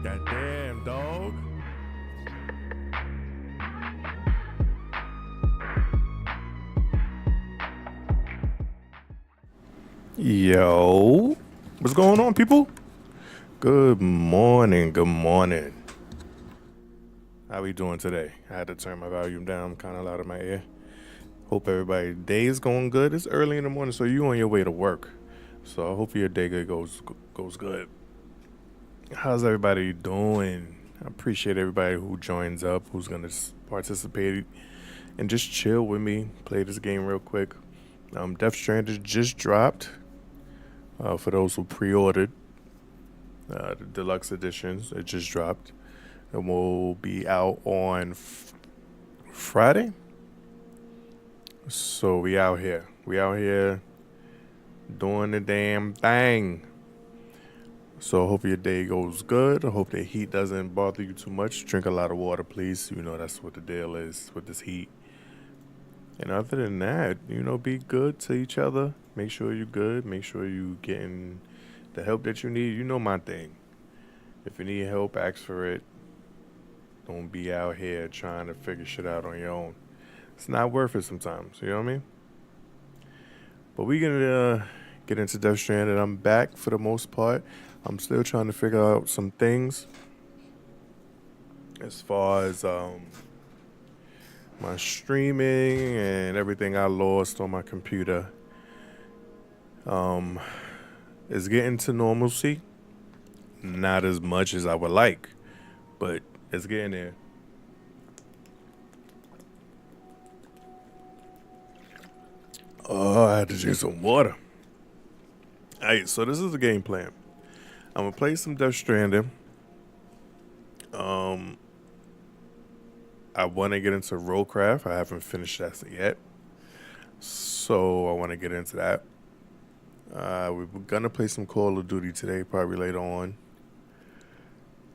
Goddamn, dog. Yo, what's going on, people? Good morning. Good morning. How we doing today? I had to turn my volume down kind of loud in my ear. Hope everybody's day is going good. It's early in the morning, so you on your way to work. So I hope your day goes good. How's everybody doing? I appreciate everybody who joins up, who's gonna participate and just chill with me, play this game real quick. Death Stranding just dropped. For those who pre-ordered the deluxe editions, it just dropped. And will be out on Friday. So we out here. We out here doing the damn thing. So I hope your day goes good. I hope the heat doesn't bother you too much. Drink a lot of water, please. You know that's what the deal is with this heat. And other than that, be good to each other. Make sure you're good. Make sure you getting the help that you need. You know my thing. If you need help, ask for it. Don't be out here trying to figure shit out on your own. It's not worth it sometimes. You know what I mean? But we gonna get into Death Stranding. I'm back for the most part. I'm still trying to figure out some things as far as my streaming and everything I lost on my computer. It's getting to normalcy. Not as much as I would like, but it's getting there. Oh, I had to drink some water. Alright, so this is the game plan. I'm gonna play some Death Stranding. I want to get into Rollcraft. I haven't finished that yet, so I want to get into that. We're gonna play some Call of Duty today, probably later on.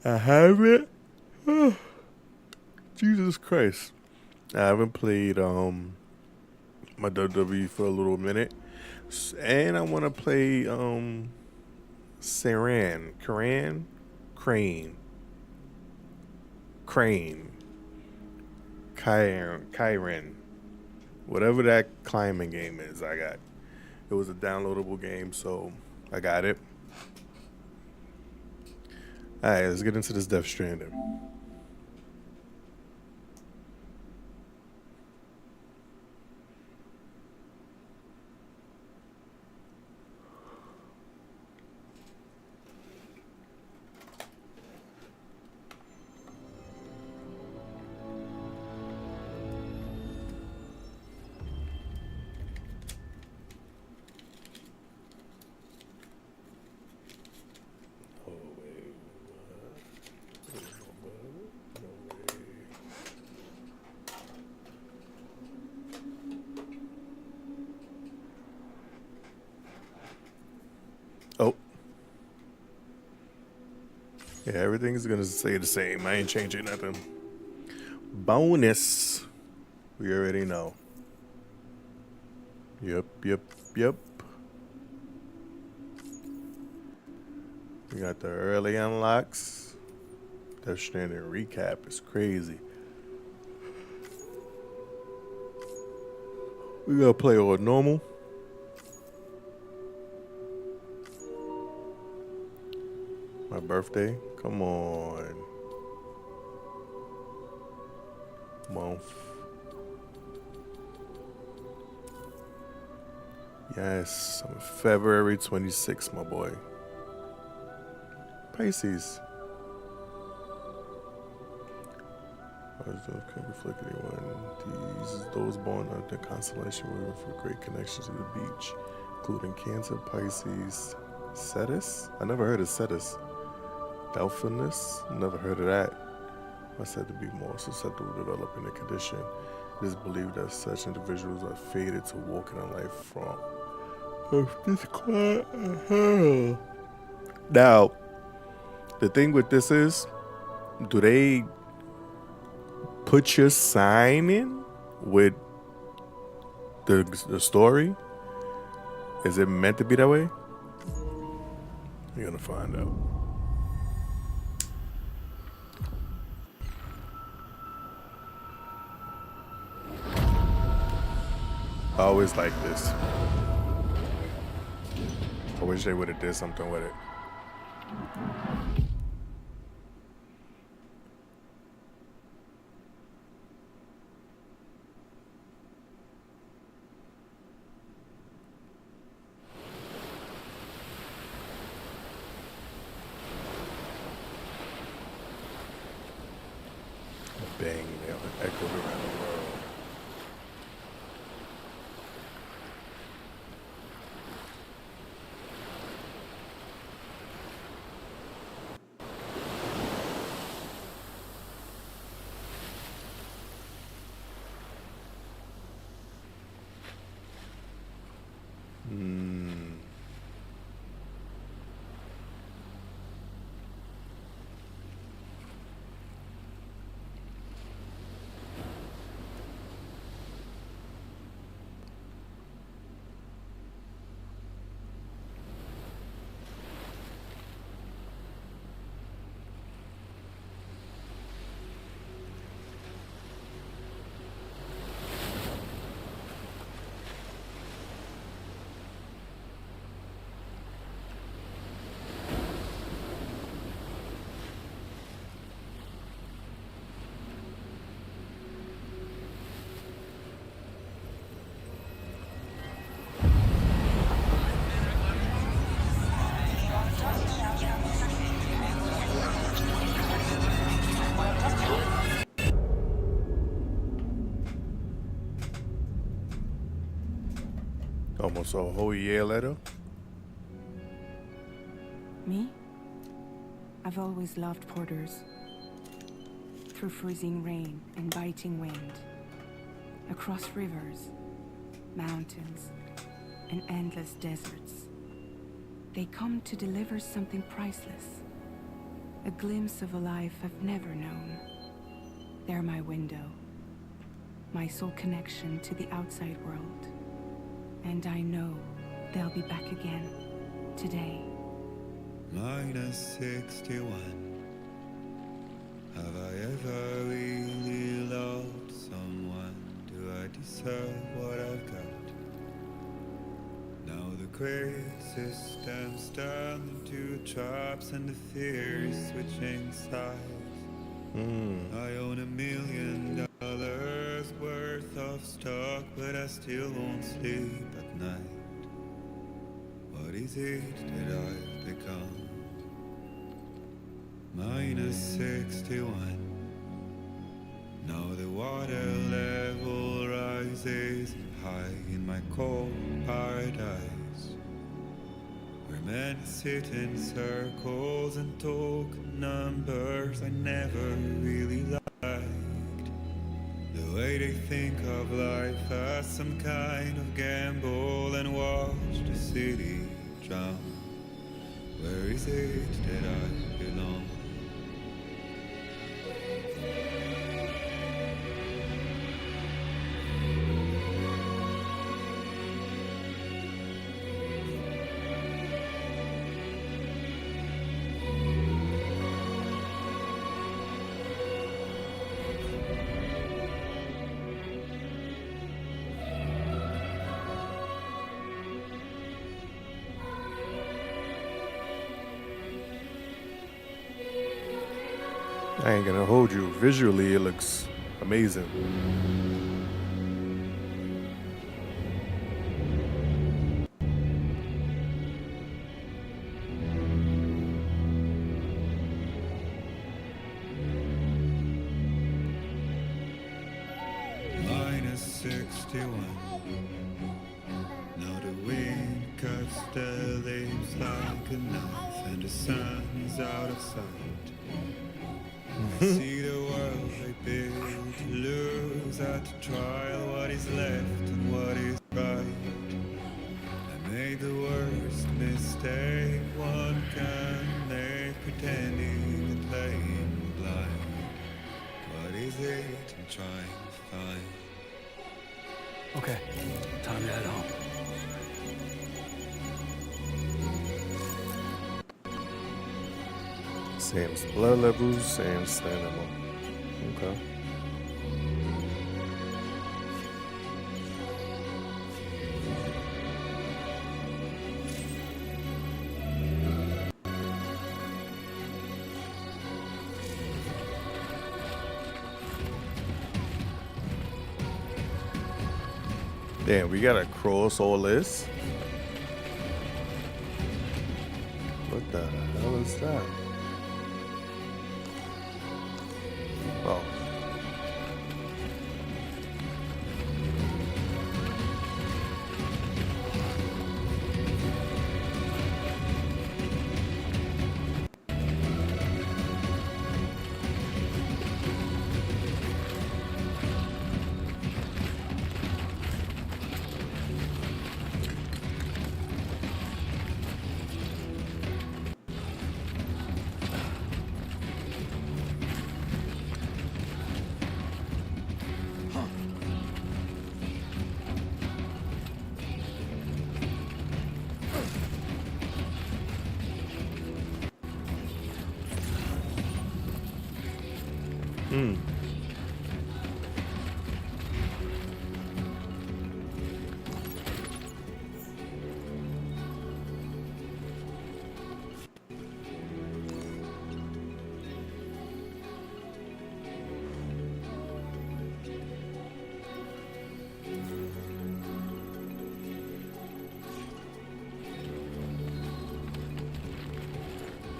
I haven't. Oh, Jesus Christ! I haven't played my WWE for a little minute, and I want to play Kyren, whatever that climbing game is. It was a downloadable game, so I got it. All right, let's get into this Death Stranding. Oh. Yeah, everything is going to stay the same. I ain't changing nothing. Bonus. We already know. Yep. We got the early unlocks. Death Stranding recap is crazy. We gotta play on normal. My birthday? Come on. Month. Yes, I'm February 26th, my boy. Pisces. Can't reflect anyone. These those born under the constellation moving for great connection to the beach, including Cancer, Pisces, Cetus. I never heard of Cetus. Delphinus. Never heard of that. I said to be more susceptible to developing the condition. It is believed that such individuals are fated to walk in a life from this quiet. Now, the thing with this is, do they put your sign in with the story? Is it meant to be that way? You're gonna find out. I always like this. I wish they would have did something with it. Bang, they have echoed around the world. Almost a whole year later. Me? I've always loved porters. Through freezing rain and biting wind. Across rivers, mountains, and endless deserts. They come to deliver something priceless. A glimpse of a life I've never known. They're my window. My sole connection to the outside world. And I know they'll be back again today. -61. Have I ever really loved someone? Do I deserve what I've got? Now the great system's turned into traps and the fear is switching sides. I own $1 million worth of stock, but I still won't sleep at night. What is it that I've become? -61. Now the water level rises high in my cold paradise, where men sit in circles and talk numbers I never really liked. The way they think of life as some kind of gamble and watch the city drown. Where is it that I belong? I ain't gonna hold you. Visually, it looks amazing. 61. Now the wind cuts the leaves like a knife, and the sun's out of sight. I see the world they build to lose at the trial, what is left and what is right. I made the worst mistake one can make, pretending and playing blind. What is it I'm trying to find? Okay, time to head home. Same blood levels, same stamina. Okay. Damn, we gotta cross all this? What the hell is that? Oh.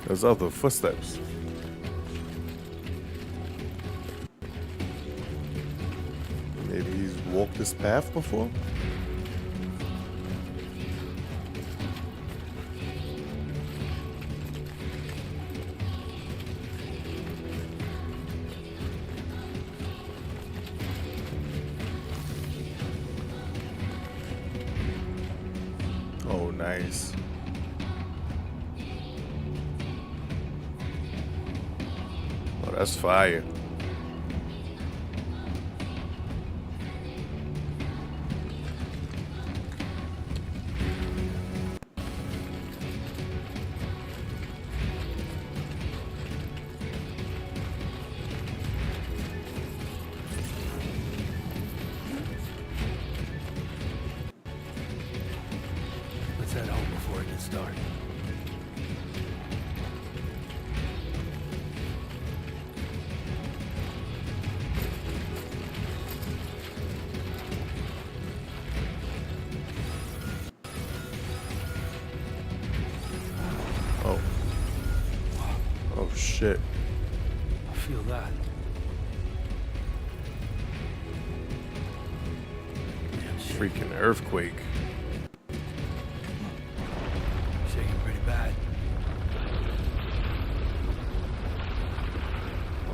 There's other footsteps. Maybe he's walked this path before? Oh, nice. Oh, that's fire. Let's head home before it gets dark. Oh. Oh, shit. I feel that. Damn shit. Freaking earthquake. Shaking pretty bad.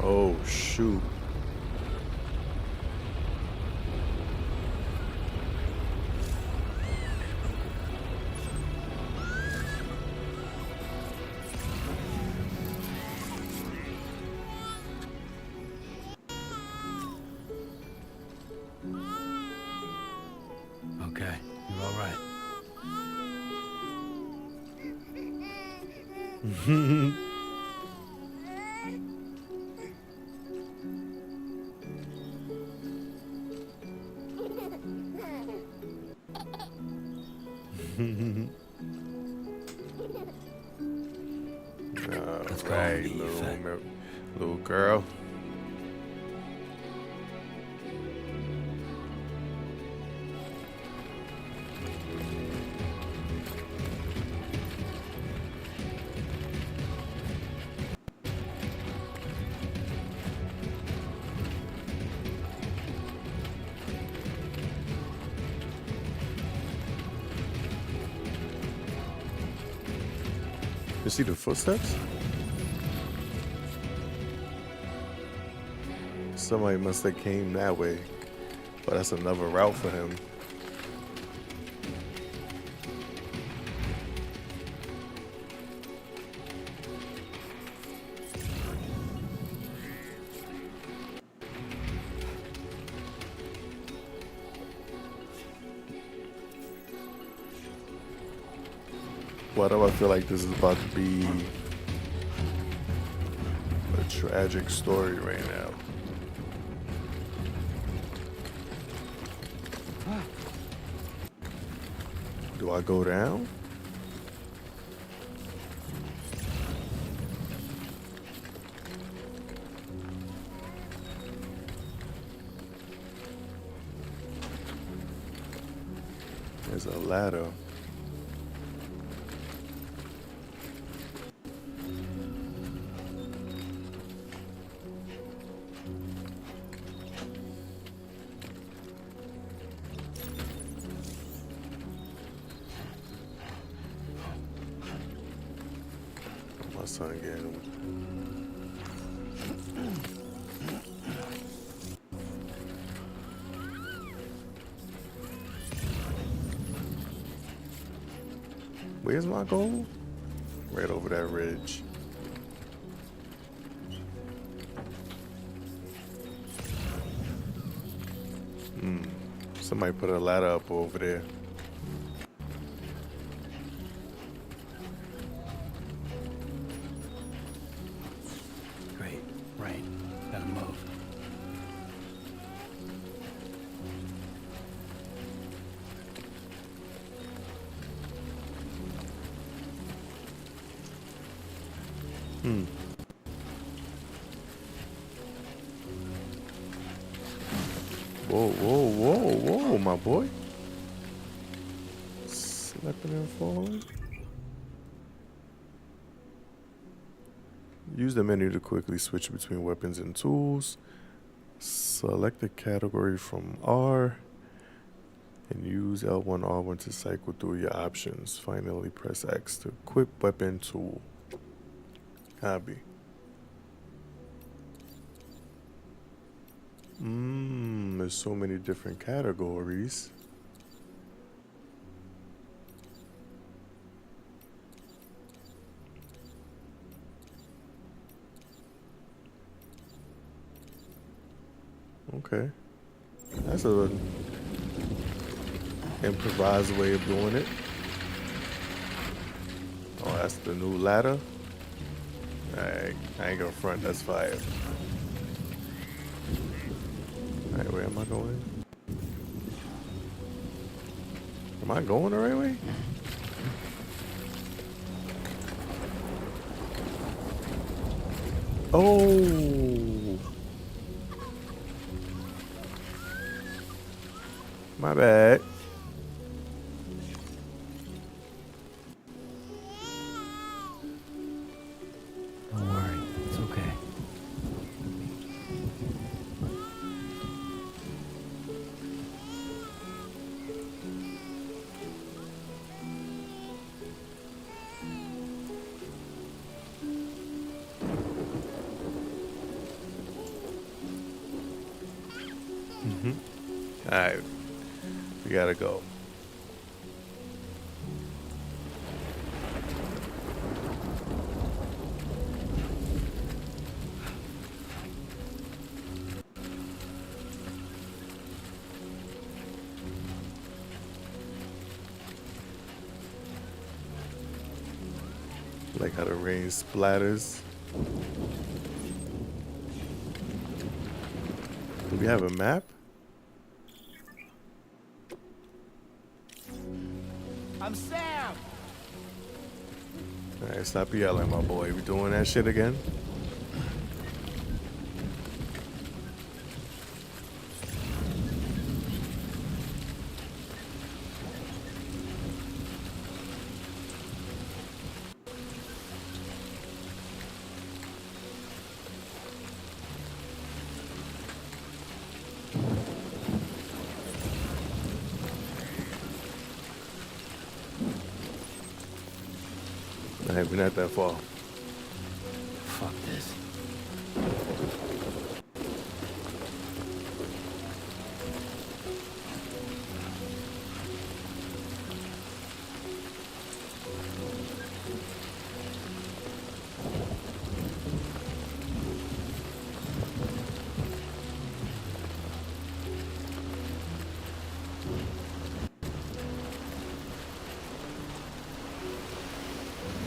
Oh, shoot. Okay, you're all right. Let's go Right, and get you fed. little girl. You see the footsteps? Somebody must have came that way, but that's another route for him. Why do I feel like this is about to be a tragic story right now? Do I go down? There's a ladder. My son getting Where's my goal? Right over that ridge. Somebody put a ladder up over there. Great. Right. Gotta move. Whoa, whoa, whoa, whoa, my boy. Slipping and falling. Use the menu to quickly switch between weapons and tools. Select the category from R and use L1, R1 to cycle through your options. Finally, press X to equip weapon tool. Copy. There's so many different categories. Okay. That's a improvised way of doing it. Oh, that's the new ladder. Alright, I ain't gonna front, that's fire. Alright, where am I going? Am I going the right way? Oh! My bad. Don't worry. It's okay. Alright. We gotta go. Like how the rain splatters. Do we have a map? I'm Sam! Alright, stop yelling, my boy. We doing that shit again? Alright, Maybe not that far. Fuck this.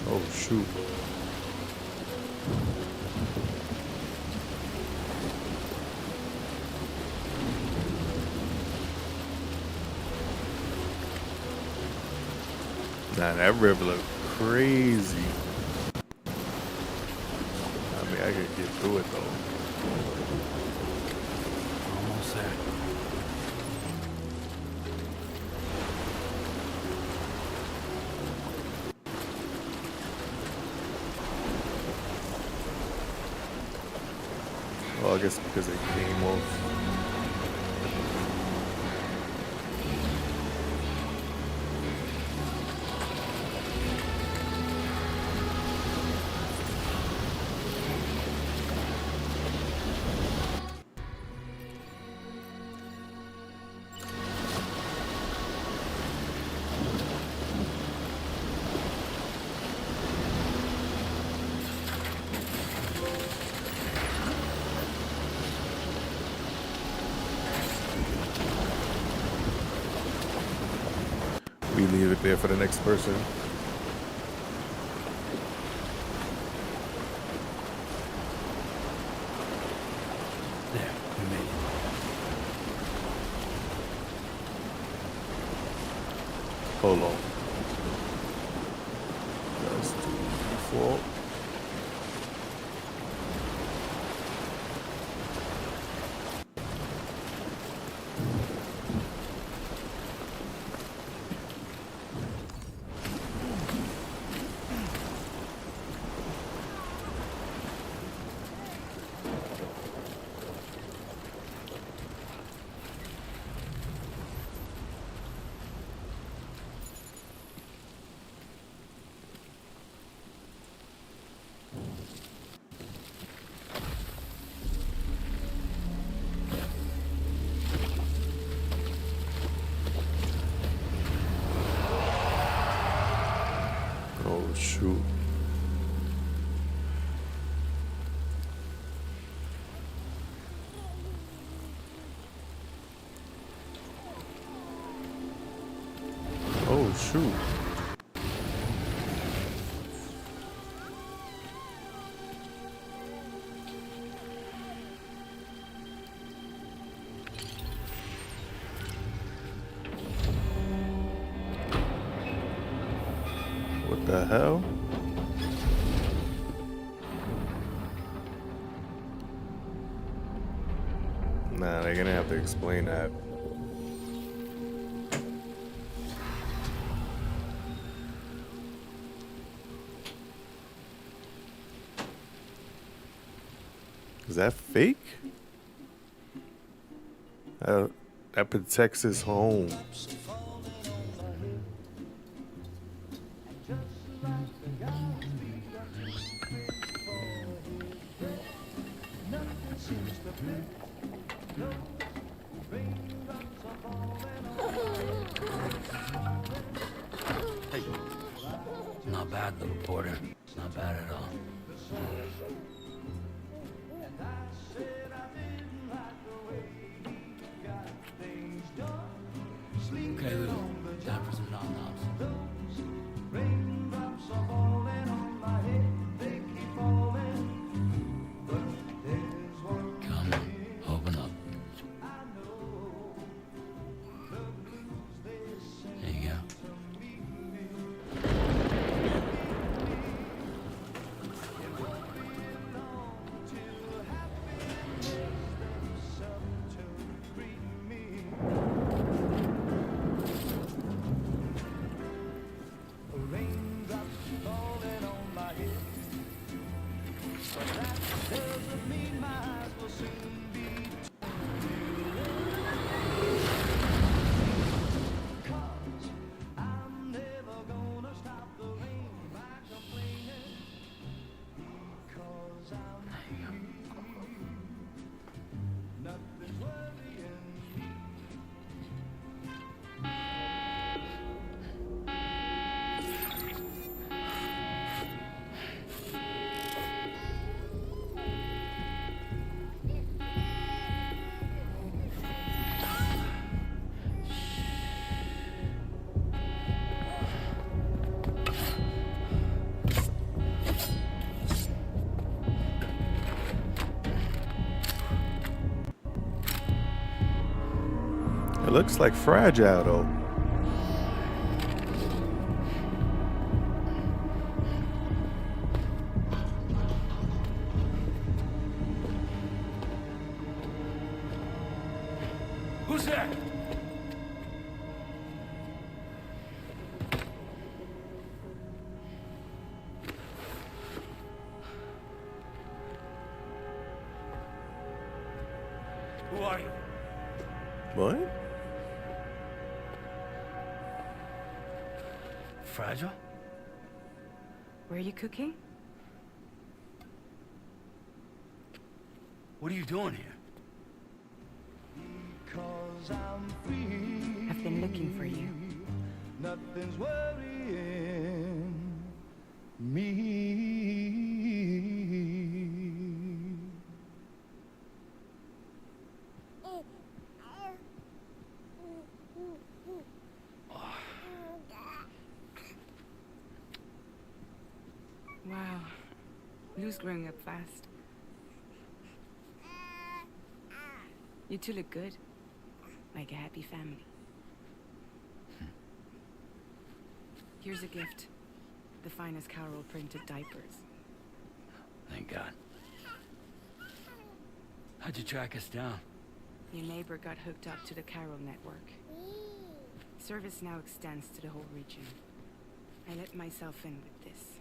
Oh shoot. Nah, that river look crazy. I mean, I could get through it though. Almost there. Well, I guess because they came off. We leave it there for the next person. There, we made it. Hold on. That's the default. Oh shoot. Oh shoot. What the hell? Nah, they're gonna have to explain that. Is that fake? That protects his home. Hey. Not bad, little porter. Not bad at all. Okay, Lou. Time for some nom-noms. Come on, open up. There you go. looks like fragile though. Who's there? Who are you? What? Fragile? Were you cooking? What are you doing here? I've been looking for you. Nothing's worrying me. Wow. Lou's growing up fast. You two look good. Like a happy family. Here's a gift. The finest Carol printed diapers. Thank God. How'd you track us down? Your neighbor got hooked up to the Carol network. Service now extends to the whole region. I let myself in with this.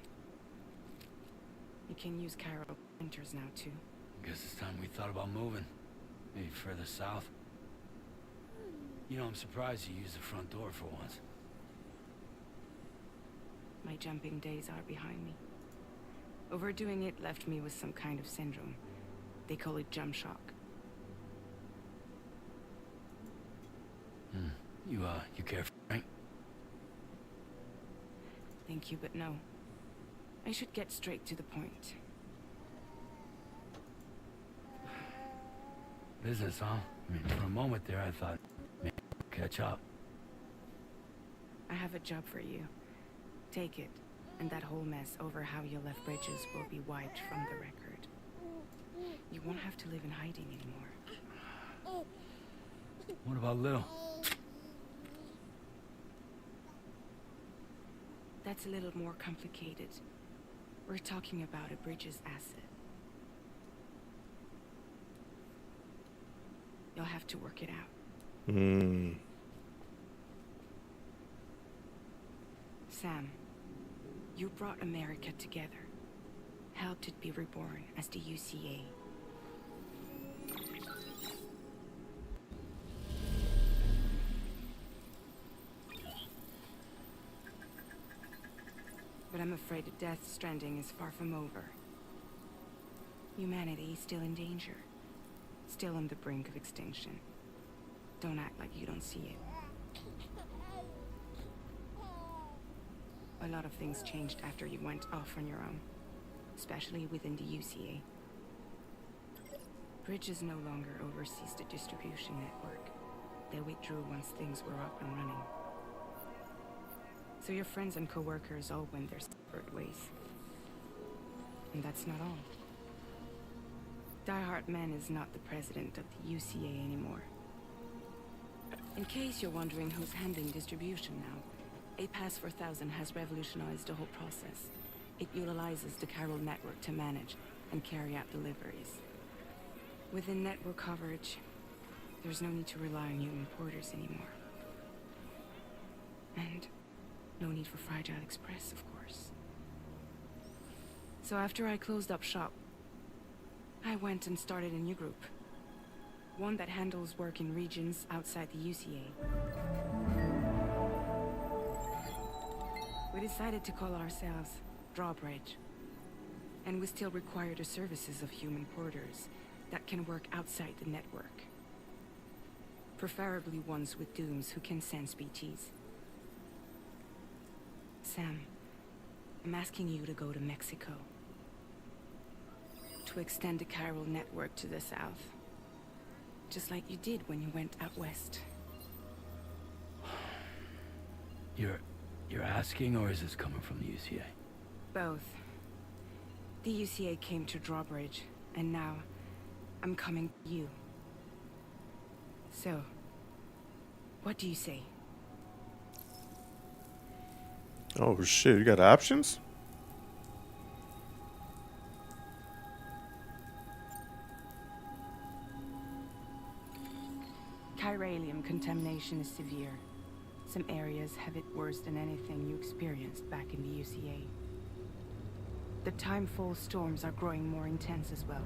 You can use Carol printers now too. Guess it's time we thought about moving. Maybe further south. You know, I'm surprised you used the front door for once. My jumping days are behind me. Overdoing it left me with some kind of syndrome. They call it jump shock. You care for Frank? Thank you, but no. I should get straight to the point. Business, huh? I mean, for a moment there, I thought maybe catch up. I have a job for you. Take it, and that whole mess over how you left Bridges will be wiped from the record. You won't have to live in hiding anymore. What about Lil? That's a little more complicated. We're talking about a Bridges asset. You'll have to work it out. Sam, you brought America together. Helped it be reborn as the UCA. But I'm afraid the Death Stranding is far from over. Humanity is still in danger. Still on the brink of extinction. Don't act like you don't see it. A lot of things changed after you went off on your own. Especially within the UCA. Bridges no longer oversees the distribution network. They withdrew once things were up and running. So your friends and co-workers all went their separate ways. And that's not all. Die Hard Man is not the president of the UCA anymore. In case you're wondering who's handling distribution now, A Pass 4000 has revolutionized the whole process. It utilizes the Carol network to manage and carry out deliveries. Within network coverage, there's no need to rely on human porters anymore. And no need for Fragile Express, of course. So after I closed up shop, I went and started a new group. One that handles work in regions outside the UCA. We decided to call ourselves Drawbridge. And we still require the services of human porters that can work outside the network. Preferably ones with dooms who can sense BTs. Sam, I'm asking you to go to Mexico. To extend the Carol network to the south. Just like you did when you went out west. You're asking, or is this coming from the UCA? Both. The UCA came to Drawbridge, and now I'm coming to you. So, What do you say? Oh shit, you got options? Chiralium contamination is severe. Some areas have it worse than anything you experienced back in the UCA. The timefall storms are growing more intense as well.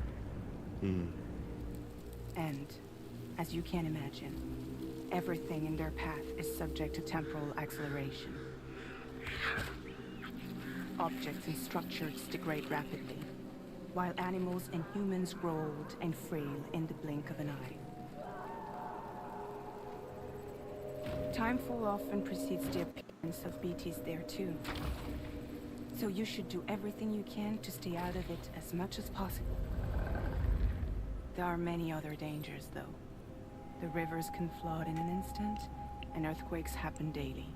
And, as you can imagine, everything in their path is subject to temporal acceleration. Objects and structures degrade rapidly, while animals and humans grow old and frail in the blink of an eye. Timefall often precedes the appearance of BTs there too. So you should do everything you can to stay out of it as much as possible. There are many other dangers though. The rivers can flood in an instant, and earthquakes happen daily.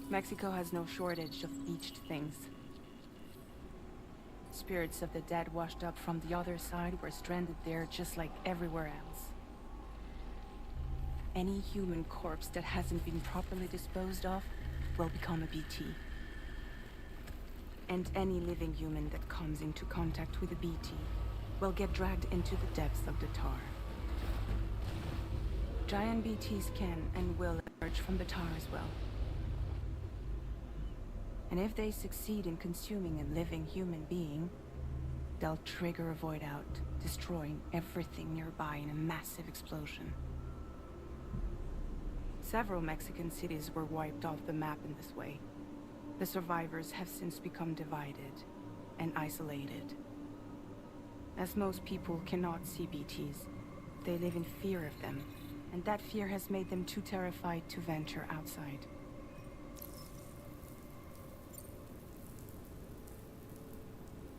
Mexico has no shortage of beached things. Spirits of the dead washed up from the other side were stranded there just like everywhere else. Any human corpse that hasn't been properly disposed of will become a BT. And any living human that comes into contact with a BT will get dragged into the depths of the tar. Giant BTs can and will emerge from the tar as well. And if they succeed in consuming a living human being, they'll trigger a void out, destroying everything nearby in a massive explosion. Several Mexican cities were wiped off the map in this way. The survivors have since become divided and isolated. As most people cannot see BTs, they live in fear of them, and that fear has made them too terrified to venture outside.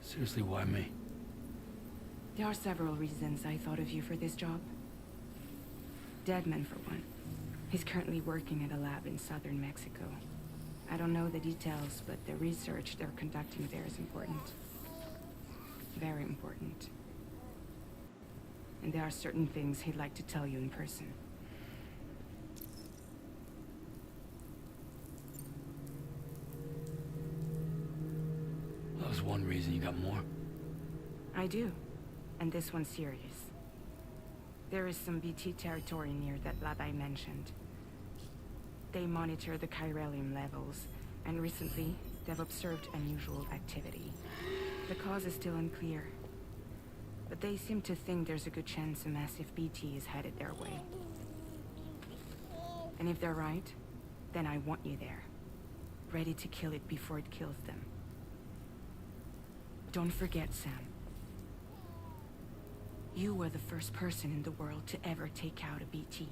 Seriously, why me? There are several reasons I thought of you for this job. Deadman, for one. He's currently working at a lab in southern Mexico. I don't know the details, but the research they're conducting there is important. Very important. And there are certain things he'd like to tell you in person. That was one reason. You got more? I do. And this one's serious. There is some BT territory near that lab I mentioned. They monitor the chiralium levels, and recently, they've observed unusual activity. The cause is still unclear, but they seem to think there's a good chance a massive BT is headed their way. And if they're right, then I want you there, ready to kill it before it kills them. Don't forget, Sam. You were the first person in the world to ever take out a BT.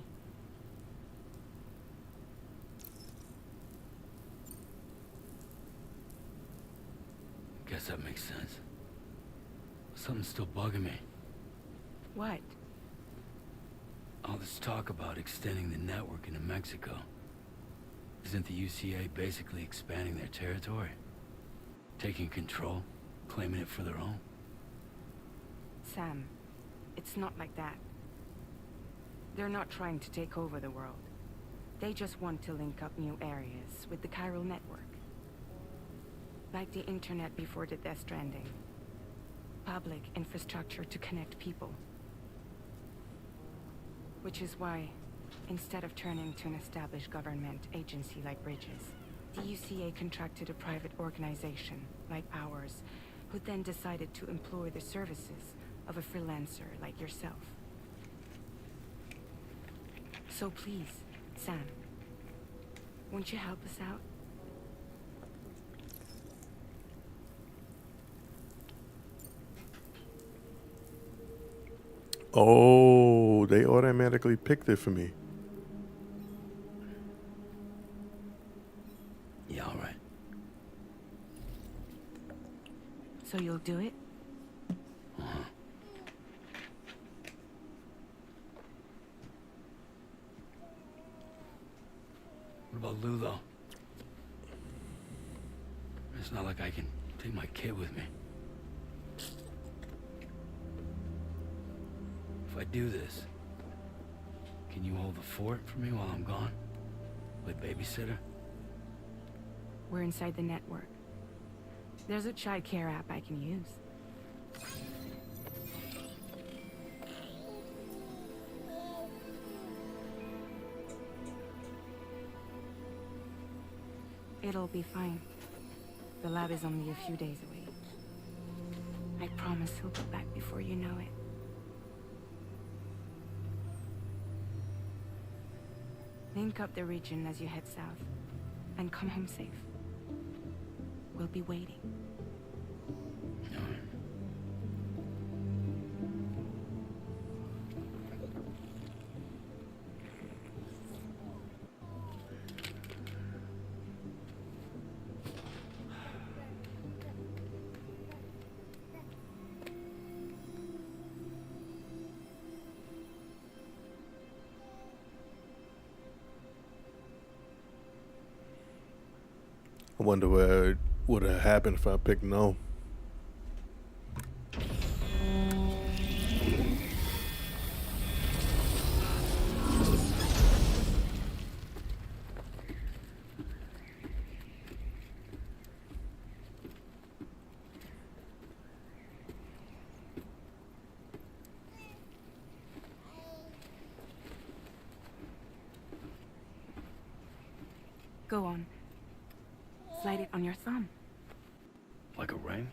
Guess that makes sense. Something's still bugging me. What? All this talk about extending the network into Mexico. Isn't the UCA basically expanding their territory? Taking control? Claiming it for their own? Sam, it's not like that. They're not trying to take over the world. They just want to link up new areas with the chiral network. Like the internet before the Death Stranding. Public infrastructure to connect people. Which is why, instead of turning to an established government agency like Bridges, the UCA contracted a private organization like ours, who then decided to employ the services of a freelancer like yourself. So please, Sam, won't you help us out? Oh, they automatically picked it for me. Yeah, all right. So you'll do it? Uh-huh. What about Lou, though? It's not like I can take my kid with me. if I do this, can you hold the fort for me while I'm gone? Play babysitter? We're inside the network. There's a child care app I can use. It'll be fine. The lab is only a few days away. I promise he'll be back before you know it. Link up the region as you head south, and come home safe. We'll be waiting. I wonder what would have happened if I picked no. Go on. Slide it on your thumb. Like a ring?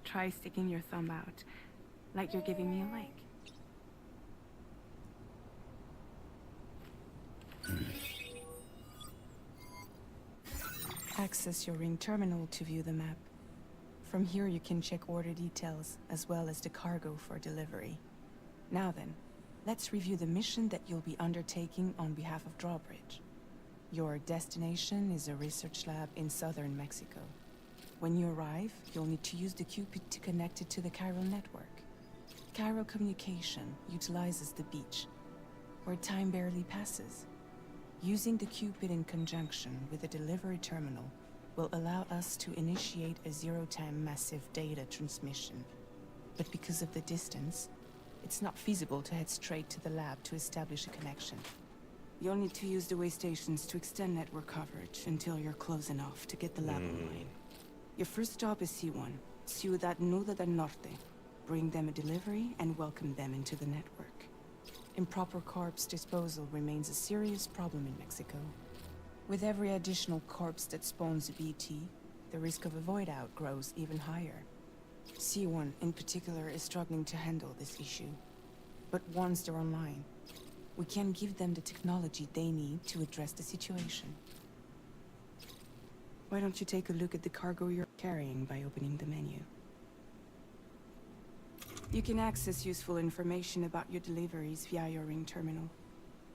Try sticking your thumb out, like you're giving me a like. Access your ring terminal to view the map. From here you can check order details, as well as the cargo for delivery. Now then, let's review the mission that you'll be undertaking on behalf of Drawbridge. Your destination is a research lab in southern Mexico. When you arrive, you'll need to use the Cupid to connect it to the chiral network. Chiral communication utilizes the beach, where time barely passes. Using the Cupid in conjunction with the delivery terminal will allow us to initiate a zero-time massive data transmission. But because of the distance, it's not feasible to head straight to the lab to establish a connection. You'll need to use the way stations to extend network coverage until you're close enough to get the lab online. Your first stop is C1, Ciudad Nuda del Norte. Bring them a delivery and welcome them into the network. Improper corpse disposal remains a serious problem in Mexico. With every additional corpse that spawns a BT, the risk of a void out grows even higher. C1 in particular is struggling to handle this issue. But once they're online, we can give them the technology they need to address the situation. Why don't you take a look at the cargo you're carrying by opening the menu? You can access useful information about your deliveries via your ring terminal.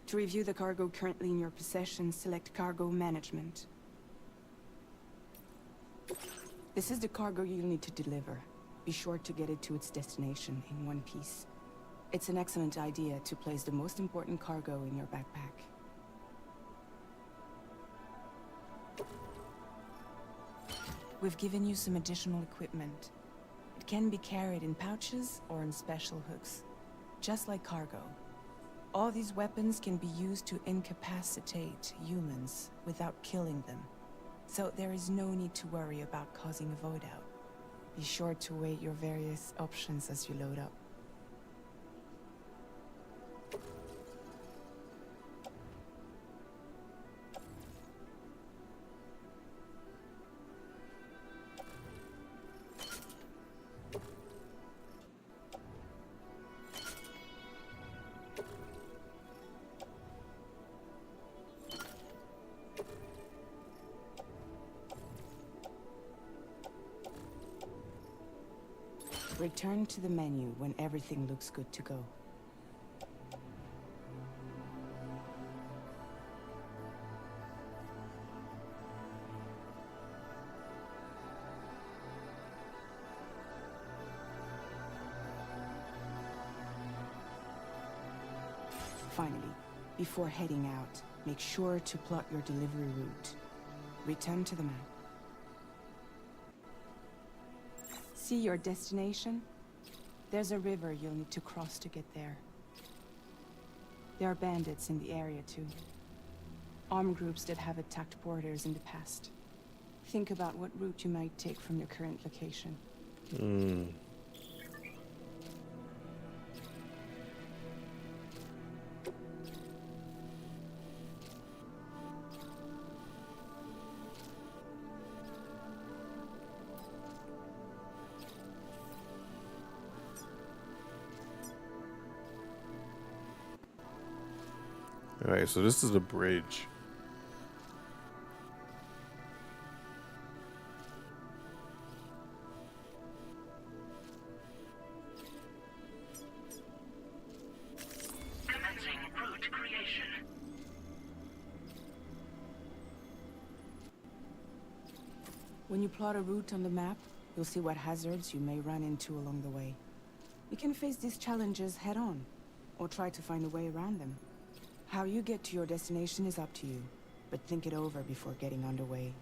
To review the cargo currently in your possession, select Cargo Management. This is the cargo you'll need to deliver. Be sure to get it to its destination in one piece. It's an excellent idea to place the most important cargo in your backpack. We've given you some additional equipment. It can be carried in pouches or in special hooks, just like cargo. All these weapons can be used to incapacitate humans without killing them. So there is no need to worry about causing a void out. Be sure to weigh your various options as you load up. Return to the menu when everything looks good to go. Finally, before heading out, make sure to plot your delivery route. Return to the map. See your destination? There's a river you'll need to cross to get there. There are bandits in the area too. Armed groups that have attacked borders in the past. Think about what route you might take from your current location. All right, so this is a bridge. Commencing route creation. When you plot a route on the map, you'll see what hazards you may run into along the way. You can face these challenges head-on, or try to find a way around them. How you get to your destination is up to you, but think it over before getting underway.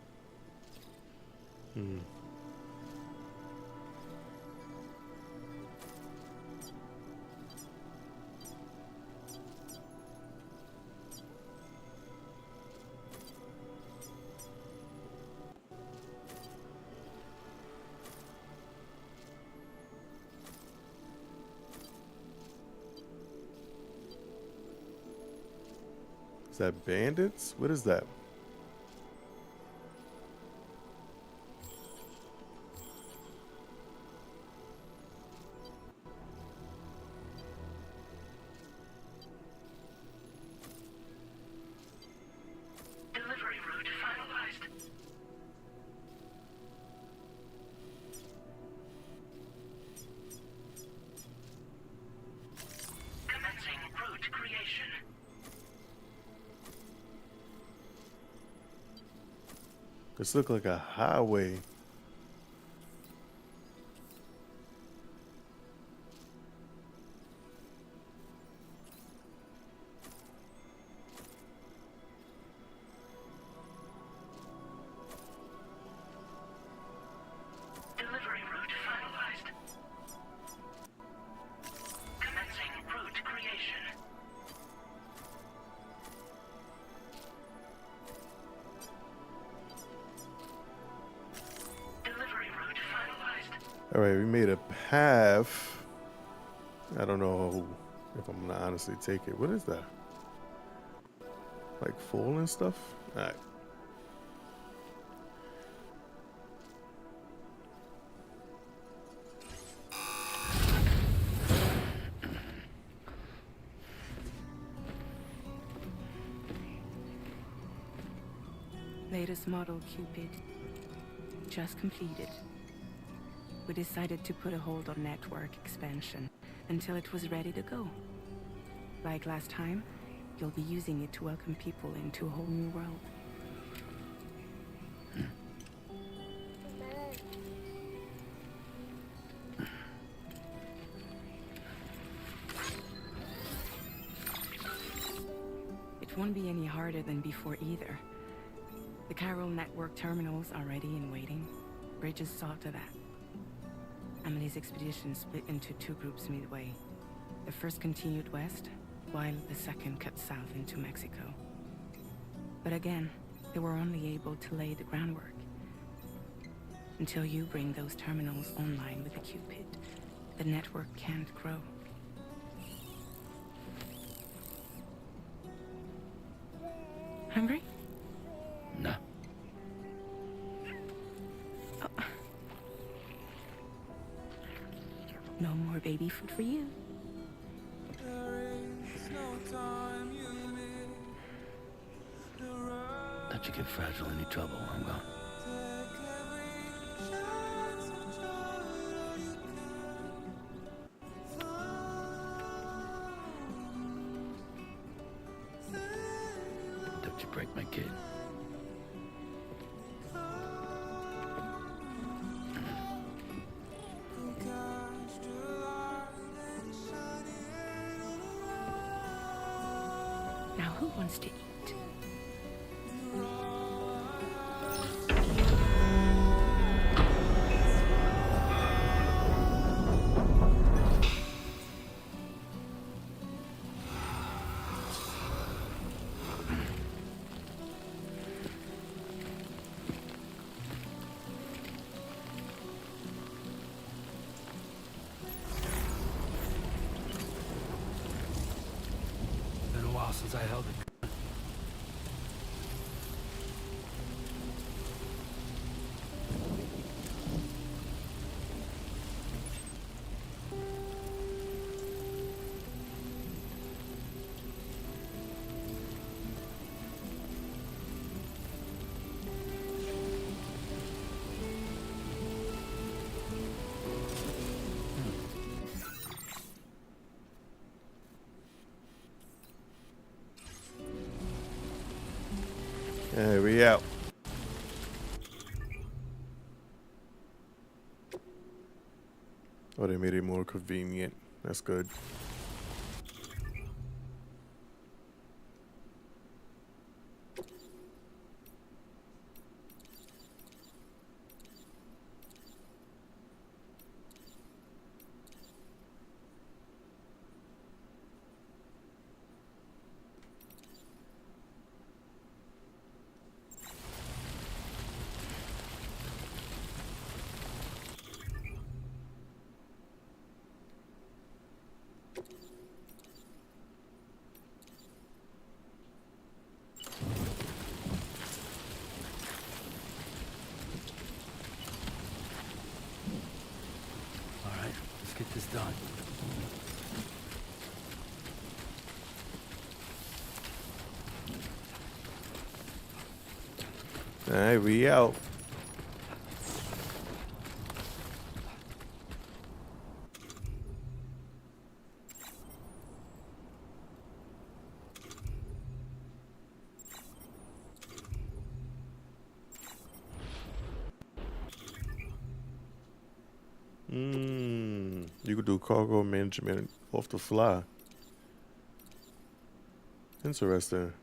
Is that bandits? What is that? Delivery route finalized. Commencing route creation. This look like a highway. Delivery route finalized. Commencing route creation. Delivery route finalized. All right, we made a path. I don't know if I'm gonna honestly take it. What is that? Like full and stuff? All right. Latest model Cupid. Just completed. We decided to put a hold on network expansion until it was ready to go. Like last time, you'll be using it to welcome people into a whole new world. It won't be any harder than before either. The Chiral network terminals are ready and waiting. Bridges saw to that. Emily's expedition split into two groups midway. The first continued west, while the second cut south into Mexico. But again, they were only able to lay the groundwork. Until you bring those terminals online with the Cupid, the network can't grow. Hungry? No. No more baby food for you. Don't you get fragile any trouble, I'm gone. Don't you break my kid. Now who wants to eat? Because I held it. Hey, we out. Oh, they made it more convenient. That's good. All right, let's get this done. Hey, we out. You could do cargo management off the fly. Interesting.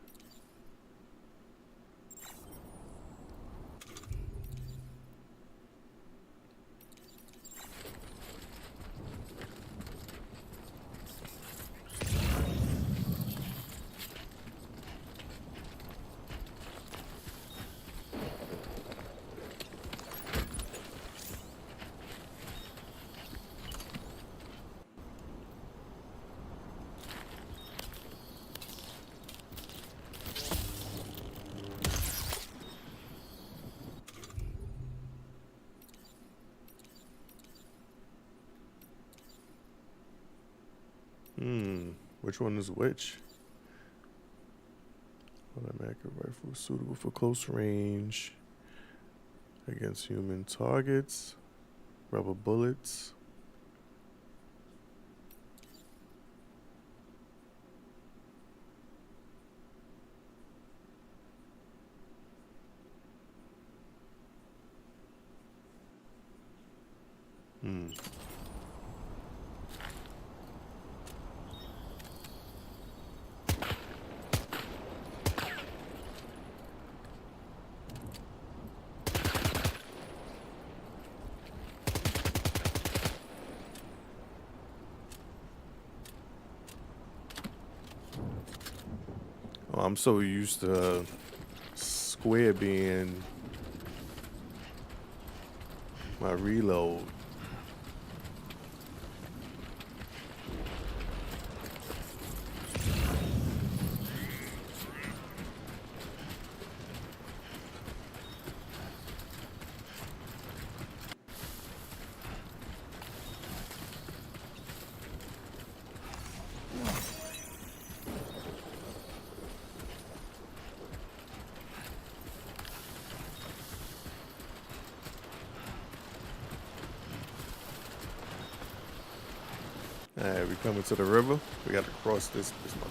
Which one is which? Automatic rifle suitable for close range against human targets. Rubber bullets. Oh, I'm so used to square being my reload. Alright, we coming to the river. We got to cross this motherfucker.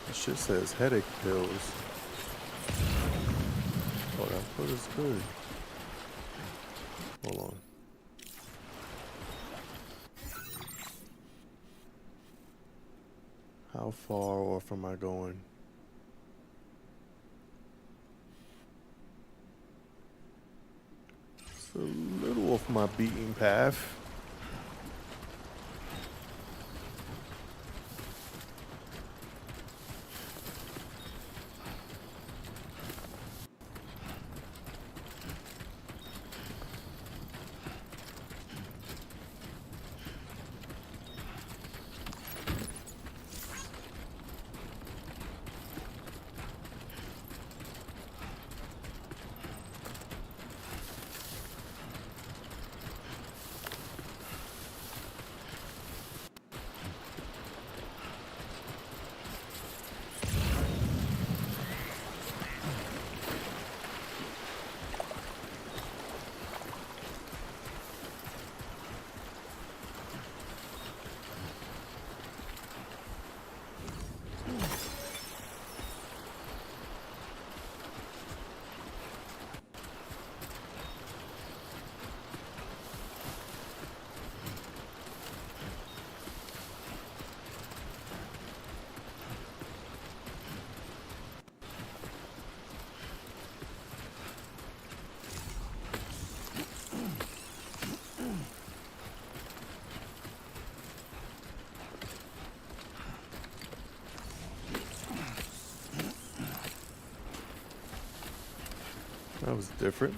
This shit says headache pills. Oh, that foot is good. Hold on. How far off am I going? It's a little off my beaten path. That was different.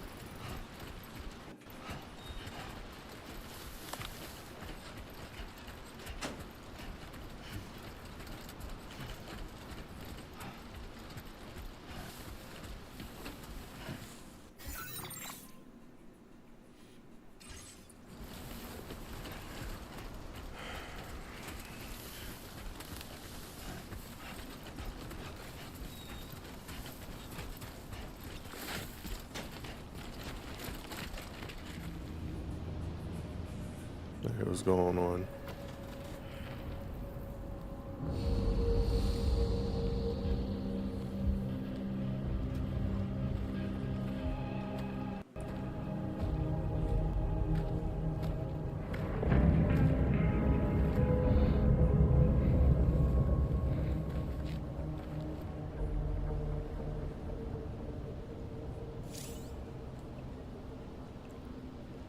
What's going on?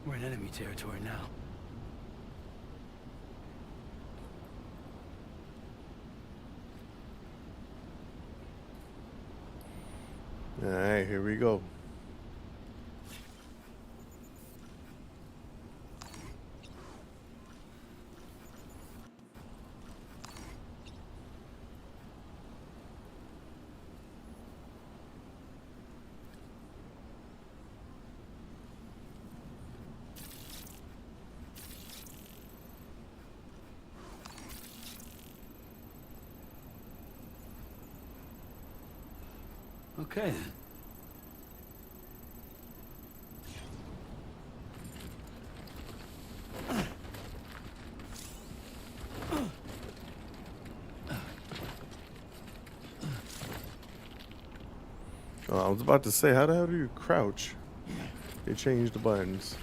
We're in enemy territory now. All right, here we go. Okay then. I was about to say, how the hell do you crouch? They changed the buttons.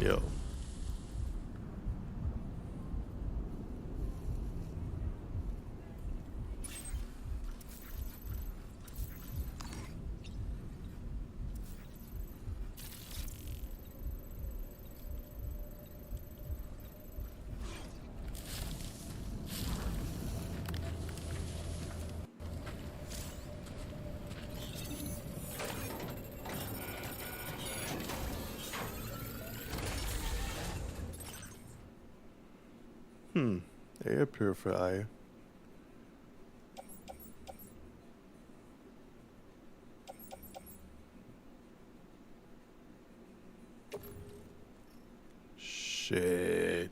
Yo. Air purifier. Shit.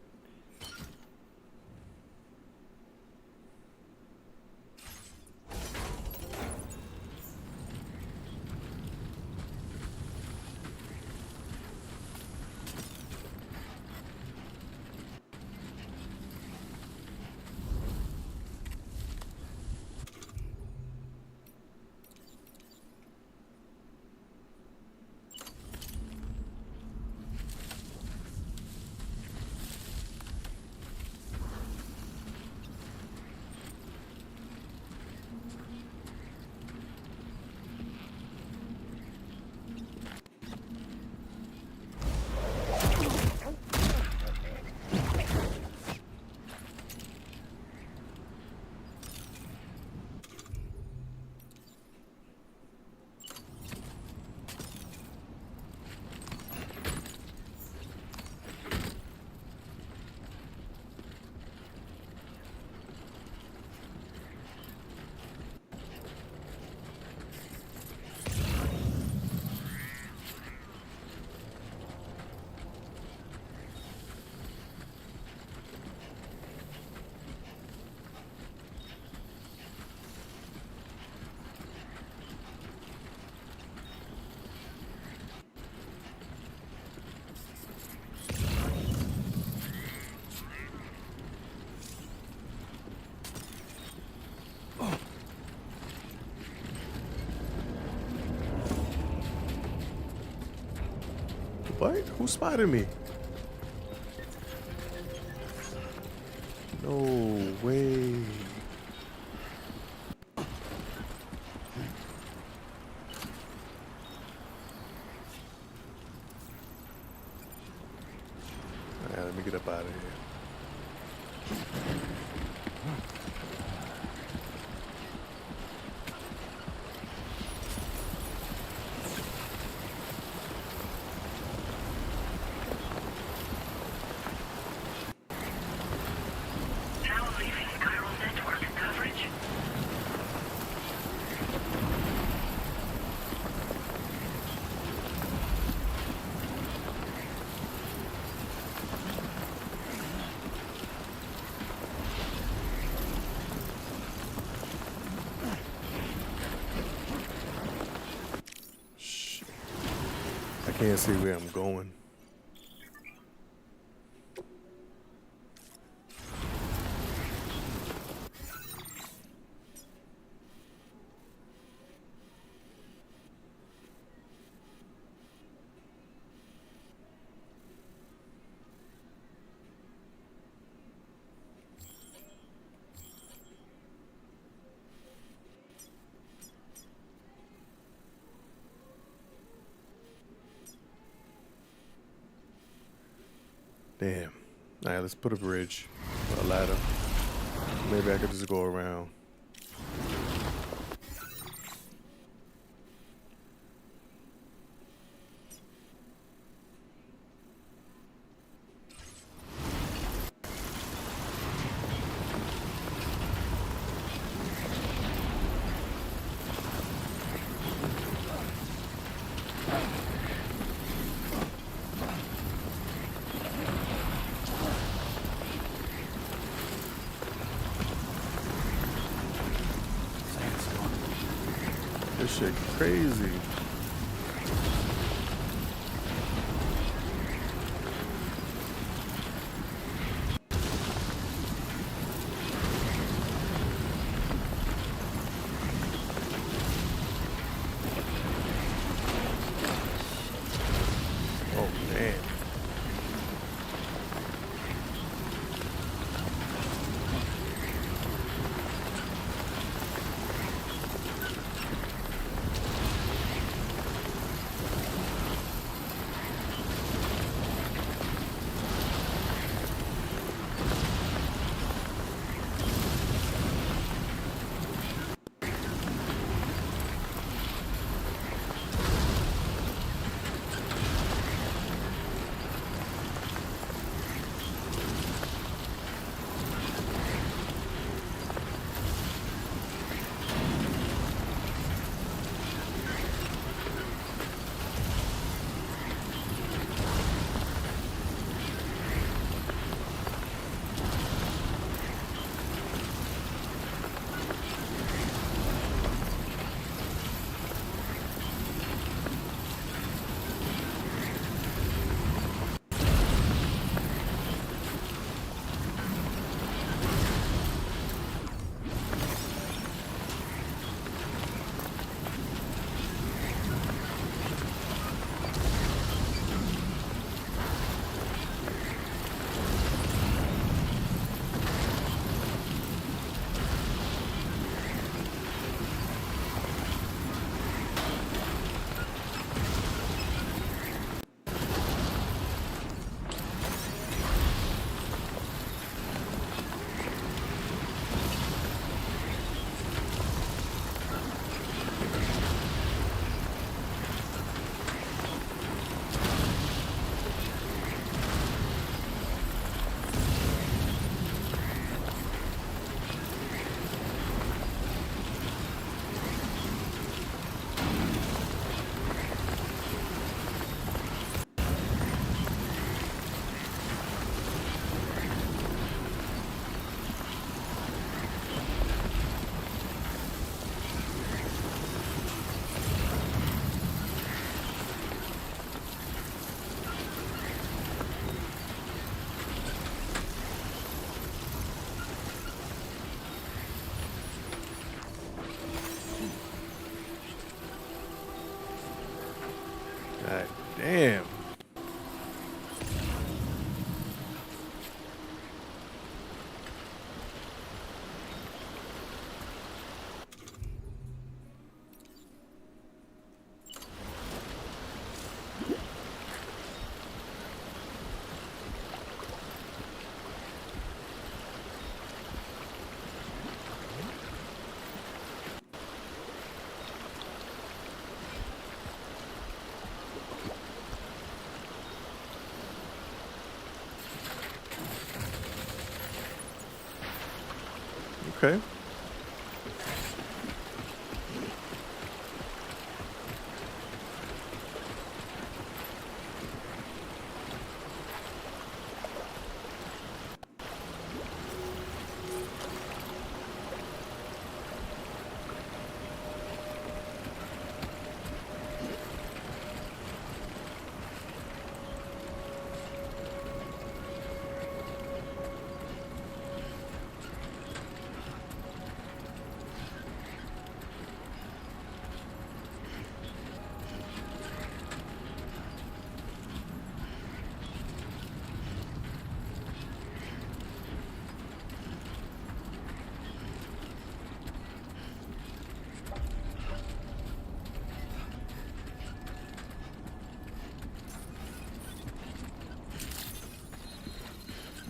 What? Who spotted me? No way. Alright, let me get up out of here. Now leaving chiral network coverage. Shit. I can't see where I'm going. Damn. Alright, let's put a bridge or a ladder. Maybe I could just go around. This shit crazy. Oh man. God damn. Okay.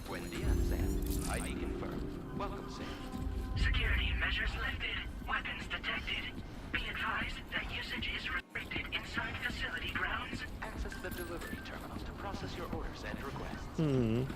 Buen día, Sam. ID confirmed. Welcome, Sam. Security measures lifted. Weapons detected. Be advised that usage is restricted inside facility grounds. Access the delivery terminals to process your orders and requests.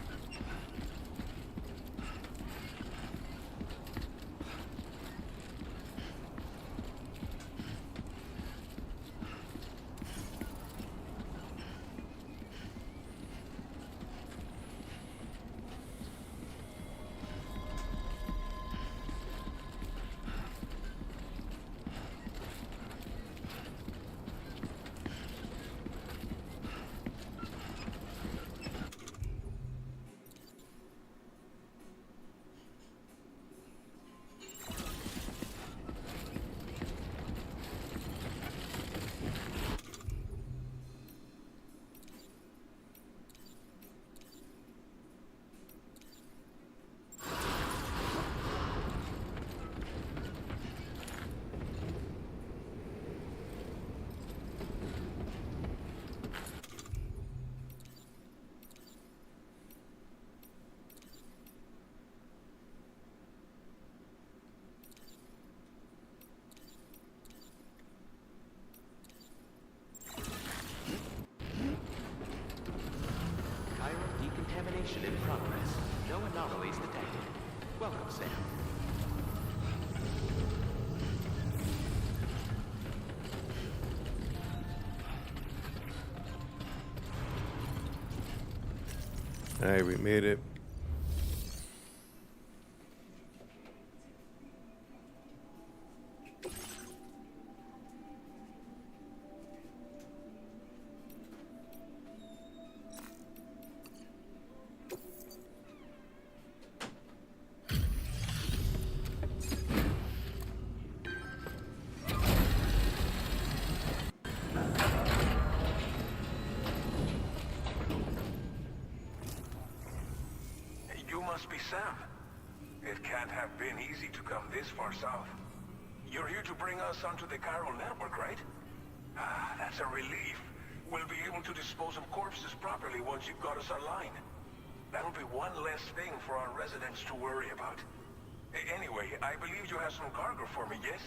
Decontamination in progress. No anomalies detected. Welcome, Sam. All right, we made it. You must be Sam. It can't have been easy to come this far south. You're here to bring us onto the chiral network, right? Ah, that's a relief. We'll be able to dispose of corpses properly once you've got us online. That'll be one less thing for our residents to worry about. Anyway, I believe you have some cargo for me, yes?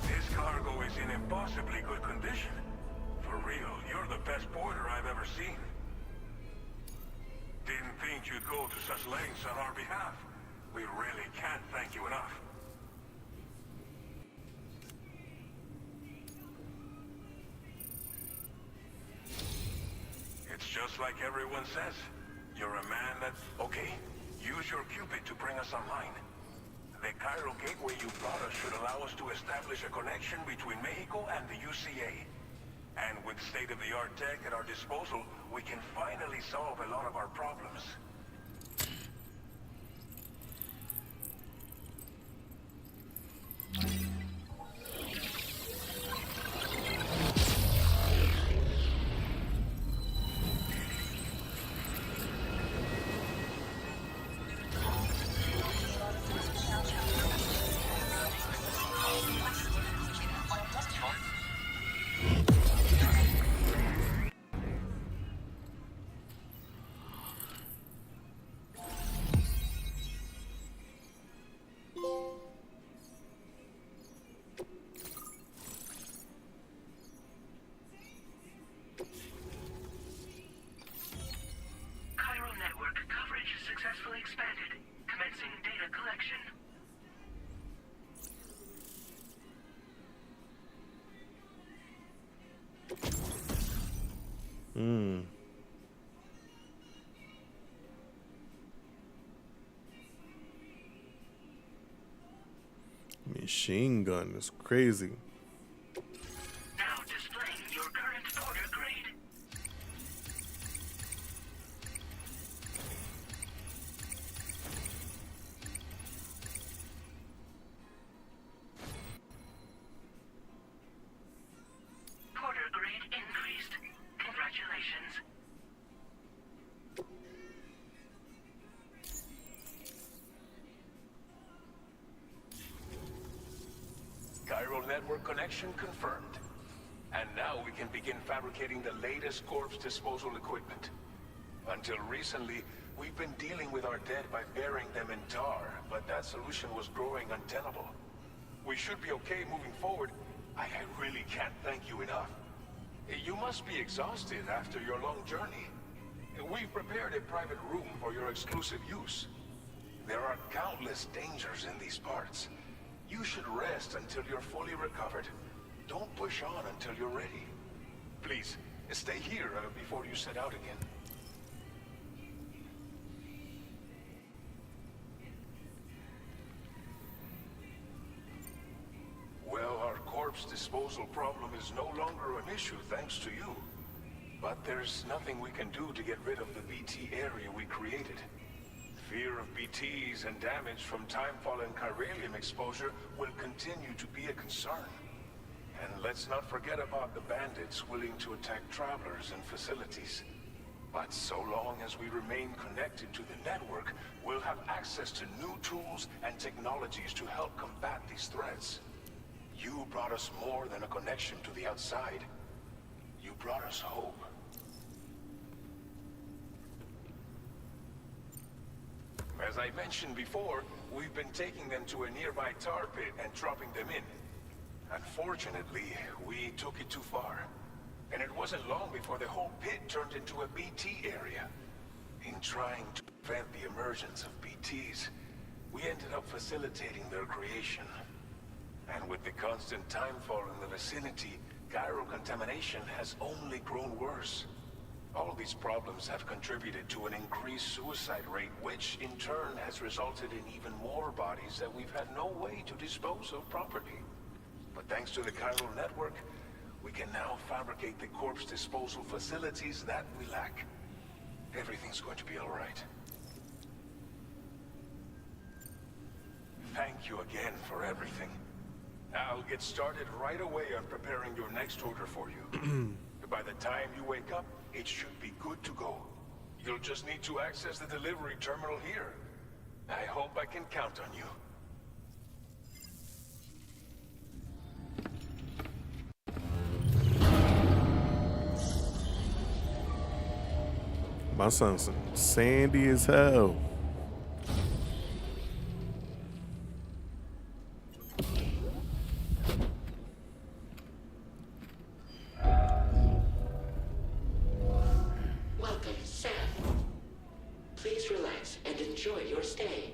This cargo is in impossibly good condition. For real, you're the best porter I've ever seen. Didn't think you'd go to such lengths on our behalf. We really can't thank you enough. It's just like everyone says. You're a man that... Okay, use your Cupid to bring us online. The chiral gateway you brought us should allow us to establish a connection between Mexico and the UCA. And with state-of-the-art tech at our disposal, we can finally solve a lot of our problems. expanded, commencing data collection. Machine gun is crazy. Now displaying your current porter grade. Porter grade increased. Congratulations. Chiral network connection confirmed. And now we can begin fabricating the latest corpse disposal equipment. Until recently, we've been dealing with our dead by burying them in tar, but that solution was growing untenable. We should be okay moving forward. I really can't thank you enough. You must be exhausted after your long journey. We've prepared a private room for your exclusive use. There are countless dangers in these parts. You should rest until you're fully recovered. Don't push on until you're ready. Please, stay here before you set out again. Well, our corpse disposal problem is no longer an issue thanks to you. But there's nothing we can do to get rid of the BT area we created. Fear of BTs and damage from timefall and chiralium exposure will continue to be a concern. And let's not forget about the bandits willing to attack travelers and facilities. But so long as we remain connected to the network, we'll have access to new tools and technologies to help combat these threats. You brought us more than a connection to the outside. You brought us hope. As I mentioned before, we've been taking them to a nearby tar pit and dropping them in. Unfortunately, we took it too far. And it wasn't long before the whole pit turned into a BT area. In trying to prevent the emergence of BTs, we ended up facilitating their creation. And with the constant timefall in the vicinity, chiral contamination has only grown worse. All these problems have contributed to an increased suicide rate, which in turn has resulted in even more bodies that we've had no way to dispose of properly. But thanks to the chiral network, we can now fabricate the corpse disposal facilities that we lack. Everything's going to be all right. Thank you again for everything. I'll get started right away on preparing your next order for you. By the time you wake up, it should be good to go. You'll just need to access the delivery terminal here. I hope I can count on you. My son's sandy as hell. Welcome, Sam. Please relax and enjoy your stay.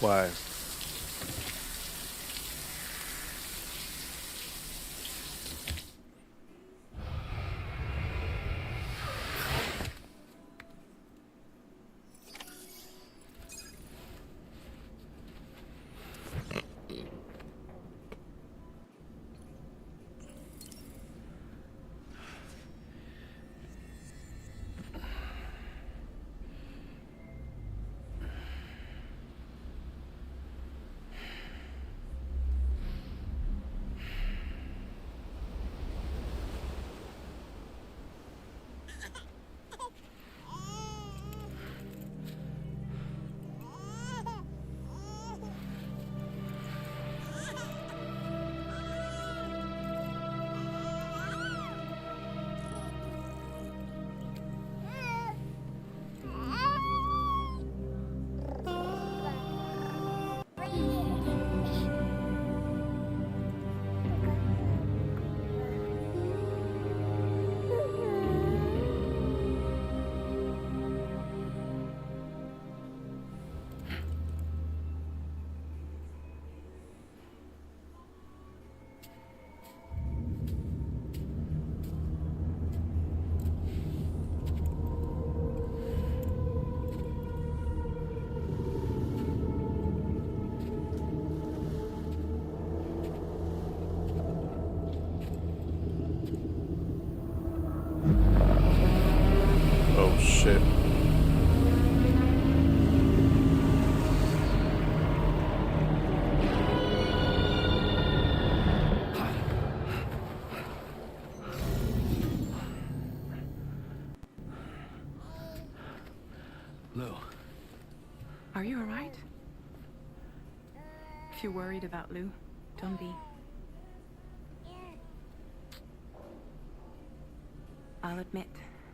Why? shit. Lou. Are you alright? If you're worried about Lou, don't be. I'll admit,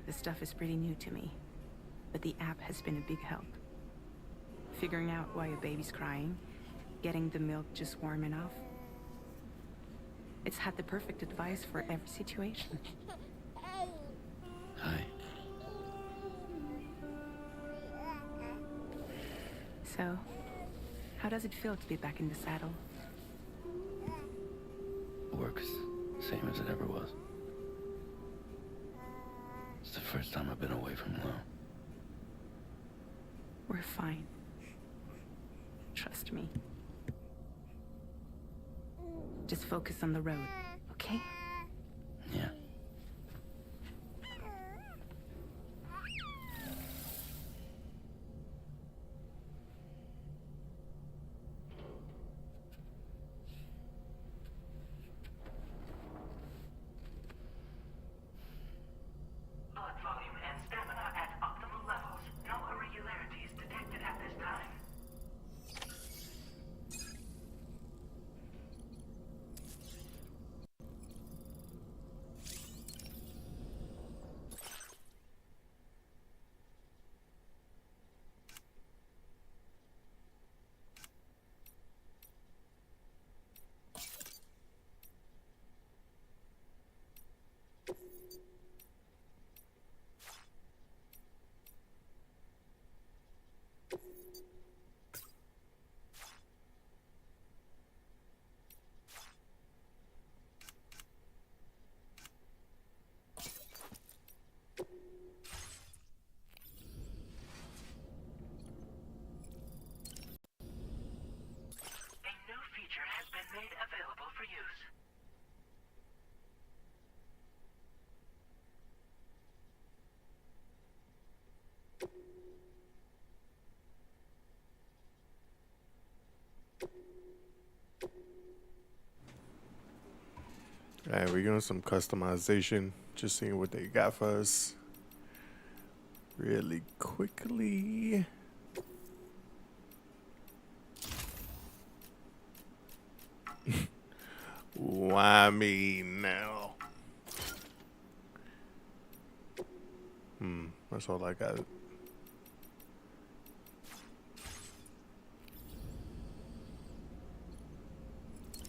the stuff is pretty new to me, but the app has been a big help. Figuring out why a baby's crying, getting the milk just warm enough. It's had the perfect advice for every situation. Hi. So, how does it feel to be back in the saddle? Works same as it ever was. It's the first time I've been away from Lou. We're fine. Trust me. Just focus on the road, okay? Yeah. Blood volume and stamina at optimal levels. No irregularities detected at this time. A new feature has been made available for use. Alright, we're doing some customization. Just seeing what they got for us. Really quickly. Why me now? That's all I got.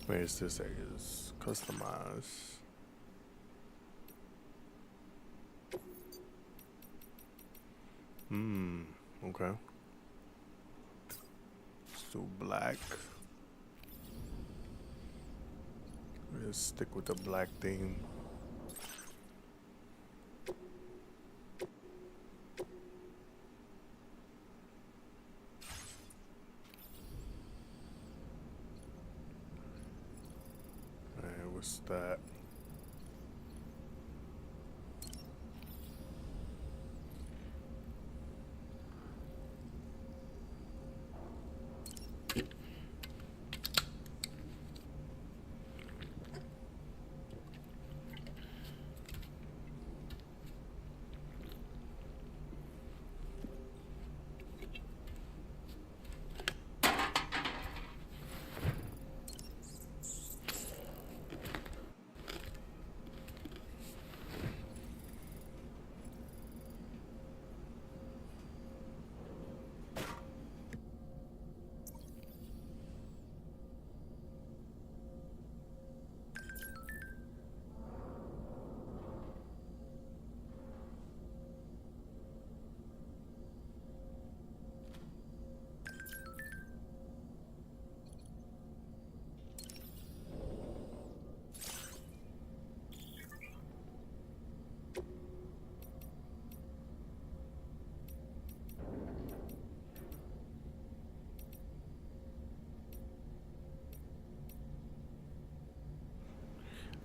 Where's this? Is customize. Okay. So black. Let's stick with the black theme. Alright, what's that?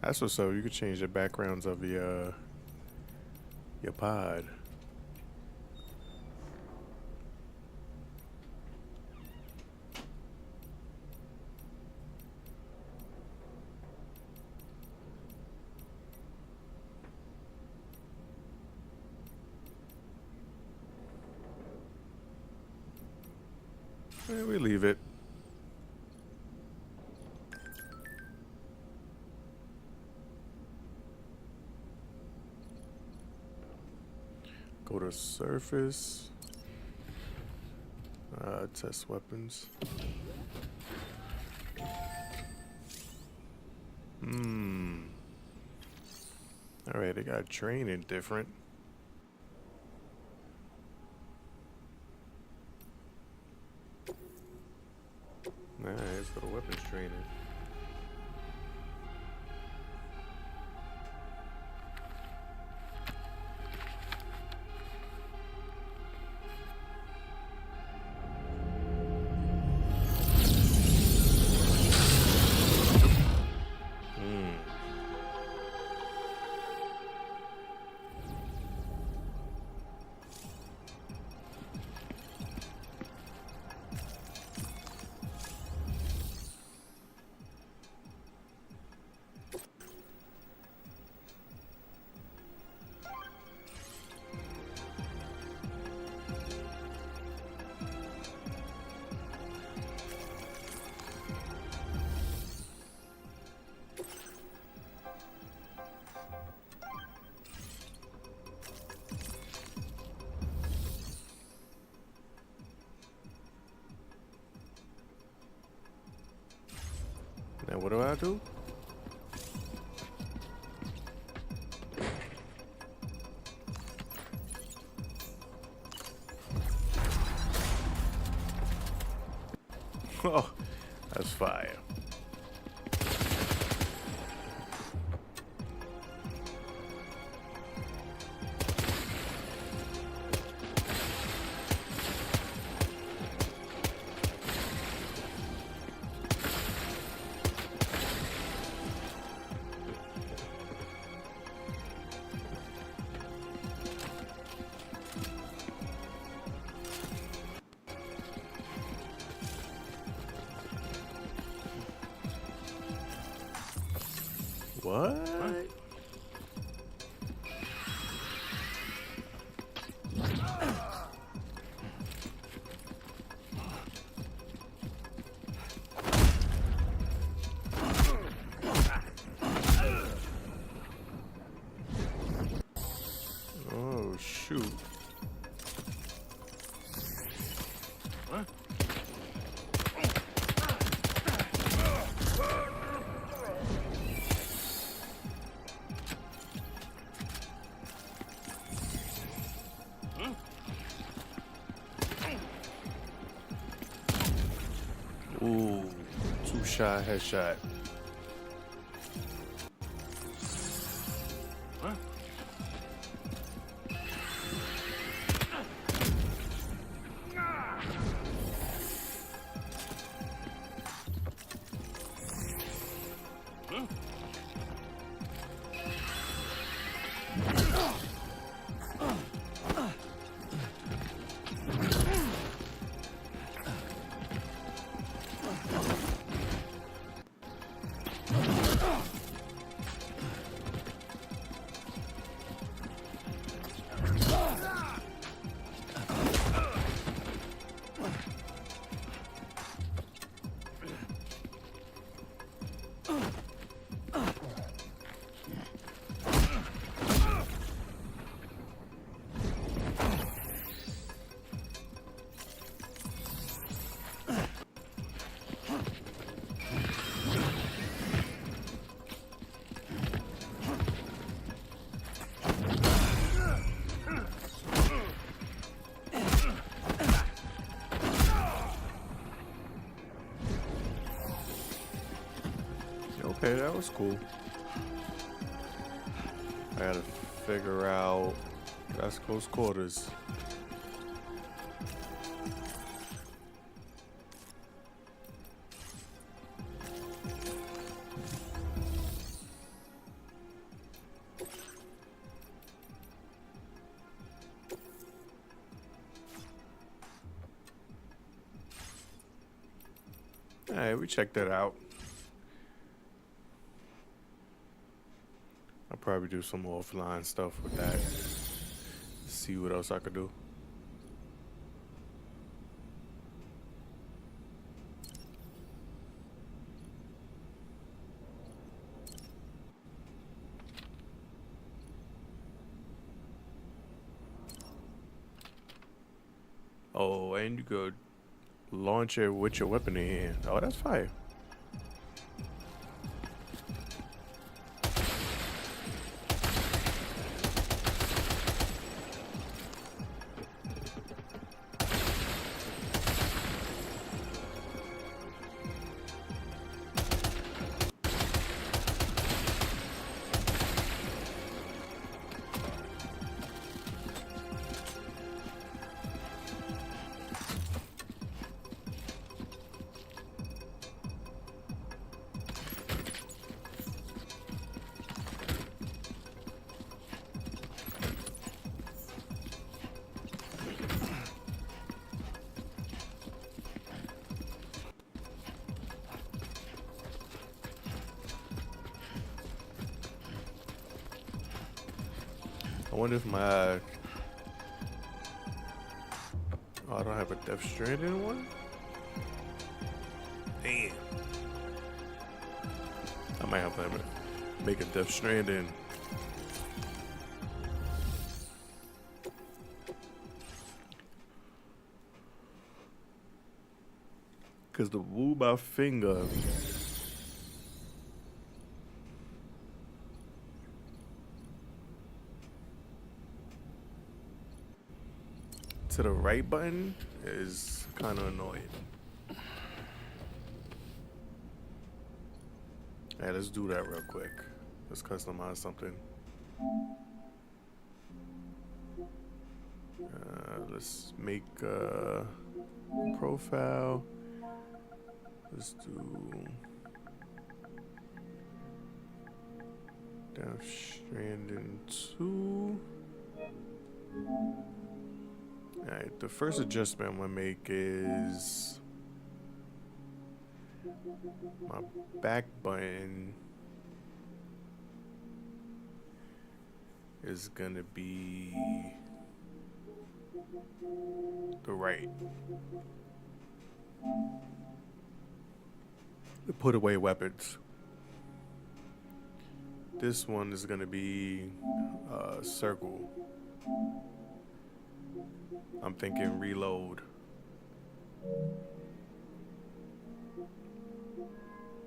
That's what's up. You could change the backgrounds of your pod. We leave it. Go to surface. Test weapons. Alright, they got training different. Alright, let's go to weapons training. Now what do I do? Oh, that's fire. What? Oh, shoot. Ooh, two-shot headshot. Okay, that was cool. I gotta figure out. That's close quarters. Alright, we checked that out. I'll probably do some offline stuff with that. See what else I could do. Oh, and you could launch it with your weapon in hand. Oh, that's fire. I wonder if my... Oh, I don't have a Death Stranding one? Damn. I might have to make a Death Stranding. Cause the move my finger. To the right button is kind of annoying. Hey, let's do that real quick. Let's customize something. Let's make a profile. Let's do Death Stranding 2. Alright, the first adjustment I'm gonna make is my back button is gonna be the right. To put away weapons. This one is gonna be circle. I'm thinking reload.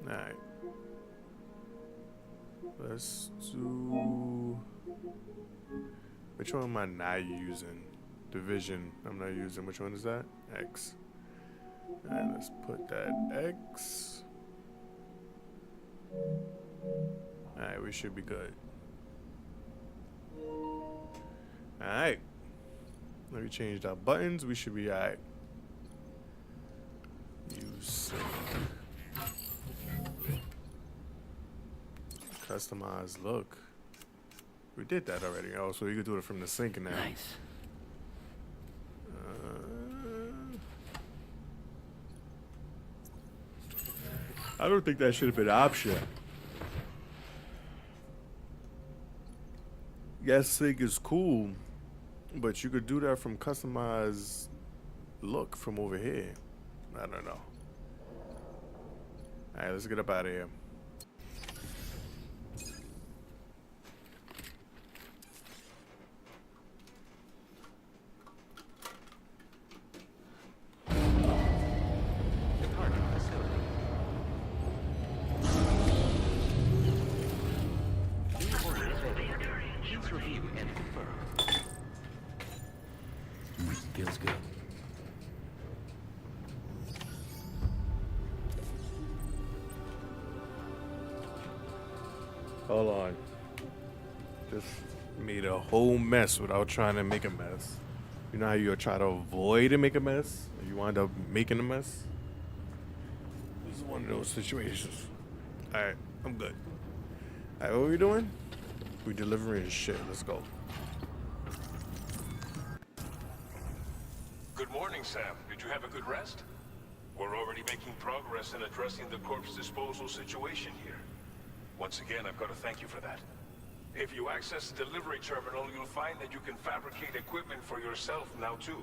Alright. Let's do... Which one am I not using? Division. I'm not using. Which one is that? X. Alright, let's put that X. Alright, we should be good. Alright. Let me change our buttons. We should be alright. Use sync. Customize look. We did that already. Oh, so you can do it from the sync now. Nice. I don't think that should have been an option. Yes, sync is cool, but you could do that from customize look from over here. I don't know. Alright, let's get up out of here. Feels good. Hold on. Just made a whole mess without trying to make a mess. You know how you try to avoid to make a mess? And you wind up making a mess? This is one of those situations. Alright, I'm good. Alright, what are we doing? We delivering shit. Let's go. Good morning, Sam. Did you have a good rest? We're already making progress in addressing the corpse disposal situation here. Once again, I've got to thank you for that. If you access the delivery terminal, you'll find that you can fabricate equipment for yourself now too.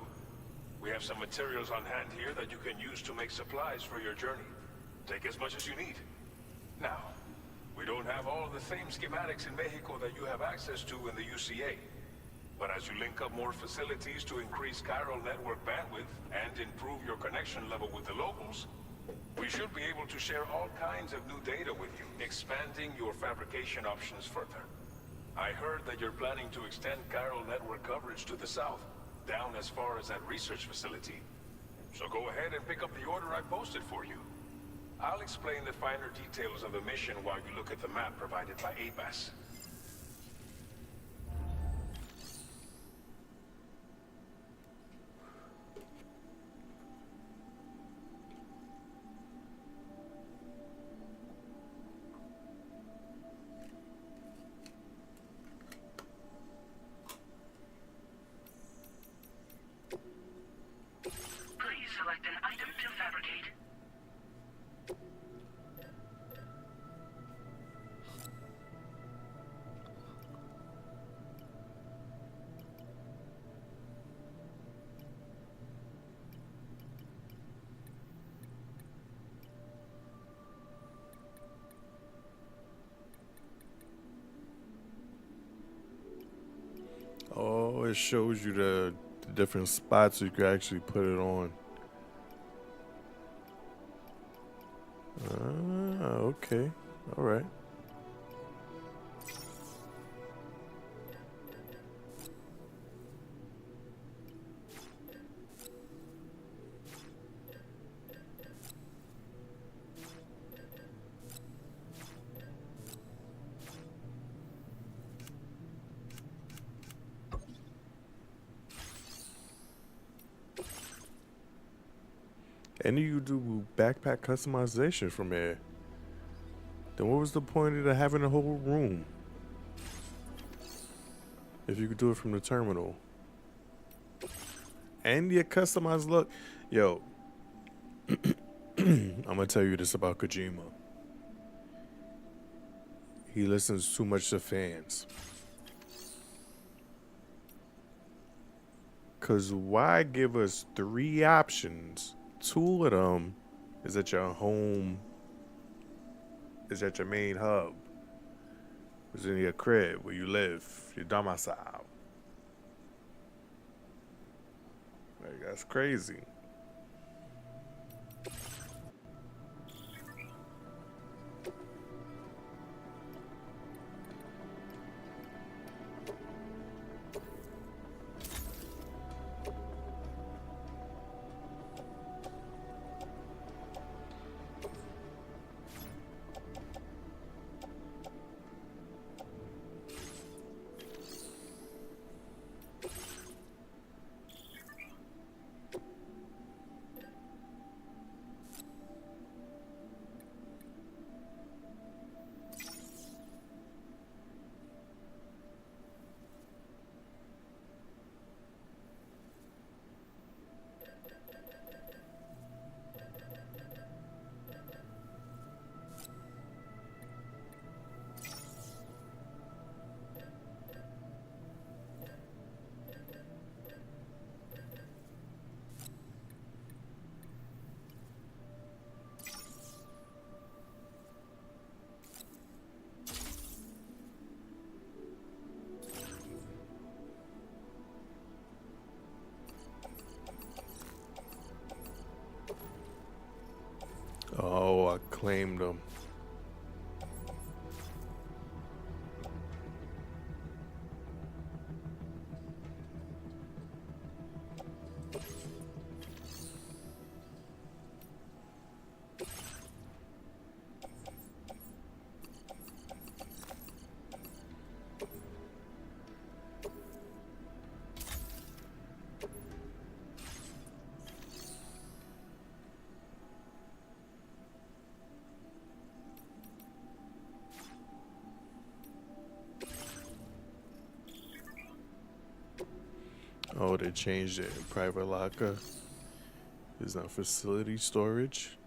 We have some materials on hand here that you can use to make supplies for your journey. Take as much as you need. Now, we don't have all the same schematics in Mexico that you have access to in the UCA. But as you link up more facilities to increase chiral network bandwidth and improve your connection level with the locals, we should be able to share all kinds of new data with you, expanding your fabrication options further. I heard that you're planning to extend chiral network coverage to the south, down as far as that research facility. So go ahead and pick up the order I posted for you. I'll explain the finer details of the mission while you look at the map provided by ABAS. Please select an item to fabricate. Oh, it shows you the different spots you can actually put it on. Okay. All right. And you do backpack customization from here. Then what was the point of having a whole room? If you could do it from the terminal. And your customized look. Yo. I'm gonna tell you this about Kojima. He listens too much to fans. Cause why give us 3 options? 2 of them is at your home, is at your main hub. It's in your crib where you live, your domicile. Like, that's crazy. Oh, I claimed them. Oh, they changed it. Private locker is now facility storage.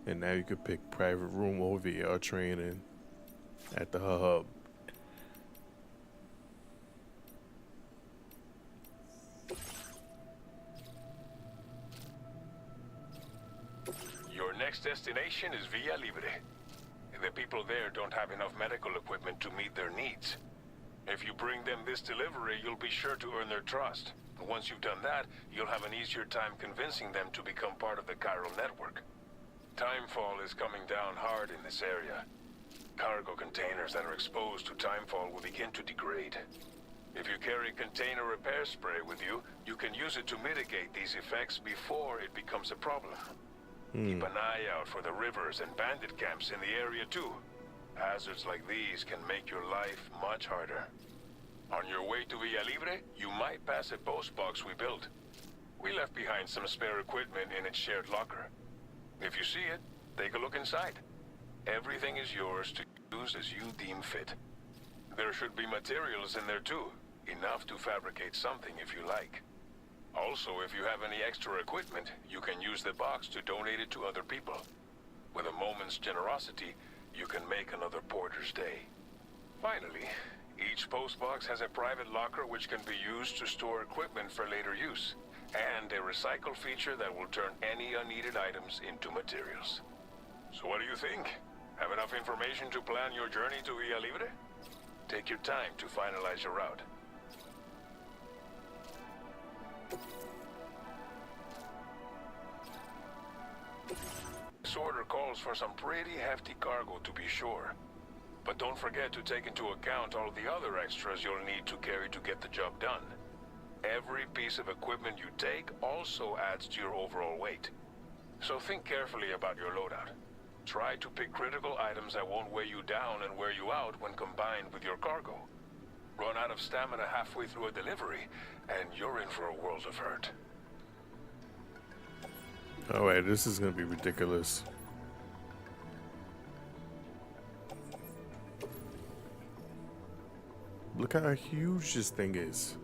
And now you could pick private room or VR training at the hub. Your next destination is Villa Libre. The people there don't have enough medical equipment to meet their needs. If you bring them this delivery, you'll be sure to earn their trust. Once you've done that, you'll have an easier time convincing them to become part of the chiral network. Timefall is coming down hard in this area. Cargo containers that are exposed to timefall will begin to degrade. If you carry container repair spray with you, you can use it to mitigate these effects before it becomes a problem. Keep an eye out for the rivers and bandit camps in the area too. Hazards like these can make your life much harder. On your way to Villa Libre, you might pass a post box we built. We left behind some spare equipment in its shared locker. If you see it, take a look inside. Everything is yours to use as you deem fit. There should be materials in there too, enough to fabricate something if you like. Also, if you have any extra equipment, you can use the box to donate it to other people. With a moment's generosity, you can make another porter's day. Finally, each postbox has a private locker which can be used to store equipment for later use, and a recycle feature that will turn any unneeded items into materials. So what do you think? Have enough information to plan your journey to Villa Libre? Take your time to finalize your route. This order calls for some pretty hefty cargo to be sure. But don't forget to take into account all the other extras you'll need to carry to get the job done. Every piece of equipment you take also adds to your overall weight. So think carefully about your loadout. Try to pick critical items that won't weigh you down and wear you out when combined with your cargo. Run out of stamina halfway through a delivery, and you're in for a world of hurt. Alright, this is gonna be ridiculous. Look how huge this thing is.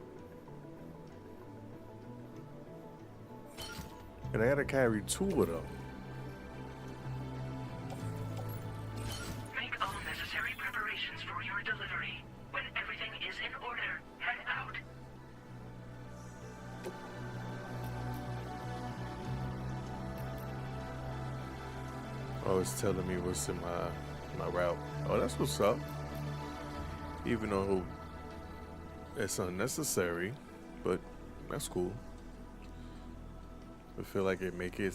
And I gotta carry two of them. Make all necessary preparations for your delivery. When everything is in order, head out. Oh, it's telling me what's in my route. Oh, that's what's up. Even though it's unnecessary, but that's cool. I feel like it makes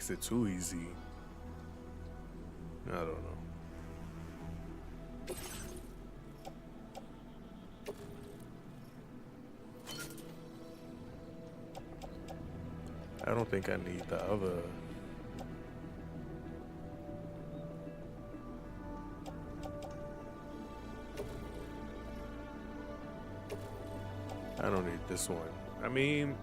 it too easy. I don't know. I don't think I need the other. I don't need this one. I mean,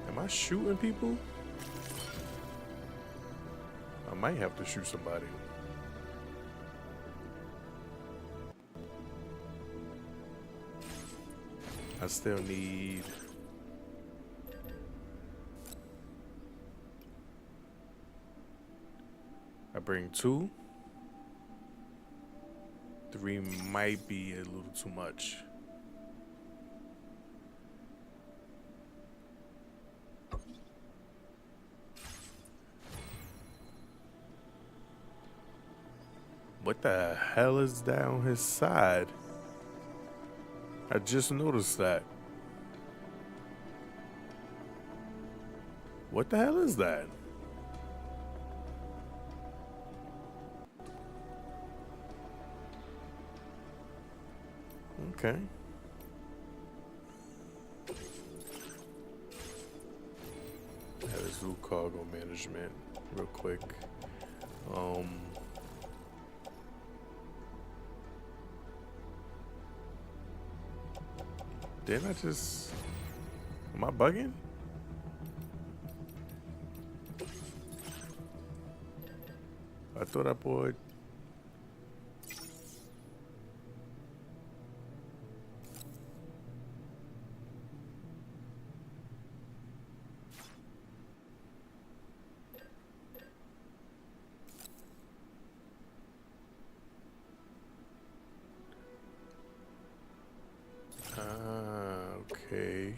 am I shooting people? I might have to shoot somebody. I still need. I bring 2. 3 might be a little too much. What the hell is down his side? I just noticed that. What the hell is that? Okay. Let's do cargo management real quick. Didn't I just... Am I bugging? I thought I bought... Okay.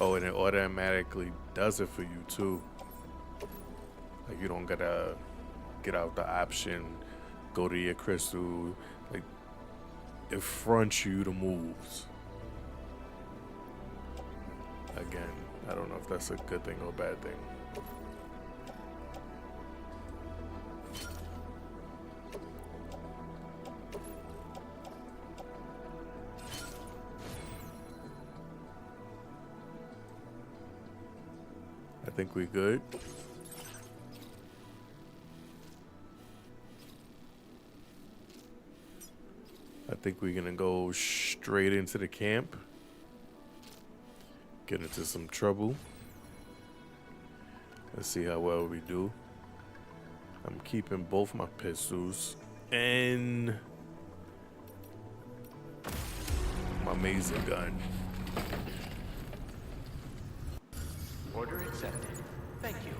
Oh, and it automatically does it for you too. Like you don't gotta get out the option, go to your crystal. Like it fronts you the moves. Again, I don't know if that's a good thing or a bad thing. I think we good. I think we're gonna go straight into the camp. Get into some trouble. Let's see how well we do. I'm keeping both my pistols and my mason gun. Order accepted. Thank you.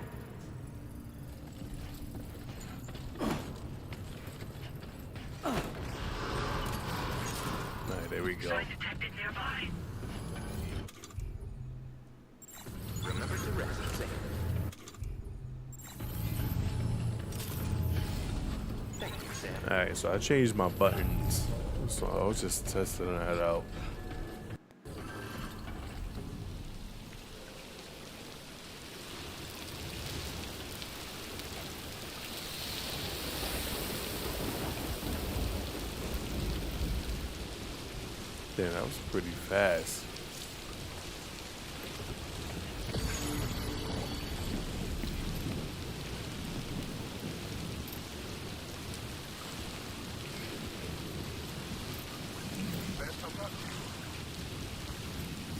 Alright, there we go. Site detected nearby. Remember to rest safe. Thank you, Sam. Alright, so I changed my buttons. So I was just testing that out. Damn, that was pretty fast.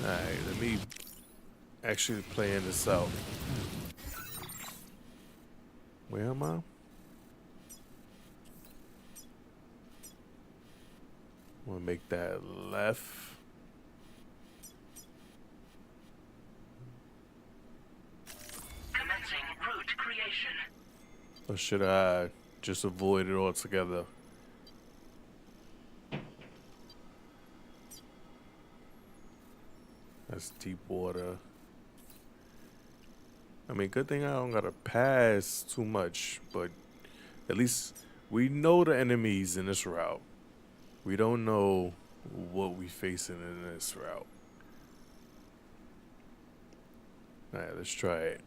Alright, let me actually plan this out. Where am I? I'm gonna make that left. Commencing route creation. Or should I just avoid it altogether? That's deep water. I mean, good thing I don't gotta pass too much, but at least we know the enemies in this route. We don't know what we facing in this route. Alright, let's try it.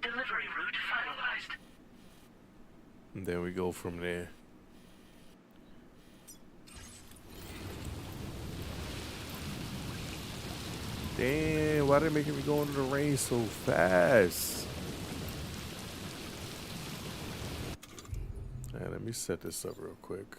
Delivery route finalized. And then we go from there. Damn, why they making me go into the rain so fast? Alright, let me set this up real quick.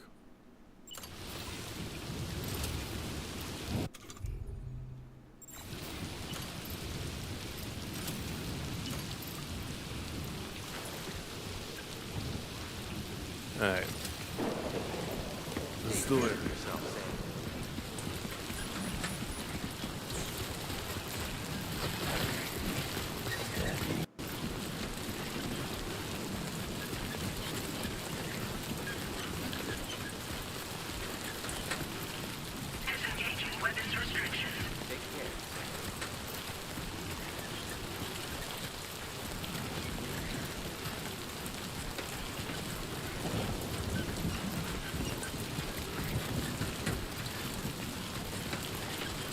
Alright. Let's do it. Disengaging weapons restrictions. Take care.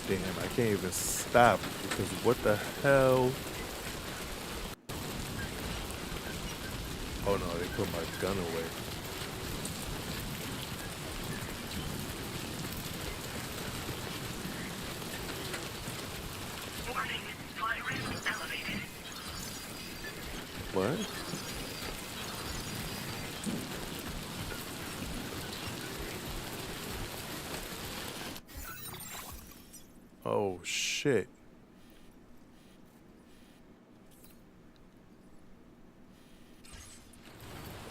Damn, I can't even stop because what the hell? Oh no, they put my gun away. Warning, fly risk elevated. What? Oh shit.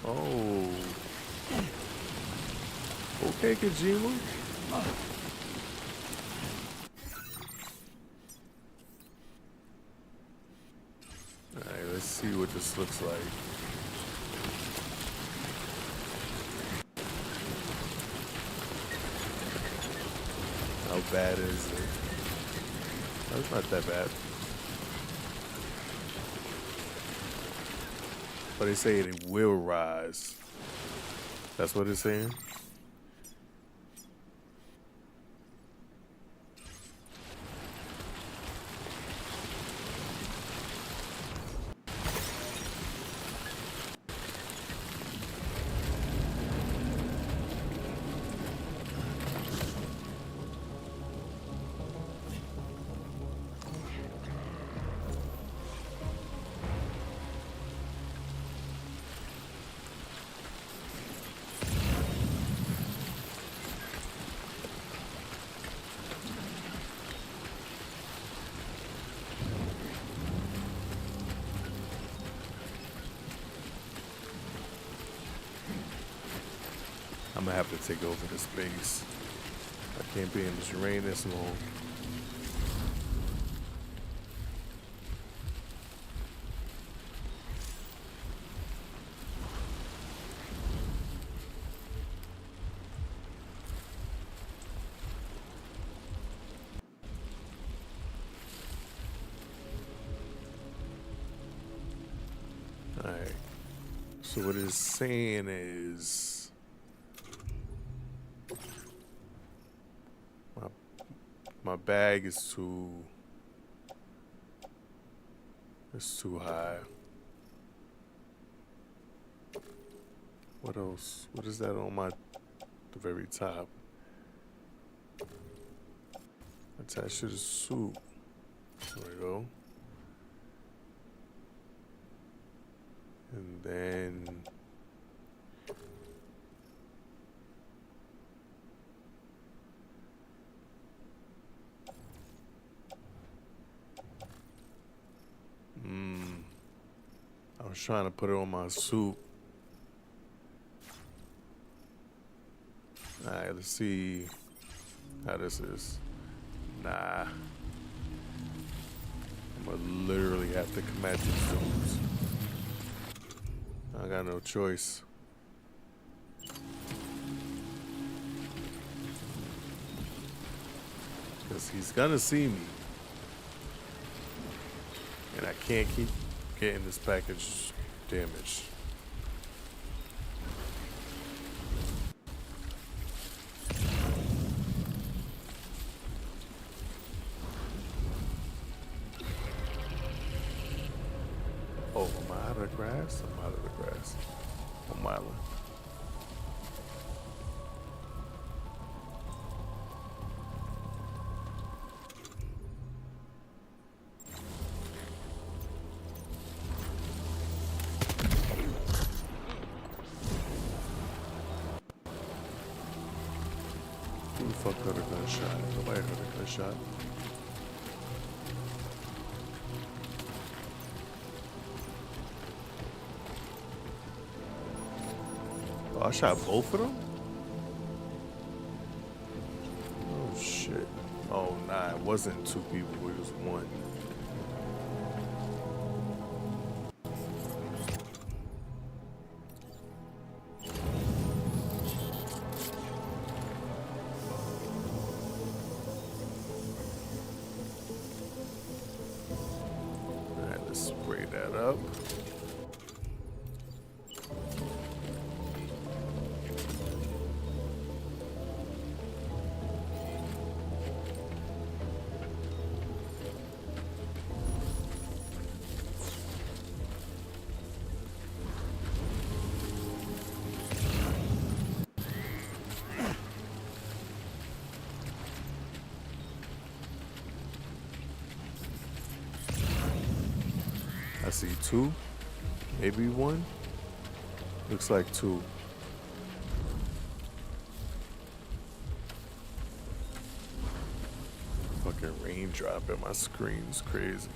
Oh. Okay, Kojima. see what this looks like. How bad is it? Oh, it's not that bad. But they say it will rise. That's what it's saying? I'm gonna have to take over this base. I can't be in this rain this long. Alright. So what it's saying is my bag is too high. What else? What is that on the very top? Attached to the suit. There we go. And then I was trying to put it on my suit. Alright, let's see how this is. Nah. I'm gonna literally have to come at these dudes. I got no choice. Because he's gonna see me. And I can't keep getting this package damaged. Oh, am I out of the grass? I'm out of the grass. I'm wilding. Who the fuck heard a gunshot? Nobody heard a gunshot. Oh, I shot both of them? Oh shit. Oh nah, it wasn't two people, it was one. Alright, let's spray that up. I see two, maybe one. Looks like two. Fucking raindrop in my screen's crazy.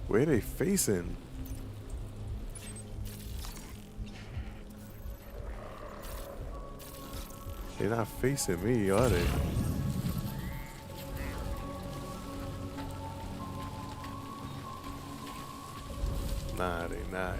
Where they facing? They're not facing me, are they? Nah, they not.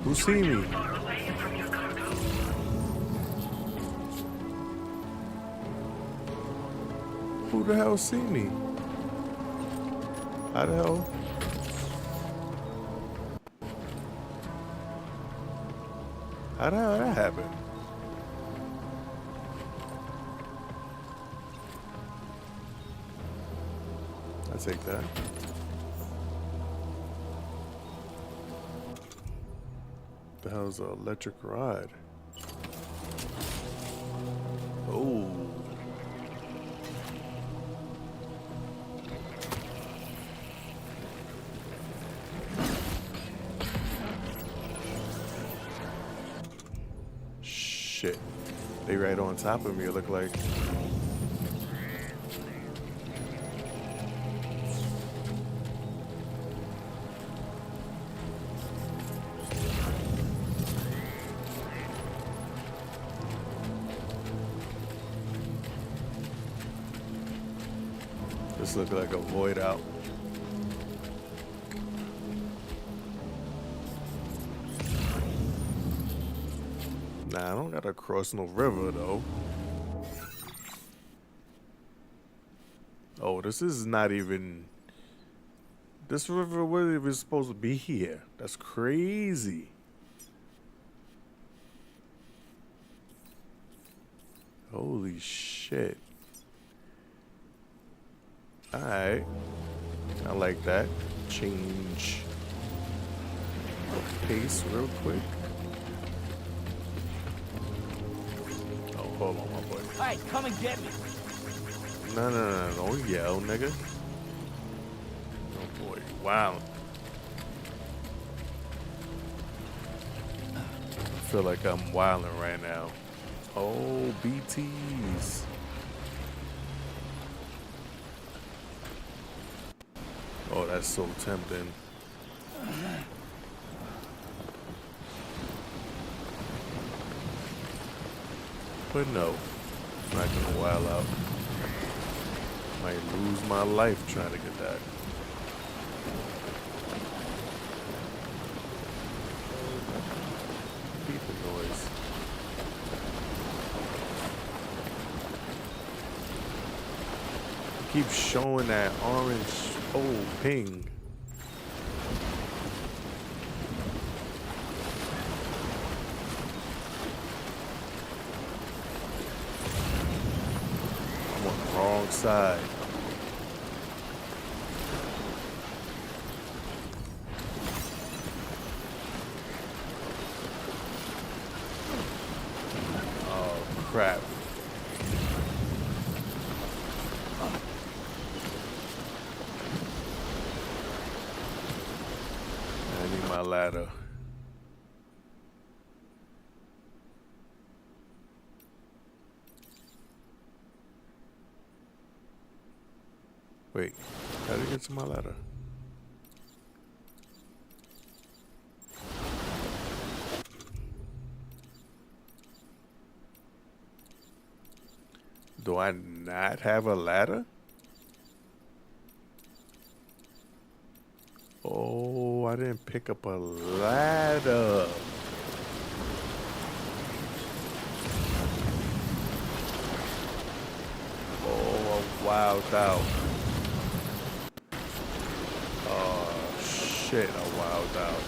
Who see me? Who the hell see me? How the hell? How the hell that happen? I take that. The hell's an electric ride? Oh. Shit. They right on top of me, it look like. This look like a void out. Nah, I don't gotta cross no river though. Oh, this is not even. This river wasn't even supposed to be here. That's crazy. Holy shit. Alright. I like that. Change the pace real quick. Oh, hold on, my boy. Hey, come and get me. No, don't yell, nigga. Oh boy, wow. I feel like I'm wilding right now. Oh, BTs. Oh, that's so tempting. But no, I'm not gonna wild out. Might lose my life trying to get that. Beeping noise. Keep showing that orange ping. I'm on the wrong side. Oh crap. I need my ladder. Wait, how do I get to my ladder? Do I not have a ladder? Oh, I didn't pick up a ladder. Oh, I wowed out. Oh, shit, I wowed out.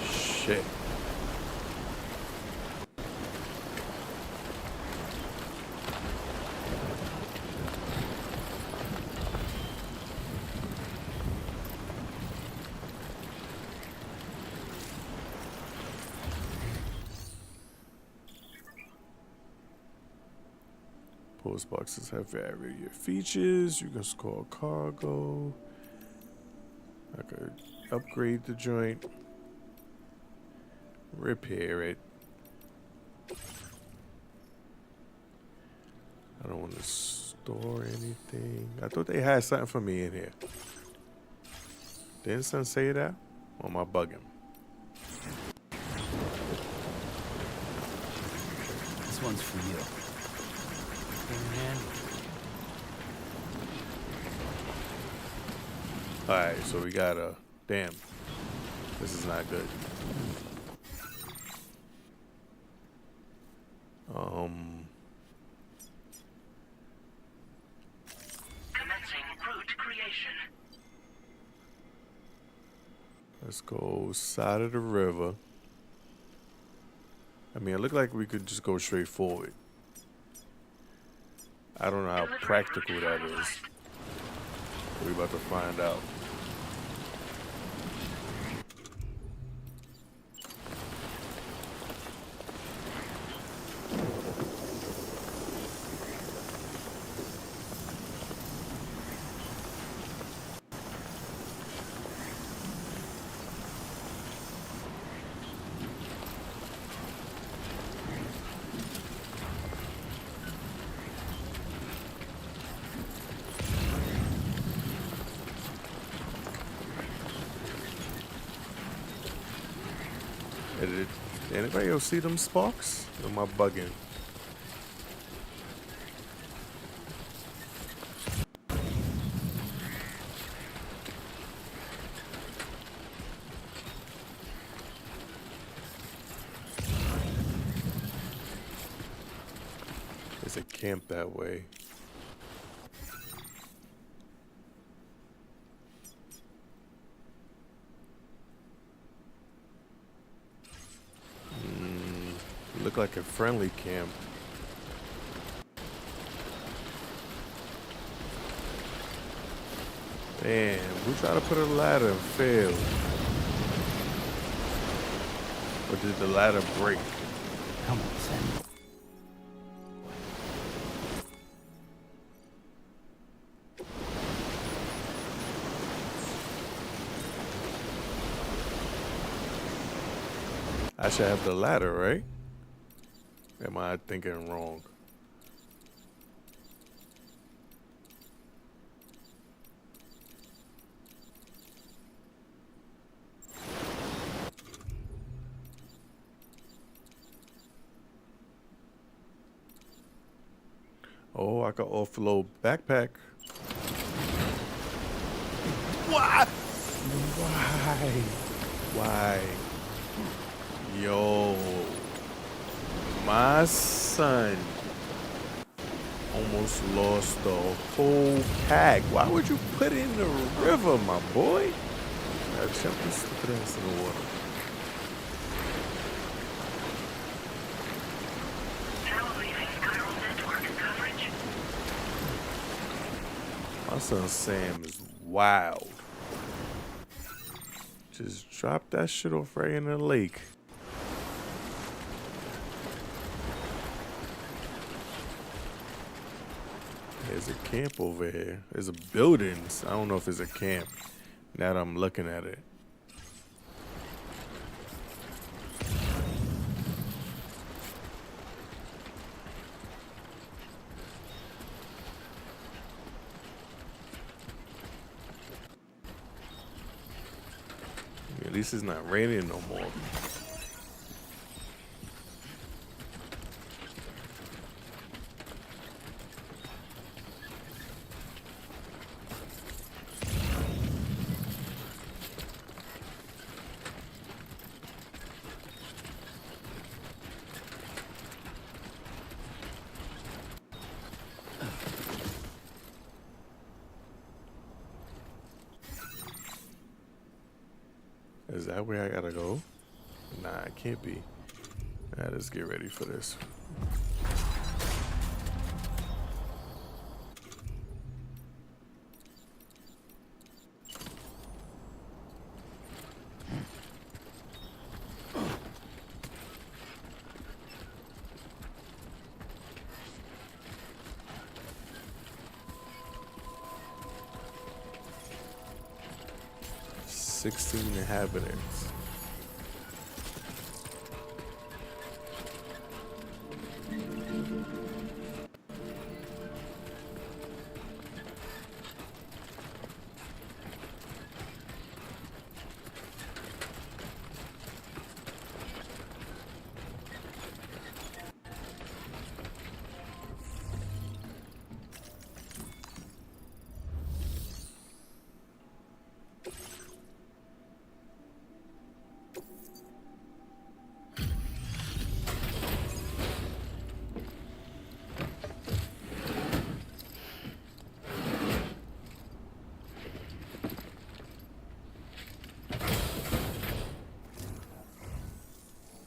Shit. Post boxes have various features. You can score cargo. I could upgrade the joint. Repair it. I don't want to store anything. I thought they had something for me in here. Didn't someone say that? Or am I bugging? This one's for you. Alright, so we got a... Damn. This is not good. Commencing route creation. Let's go side of the river. I mean, it looked like we could just go straight forward. I don't know how practical that is. We're about to find out. Did anybody else see them sparks? Or am I bugging? There's a camp that way. Look like a friendly camp. Damn, we tried to put a ladder and failed. Or did the ladder break? Come on, Sam. I should have the ladder, right? Am I thinking wrong? Oh, I could offload backpack. What? Why? Yo. My son almost lost the whole pack. Why would you put it in the river, my boy? Gotta jump this stupid ass in the water. Now leaving chiral network coverage. My son Sam is wild. Just drop that shit off right in the lake. There's a camp over here. There's a building. I don't know if it's a camp. Now that I'm looking at it. At least it's not raining no more. Is that where I gotta go? Nah, it can't be. Let's get ready for this. 16 inhabitants.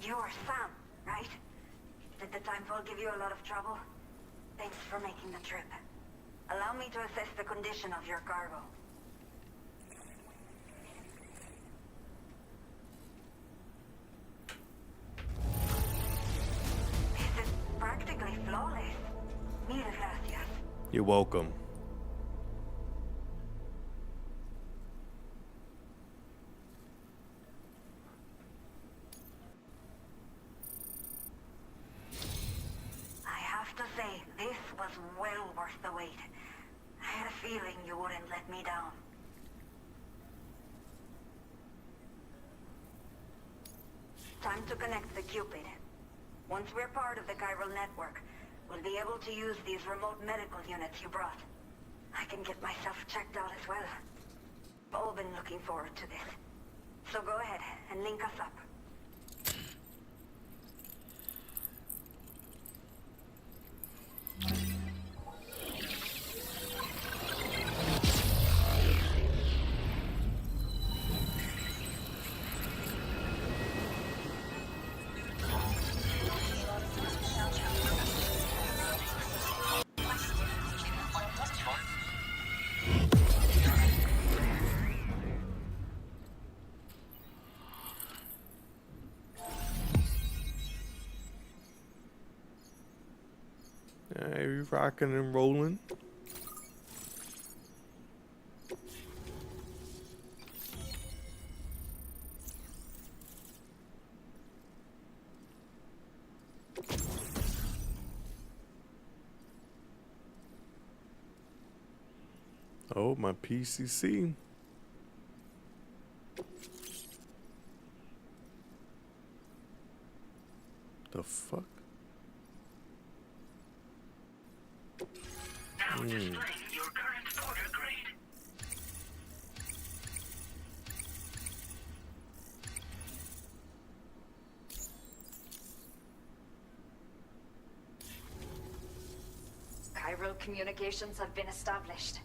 You're Sam, right? Did the Timefall give you a lot of trouble? Thanks for making the trip. Allow me to assess the condition of your cargo. This is practically flawless. Mil gracias. You're welcome. I have to say, this was well worth the wait. I had a feeling you wouldn't let me down. Time to connect the Cupid. Once we're part of the chiral network, we'll be able to use these remote medical units you brought. I can get myself checked out as well. All been looking forward to this. So go ahead and link us up. Hey, we rocking and rolling. Oh, my PCC. The fuck? Now displaying your current porter grade. Chiral communications have been established.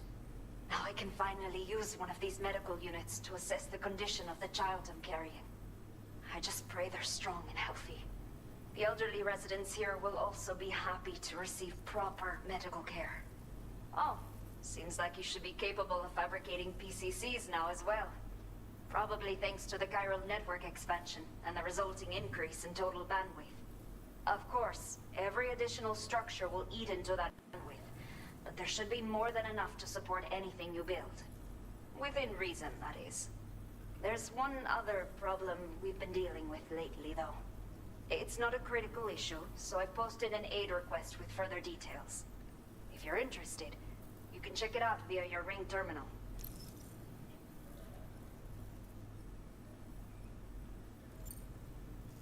Now I can finally use one of these medical units to assess the condition of the child I'm carrying. I just pray they're strong and healthy. The elderly residents here will also be happy to receive proper medical care. Oh, seems like you should be capable of fabricating PCCs now as well. Probably thanks to the chiral network expansion and the resulting increase in total bandwidth. Of course, every additional structure will eat into that bandwidth, but there should be more than enough to support anything you build. Within reason, that is. There's one other problem we've been dealing with lately, though. It's not a critical issue, so I posted an aid request with further details. If you're interested, you can check it out via your ring terminal.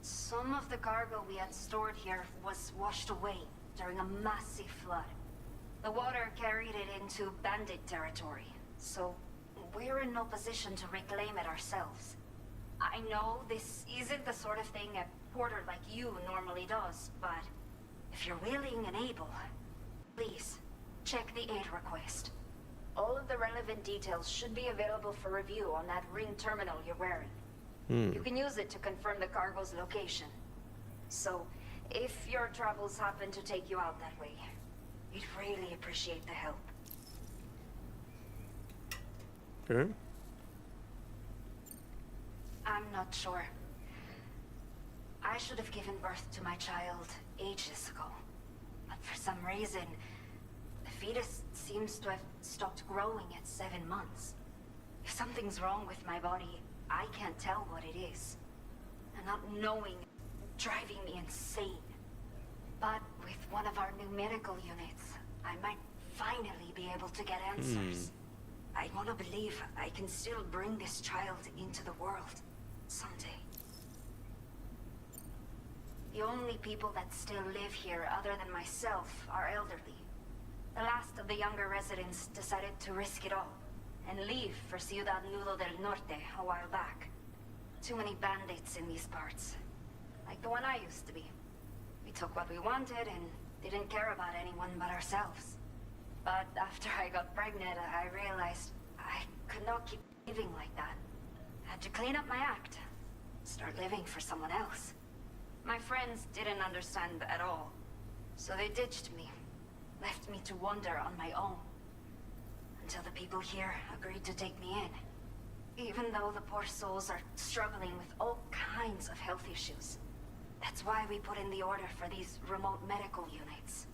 Some of the cargo we had stored here was washed away during a massive flood. The water carried it into bandit territory, so we're in no position to reclaim it ourselves. I know this isn't the sort of thing a porter like you normally does, but if you're willing and able, please check the aid request. All of the relevant details should be available for review on that ring terminal you're wearing. You can use it to confirm the cargo's location. So, if your travels happen to take you out that way, we'd really appreciate the help. Okay. I'm not sure. I should have given birth to my child ages ago. But for some reason, the fetus seems to have stopped growing at 7 months. If something's wrong with my body, I can't tell what it is. And not knowing driving me insane. But with one of our new medical units, I might finally be able to get answers. I want to believe I can still bring this child into the world someday. The only people that still live here other than myself are elderly. The last of the younger residents decided to risk it all and leave for Ciudad Nudo del Norte a while back. Too many bandits in these parts. Like the one I used to be. We took what we wanted and didn't care about anyone but ourselves. But after I got pregnant, I realized I could not keep living like that. I had to clean up my act. Start living for someone else. My friends didn't understand at all. So they ditched me. Left me to wander on my own. Until the people here agreed to take me in. Even though the poor souls are struggling with all kinds of health issues. That's why we put in the order for these remote medical units.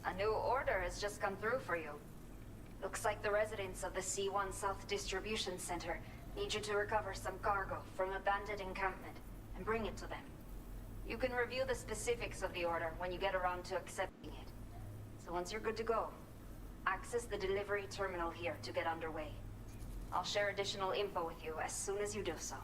A new order has just come through for you. Looks like the residents of the C1 South Distribution Center need you to recover some cargo from a bandit encampment and bring it to them. You can review the specifics of the order when you get around to accepting it. So once you're good to go, access the delivery terminal here to get underway. I'll share additional info with you as soon as you do so.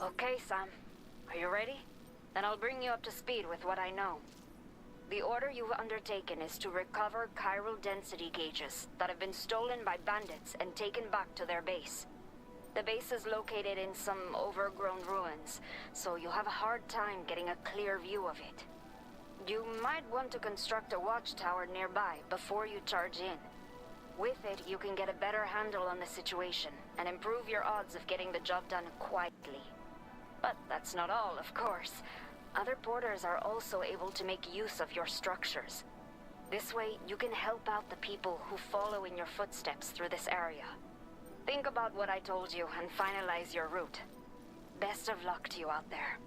Okay, Sam. Are you ready? Then I'll bring you up to speed with what I know. The order you've undertaken is to recover chiral density gauges that have been stolen by bandits and taken back to their base. The base is located in some overgrown ruins, so you'll have a hard time getting a clear view of it. You might want to construct a watchtower nearby before you charge in. With it, you can get a better handle on the situation and improve your odds of getting the job done quietly. But that's not all, of course. Other porters are also able to make use of your structures. This way, you can help out the people who follow in your footsteps through this area. Think about what I told you and finalize your route. Best of luck to you out there.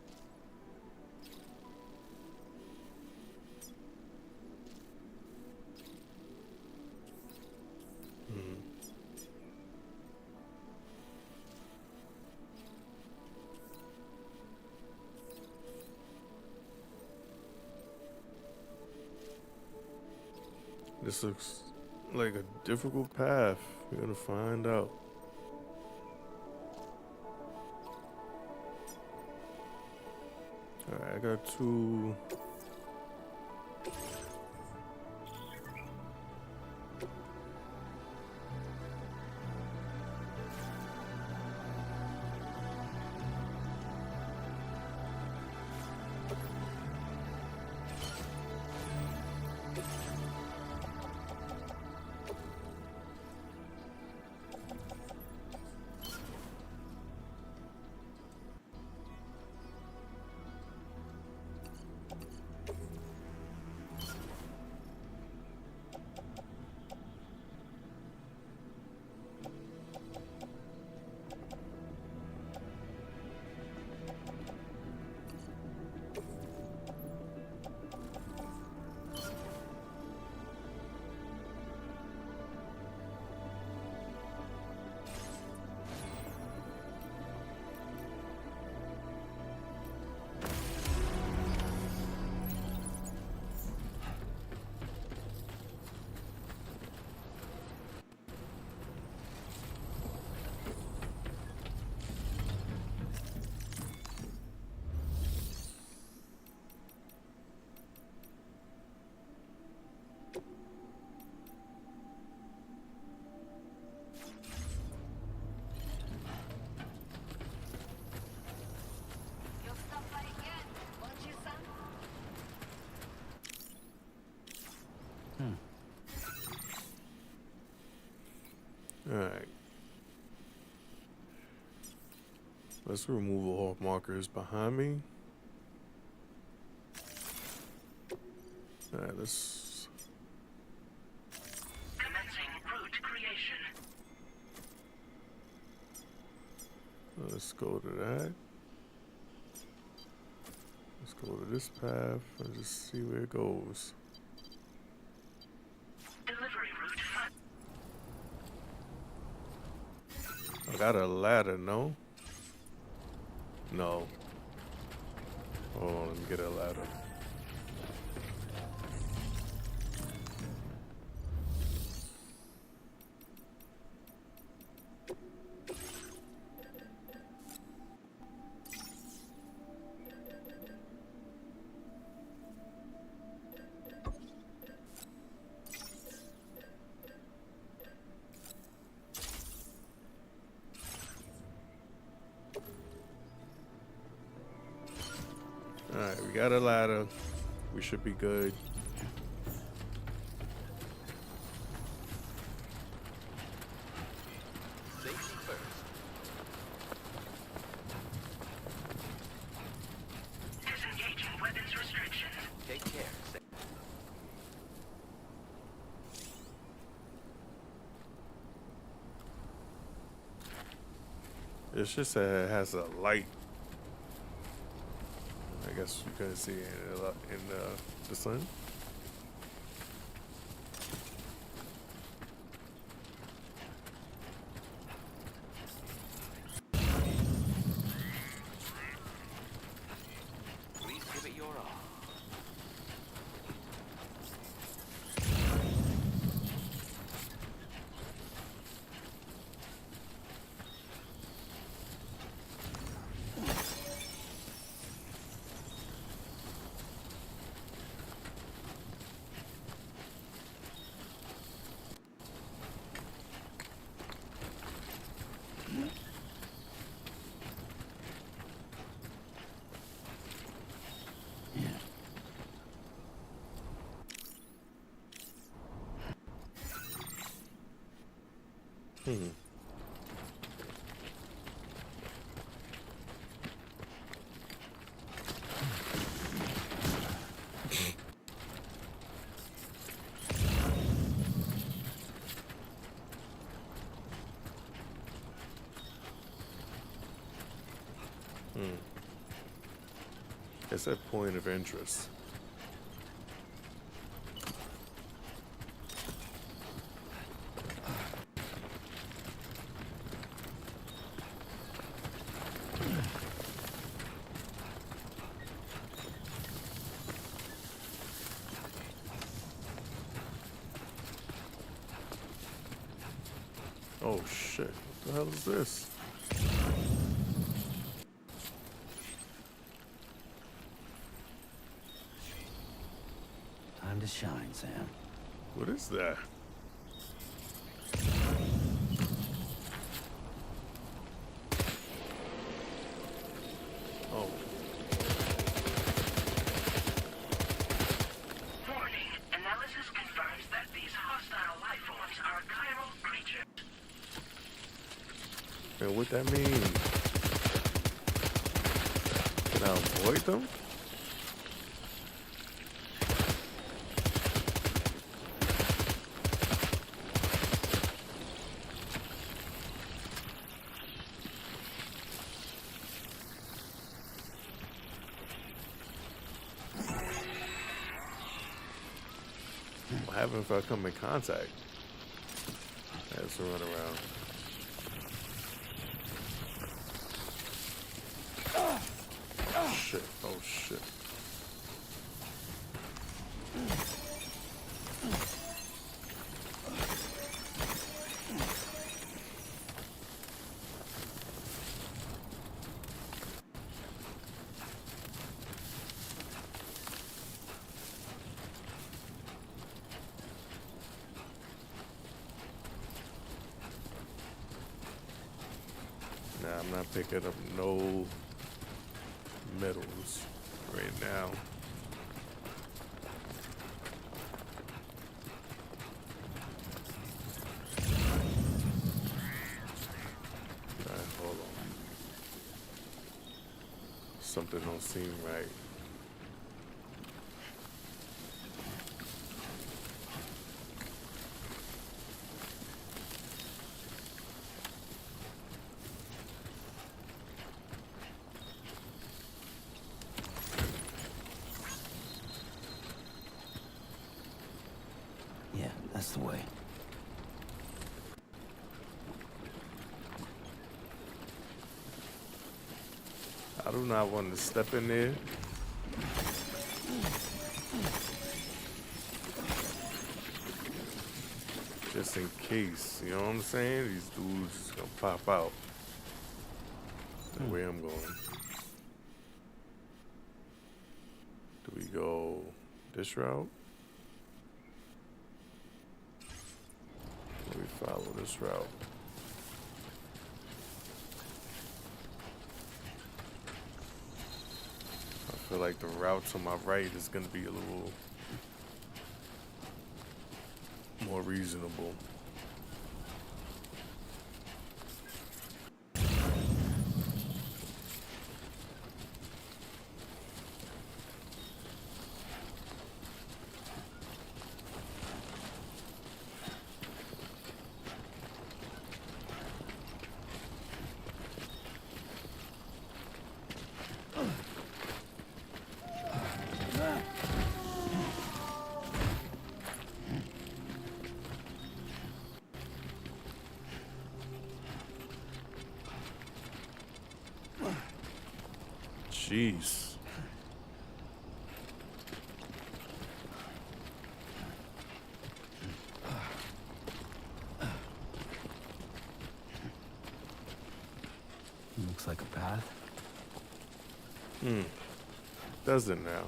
This looks like a difficult path. We're gonna find out. Alright, I got two. Let's remove all markers behind me. Alright, let's... Commencing route creation. Let's go to that. Let's go to this path and just see where it goes. Delivery route 5. I got a ladder, no? No. Hold on, let me get a ladder. Alright, we got a ladder. We should be good. Safety first. Disengaging weapons restrictions. Take care. It's just that it has a light. I guess you couldn't see it in the sun. Please give it your all. It's a point of interest. Oh shit, what the hell is this? Time to shine, Sam. What is that? Oh. Warning. Analysis confirms that these hostile life forms are chiral creatures. And what that mean? Can I avoid them? What happens if I come in contact? I have to run around. Oh shit, oh shit. Nah, I'm not picking up no metals right now. Alright, hold on. something don't seem right. Yeah, that's the way. I do not want to step in there. Just in case, you know what I'm saying? These dudes is gonna pop out. The way I'm going. Do we go this route? Or do we follow this route? I feel like the route to my right is gonna be a little more reasonable. Jeez. Looks like a path. Does it now?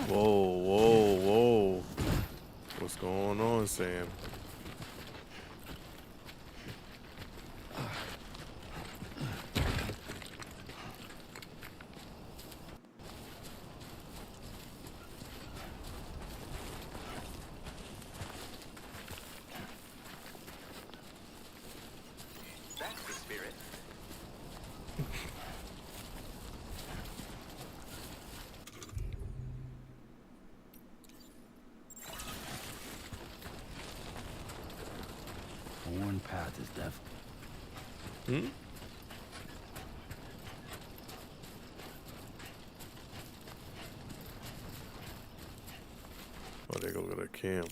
Whoa, whoa, whoa. What's going on, Sam? That's the spirit. A worn path is definitely. Oh, they go to the camp.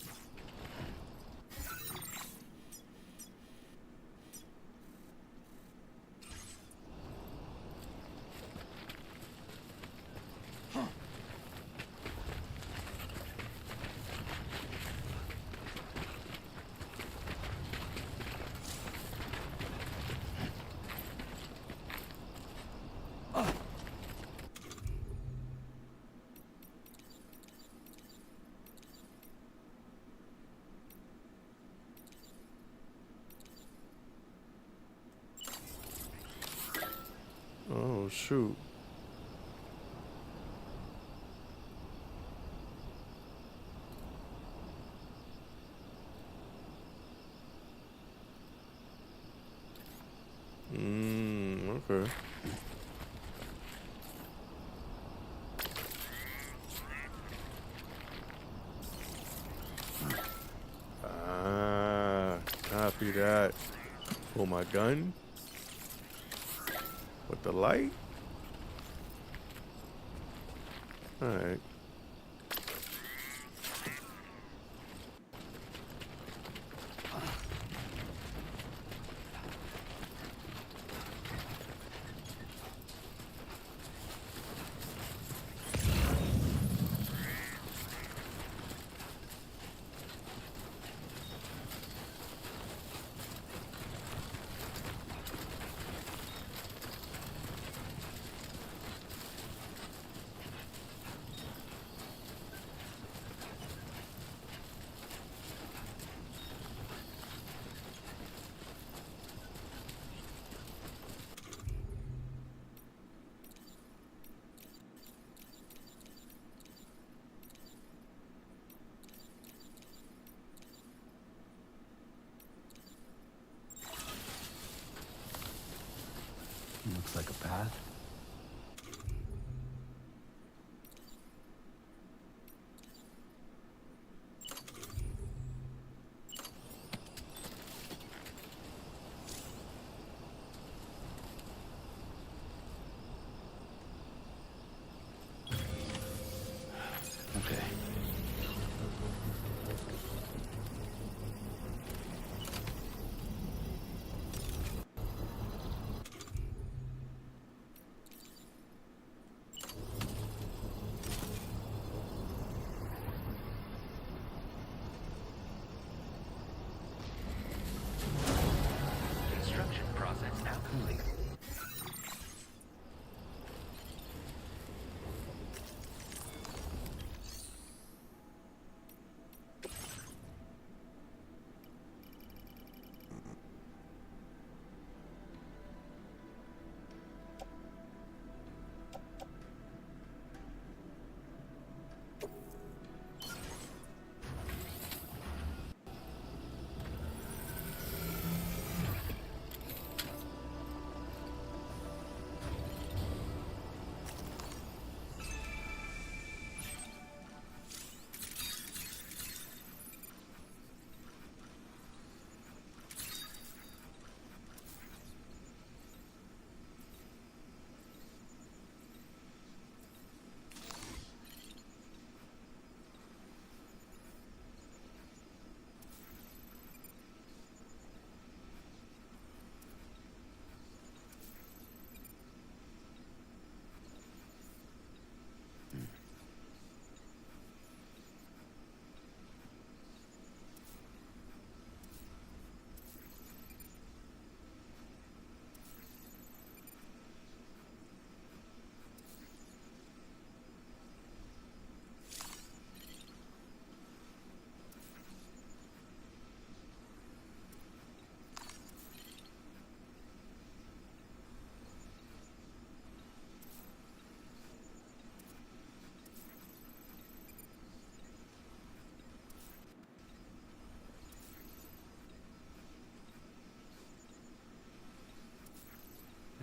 Oh, shoot. Okay. Ah, copy that. Pull my gun with the light. All right. Looks like a path. Okay. Construction process now complete.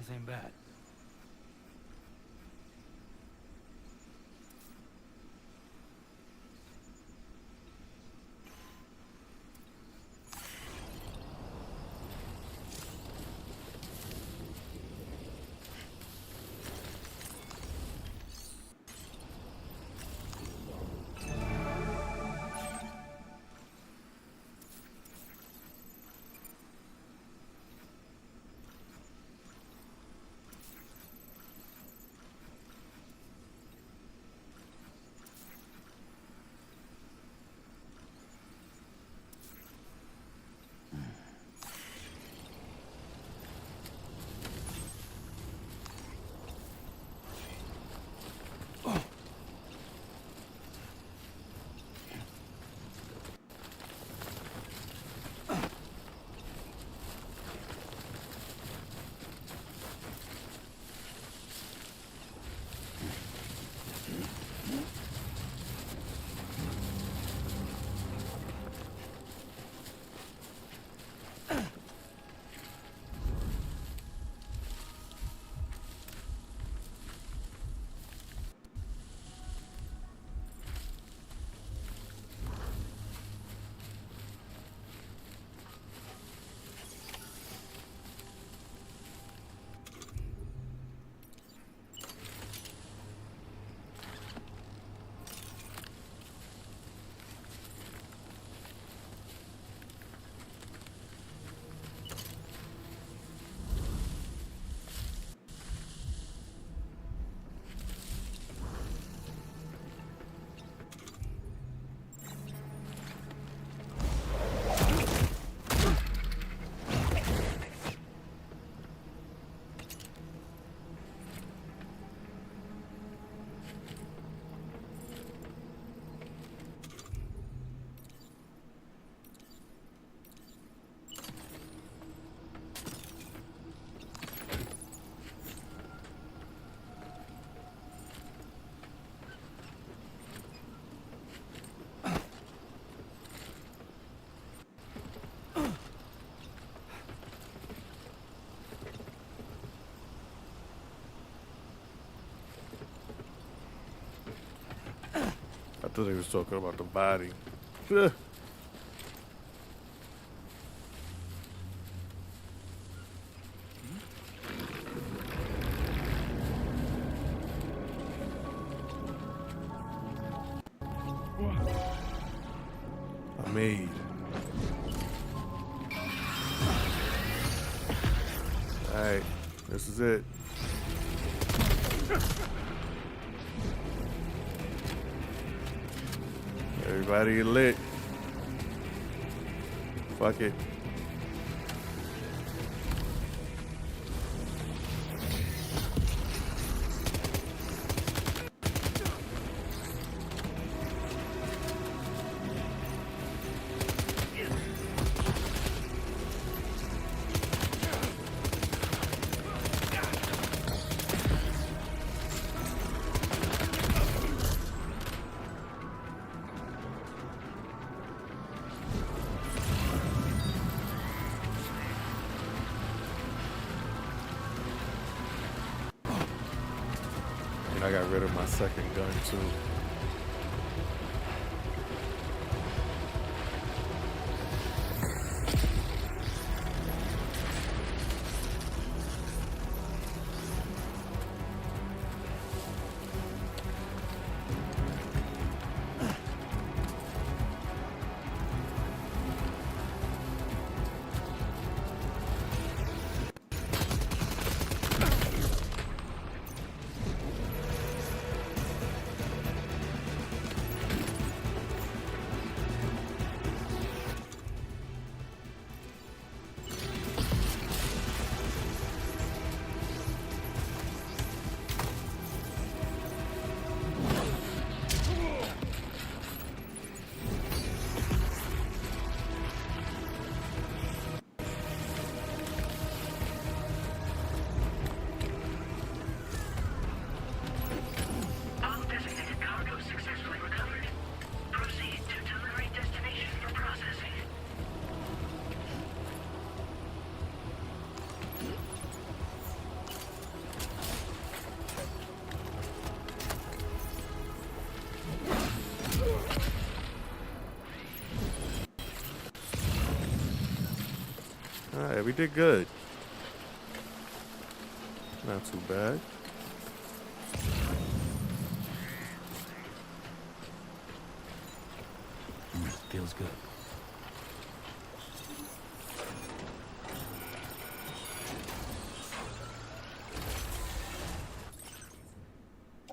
This ain't bad. thought he was talking about the body. Ugh. A maid. Alright, this is it. Everybody lit. Fuck it. And I got rid of my second gun too. All designated cargo successfully recovered. Proceed to delivery destination for processing. Alright, we did good. Not too bad. Feels good.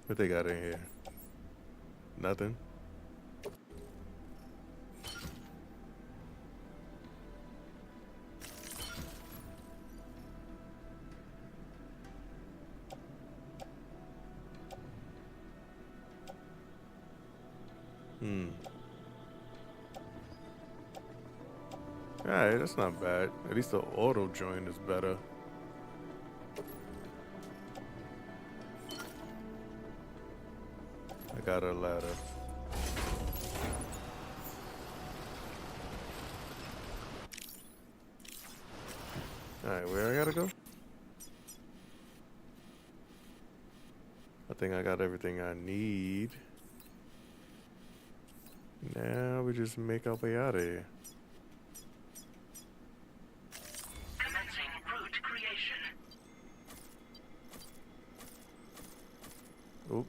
What they got in here? Nothing. Alright, that's not bad. At least the auto join is better. I got a ladder. Alright, where I gotta go? I think I got everything I need. Now we just make our way out of here. Commencing route creation. Oh.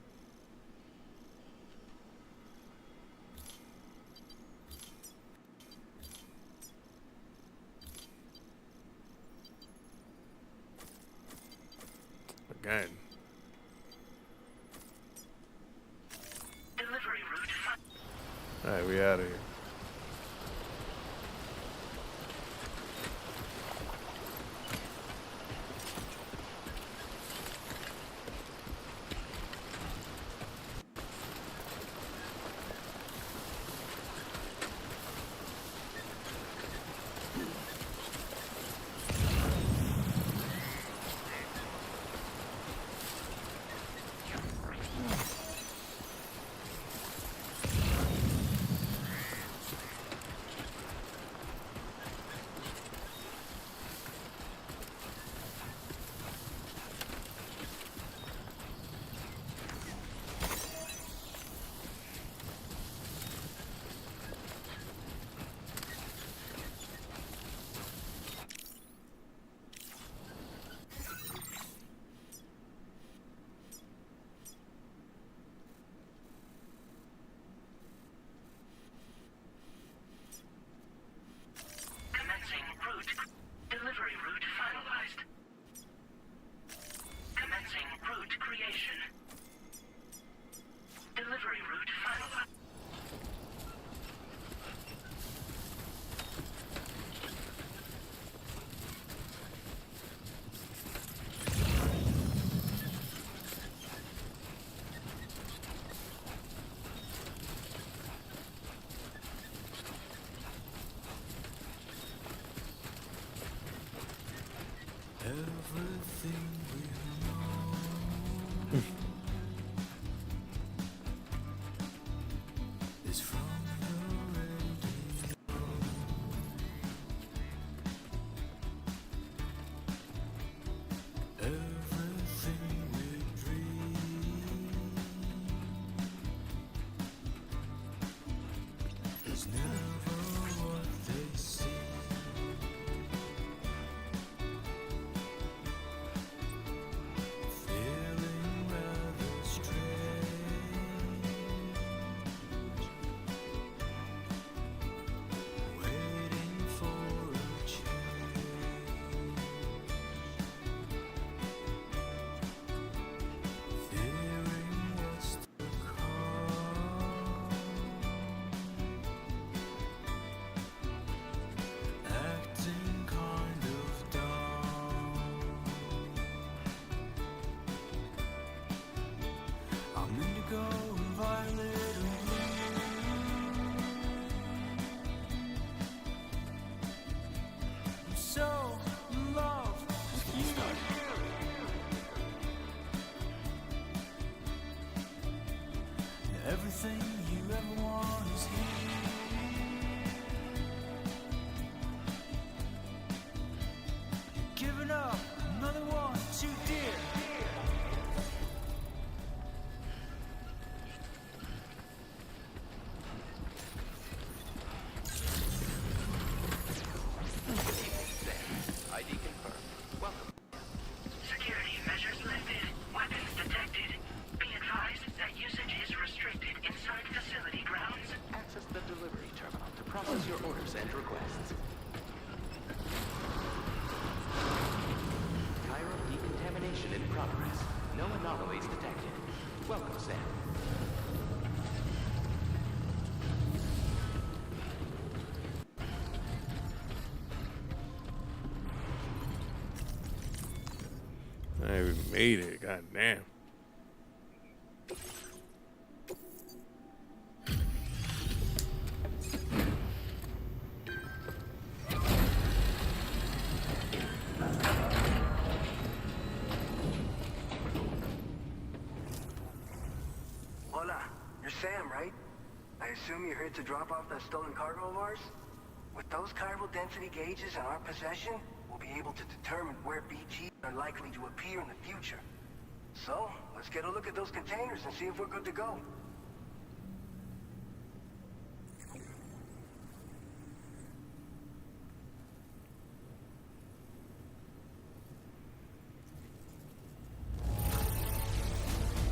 Again. Delivery route. Alright, we out of here. is from the radio. Everything we dream is never what they seem. Feeling rather strange, waiting for a change. Fearing what's to come, acting kind of dumb. I'm indigo and violet and blue. I'm so in love with you. Everything you ever want is here. Giving up another one too dear. ID confirmed. Welcome. Security measures lifted. Weapons detected. Be advised that usage is restricted inside facility grounds. Access the delivery terminal to process your orders and requests. Cairo decontamination in progress. No anomalies detected. Welcome, Sam. Hey, we made it. God damn. Hola, you're Sam, right? I assume you're here to drop off that stolen cargo of ours? With those chiral density gauges in our possession, we'll be able to determine where BTs are likely to appear in the future. So, let's get a look at those containers and see if we're good to go.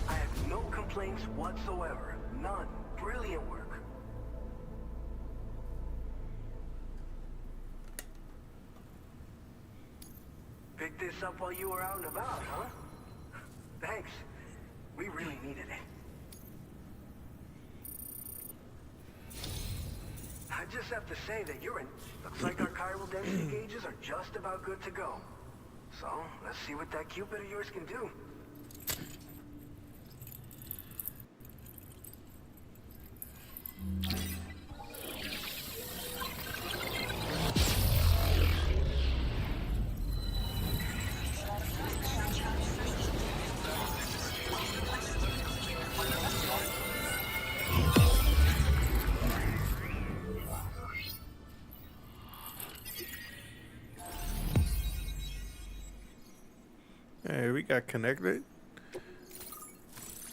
I have no complaints whatsoever. None. Brilliant work. Picked this up while you were out and about, huh? Thanks. We really needed it. I just have to say that looks like our chiral density gauges are just about good to go. So, let's see what that Cupid of yours can do. Hey, we got connected.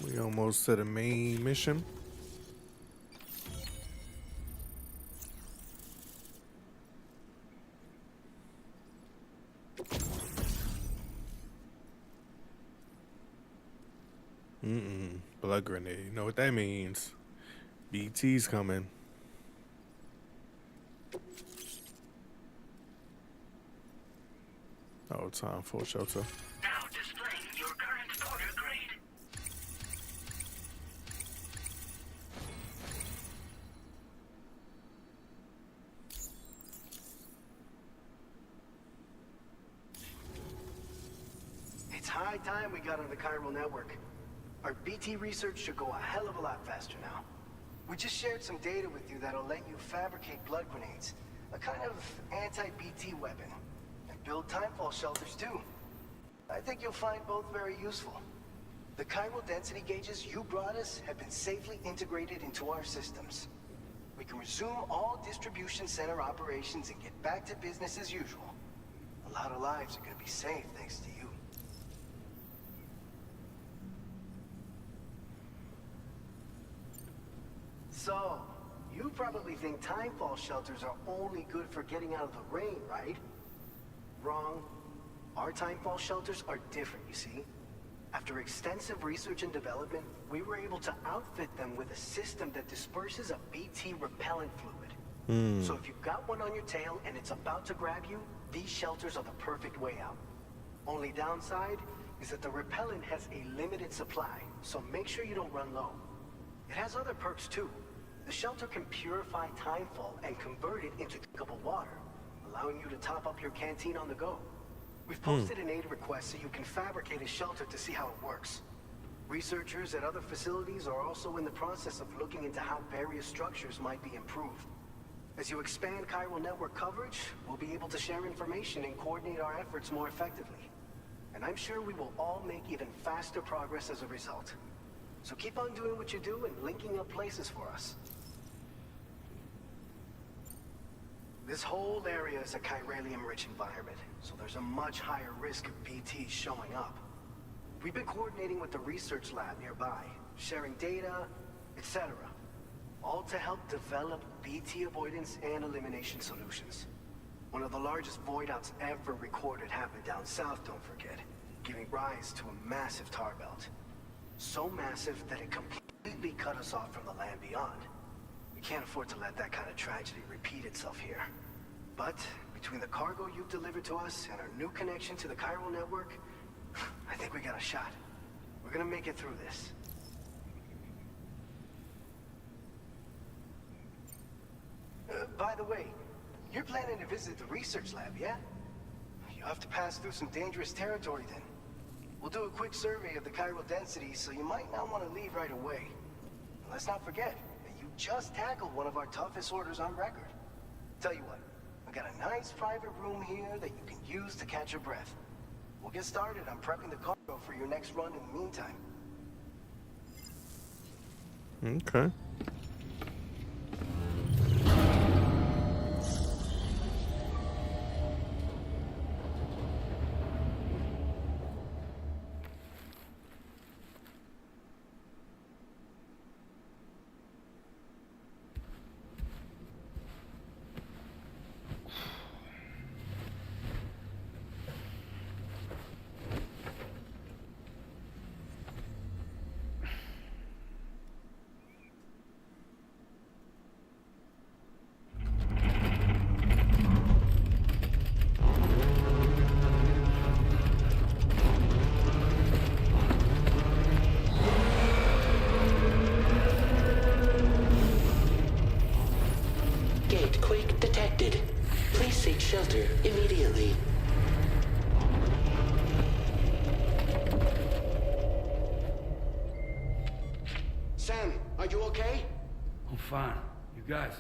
We almost to the main mission. Blood grenade. You know what that means? BT's coming. Oh, time for shelter. Now displaying your current porter grade. It's high time we got on the chiral network. Our BT research should go a hell of a lot faster now. We just shared some data with you that'll let you fabricate blood grenades, a kind of anti-BT weapon, and build timefall shelters too. I think you'll find both very useful. The chiral density gauges you brought us have been safely integrated into our systems. We can resume all distribution center operations and get back to business as usual. A lot of lives are gonna be saved thanks to you. So, you probably think timefall shelters are only good for getting out of the rain, right? Wrong. Our timefall shelters are different, you see. After extensive research and development, we were able to outfit them with a system that disperses a BT repellent fluid. So if you've got one on your tail and it's about to grab you, these shelters are the perfect way out. Only downside is that the repellent has a limited supply, so make sure you don't run low. It has other perks too. The shelter can purify timefall and convert it into drinkable water, allowing you to top up your canteen on the go. We've posted an aid request so you can fabricate a shelter to see how it works. Researchers at other facilities are also in the process of looking into how various structures might be improved. As you expand chiral network coverage, we'll be able to share information and coordinate our efforts more effectively. And I'm sure we will all make even faster progress as a result. So keep on doing what you do and linking up places for us. This whole area is a chiralium-rich environment, so there's a much higher risk of BTs showing up. We've been coordinating with the research lab nearby, sharing data, etc. All to help develop BT avoidance and elimination solutions. One of the largest void outs ever recorded happened down south, don't forget, giving rise to a massive tar belt. So massive that it completely cut us off from the land beyond. We can't afford to let that kind of tragedy repeat itself here. But between the cargo you've delivered to us and our new connection to the chiral network, I think we got a shot. We're gonna make it through this. By the way, you're planning to visit the research lab, yeah? You'll have to pass through some dangerous territory then. We'll do a quick survey of the chiral density, so you might not want to leave right away. Let's not forget that you just tackled one of our toughest orders on record. Tell you what, we got a nice private room here that you can use to catch your breath. We'll get started on prepping the cargo for your next run in the meantime. Okay. Shelter immediately. Sam, are you okay? I'm fine. You guys?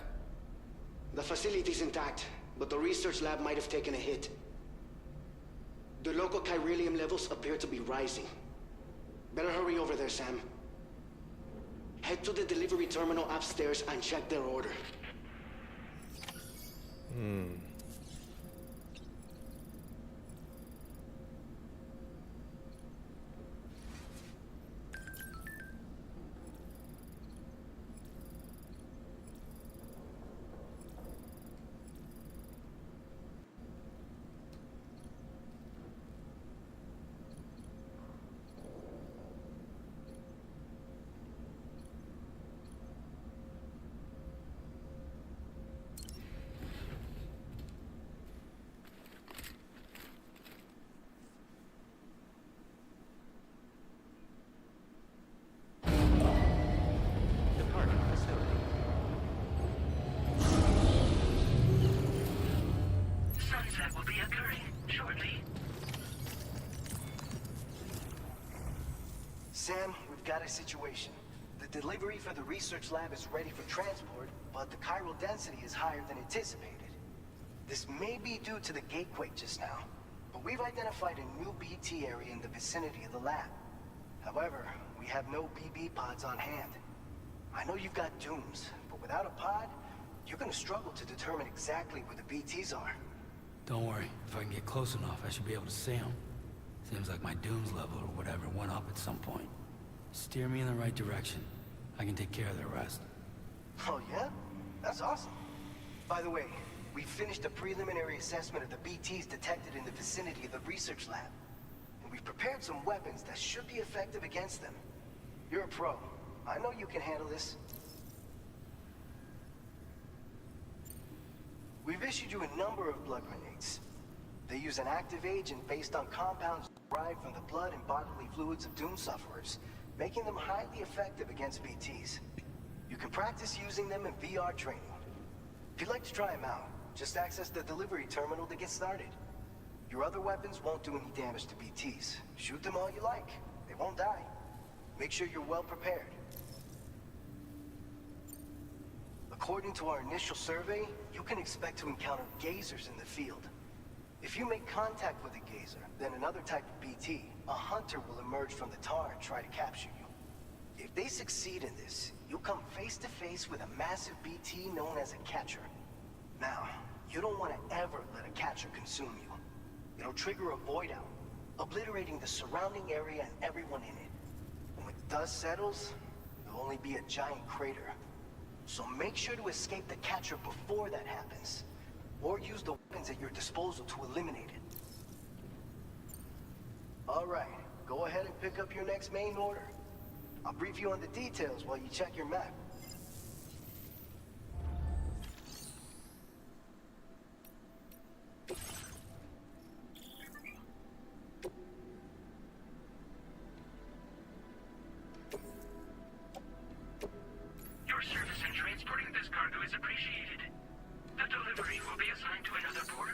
The facility's intact, but the research lab might have taken a hit. The local chiralium levels appear to be rising. Better hurry over there, Sam. Head to the delivery terminal upstairs and check their order. Sunset will be occurring shortly. Sam, we've got a situation. The delivery for the research lab is ready for transport, but the chiral density is higher than anticipated. This may be due to the gatequake just now, but we've identified a new BT area in the vicinity of the lab. However, we have no BB pods on hand. I know you've got dooms, but without a pod, you're gonna struggle to determine exactly where the BTs are. Don't worry. If I can get close enough, I should be able to see them. Seems like my dooms level or whatever went up at some point. Steer me in the right direction. I can take care of the rest. Oh yeah? That's awesome. By the way, we finished a preliminary assessment of the BTs detected in the vicinity of the research lab. And we've prepared some weapons that should be effective against them. You're a pro. I know you can handle this. We've issued you a number of blood grenades. They use an active agent based on compounds derived from the blood and bodily fluids of Doom sufferers, making them highly effective against BTs. You can practice using them in VR training. If you'd like to try them out, just access the delivery terminal to get started. Your other weapons won't do any damage to BTs. Shoot them all you like. They won't die. Make sure you're well prepared. According to our initial survey, you can expect to encounter gazers in the field. If you make contact with a gazer, then another type of BT, a hunter will emerge from the tar and try to capture you. If they succeed in this, you'll come face to face with a massive BT known as a catcher. Now, you don't want to ever let a catcher consume you. It'll trigger a void out, obliterating the surrounding area and everyone in it. And when the dust settles, there'll only be a giant crater. So make sure to escape the catcher before that happens, or use the weapons at your disposal to eliminate it. All right, go ahead and pick up your next main order. I'll brief you on the details while you check your map. Your service in transporting this cargo is appreciated. The delivery will be assigned to another porter.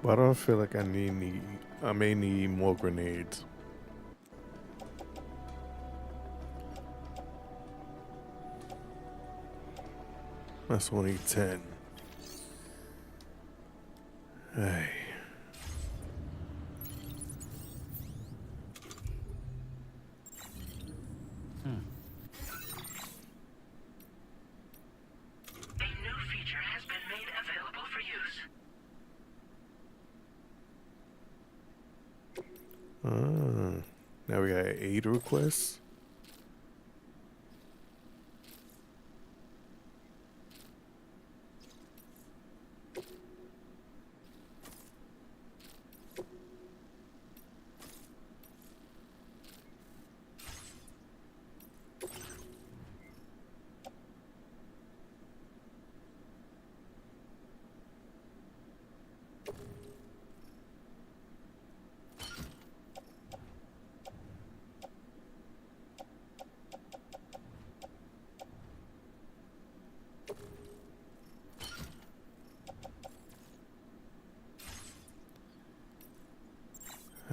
But I don't feel like I may need more grenades. That's only 10. Hey. A new feature has been made available for use. Now we got 8 requests.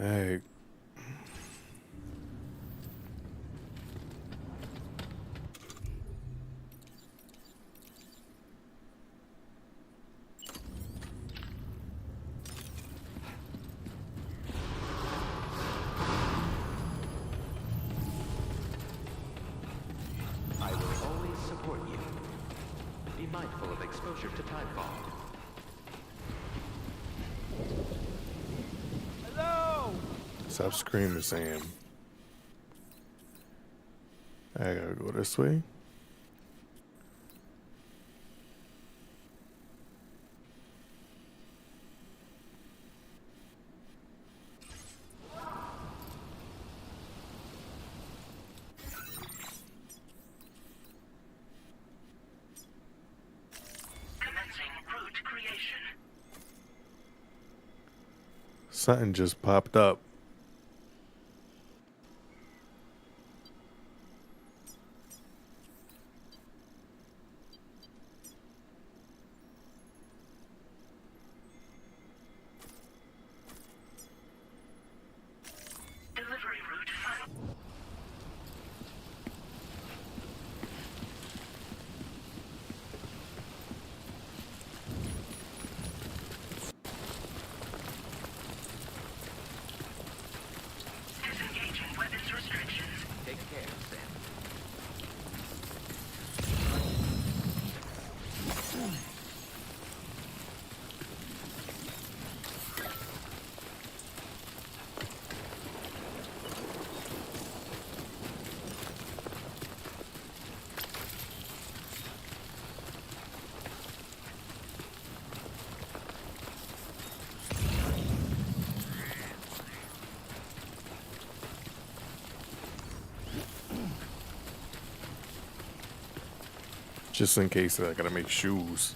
Hey. I will always support you. Be mindful of exposure to timefall. Hello! Stop screaming, Sam. I gotta go this way. Commencing route creation. Something just popped up. Delivery route found. Disengaging weapons restrictions. Take care, Sam. Just in case I gotta make shoes.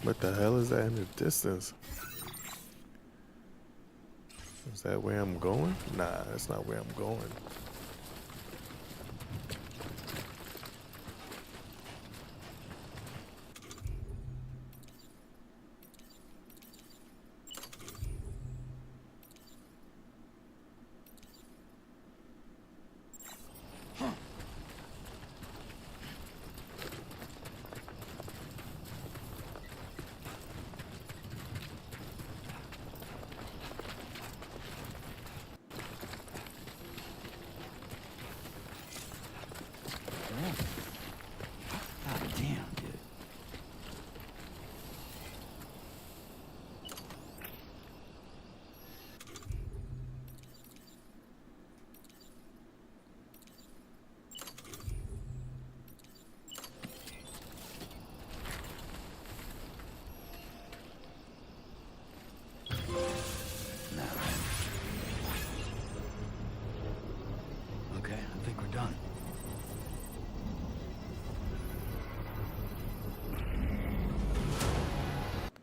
What the hell is that in the distance? Is that where I'm going? Nah, that's not where I'm going. God damn, dude. Okay, I think we're done.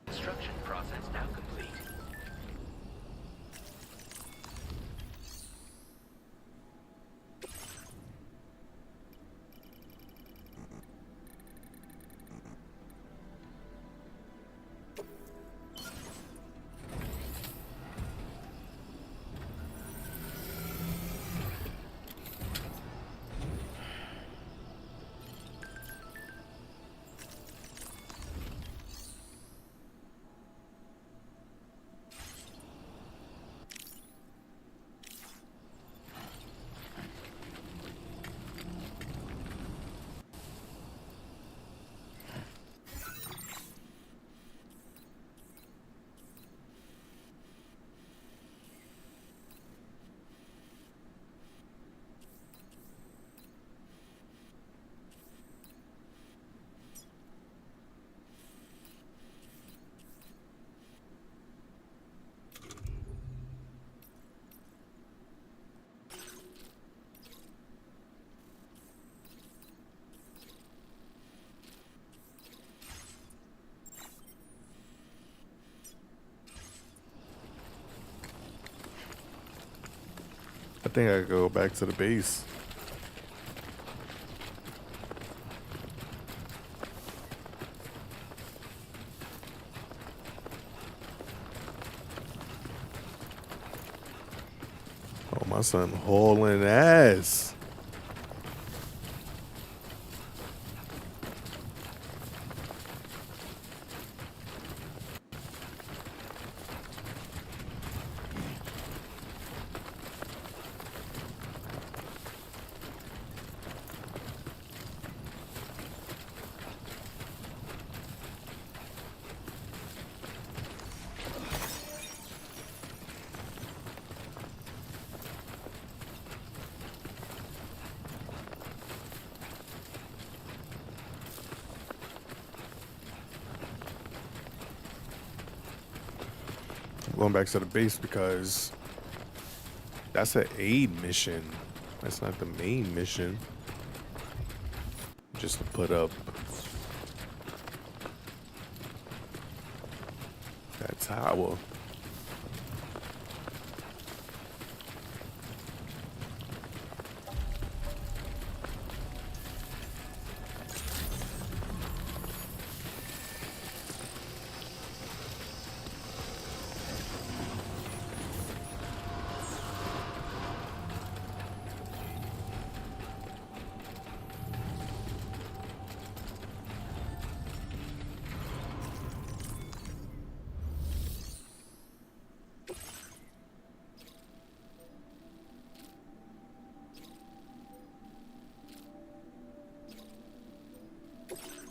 Construction process now complete. think I could go back to the base. Oh, my son hauling ass. Going back to the base because that's an aid mission. That's not the main mission. Just to put up that tower.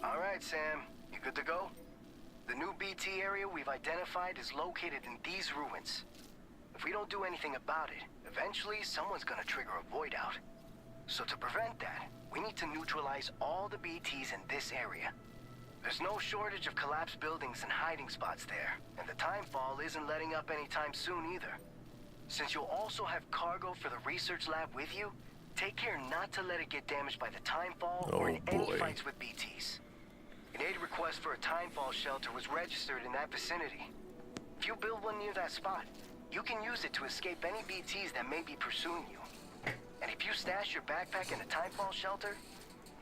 Alright, Sam. You good to go? The new BT area we've identified is located in these ruins. If we don't do anything about it, eventually someone's gonna trigger a void out. So to prevent that, we need to neutralize all the BTs in this area. There's no shortage of collapsed buildings and hiding spots there, and the timefall isn't letting up anytime soon either. Since you'll also have cargo for the research lab with you, take care not to let it get damaged by the timefall or in any fights with BTs. An aid request for a timefall shelter was registered in that vicinity. If you build one near that spot, you can use it to escape any BTs that may be pursuing you. And if you stash your backpack in a timefall shelter,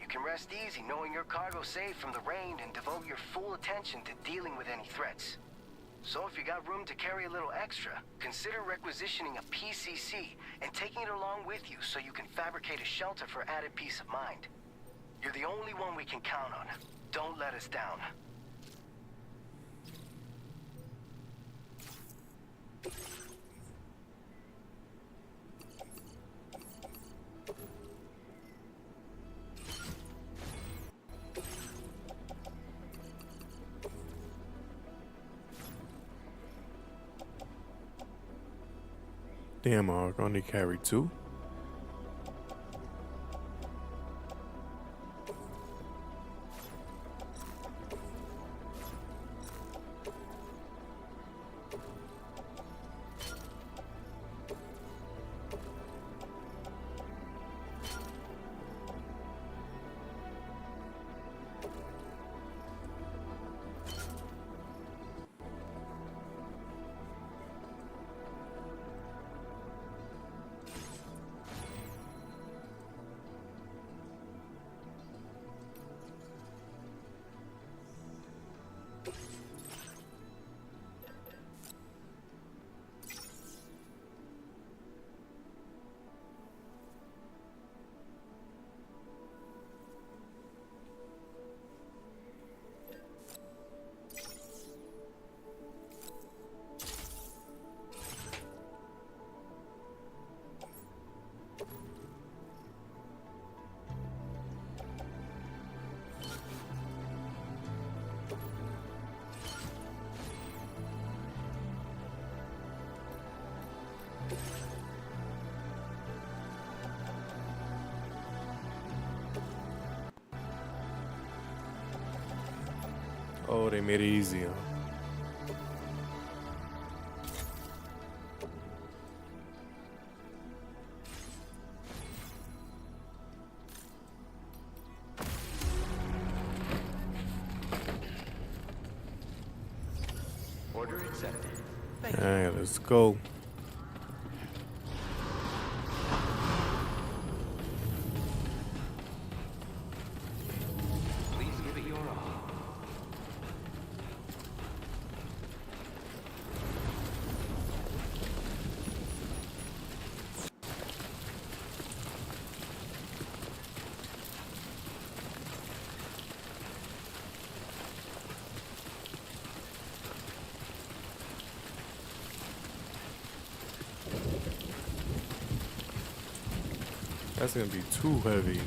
you can rest easy knowing your cargo's safe from the rain and devote your full attention to dealing with any threats. So if you got room to carry a little extra, consider requisitioning a PCC and taking it along with you so you can fabricate a shelter for added peace of mind. You're the only one we can count on. Don't let us down. Damn, I only carry 2. Oh, they made it easier. Order accepted. Alright, let's go. That's gonna be too heavy.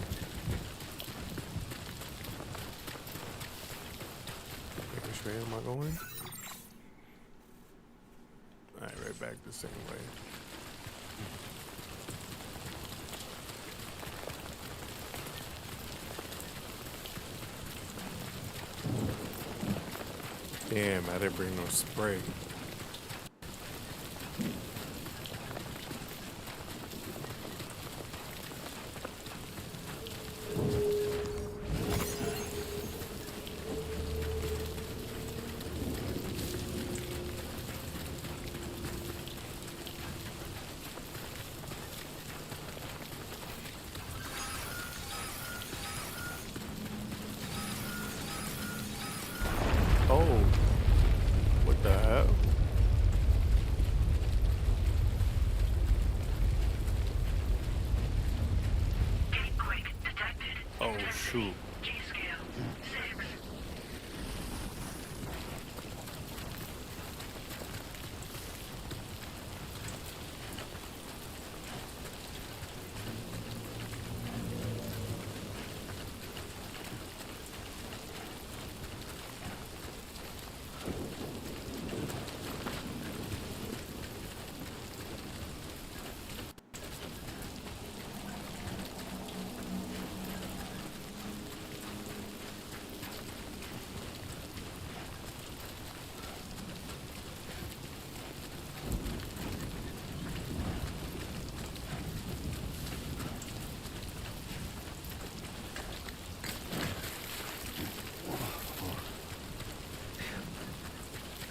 Which way am I going? Alright, right back the same way. Damn, I didn't bring no spray. Oh, what the hell? Gatequake detected. Oh, shoot. G-scale 6.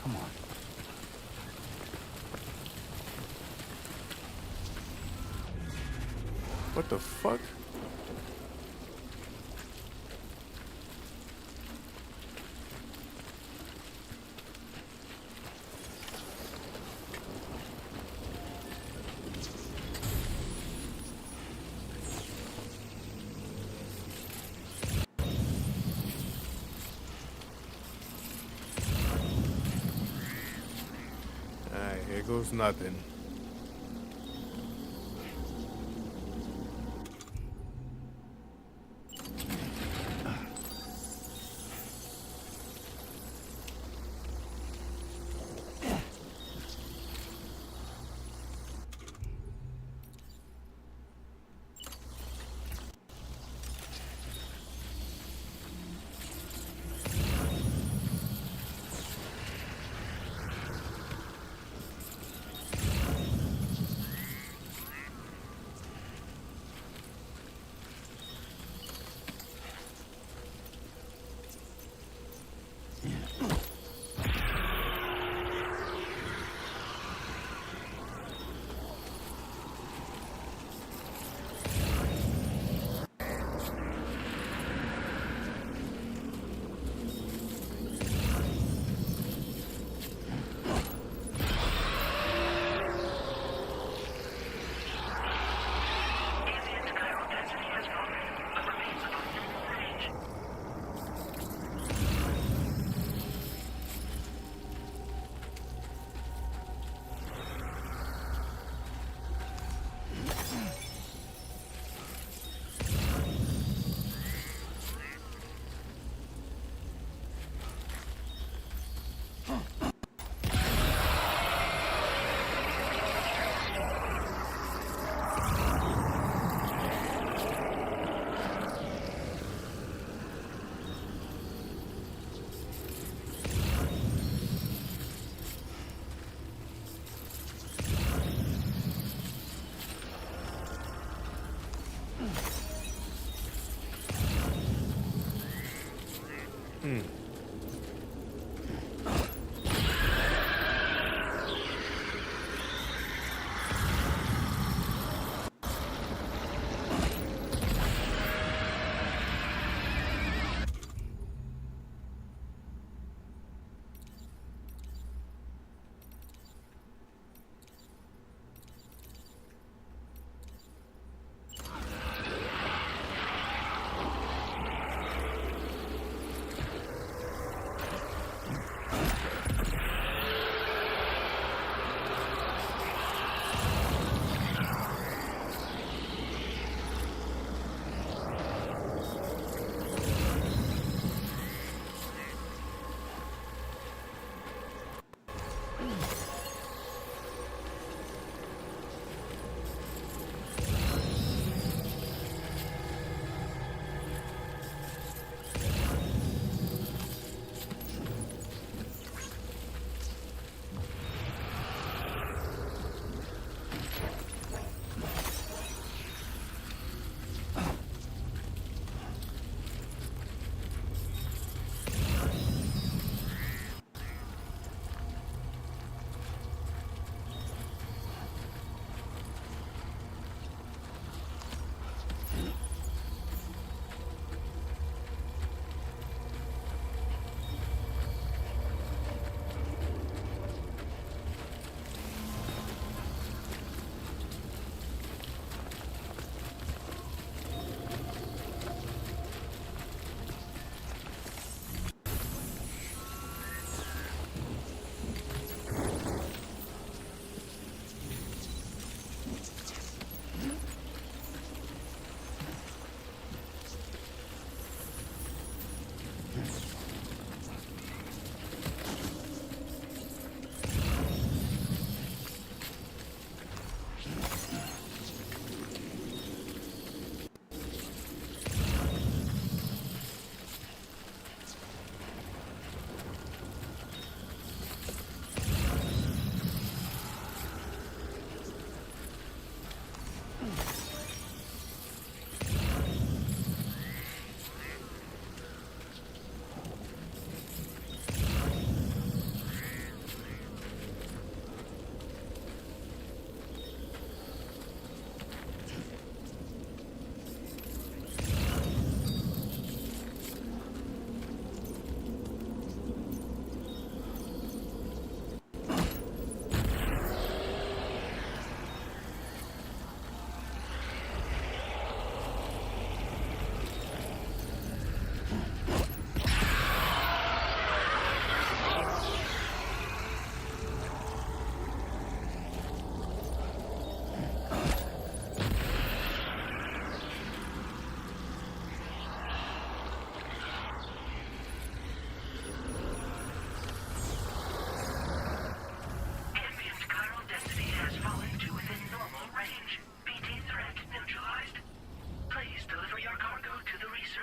Come on. What the fuck? Alright, here goes nothing. Ambient chiral density has fallen, but remains above normal range.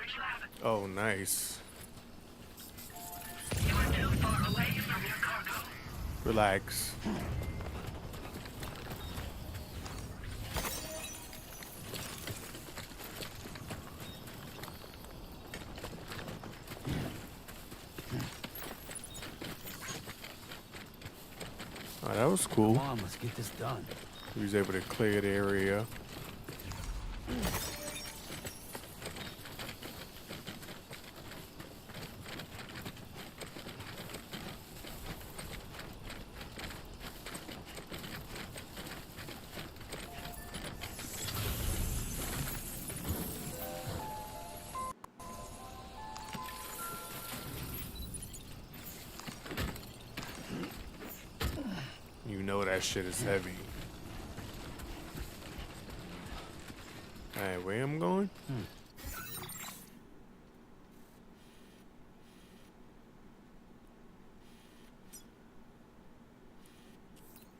research lab. Oh, nice. You are too far away from your cargo. Relax. Oh, that was cool. Come on, let's get this done. He was able to clear the area. You know that shit is heavy. Alright, where I'm going?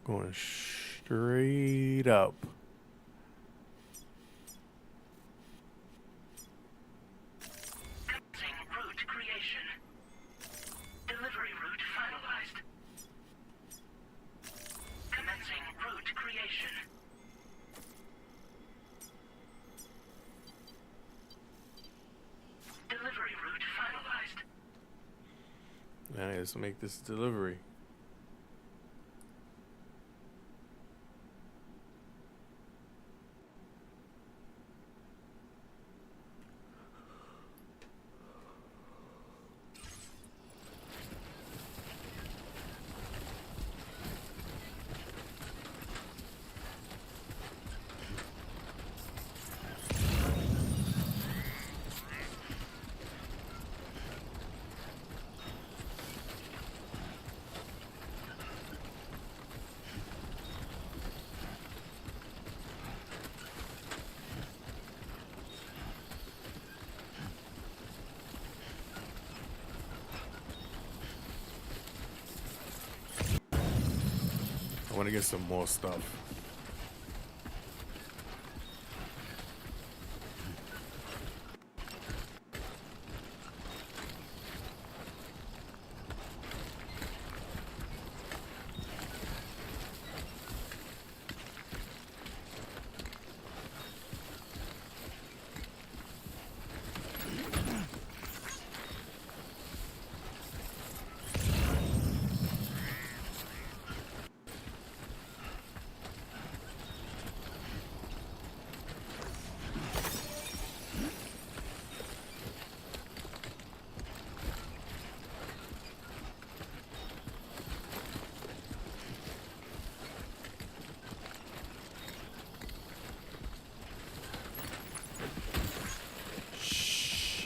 Going straight up. Commencing route creation. Delivery route finalized. Commencing route creation. Delivery route finalized. Alright, let's make this delivery. I want to get some more stuff.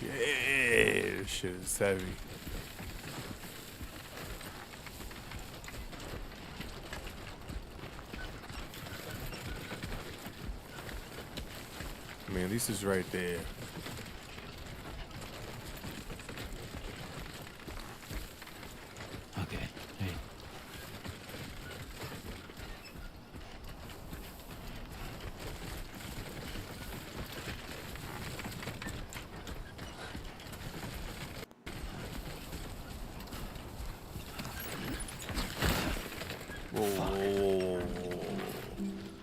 This shit is heavy. I mean, at least it's right there. Okay, hey. Whoa, whoa, whoa, whoa.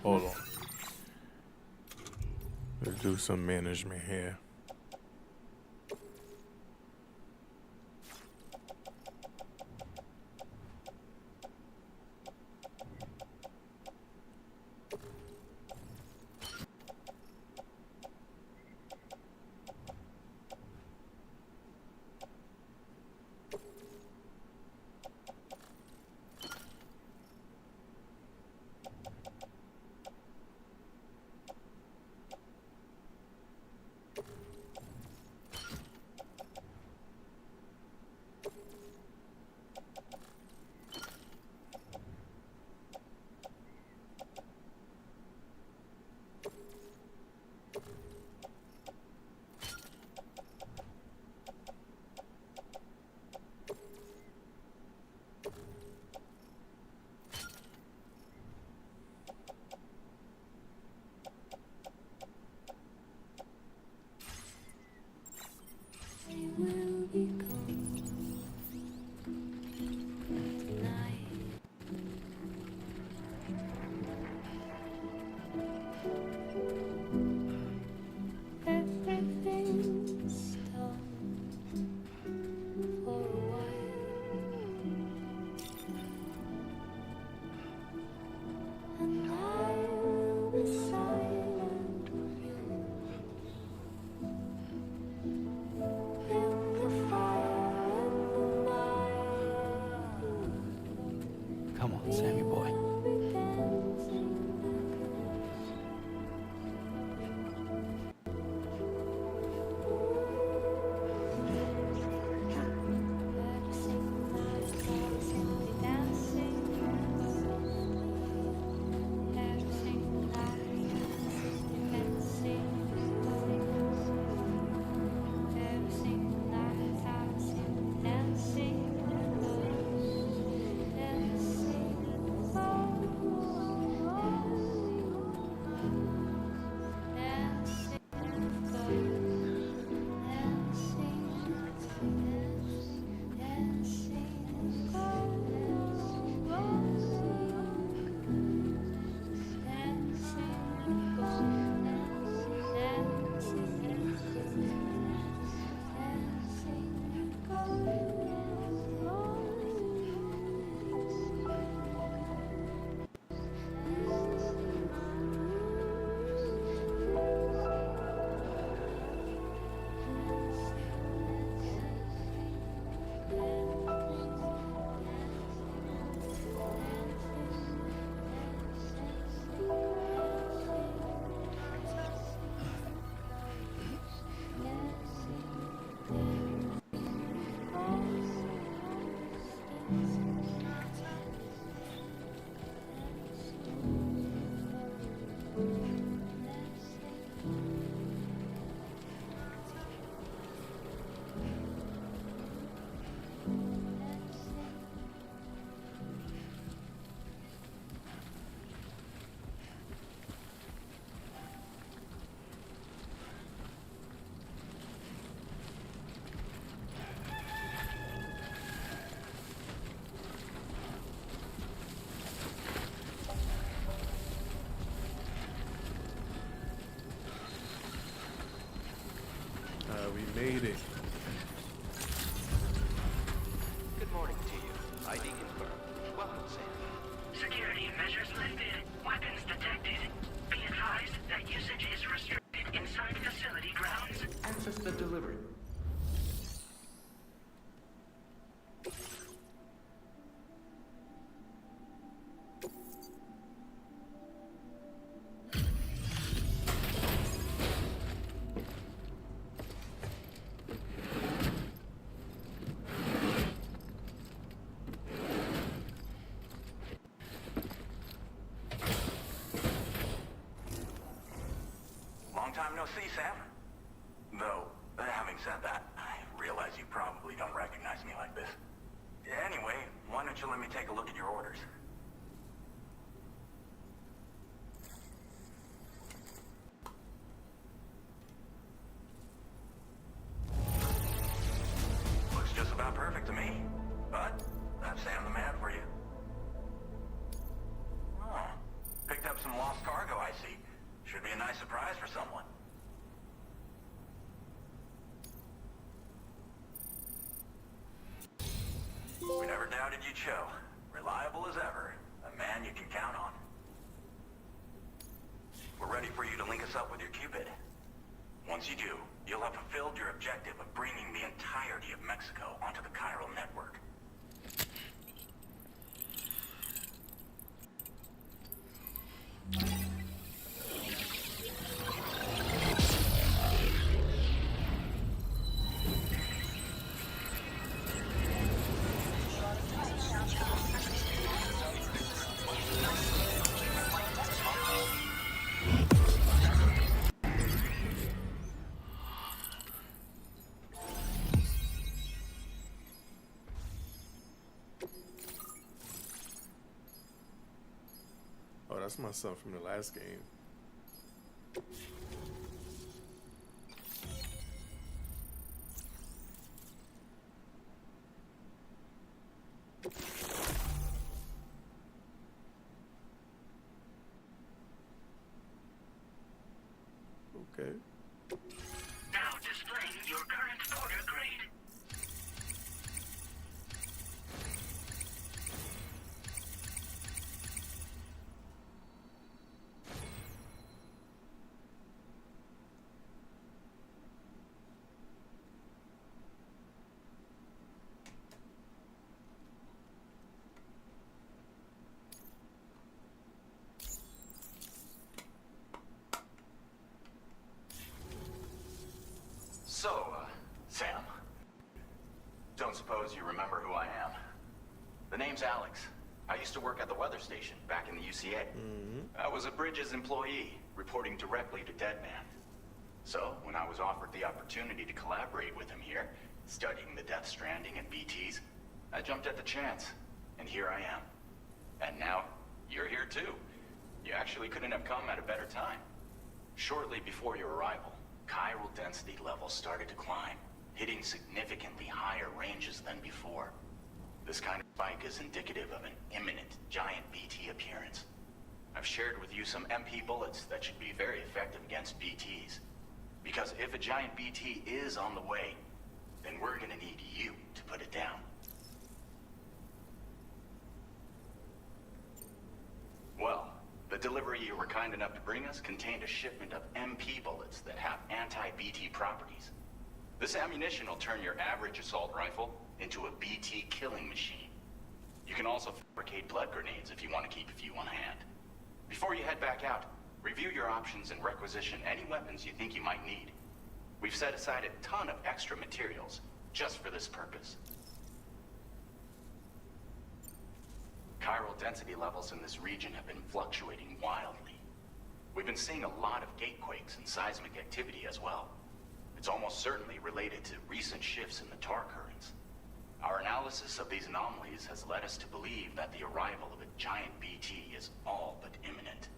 Hold on. Let's do some management here. we made it. Good morning to you. ID confirmed. Welcome, Sam. Security measures lifted. Weapons detected. Be advised that usage is restricted inside facility grounds. Access the delivery. Long time no see, Sam. Though, having said that, I realize you probably don't recognize me like this. Anyway, why don't you let me take a look at your orders? Looks just about perfect to me. But, that's Sam the man for you. Oh, picked up some lost cargo, I see. Should be a nice surprise for someone. We never doubted you'd show. Reliable as ever. A man you can count on. We're ready for you to link us up with your Cupid. Once you do, you'll have fulfilled your objective of bringing the entirety of Mexico onto the chiral network. Oh, that's my son from the last game. Okay. Now displaying your current order grade. So, Sam, don't suppose you remember who I am? The name's Alex. I used to work at the weather station back in the UCA. I was a Bridges employee, reporting directly to Deadman. So, when I was offered the opportunity to collaborate with him here, studying the Death Stranding and BTs, I jumped at the chance, and here I am. And now, you're here too. You actually couldn't have come at a better time. Shortly before your arrival, chiral density levels started to climb, hitting significantly higher ranges than before. This kind of spike is indicative of an imminent giant BT appearance. I've shared with you some MP bullets that should be very effective against BTs. Because if a giant BT is on the way, then we're gonna need you to put it down. Well, the delivery you were kind enough to bring us contained a shipment of MP bullets that have anti-BT properties. This ammunition will turn your average assault rifle into a BT killing machine. You can also fabricate blood grenades if you want to keep a few on hand. Before you head back out, review your options and requisition any weapons you think you might need. We've set aside a ton of extra materials just for this purpose. Chiral density levels in this region have been fluctuating wildly. We've been seeing a lot of gatequakes and seismic activity as well. It's almost certainly related to recent shifts in the tar currents. Our analysis of these anomalies has led us to believe that the arrival of a giant BT is all but imminent.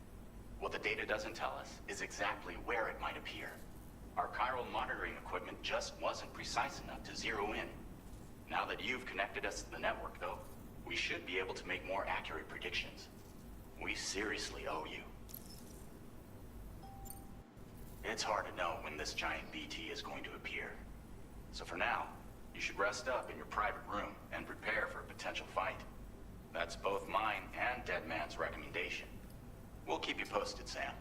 What the data doesn't tell us is exactly where it might appear. Our chiral monitoring equipment just wasn't precise enough to zero in. Now that you've connected us to the network, though, we should be able to make more accurate predictions. We seriously owe you. It's hard to know when this giant BT is going to appear. So for now, you should rest up in your private room and prepare for a potential fight. That's both mine and Deadman's recommendation. We'll keep you posted, Sam.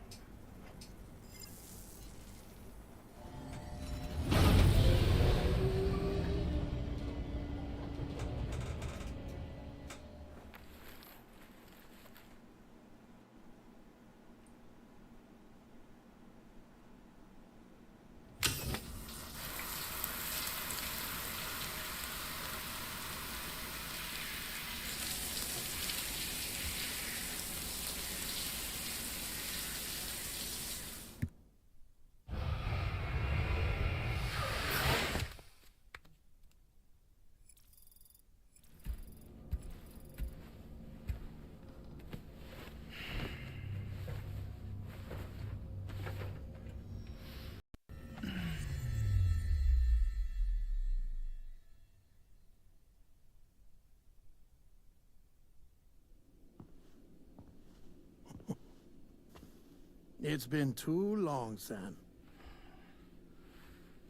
It's been too long, Sam.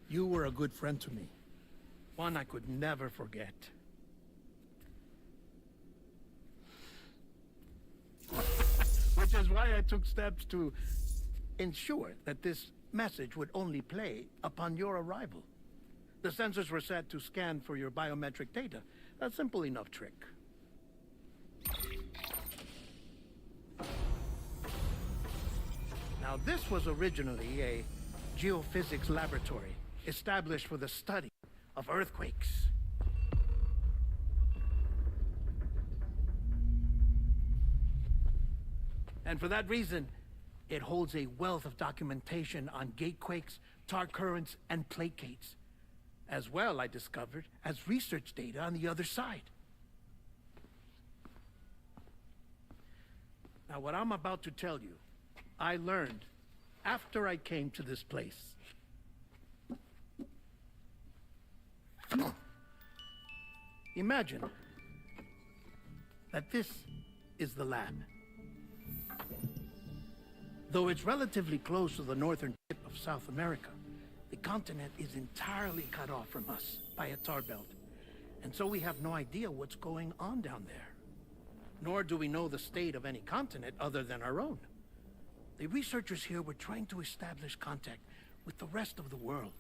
You were a good friend to me. One I could never forget. Which is why I took steps to ensure that this message would only play upon your arrival. The sensors were set to scan for your biometric data. A simple enough trick. Now, this was originally a geophysics laboratory established for the study of earthquakes. And for that reason, it holds a wealth of documentation on gatequakes, tar currents, and placates. As well, I discovered, as research data on the other side. Now, what I'm about to tell you, I learned after I came to this place. Imagine that this is the lab. Though it's relatively close to the northern tip of South America, the continent is entirely cut off from us by a tar belt. And so we have no idea what's going on down there. Nor do we know the state of any continent other than our own. The researchers here were trying to establish contact with the rest of the world.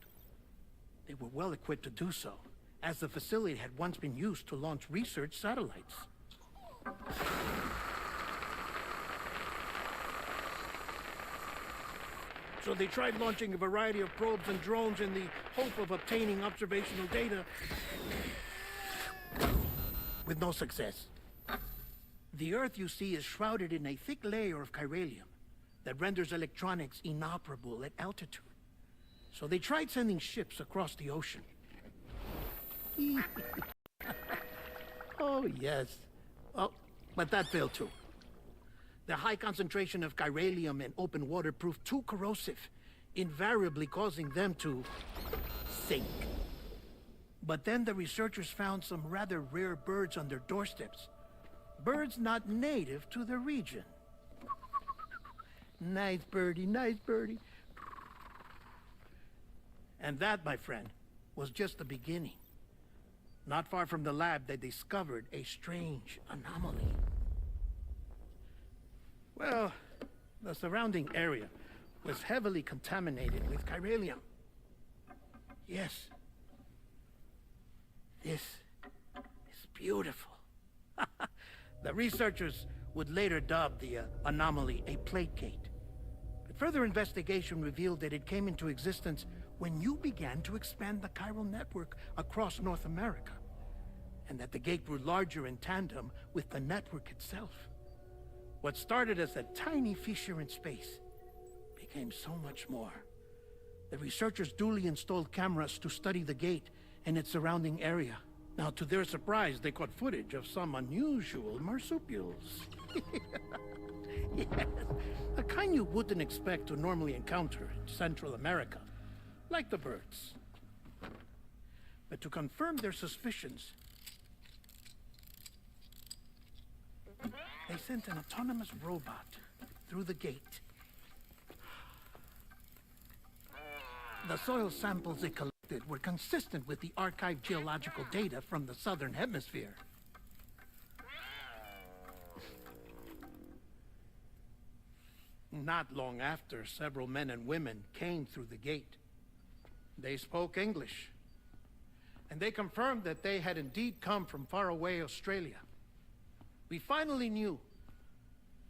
They were well equipped to do so, as the facility had once been used to launch research satellites. So they tried launching a variety of probes and drones in the hope of obtaining observational data, with no success. The Earth, you see, is shrouded in a thick layer of chiralium that renders electronics inoperable at altitude. So they tried sending ships across the ocean. Oh, yes. Oh, but that failed too. The high concentration of chiralium in open water proved too corrosive, invariably causing them to sink. But then the researchers found some rather rare birds on their doorsteps. Birds not native to the region. Nice birdie, nice birdie. And that, my friend, was just the beginning. Not far from the lab, they discovered a strange anomaly. Well, the surrounding area was heavily contaminated with chiralium. Yes. This is beautiful. The researchers would later dub the anomaly a plate gate. But further investigation revealed that it came into existence when you began to expand the chiral network across North America, and that the gate grew larger in tandem with the network itself. What started as a tiny fissure in space became so much more. The researchers duly installed cameras to study the gate and its surrounding area. Now, to their surprise, they caught footage of some unusual marsupials. Yes, the kind you wouldn't expect to normally encounter in Central America, like the birds. But to confirm their suspicions, they sent an autonomous robot through the gate. The soil samples it collected were consistent with the archived geological data from the southern hemisphere. Not long after, several men and women came through the gate. They spoke English, and they confirmed that they had indeed come from faraway Australia. We finally knew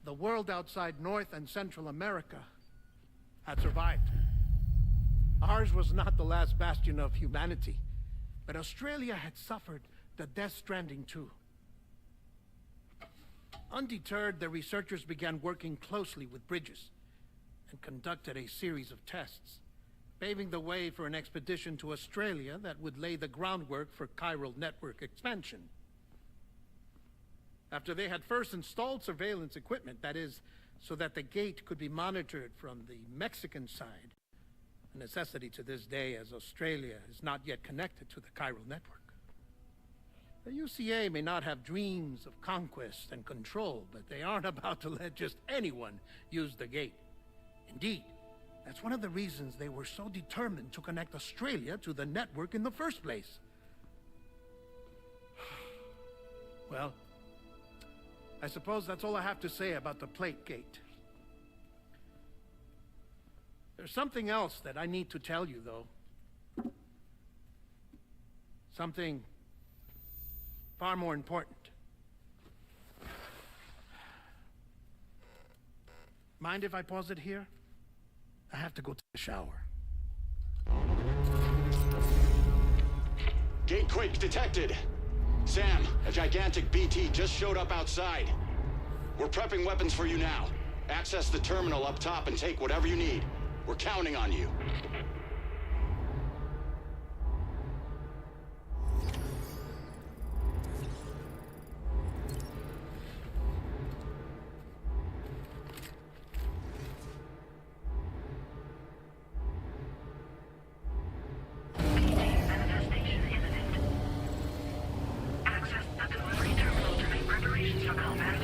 the world outside North and Central America had survived. Ours was not the last bastion of humanity, but Australia had suffered the Death Stranding too. Undeterred, the researchers began working closely with Bridges and conducted a series of tests, paving the way for an expedition to Australia that would lay the groundwork for chiral network expansion. After they had first installed surveillance equipment, that is, so that the gate could be monitored from the Mexican side, a necessity to this day as Australia is not yet connected to the chiral network. The UCA may not have dreams of conquest and control, but they aren't about to let just anyone use the gate. Indeed, that's one of the reasons they were so determined to connect Australia to the network in the first place. Well, I suppose that's all I have to say about the plate gate. There's something else that I need to tell you, though. Something far more important. Mind if I pause it here? I have to go take a shower. Gatequake detected. Sam, a gigantic BT just showed up outside. We're prepping weapons for you now. Access the terminal up top and take whatever you need. We're counting on you. Manifestation imminent. Access the delivery terminal to make preparations for combat.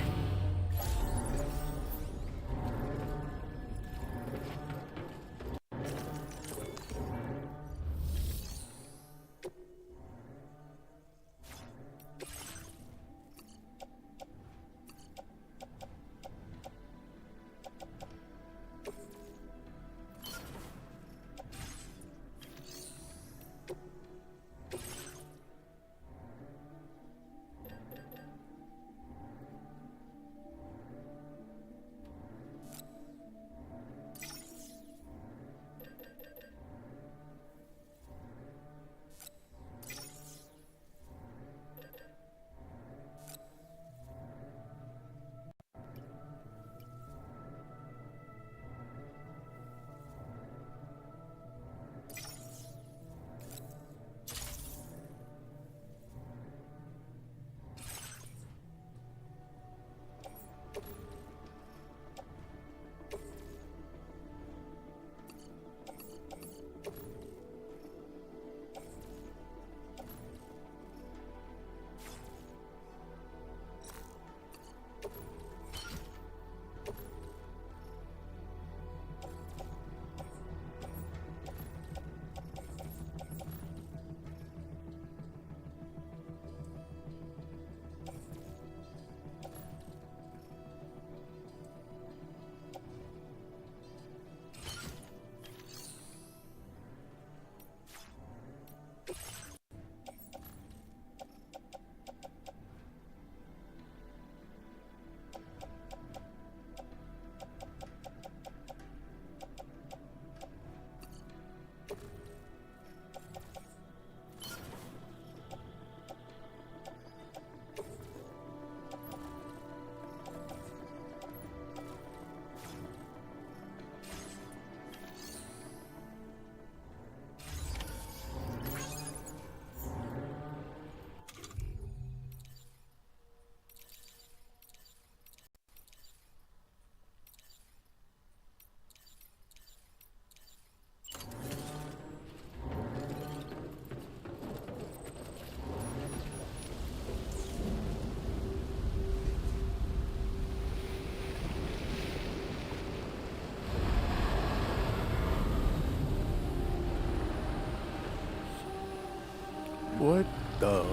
What the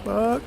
fuck?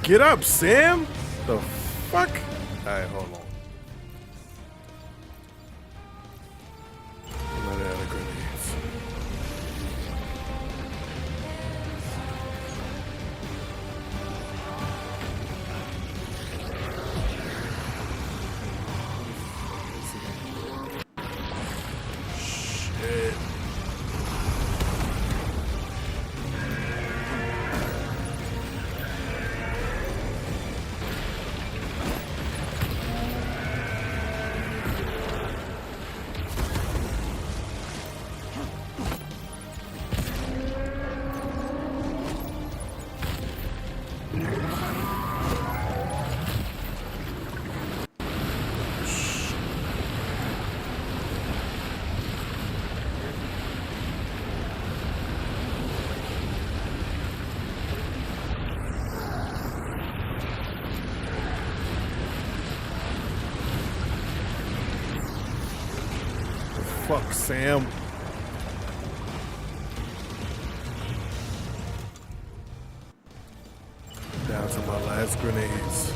Get up, Sam! The fuck? Alright, hold on. I'm running out of grenades. Shit. Fuck, Sam. Down to my last grenades.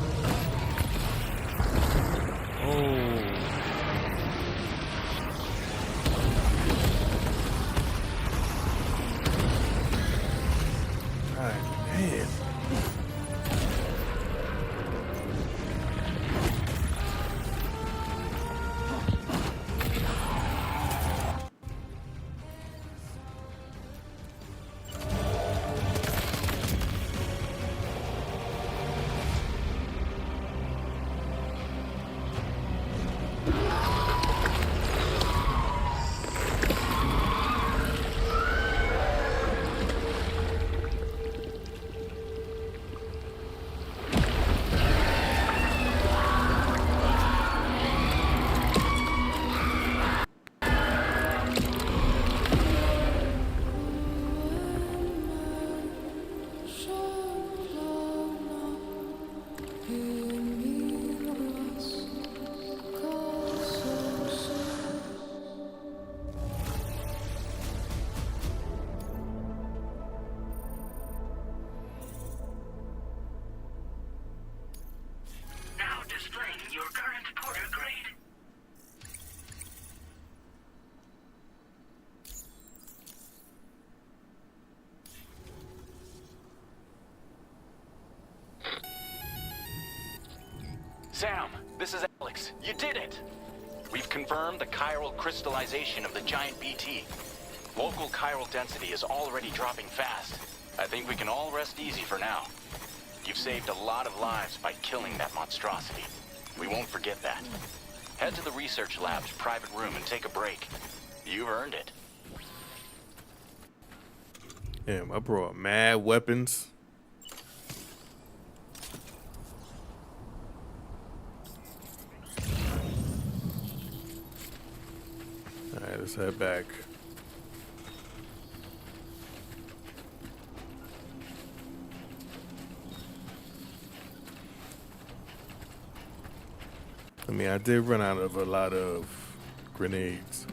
Oh. God damn. Now displaying your current porter grade. Sam, this is Alex. You did it! We've confirmed the chiral crystallization of the giant BT. Local chiral density is already dropping fast. I think we can all rest easy for now. You've saved a lot of lives by killing that monstrosity. We won't forget that. Head to the research lab's private room and take a break. You've earned it. Damn, I brought mad weapons. Alright, let's head back. I mean, I did run out of a lot of grenades.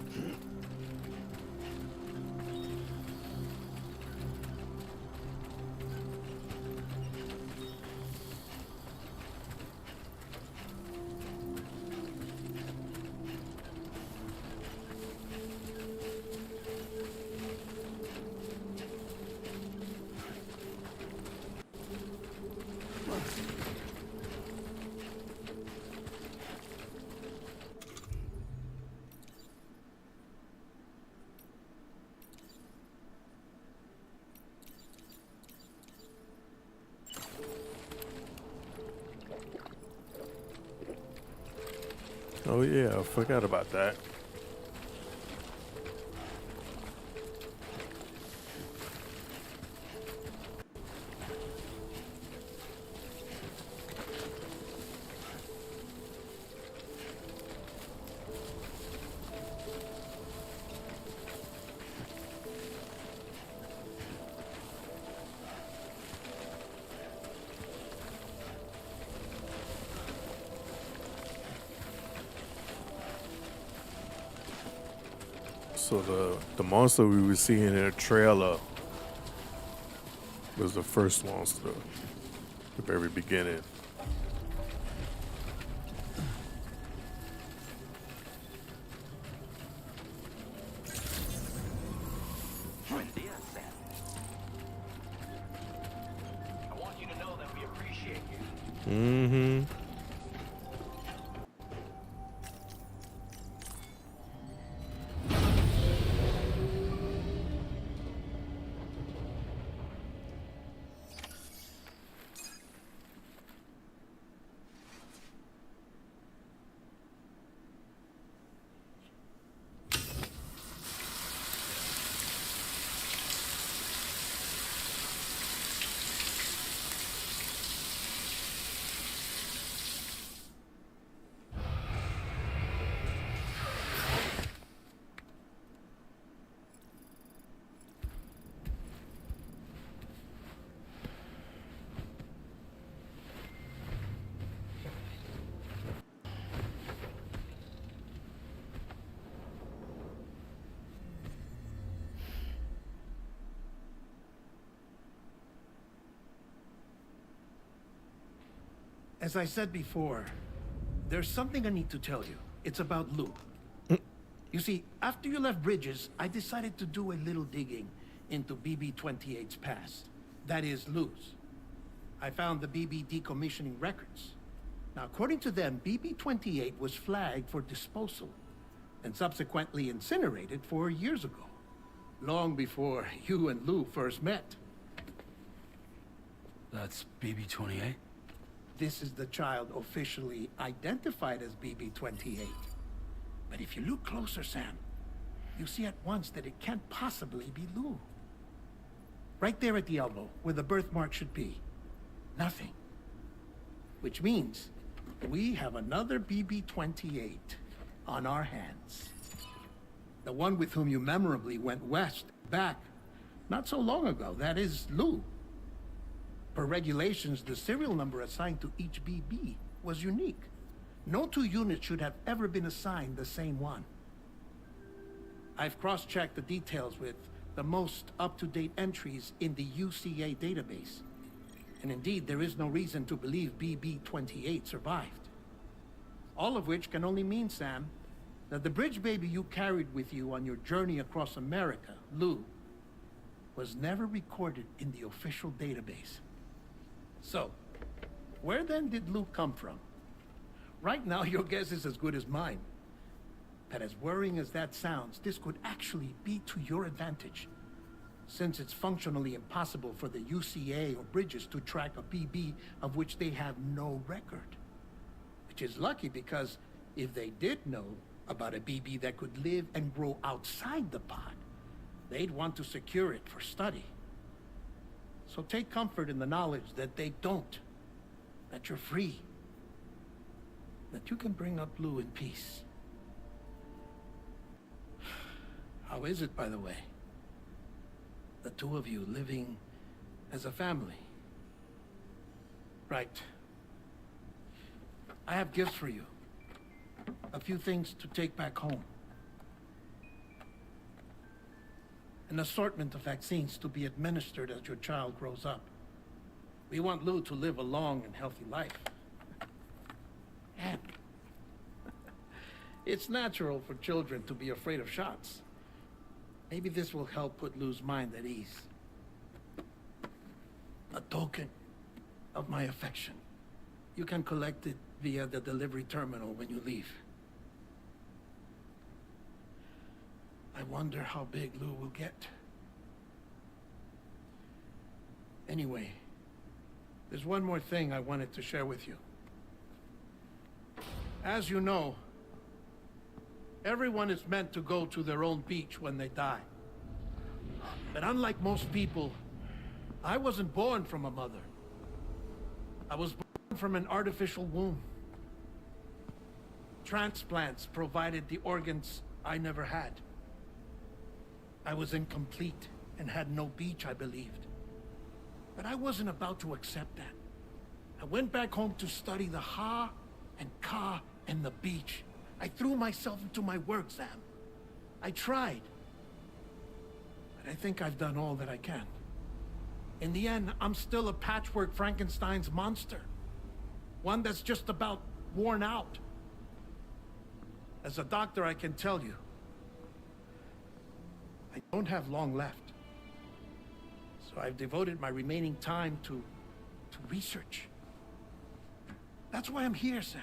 Oh yeah, I forgot about that. So the monster we were seeing in the trailer was the first monster, the very beginning. Buen dia, Sam. I want you to know that we appreciate you. Mm-hmm. As I said before, there's something I need to tell you. It's about Lou. You see, after you left Bridges, I decided to do a little digging into BB-28's past. That is, Lou's. I found the BB decommissioning records. Now, according to them, BB-28 was flagged for disposal and subsequently incinerated 4 years ago, long before you and Lou first met. That's BB-28? This is the child officially identified as BB-28. But if you look closer, Sam, you see at once that it can't possibly be Lou. Right there at the elbow, where the birthmark should be. Nothing. Which means we have another BB-28 on our hands. The one with whom you memorably went west, back, not so long ago. That is Lou. Per regulations, the serial number assigned to each BB was unique. No two units should have ever been assigned the same one. I've cross-checked the details with the most up-to-date entries in the UCA database. And indeed, there is no reason to believe BB-28 survived. All of which can only mean, Sam, that the bridge baby you carried with you on your journey across America, Lou, was never recorded in the official database. So, where then did Lou come from? Right now, your guess is as good as mine. But as worrying as that sounds, this could actually be to your advantage, since it's functionally impossible for the UCA or Bridges to track a BB of which they have no record. Which is lucky, because if they did know about a BB that could live and grow outside the pod, they'd want to secure it for study. So take comfort in the knowledge that they don't, that you're free, that you can bring up Lou in peace. How is it, by the way? The two of you living as a family. Right. I have gifts for you. A few things to take back home. An assortment of vaccines to be administered as your child grows up. We want Lou to live a long and healthy life. And it's natural for children to be afraid of shots. Maybe this will help put Lou's mind at ease. A token of my affection. You can collect it via the delivery terminal when you leave. I wonder how big Lou will get. Anyway, there's one more thing I wanted to share with you. As you know, everyone is meant to go to their own beach when they die. But unlike most people, I wasn't born from a mother. I was born from an artificial womb. Transplants provided the organs I never had. I was incomplete and had no beach, I believed. But I wasn't about to accept that. I went back home to study the Ha and Ka and the beach. I threw myself into my work, Sam. I tried. But I think I've done all that I can. In the end, I'm still a patchwork Frankenstein's monster. One that's just about worn out. As a doctor, I can tell you, I don't have long left. So I've devoted my remaining time to research. That's why I'm here, Sam.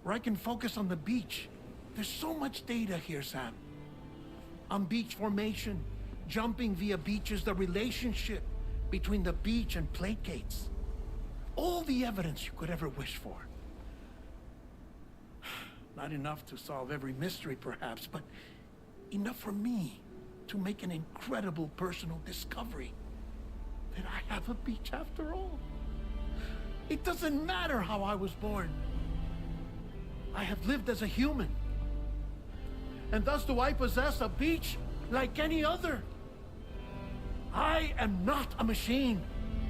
Where I can focus on the beach. There's so much data here, Sam. On beach formation, jumping via beaches, the relationship between the beach and plate gates. All the evidence you could ever wish for. Not enough to solve every mystery, perhaps, but enough for me to make an incredible personal discovery. That I have a beach after all. It doesn't matter how I was born. I have lived as a human. And thus do I possess a beach like any other. I am not a machine,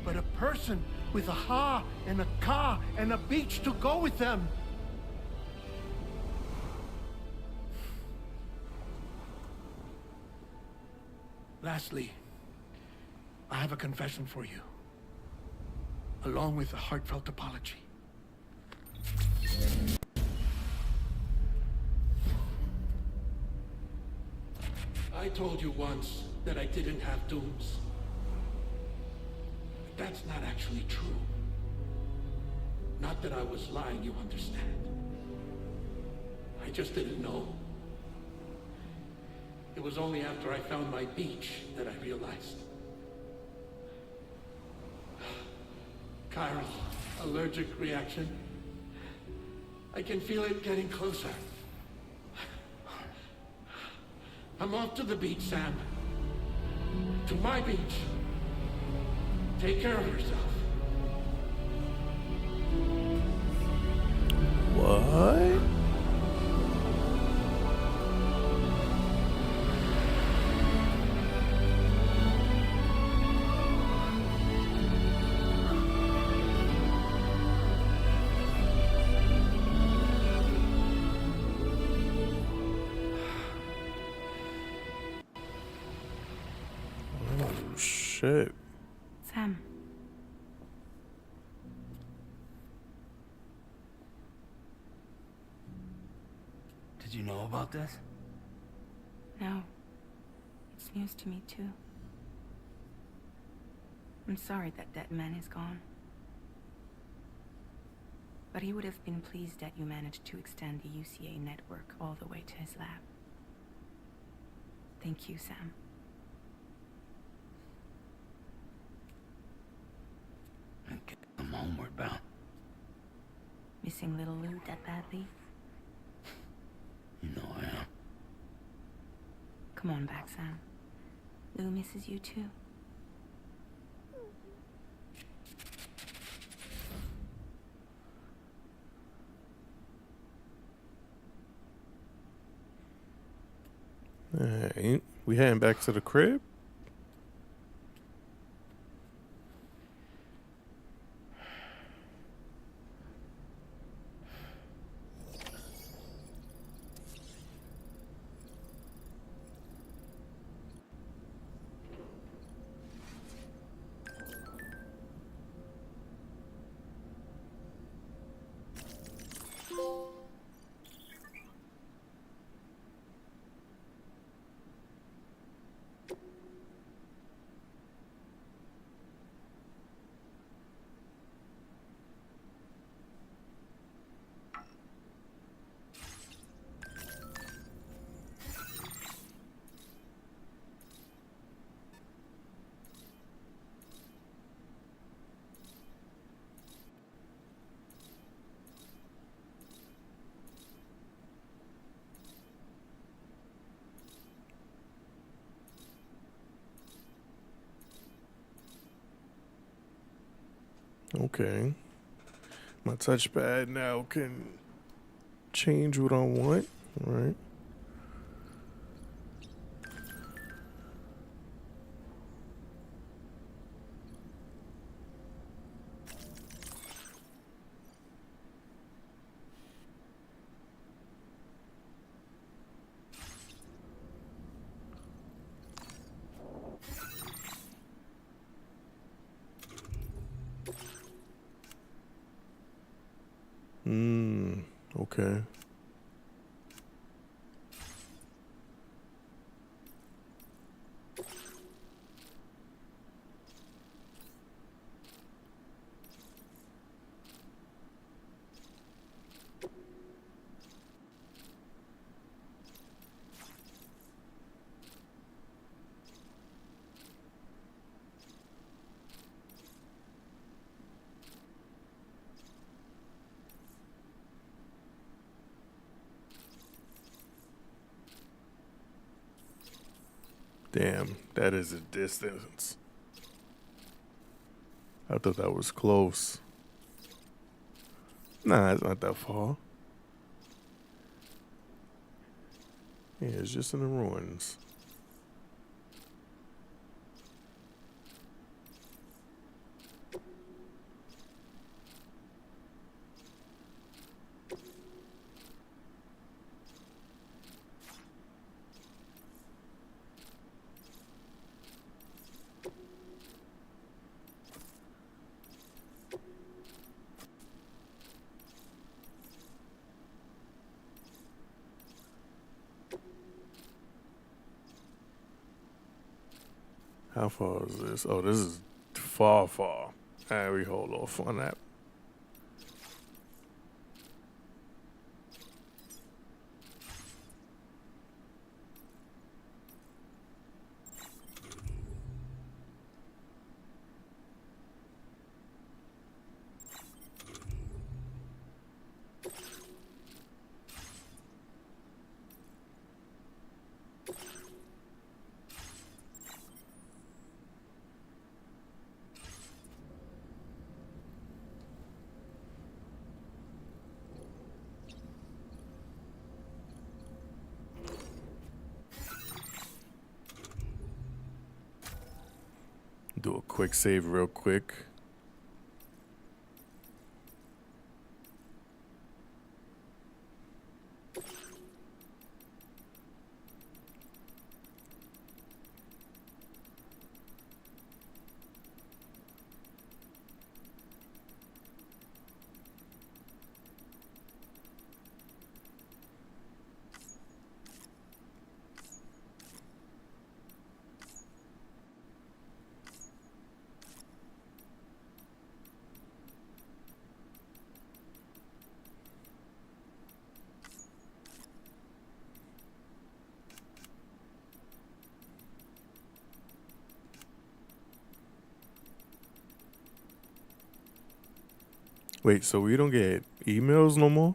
but a person with a Ha and a Ka and a beach to go with them. Lastly, I have a confession for you, along with a heartfelt apology. I told you once that I didn't have dooms. But that's not actually true. Not that I was lying, you understand. I just didn't know. It was only after I found my beach that I realized. Chiral allergic reaction. I can feel it getting closer. I'm off to the beach, Sam. To my beach. Take care of yourself. What? Oh, shit. Sam. Did you know about this? No. It's news to me, too. I'm sorry that that man is gone. But he would have been pleased that you managed to extend the UCA network all the way to his lab. Thank you, Sam. Okay, I'm homeward bound. Missing little Lou that badly? You know I am. Come on back, Sam. Lou misses you too. Alright, we heading back to the crib? Okay. My touchpad now can change what I want, right? Okay. Damn, that is a distance. I thought that was close. Nah, it's not that far. Yeah, it's just in the ruins. How far is this? Oh, this is far, far. Alright, we hold off on that. Do a quick save real quick. Wait, so we don't get emails no more?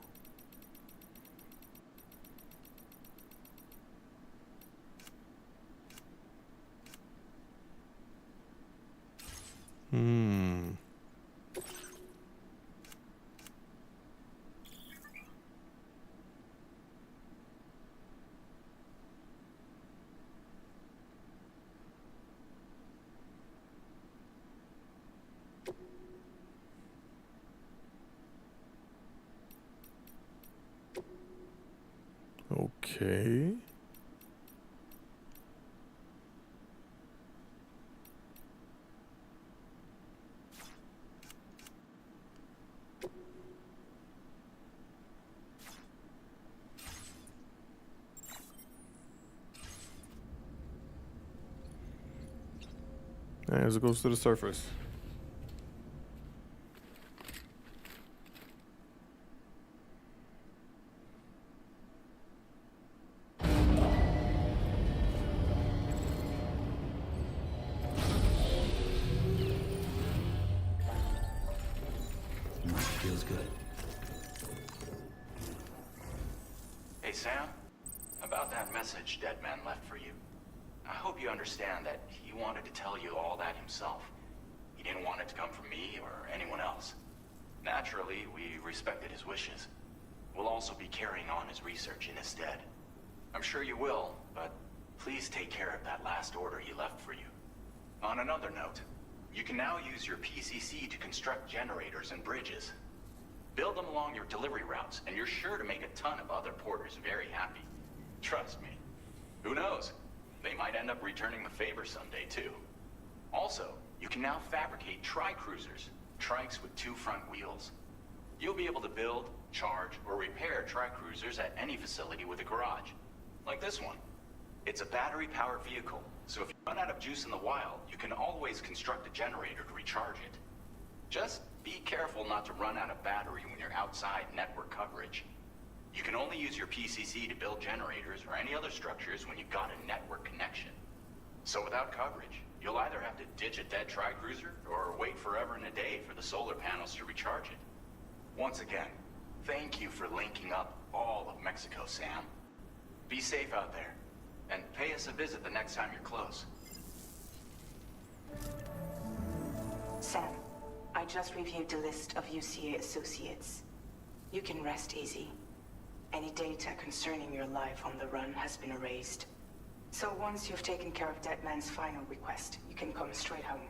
Okay. As it goes to the surface. Feels good. Hey, Sam. About that message Deadman left for you. I hope you understand that he wanted to tell you all that himself. He didn't want it to come from me or anyone else. Naturally, we respected his wishes. We'll also be carrying on his research in his stead. I'm sure you will, but please take care of that last order he left for you. On another note, you can now use your PCC to construct generators and bridges. Build them along your delivery routes, and you're sure to make a ton of other porters very happy. Trust me. Who knows? They might end up returning the favor someday, too. Also, you can now fabricate tri-cruisers, trikes with 2 front wheels. You'll be able to build, charge, or repair tri-cruisers at any facility with a garage. Like this one. It's a battery-powered vehicle, so if you run out of juice in the wild, you can always construct a generator to recharge it. Just be careful not to run out of battery when you're outside network coverage. You can only use your PCC to build generators or any other structures when you've got a network connection. So without coverage, you'll either have to ditch a dead tri-cruiser or wait forever and a day for the solar panels to recharge it. Once again, thank you for linking up all of Mexico, Sam. Be safe out there, and pay us a visit the next time you're close. Sam, I just reviewed the list of UCA associates. You can rest easy. Any data concerning your life on the run has been erased. So once you've taken care of Deadman's final request, you can come straight home.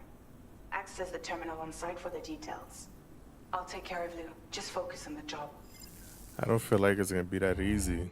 Access the terminal on site for the details. I'll take care of you. Just focus on the job. I don't feel like it's gonna be that easy.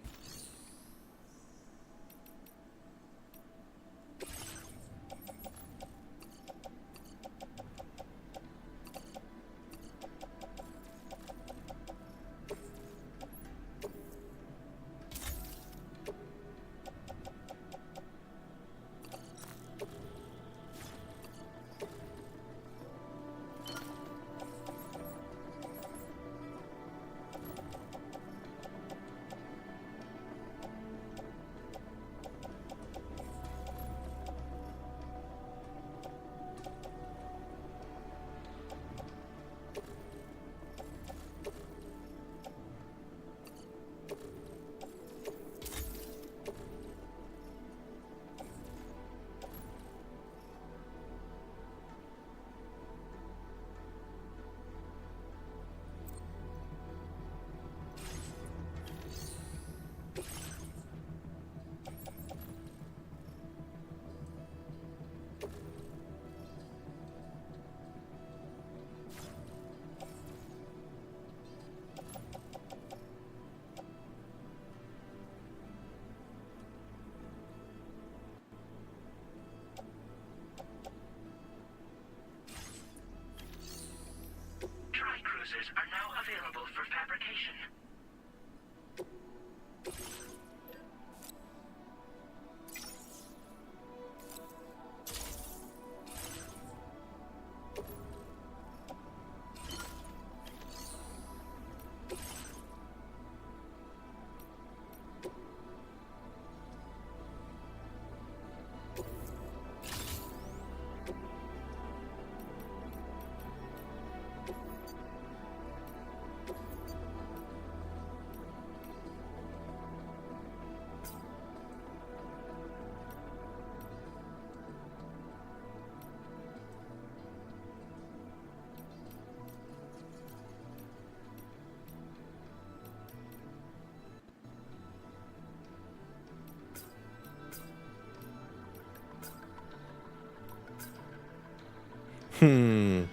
I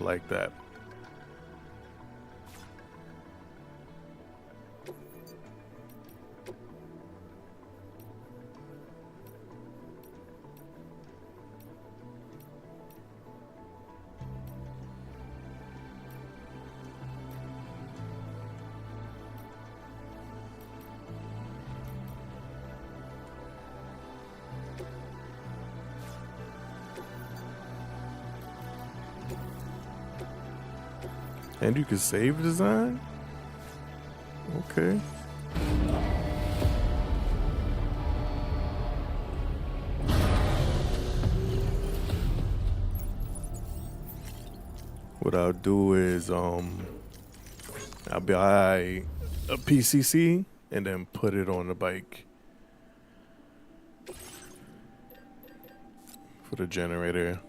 like that. And you can save design? Okay. What I'll do is I'll buy a PCC and then put it on the bike for the generator.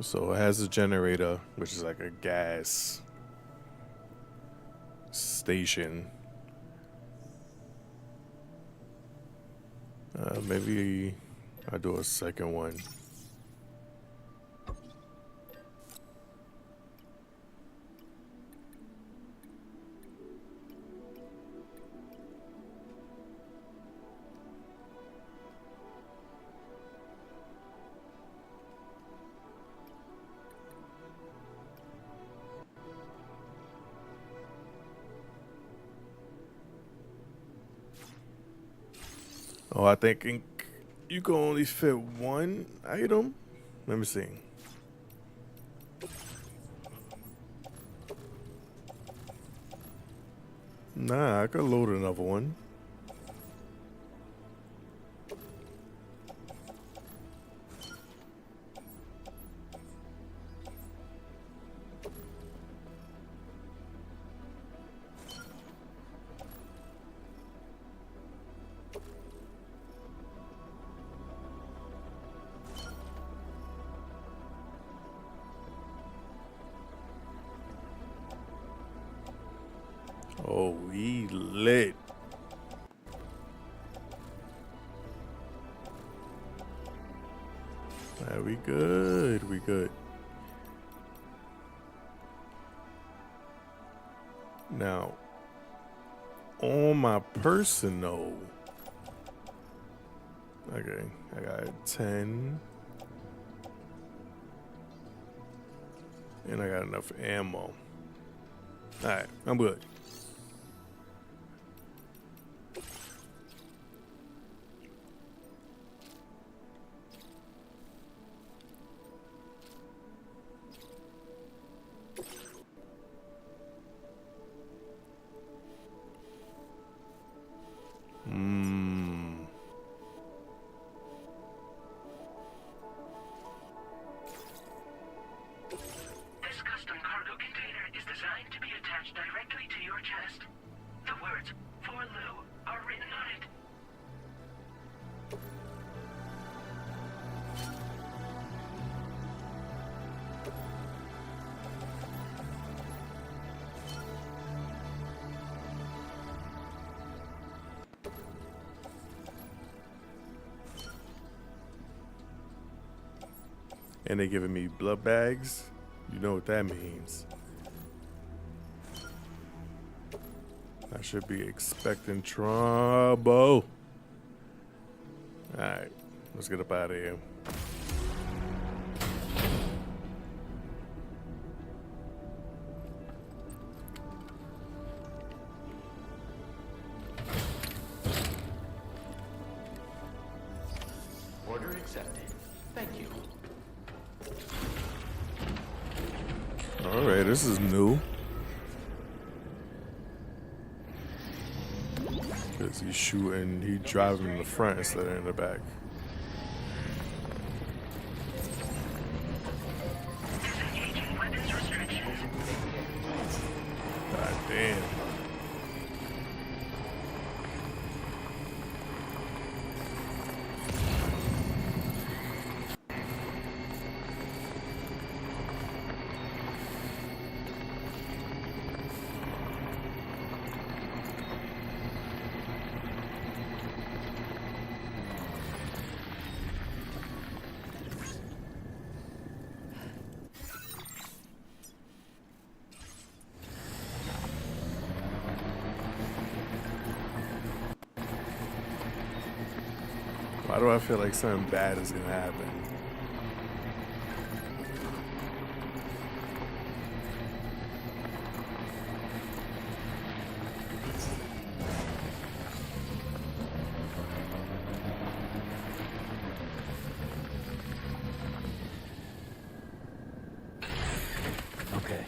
So it has a generator, which is like a gas station. Maybe I'll do a second one. Oh, I think you can only fit one item. Let me see. Nah, I could load another one. Oh, we lit. Right, we good. We good. Now, on my personal, okay, I got 10. And I got enough ammo. Alright, I'm good. This custom cargo container is designed to be attached directly to your chest. The words "For Lou" are written on it. And they giving me blood bags. You know what that means. I should be expecting trouble. Alright, let's get up out of here. Order accepted. Thank you. Alright, this is new. Because he's shooting, he driving in the front instead of in the back. Disengaging weapons restrictions. God damn. I feel like something bad is gonna happen. Okay.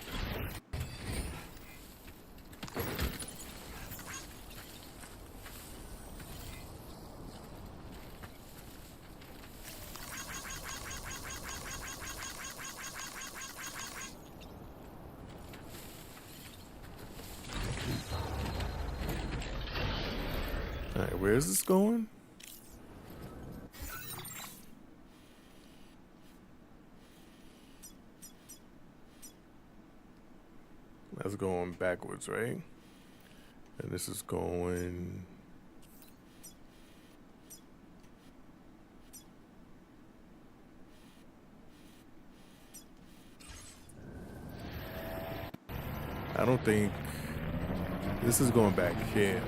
Alright, where is this going? That's going backwards, right? And this is going... I don't think... This is going back here.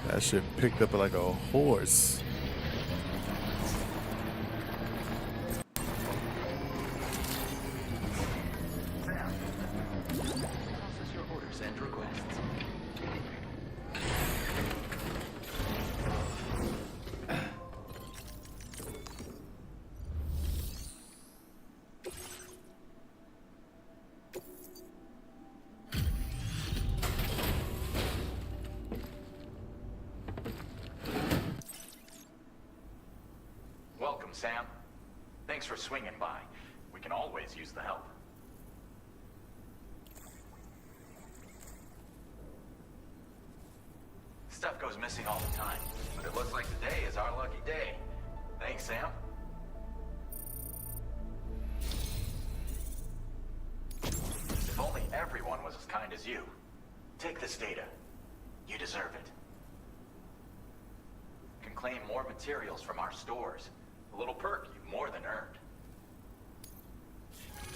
That shit picked up like a horse. Process your orders and requests. Welcome, Sam. Thanks for swinging by. We can always use the help. Stuff goes missing all the time, but it looks like today is our lucky day. Thanks, Sam. If only everyone was as kind as you. Take this data. You deserve it. You can claim more materials from our stores. A little perk you've more than earned.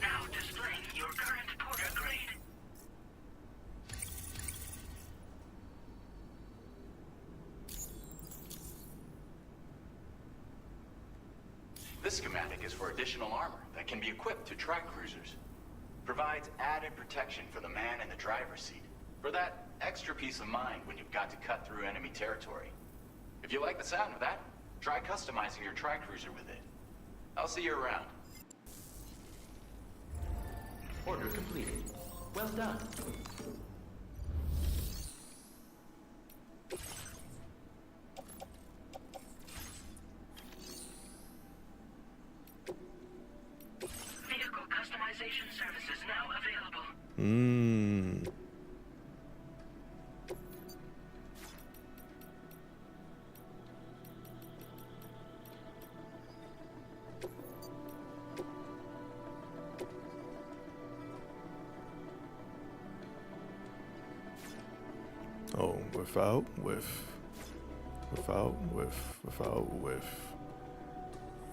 Now displaying your current porter grade. This schematic is for additional armor that can be equipped to track cruisers. Provides added protection for the man in the driver's seat. For that extra peace of mind when you've got to cut through enemy territory. If you like the sound of that, try customizing your tri-cruiser with it. I'll see you around. Order completed. Well done. Vehicle customization services now available. Oh, without.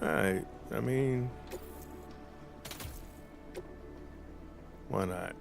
Alright, I mean, why not?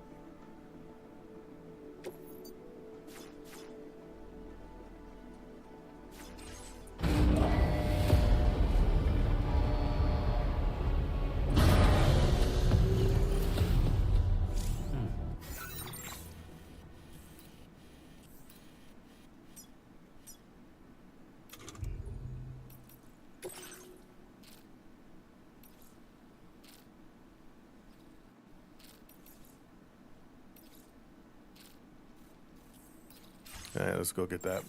Alright, let's go get that.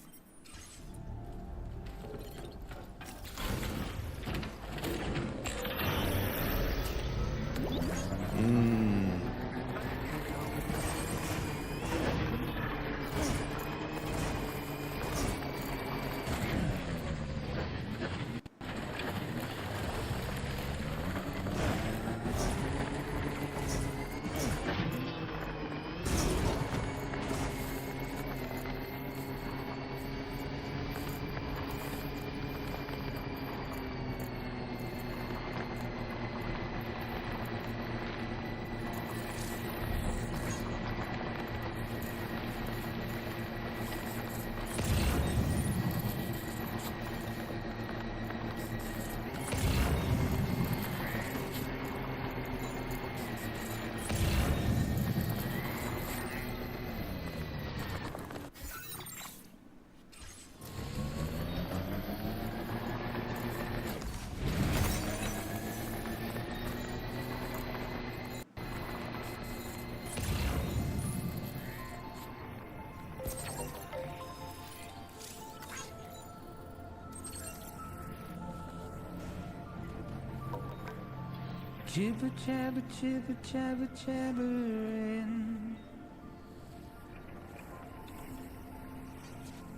Jibber jabber jibber jabber jabbering,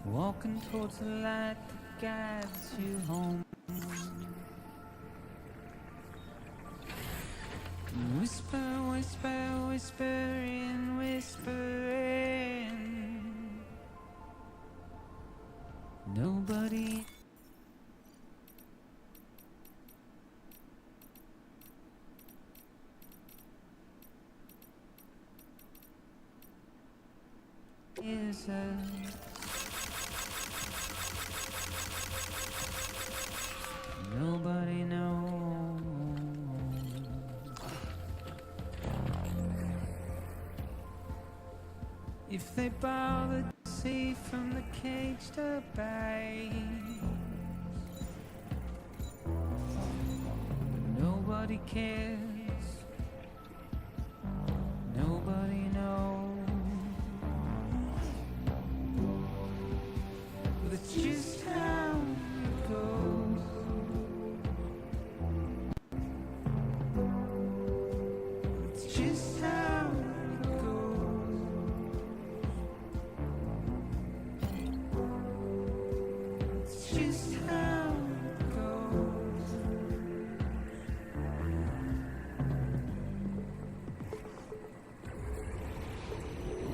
walking towards the light that guides you home. Whisper, whisper, whispering, whispering. Nobody. Is nobody knows if they bother to see from the caged up eyes. Nobody cares. Nobody knows. It's just how it goes. It's just how it goes. It's just how it goes.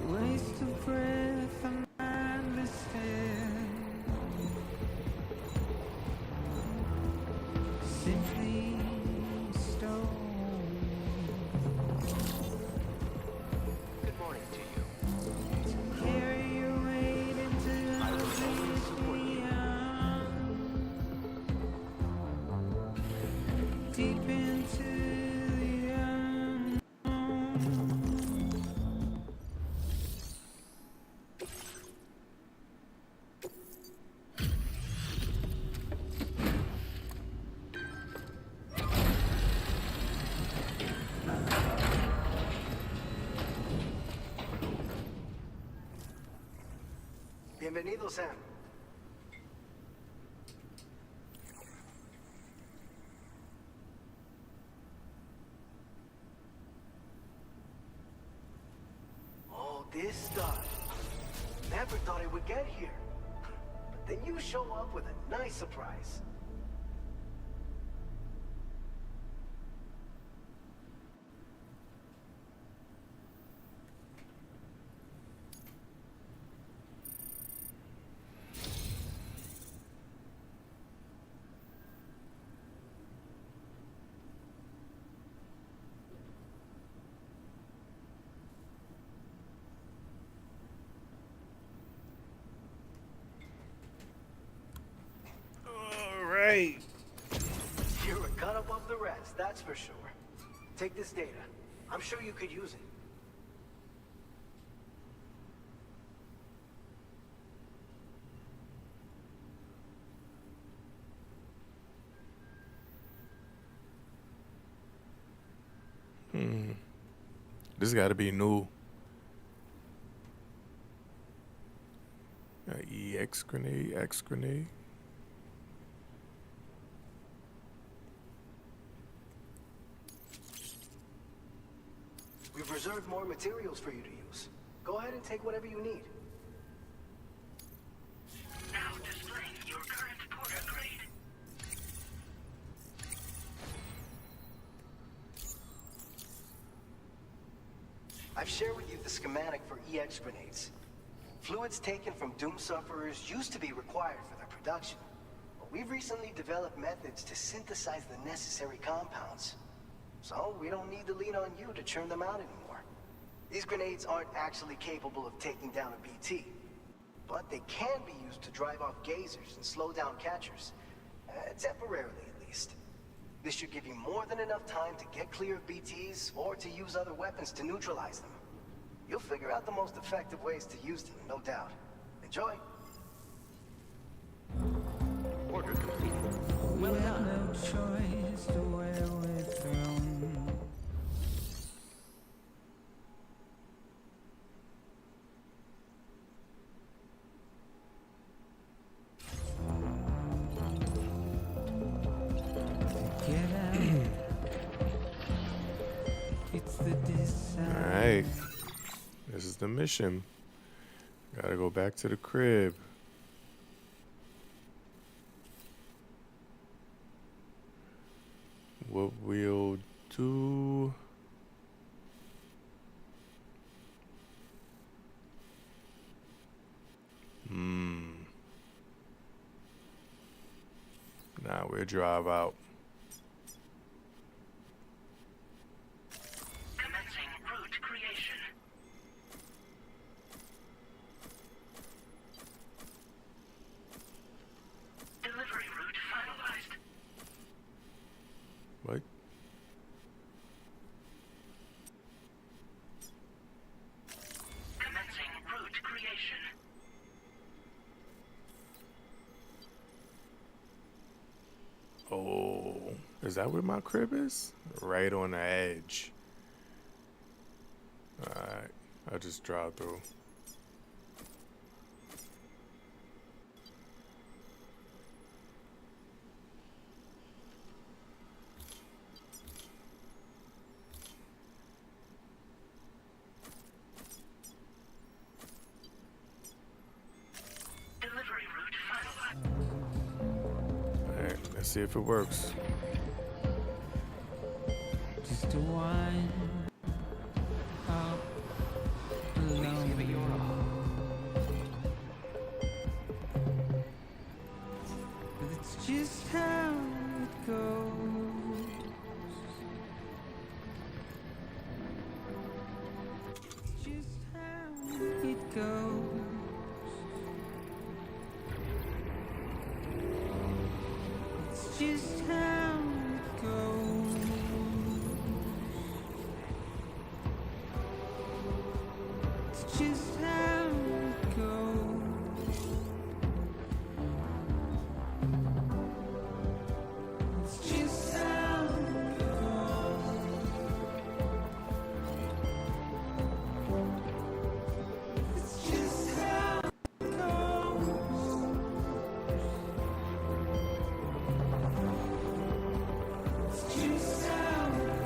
Waste of breath, I'm mindless. Simply stone. Good morning to you. Carry your weight into the place beyond. Deep into the unknown. Bienvenido, Sam. All this stuff. Never thought it would get here. But then you show up with a nice surprise. Alright. You're a cut above the rest, that's for sure. Take this data. I'm sure you could use it. This gotta be new. EX grenade, X grenade. We've reserved more materials for you to use. Go ahead and take whatever you need. Now displaying your current porter grade. I've shared with you the schematic for EX grenades. Fluids taken from Doom sufferers used to be required for their production, but we've recently developed methods to synthesize the necessary compounds. So we don't need to lean on you to churn them out anymore. These grenades aren't actually capable of taking down a BT, but they can be used to drive off gazers and slow down catchers. Temporarily, at least. This should give you more than enough time to get clear of BTs or to use other weapons to neutralize them. You'll figure out the most effective ways to use them, no doubt. Enjoy. Order complete. Well We had done. no choice to where we're thrown. Get out. It's the design. Alright. This is the mission. Gotta go back to the crib. What we'll do... Nah, we'll drive out. Commencing route creation. Delivery route finalized. What? Commencing route creation. Oh, is that where my crib is? Right on the edge. Alright, I'll just drive through. Delivery route finalized. Alright, let's see if it works. Just a wine up alone. Give it your all. But it's just how it goes. It's just how it goes. It's just how it goes. It's just how it goes. It's just how it goes. It's just how it goes. It's just how it goes. It's just how it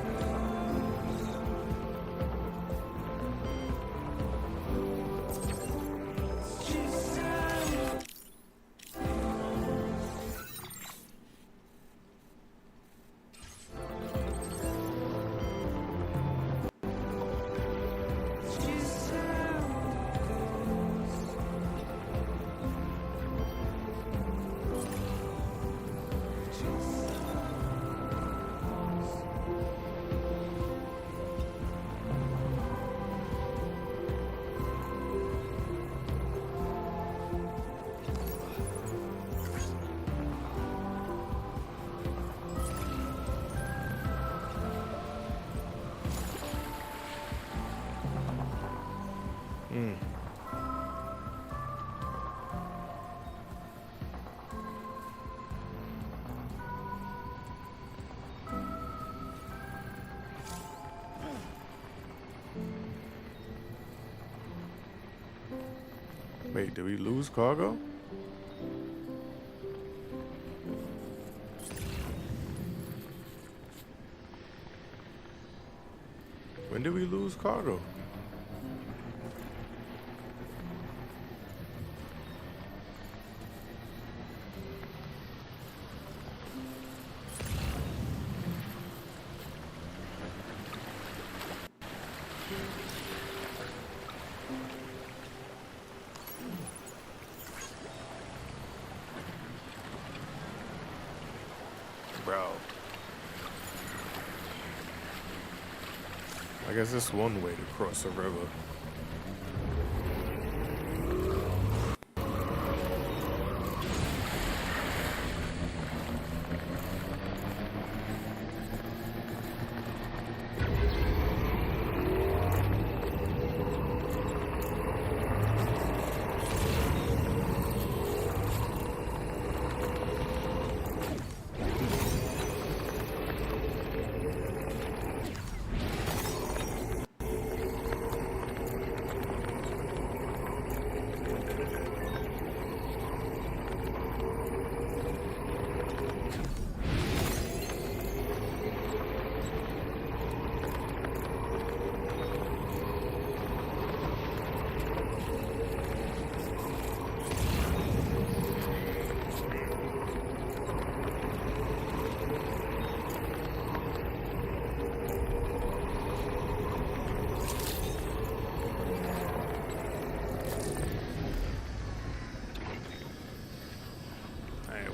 It's just how it goes. Just Wait, did we lose cargo? When did we lose cargo? Bro. I guess that's one way to cross a river.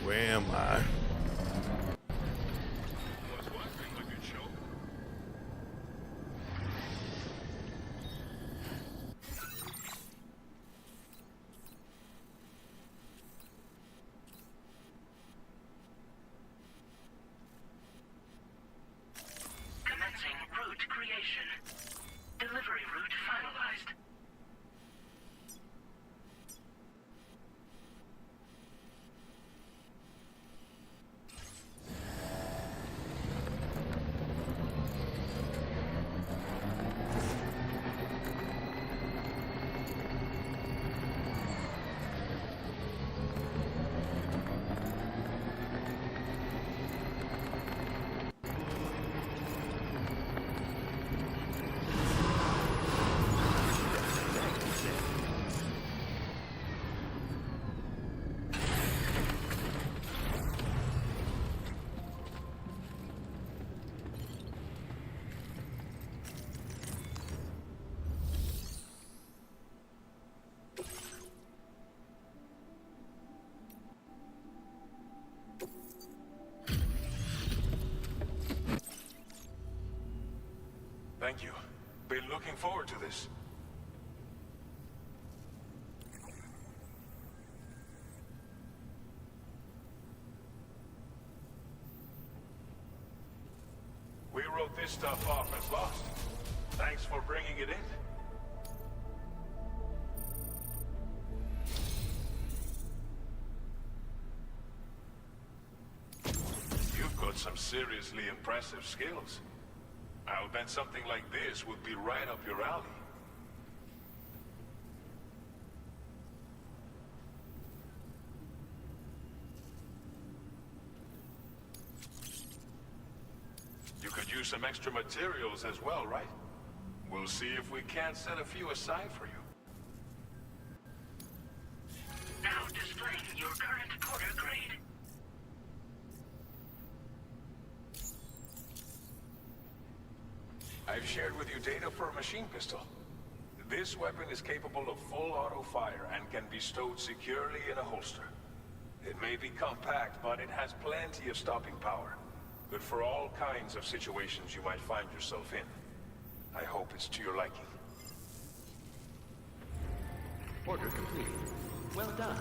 Where am I? Commencing route creation. Delivery route finalized. Thank you. Been looking forward to this. We wrote this stuff off as lost. Thanks for bringing it in. You've got some seriously impressive skills. I'll bet something like this would be right up your alley. You could use some extra materials as well, right? We'll see if we can't set a few aside for you. Now displaying your current porter grade. I've shared with you data for a machine pistol. This weapon is capable of full auto fire and can be stowed securely in a holster. It may be compact, but it has plenty of stopping power. Good for all kinds of situations you might find yourself in. I hope it's to your liking. Order complete. Well done.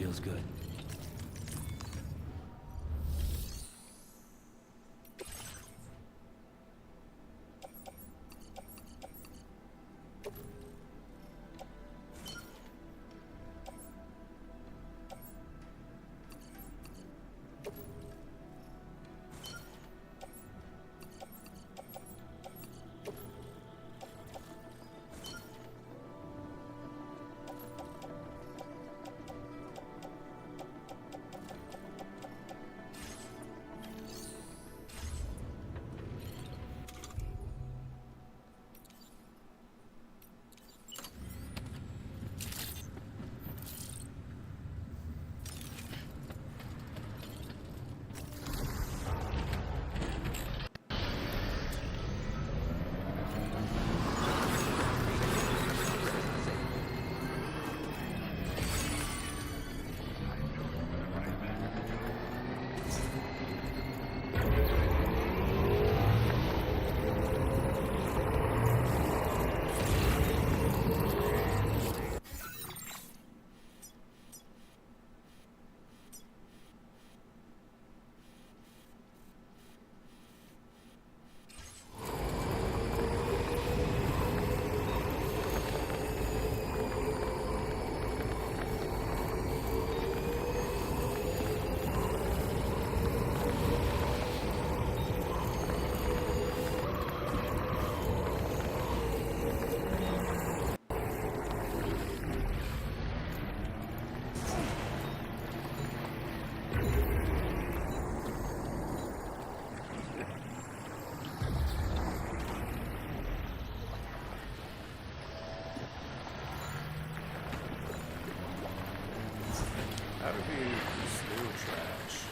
Feels good. How do we steal trash?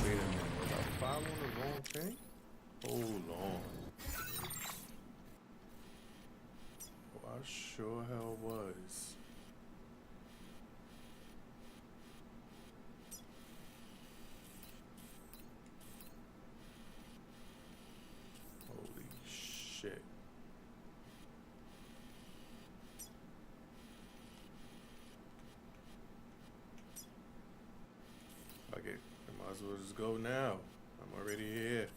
Wait a minute, was I following the wrong thing? Hold on. Oh, I sure hell was. Holy shit. Okay, I might as well just go now. I'm already here.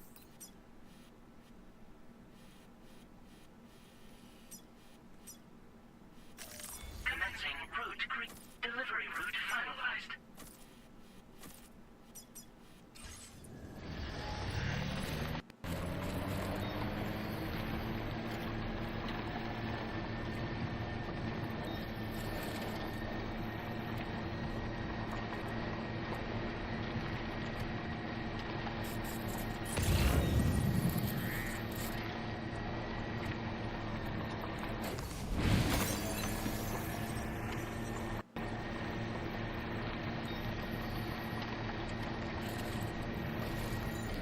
Commencing delivery route finalized.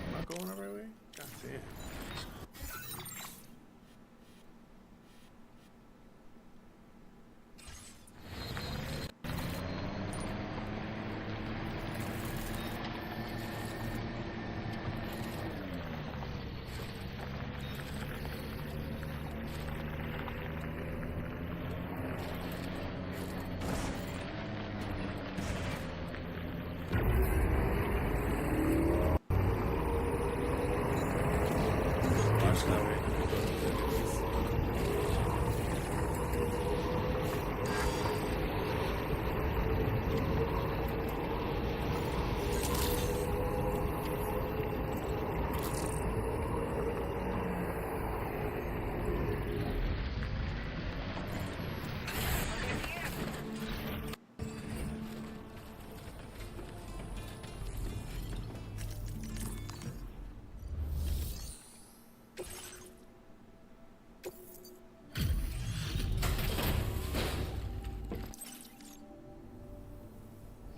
Am I going the right way? God damn.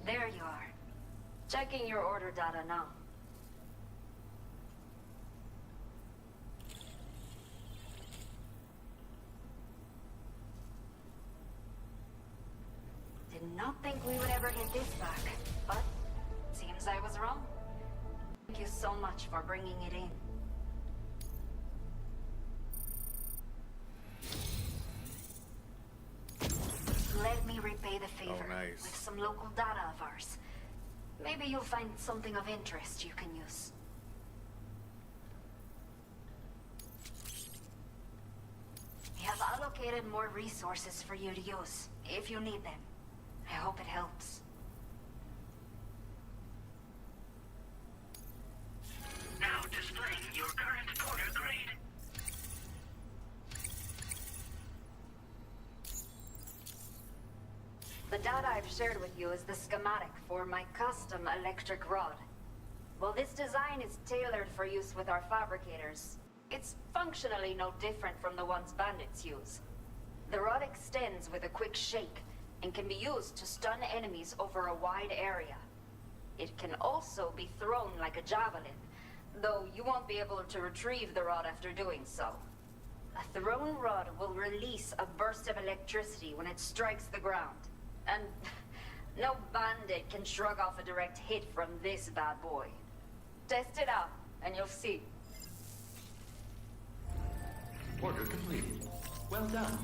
There you are. Checking your order data now. Did not think we would ever get this back, but seems I was wrong. Thank you so much for bringing it in. Let me repay the favor with some local data of ours. Maybe you'll find something of interest you can use. We have allocated more resources for you to use, if you need them. I hope it helps. Now displaying your current porter grade. The data I've shared with you is the schematic for my custom electric rod. While this design is tailored for use with our fabricators, it's functionally no different from the ones bandits use. The rod extends with a quick shake and can be used to stun enemies over a wide area. It can also be thrown like a javelin, though you won't be able to retrieve the rod after doing so. A thrown rod will release a burst of electricity when it strikes the ground. And no bandit can shrug off a direct hit from this bad boy. Test it out, and you'll see. Order completed. Well done.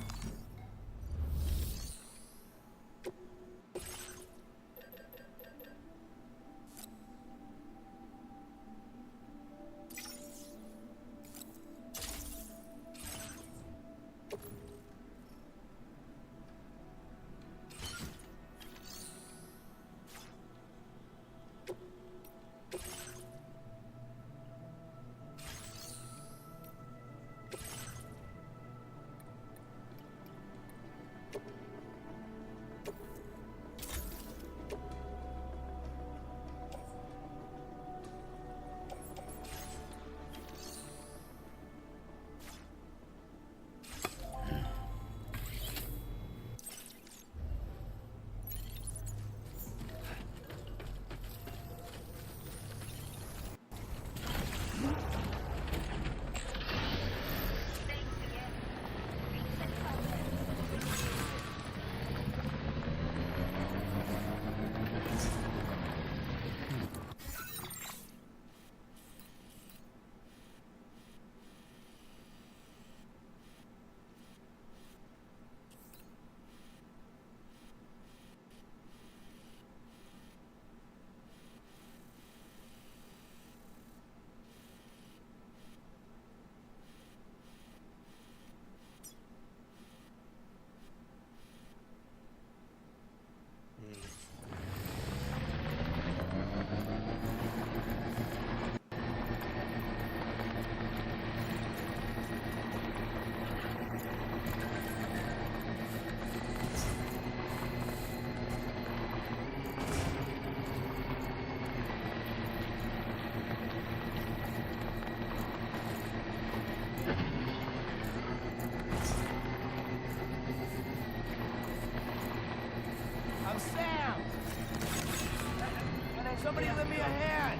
Somebody lend me a hand!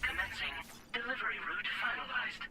Commencing delivery route finalized.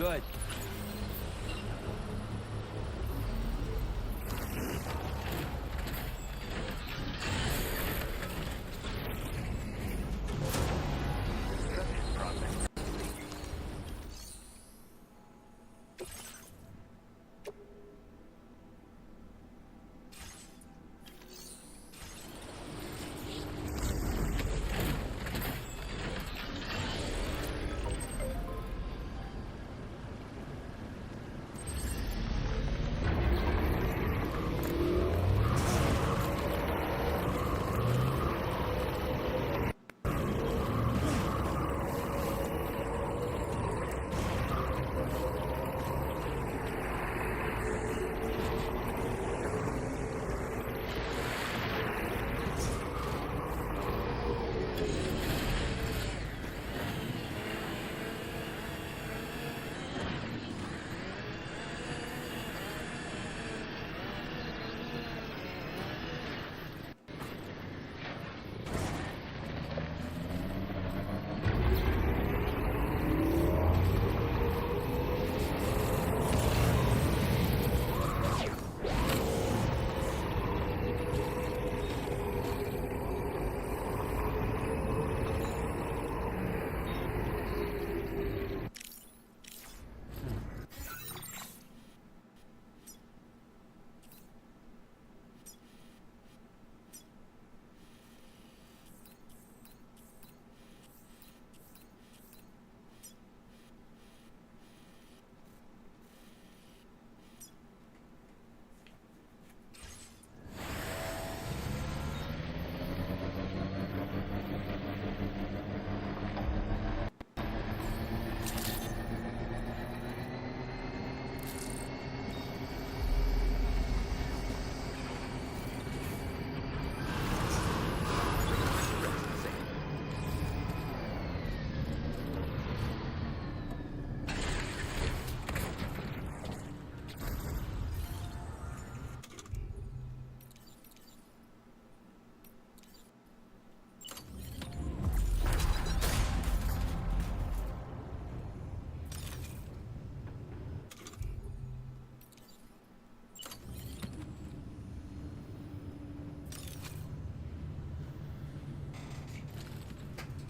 good.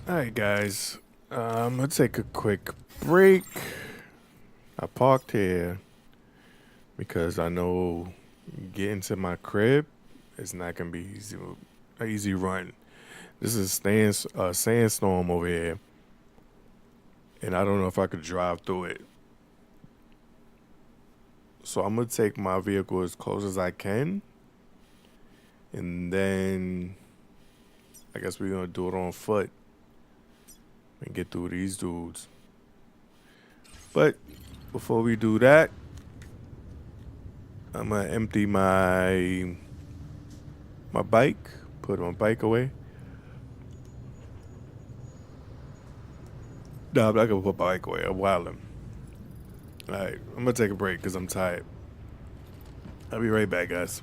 Alright guys, I'm gonna take a quick break. I parked here because I know getting to my crib is not gonna be an easy run. This is a sandstorm over here, and I don't know if I could drive through it. So I'm gonna take my vehicle as close as I can, and then I guess we're gonna do it on foot and get through these dudes. But before we do that, I'm gonna empty my bike, put my bike away. No, I'm not gonna put my bike away. I'm wilding. Alright, I'm gonna take a break because I'm tired. I'll be right back, guys.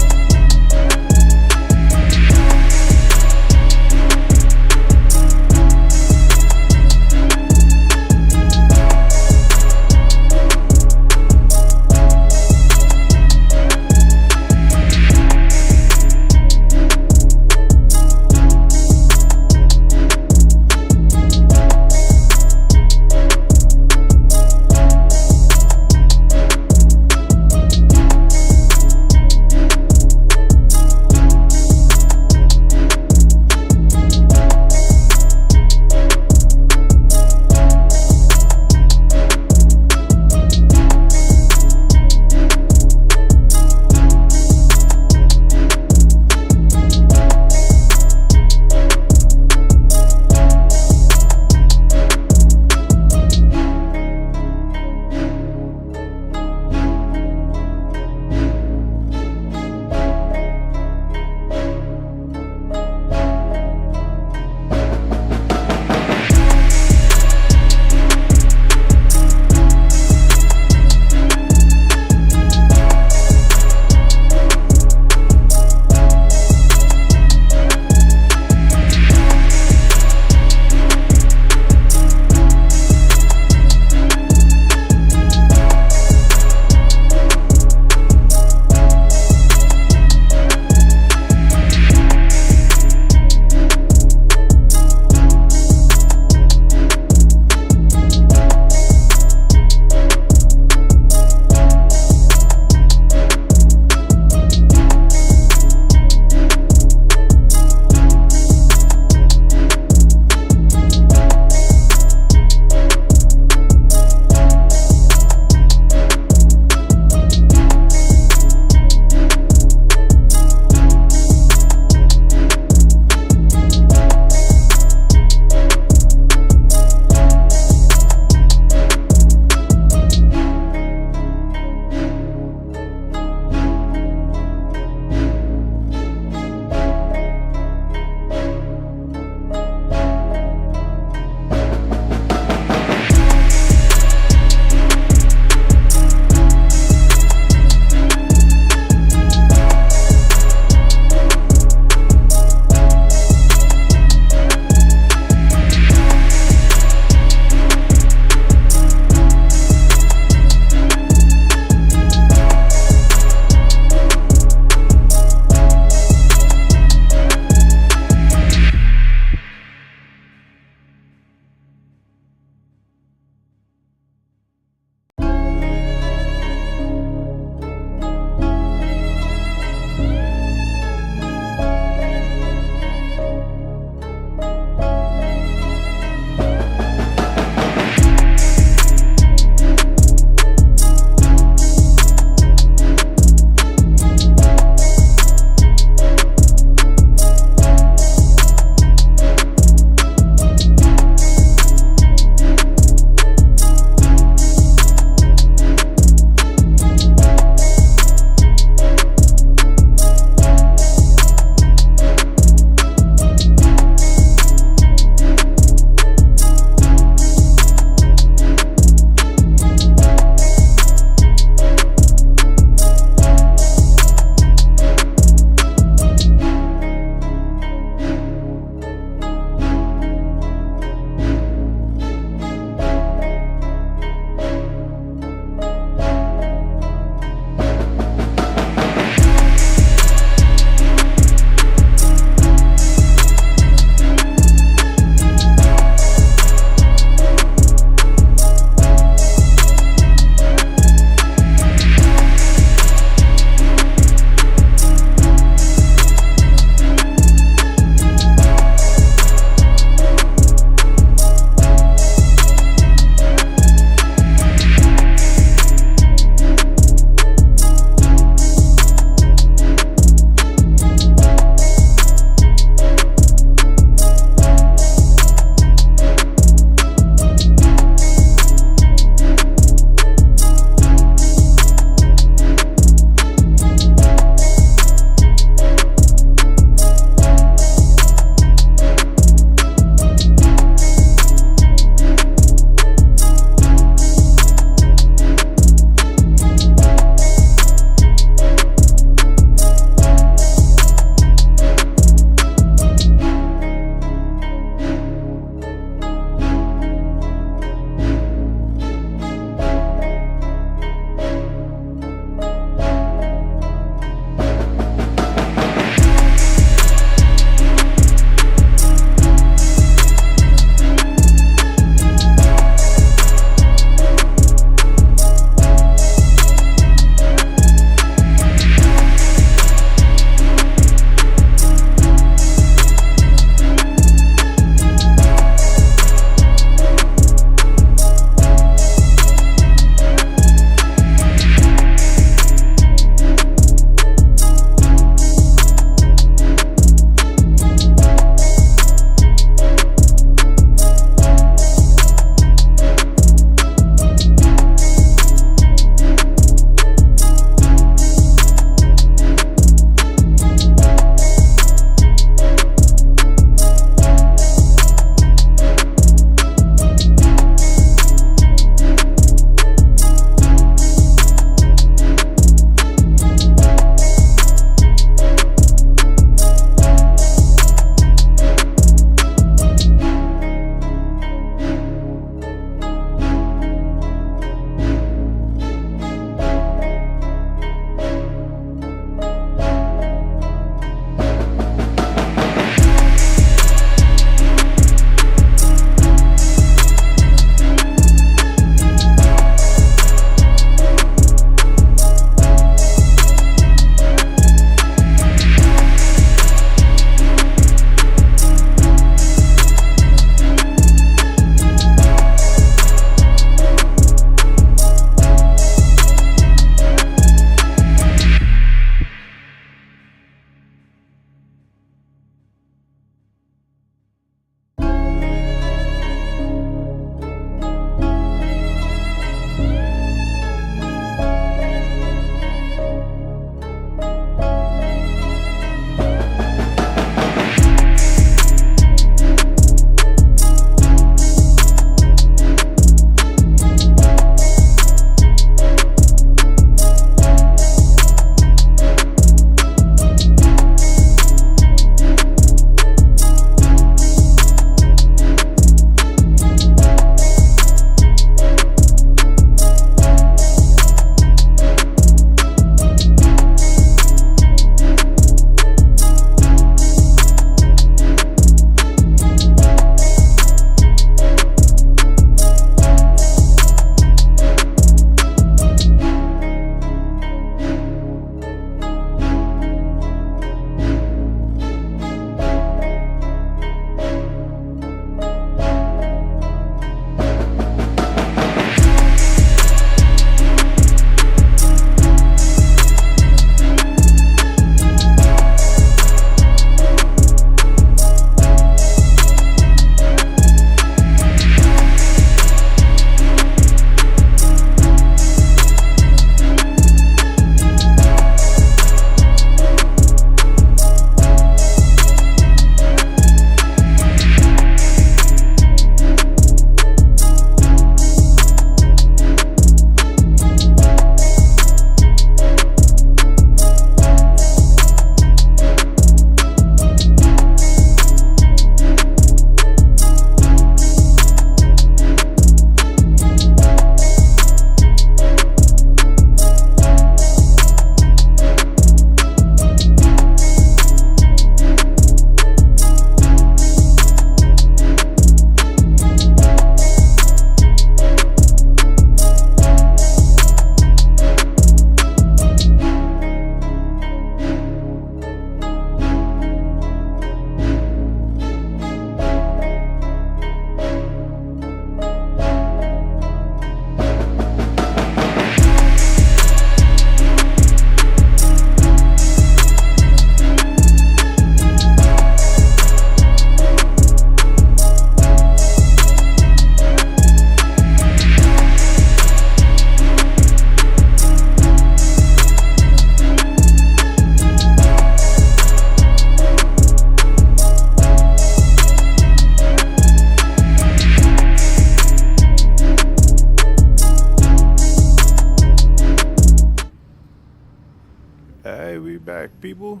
Alright, we back, people.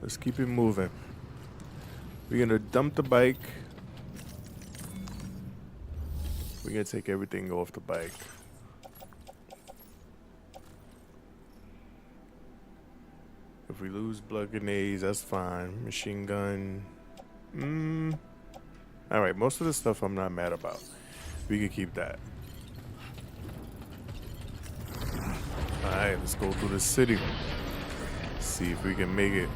Let's keep it moving. We're gonna dump the bike. We're gonna take everything off the bike. If we lose blood grenades, that's fine. Machine gun. Alright, most of the stuff I'm not mad about. We can keep that. Alright, let's go through the city. See if we can make it.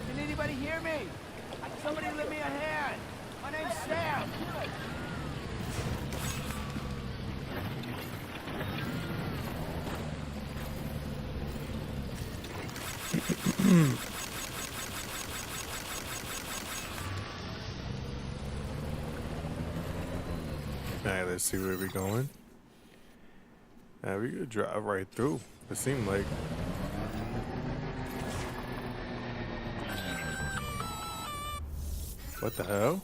Can anybody hear me? Somebody lend me a hand. My name's Sam. Alright, let's see where we're going. We could drive right through. It seemed like. What the hell?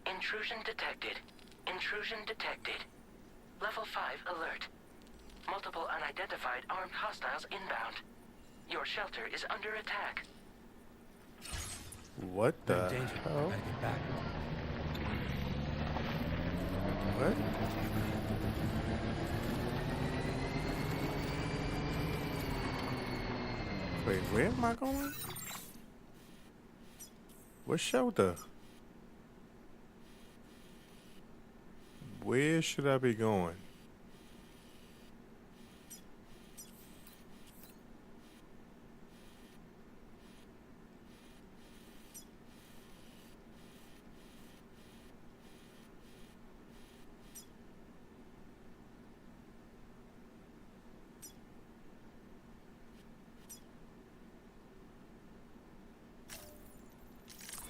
Intrusion detected. Intrusion detected. Level 5 alert. Multiple unidentified armed hostiles inbound. Your shelter is under attack. What the hell? What? Wait, where am I going? What shelter? Where should I be going?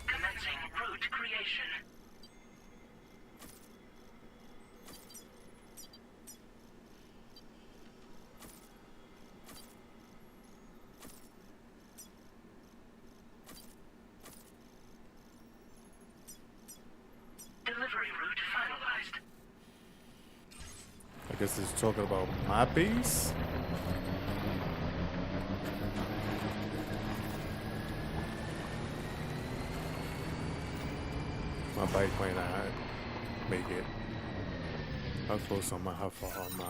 Commencing route creation. Delivery route finalized. I guess it's talking about my base. My bike might not make it. How close am I? How far am I?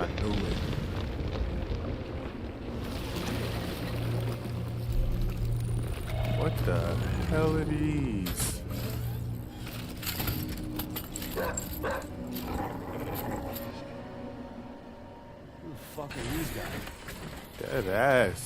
I knew it. What the hell are these? Who the fuck are these guys? Dead ass.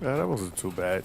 Yeah, that wasn't too bad.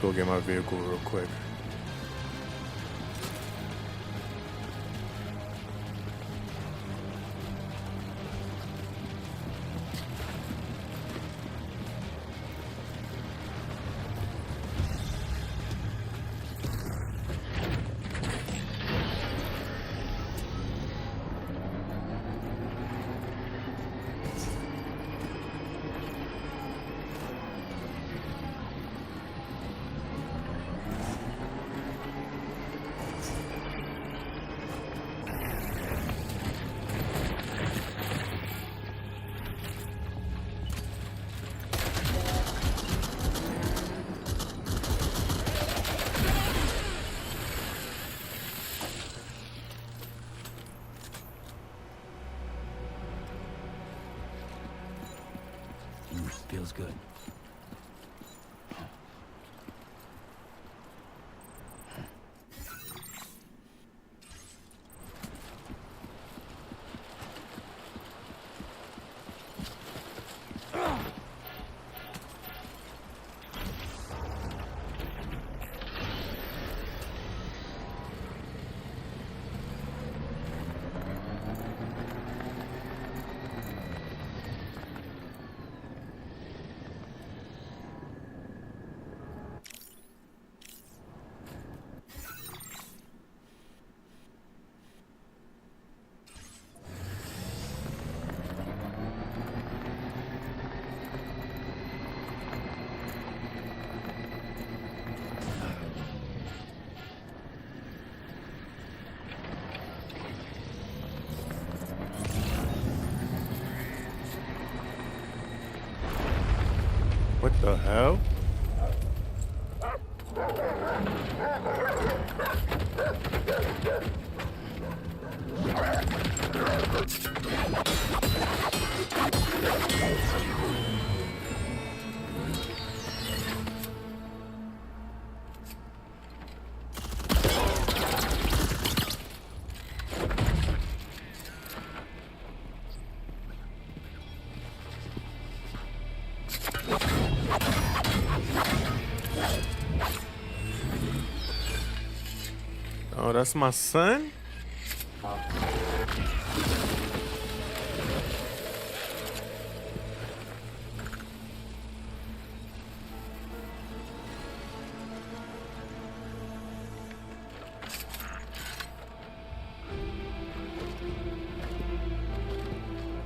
Go get my vehicle real quick. Feels good. What the hell? Oh, that's my son?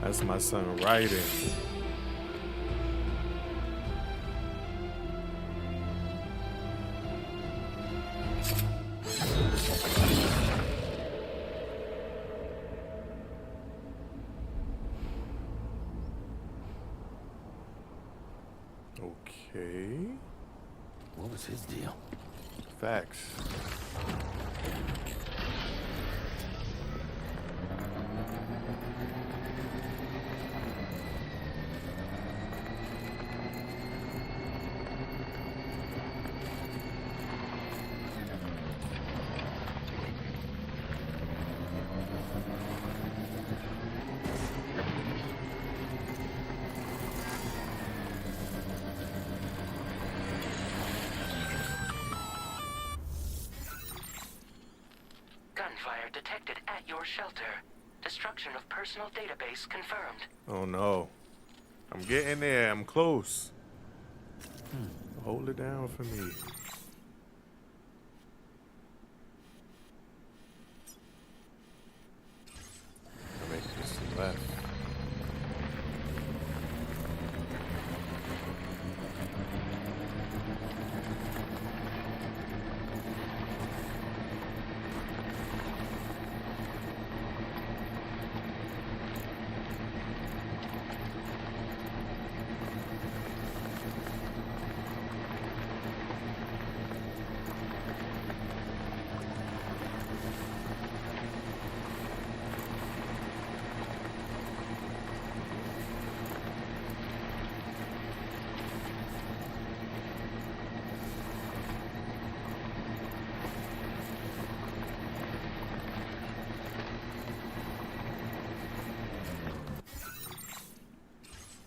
That's my son writing. Okay. What was his deal? Facts. Gunfire detected at your shelter. Destruction of personal database confirmed. Oh no. I'm getting there. I'm close. Hold it down for me. I'll make this left.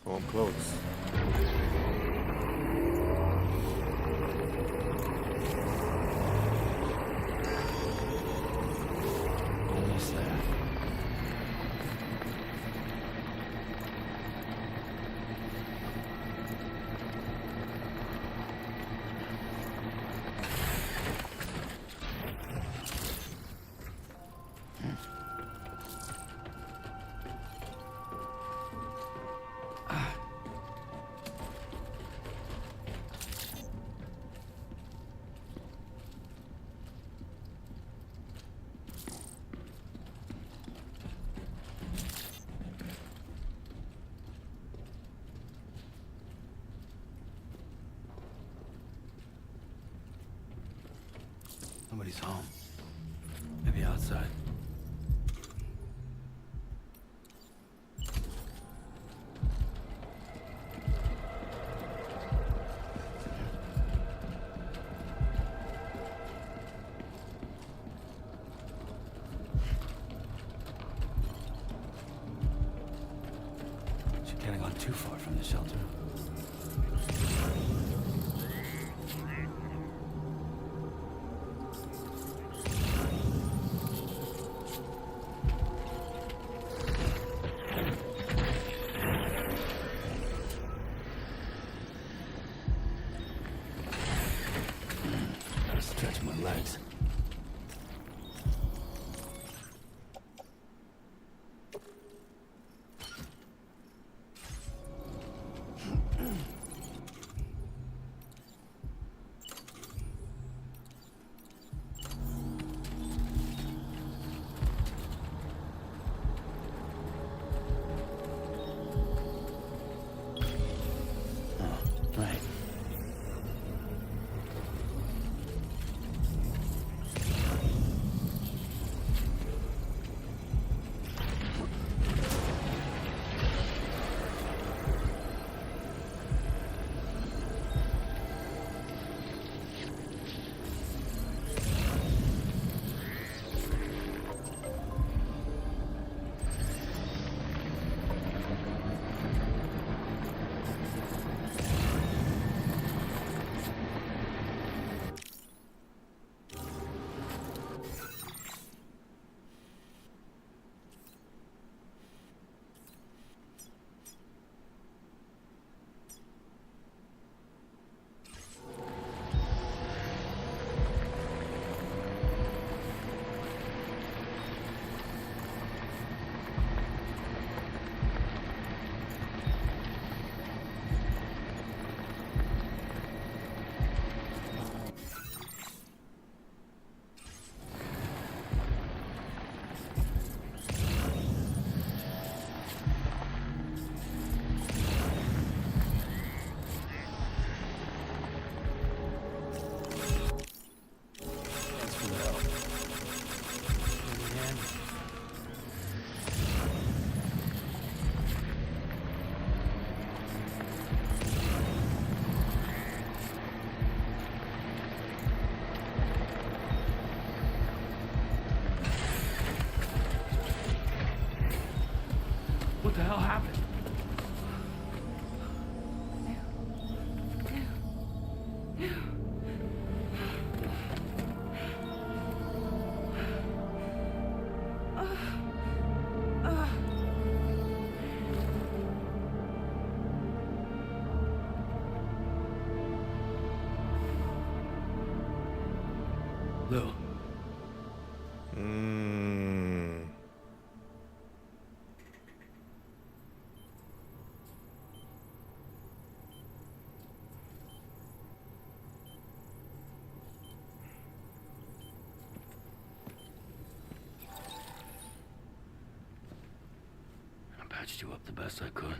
Oh, I'm close. Almost there. Nobody's home. Maybe outside. Can't have gone too far from the shelter. Gotta stretch my legs. Right. What the hell happened? Lou. I patched you up the best I could.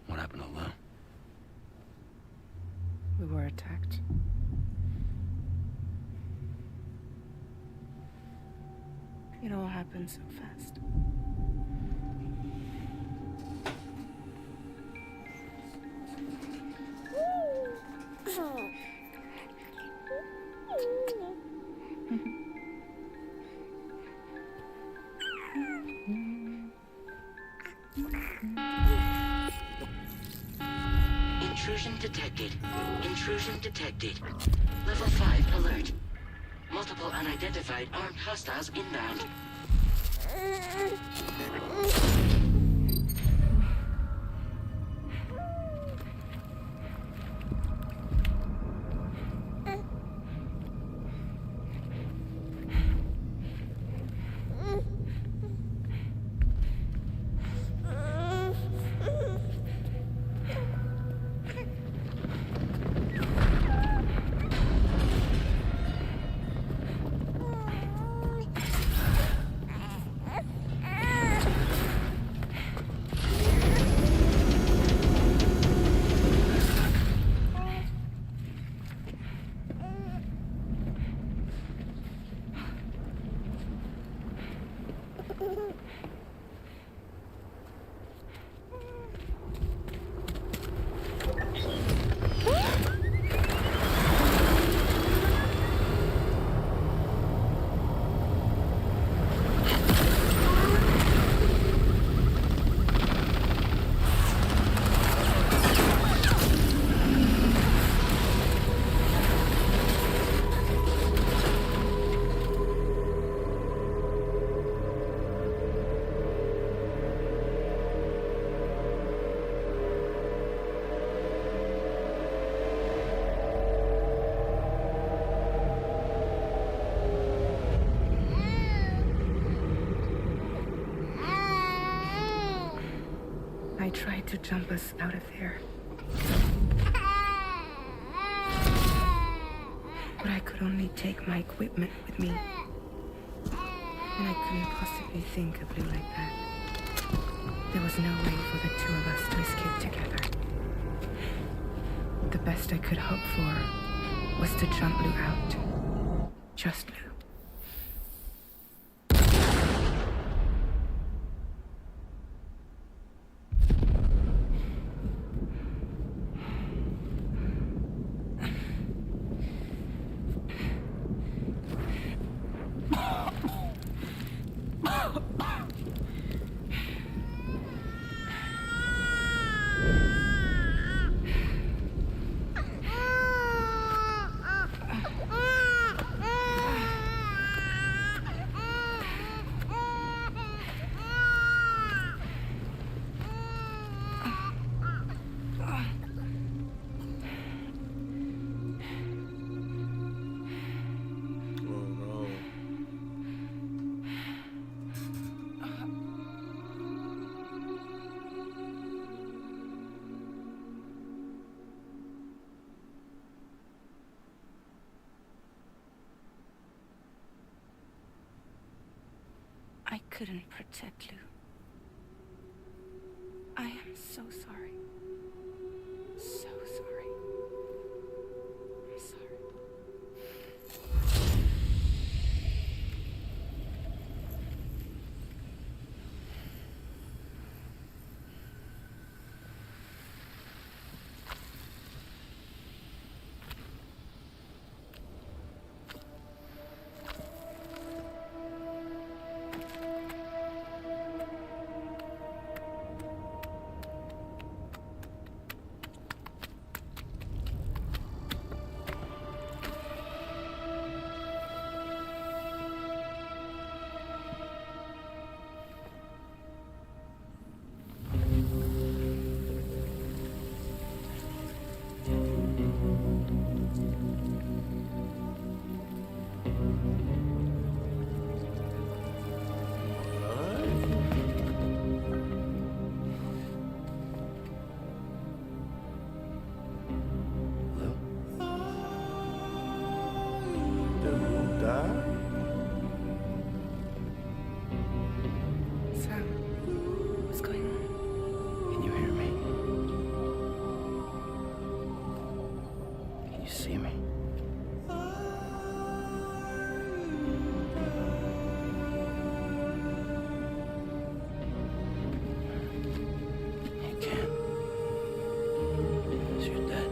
What happened to Lou? We were attacked. It all happened so fast. Intrusion detected. Intrusion detected. Level 5 alert. Multiple unidentified armed hostiles inbound. I tried to jump us out of there. But I could only take my equipment with me. And I couldn't possibly think of Lou like that. There was no way for the two of us to escape together. The best I could hope for was to jump Lou out. Just Lou. I couldn't protect Lou. I am so sorry. So sorry. I'm sorry. Sam, what's going on? Can you hear me? Can you see me? You can't. Because you're dead.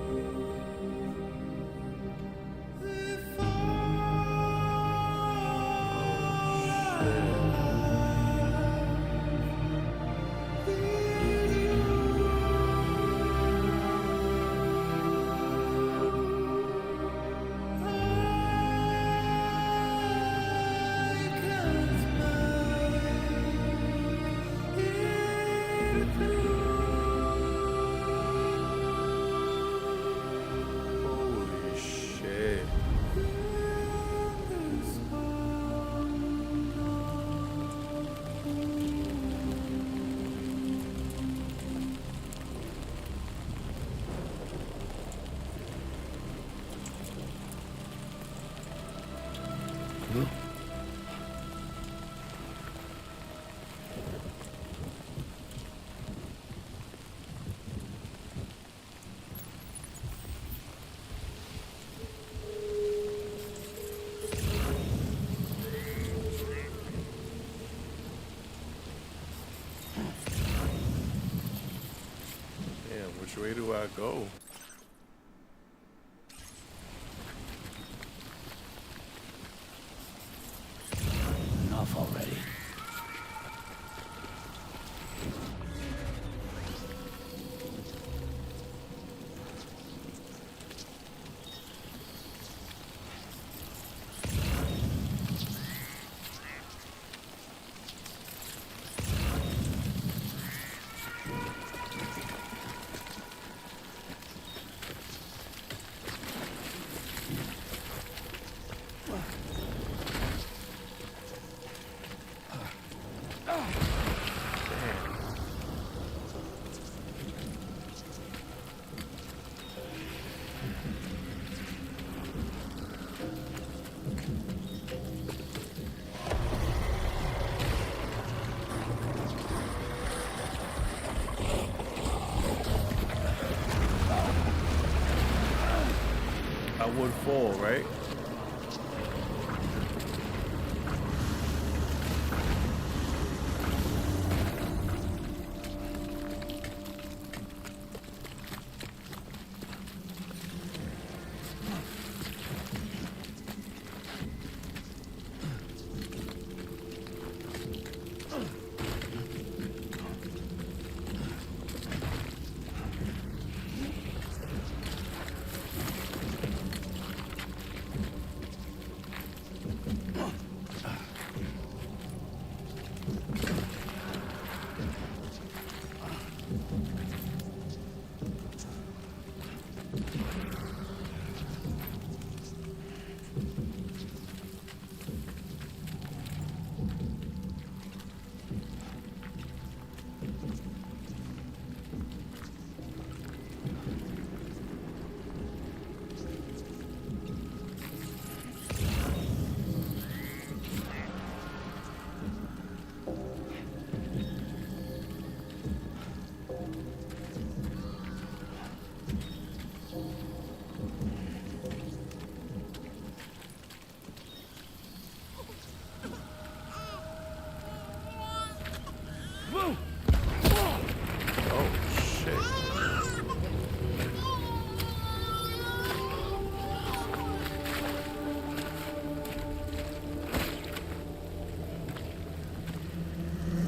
Holy shit. Lou? Damn, which way do I go? Enough already. would fall, right?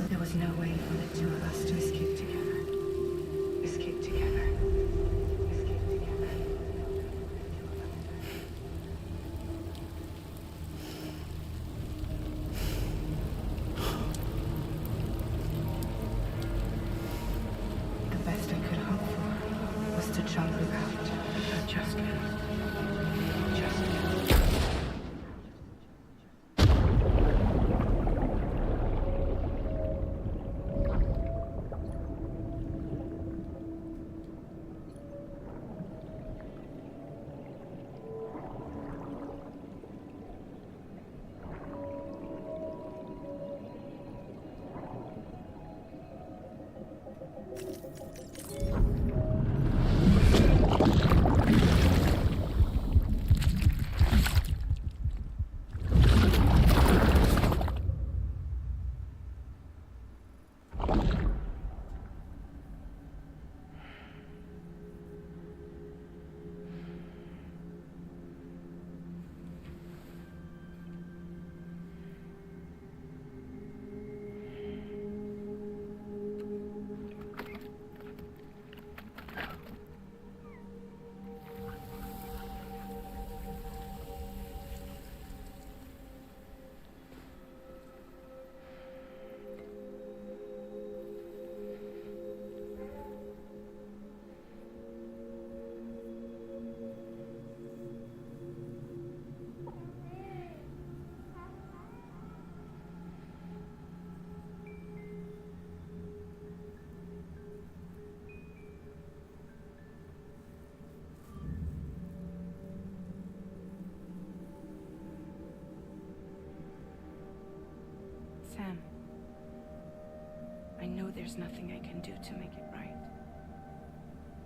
There was no way for the two of us to escape together. Escape together. Escape together. The best I could hope for was to jump without. Just without. Just without. Sam, I know there's nothing I can do to make it right.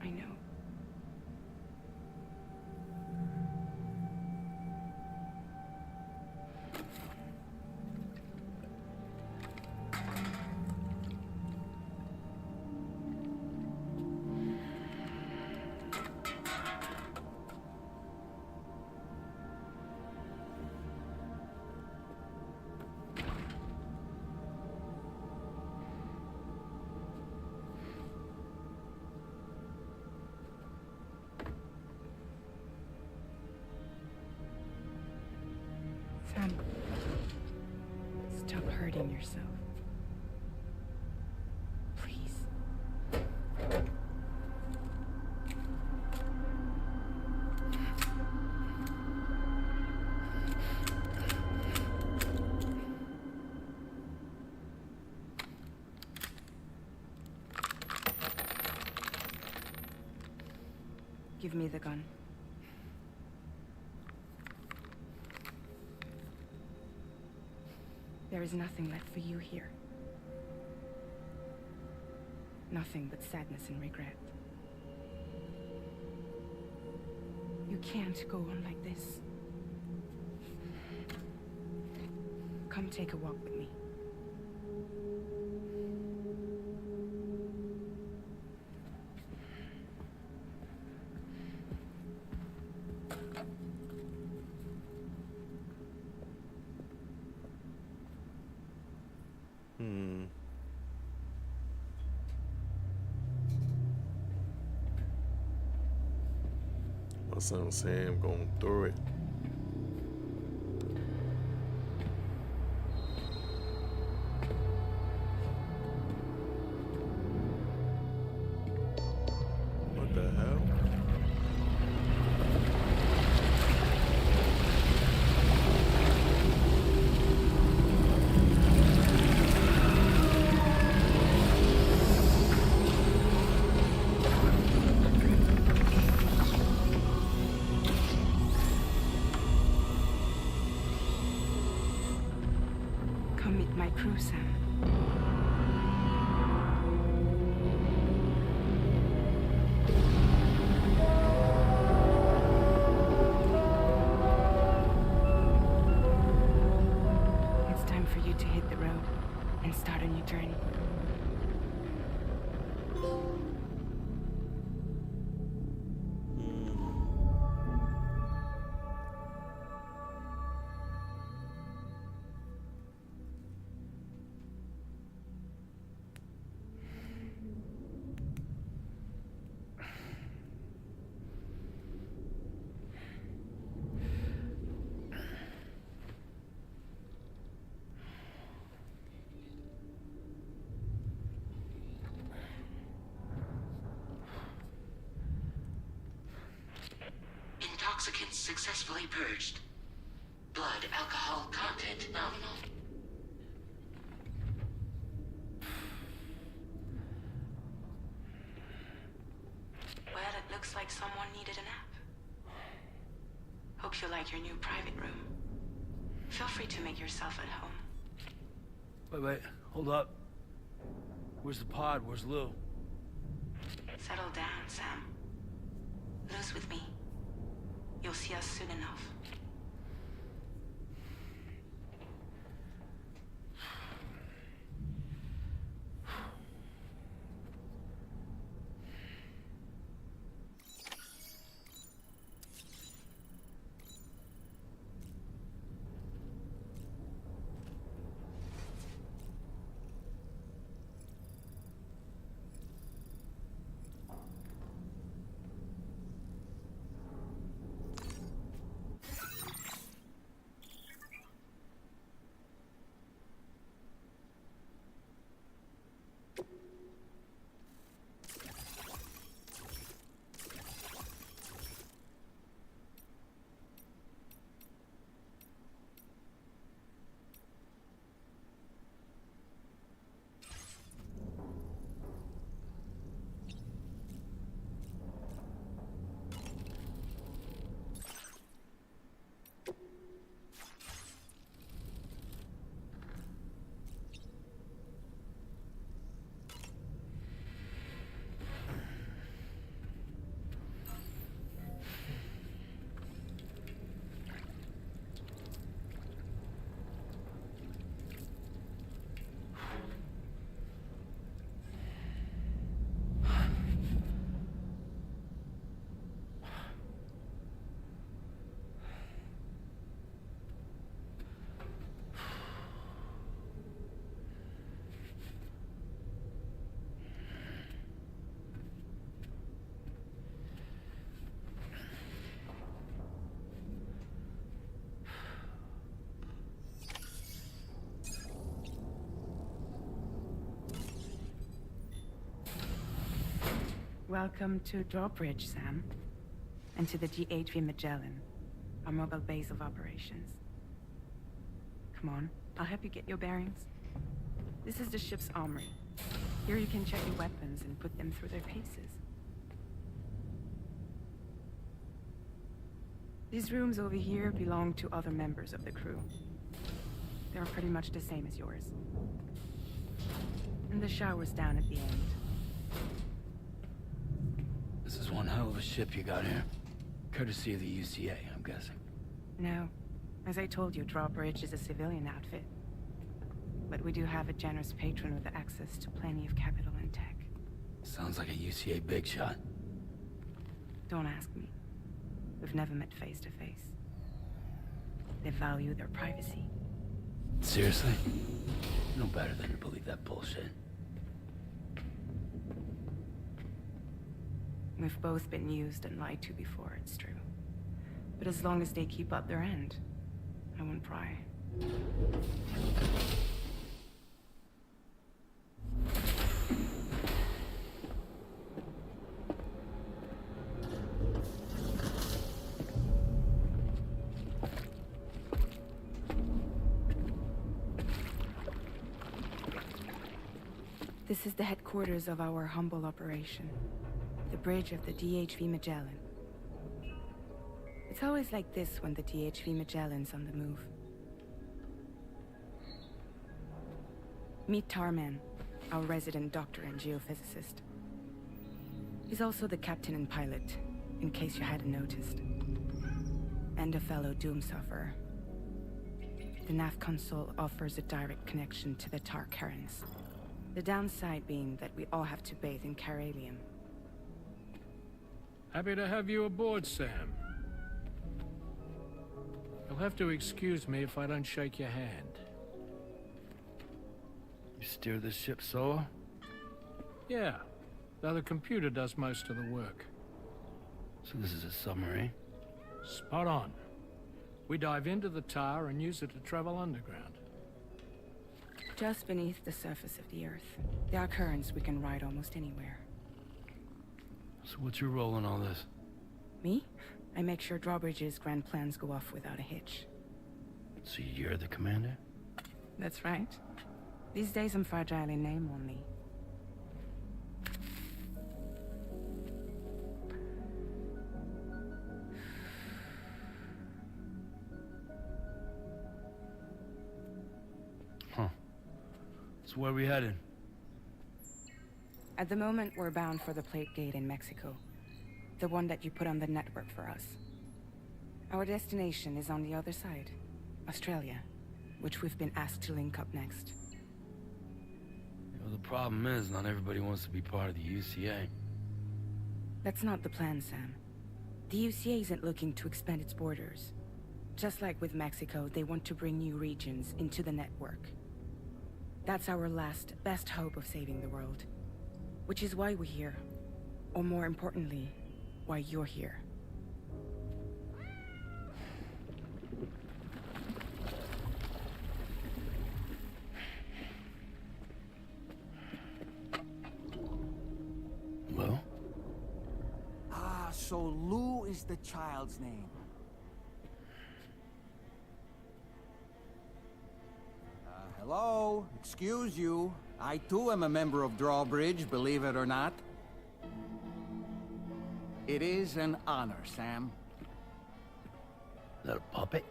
I know. Sam, stop hurting yourself. Please. Give me the gun. There is nothing left for you here. Nothing but sadness and regret. You can't go on like this. Come take a walk with me. My son Sam going through it. What the hell? Come meet my crew, Sam. It's time for you to hit the road and start a new journey. Intoxicants successfully purged. Blood alcohol content nominal. Well, it looks like someone needed a nap. Hope you like your new private room. Feel free to make yourself at home. Wait, hold up. Where's the pod? Where's Lou? Settle down, Sam. Lou's with me. You'll see us soon enough. Welcome to Drawbridge, Sam. And to the GHV Magellan, our mobile base of operations. Come on, I'll help you get your bearings. This is the ship's armory. Here you can check your weapons and put them through their paces. These rooms over here belong to other members of the crew. They're pretty much the same as yours. And the shower's down at the end. This is one hell of a ship you got here. Courtesy of the UCA, I'm guessing. No. As I told you, Drawbridge is a civilian outfit. But we do have a generous patron with access to plenty of capital and tech. Sounds like a UCA big shot. Don't ask me. We've never met face to face. They value their privacy. Seriously? No better than to believe that bullshit. We've both been used and lied to before, it's true. But as long as they keep up their end, I won't pry. This is the headquarters of our humble operation. The bridge of the DHV Magellan. It's always like this when the DHV Magellan's on the move. Meet Tarman, our resident doctor and geophysicist. He's also the captain and pilot, in case you hadn't noticed. And a fellow doom sufferer. The nav console offers a direct connection to the Tar currents. The downside being that we all have to bathe in caralium. Happy to have you aboard, Sam. You'll have to excuse me if I don't shake your hand. You steer this ship solo? Yeah, though the computer does most of the work. So this is a submarine? Spot on. We dive into the Tar and use it to travel underground. Just beneath the surface of the Earth, there are currents we can ride almost anywhere. So what's your role in all this? Me? I make sure Drawbridge's grand plans go off without a hitch. So you're the commander? That's right. These days I'm fragile in name only. So where are we headed? At the moment, we're bound for the Plate Gate in Mexico. The one that you put on the network for us. Our destination is on the other side, Australia, which we've been asked to link up next. You know, the problem is, not everybody wants to be part of the UCA. That's not the plan, Sam. The UCA isn't looking to expand its borders. Just like with Mexico, they want to bring new regions into the network. That's our last, best hope of saving the world. Which is why we're here. Or more importantly, why you're here. Hello? Ah, so Lou is the child's name. Hello? Excuse you. I too am a member of Drawbridge, believe it or not. It is an honor, Sam. Is that a puppet?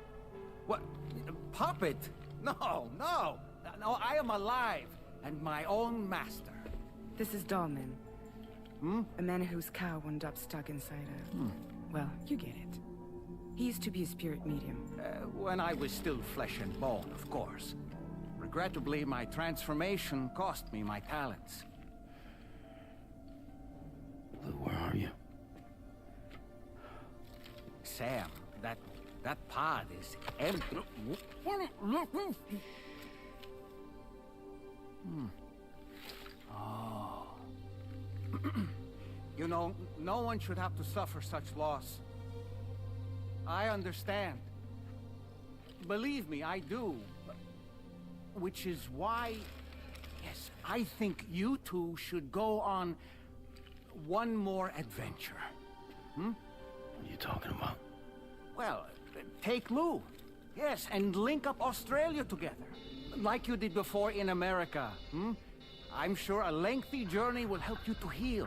What? A puppet? No, no! No, I am alive, and my own master. This is Dahlman. A man whose cow wound up stuck inside a... Well, you get it. He used to be a spirit medium. When I was still flesh and bone, of course. Regrettably, my transformation cost me my talents. Lou, where are you? Sam, that pod is empty. Oh. You know, no one should have to suffer such loss. I understand. Believe me, I do. Which is why, yes, I think you two should go on one more adventure. What are you talking about? Well, take Lou. Yes, and link up Australia together. Like you did before in America. I'm sure a lengthy journey will help you to heal.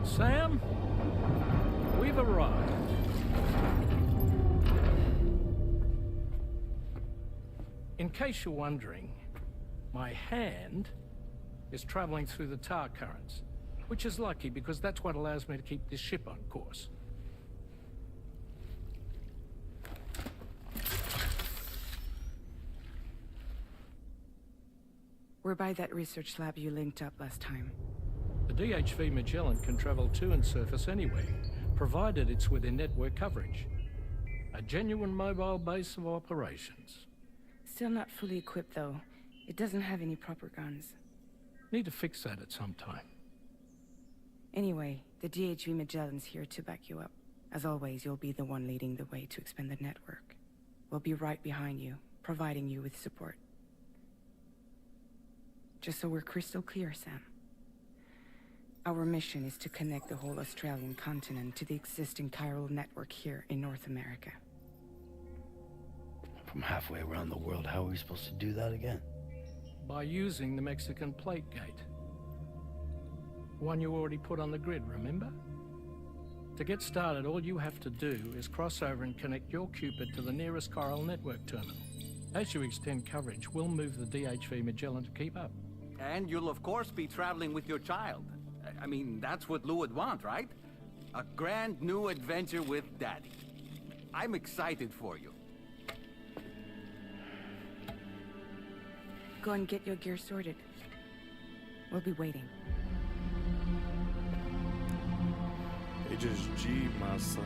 Sam, we've arrived. case you're wondering, my hand is traveling through the tar currents, which is lucky because that's what allows me to keep this ship on course. We're by that research lab you linked up last time. The DHV Magellan can travel to and surface anywhere, provided it's within network coverage. A genuine mobile base of operations. Still not fully equipped, though. It doesn't have any proper guns. Need to fix that at some time. Anyway, the DHV Magellan's here to back you up. As always, you'll be the one leading the way to expand the network. We'll be right behind you, providing you with support. Just so we're crystal clear, Sam. Our mission is to connect the whole Australian continent to the existing chiral network here in North America. From halfway around the world, how are we supposed to do that again? By using the Mexican plate gate. One you already put on the grid, remember? To get started, all you have to do is cross over and connect your Cupid to the nearest chiral network terminal. As you extend coverage, we'll move the DHV Magellan to keep up. And you'll of course be traveling with your child. I mean, that's what Lou would want, right? A grand new adventure with Daddy. I'm excited for you. Go and get your gear sorted. We'll be waiting. They just G'd my son.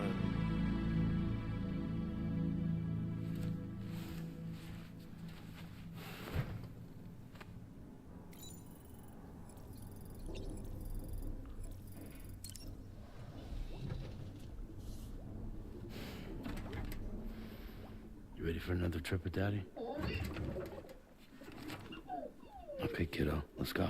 You ready for another trip with Daddy? Okay, kiddo, let's go.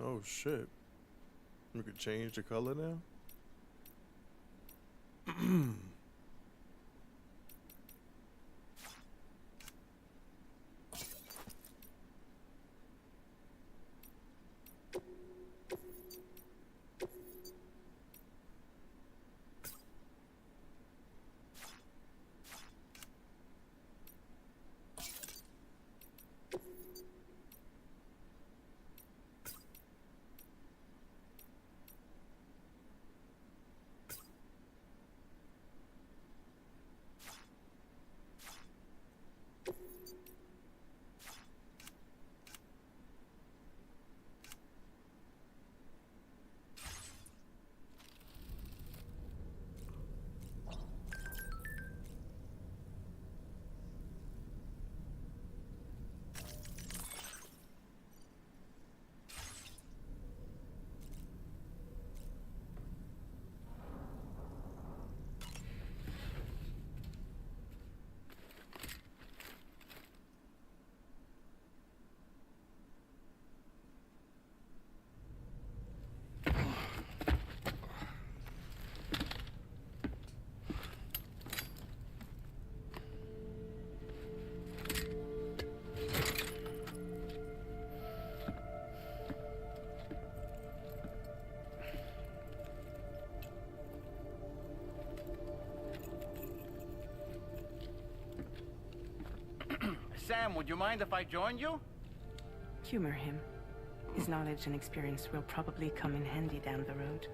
Oh shit. We could change the color now? Sam, would you mind if I joined you? Humor him. His knowledge and experience will probably come in handy down the road.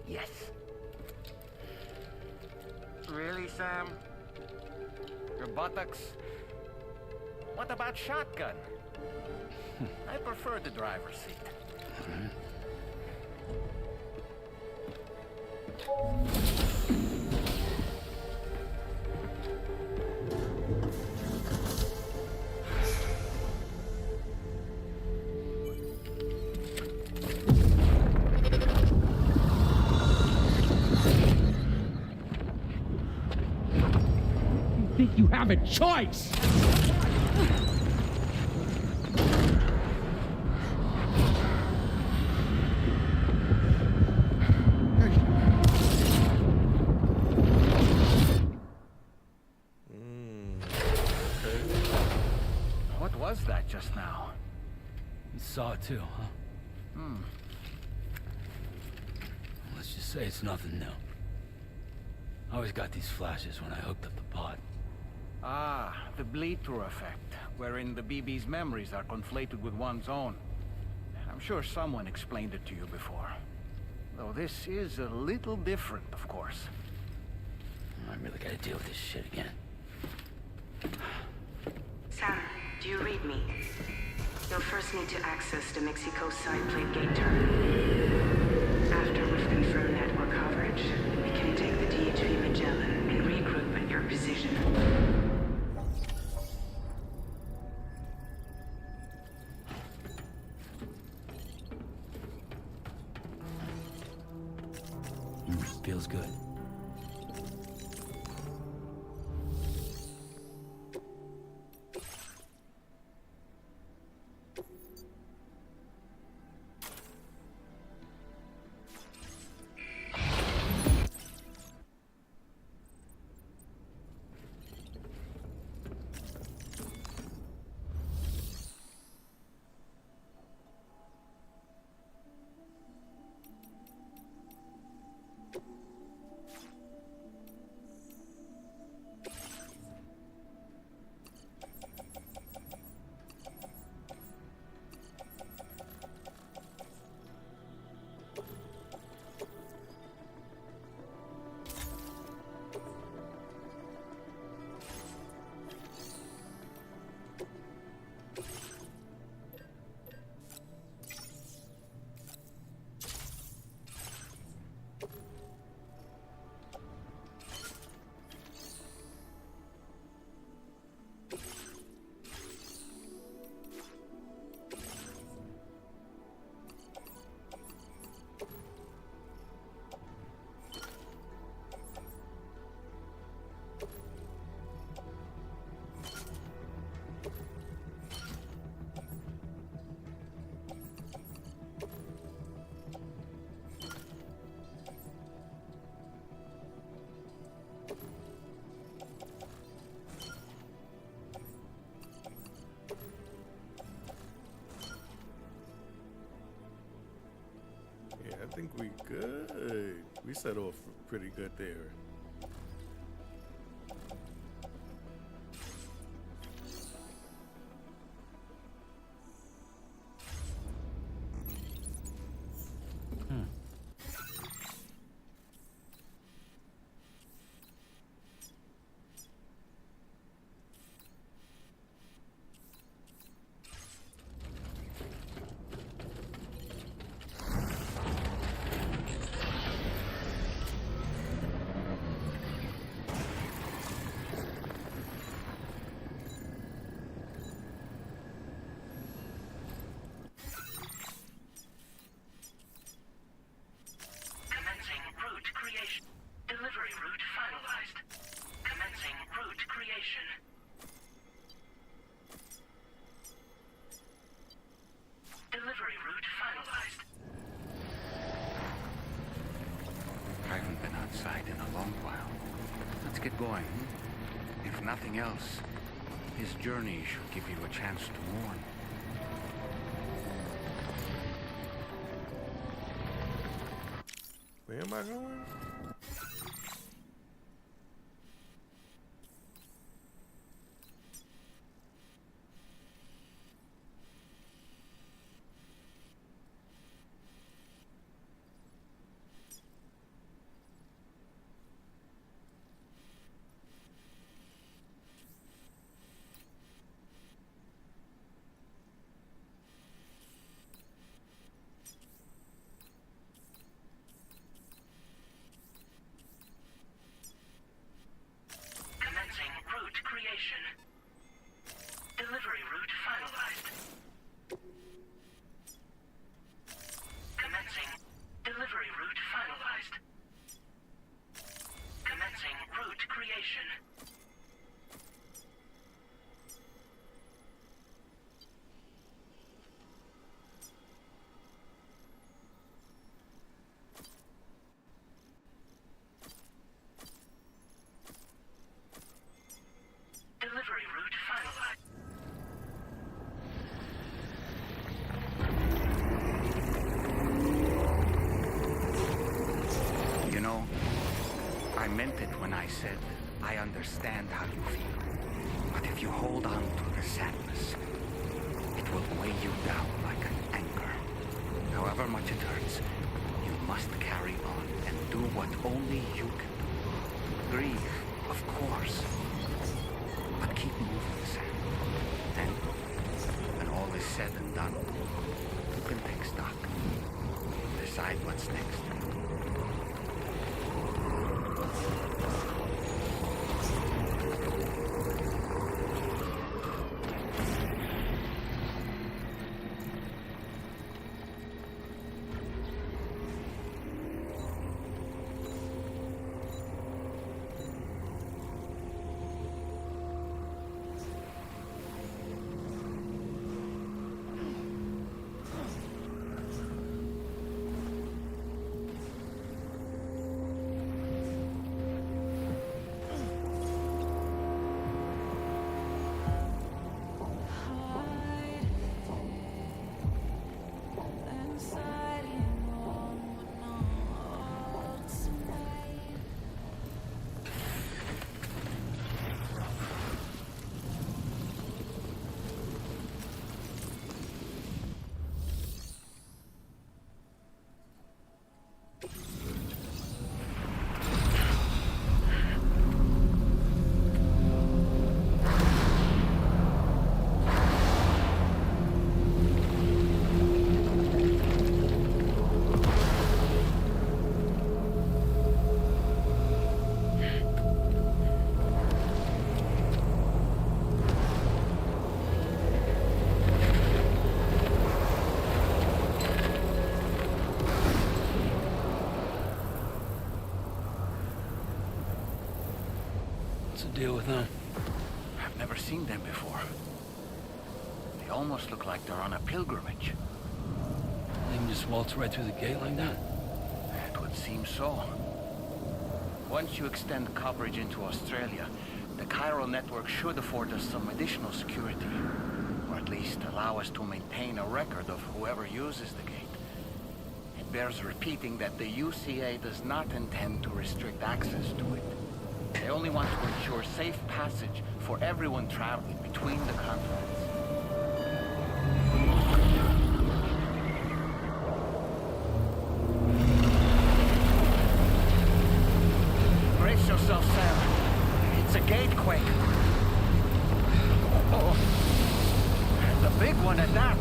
Yes. Really, Sam? Your buttocks? What about shotgun? I prefer the driver's seat. You think you have a choice? What was that just now? You saw it too, huh? Hmm. Let's just say it's nothing new. I always got these flashes when I hooked up the pod. Ah, the bleed-through effect, wherein the BB's memories are conflated with one's own. I'm sure someone explained it to you before. Though this is a little different, of course. I really gotta deal with this shit again. Sam, do you read me? You'll first need to access the Mexico side plate gate terminal. After we've confirmed network coverage, we can take the DHV Magellan and regroup at your position. Feels good. I think we good. We set off pretty good there. In a long while. Let's get going. If nothing else, his journey should give you a chance to mourn. Where am I going? investigation. Delivery route finalized. You know, I meant it when I said I understand how you feel. But if you hold on to the sadness, it will weigh you down like an anchor. However much it hurts, you must carry on and do what only you can do. Grieve, of course. But keep moving, Sam. And when all is said and done, you can take stock. Decide what's next. What's the deal with them? I've never seen them before. They almost look like they're on a pilgrimage. They can just waltz right through the gate like that? It would seem so. Once you extend coverage into Australia, the chiral network should afford us some additional security. Or at least allow us to maintain a record of whoever uses the gate. It bears repeating that the UCA does not intend to restrict access to it. They only want to ensure safe passage for everyone traveling between the continents. Brace yourself, Sam. It's a gatequake. Oh, and a big one at that.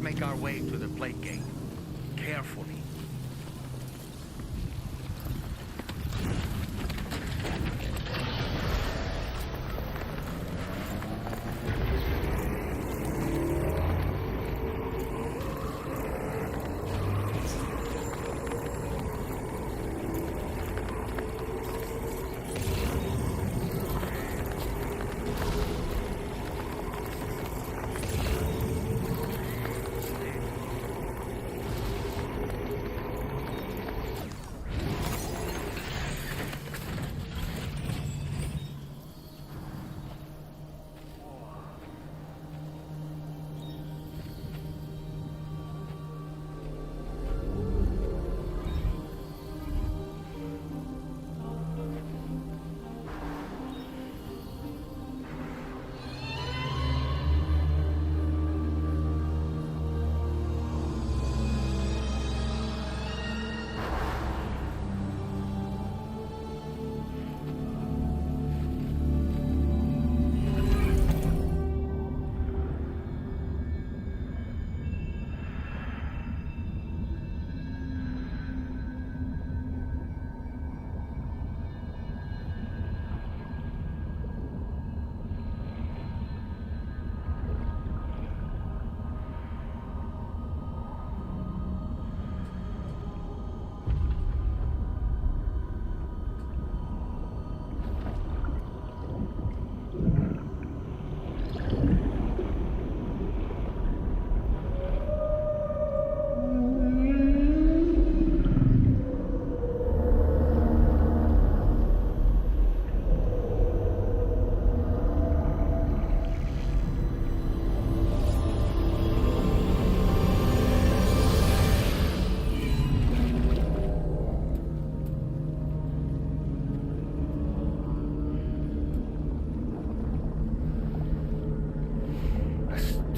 Make our way to the plate gate. Carefully.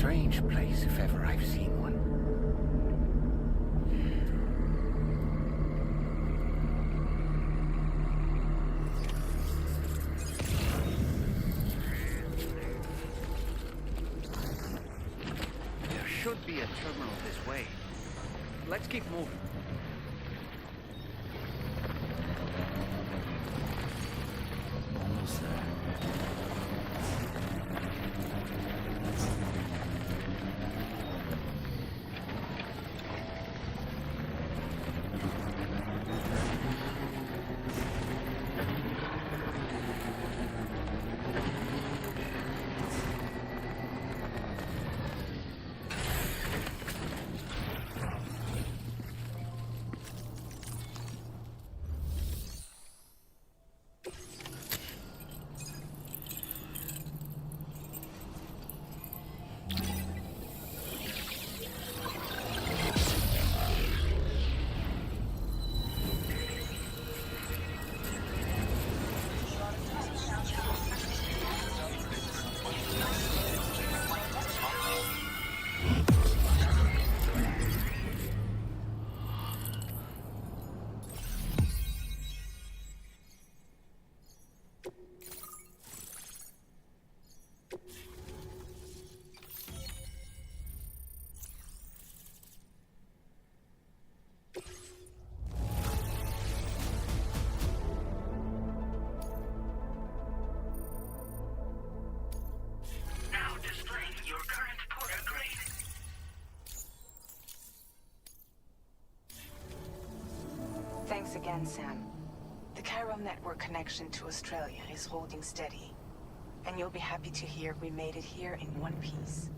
strange place if ever I've seen one. There should be a terminal this way. Let's keep moving. Almost there. Now displaying your current porter grade. Thanks again, Sam. The chiral network connection to Australia is holding steady. And you'll be happy to hear we made it here in one piece.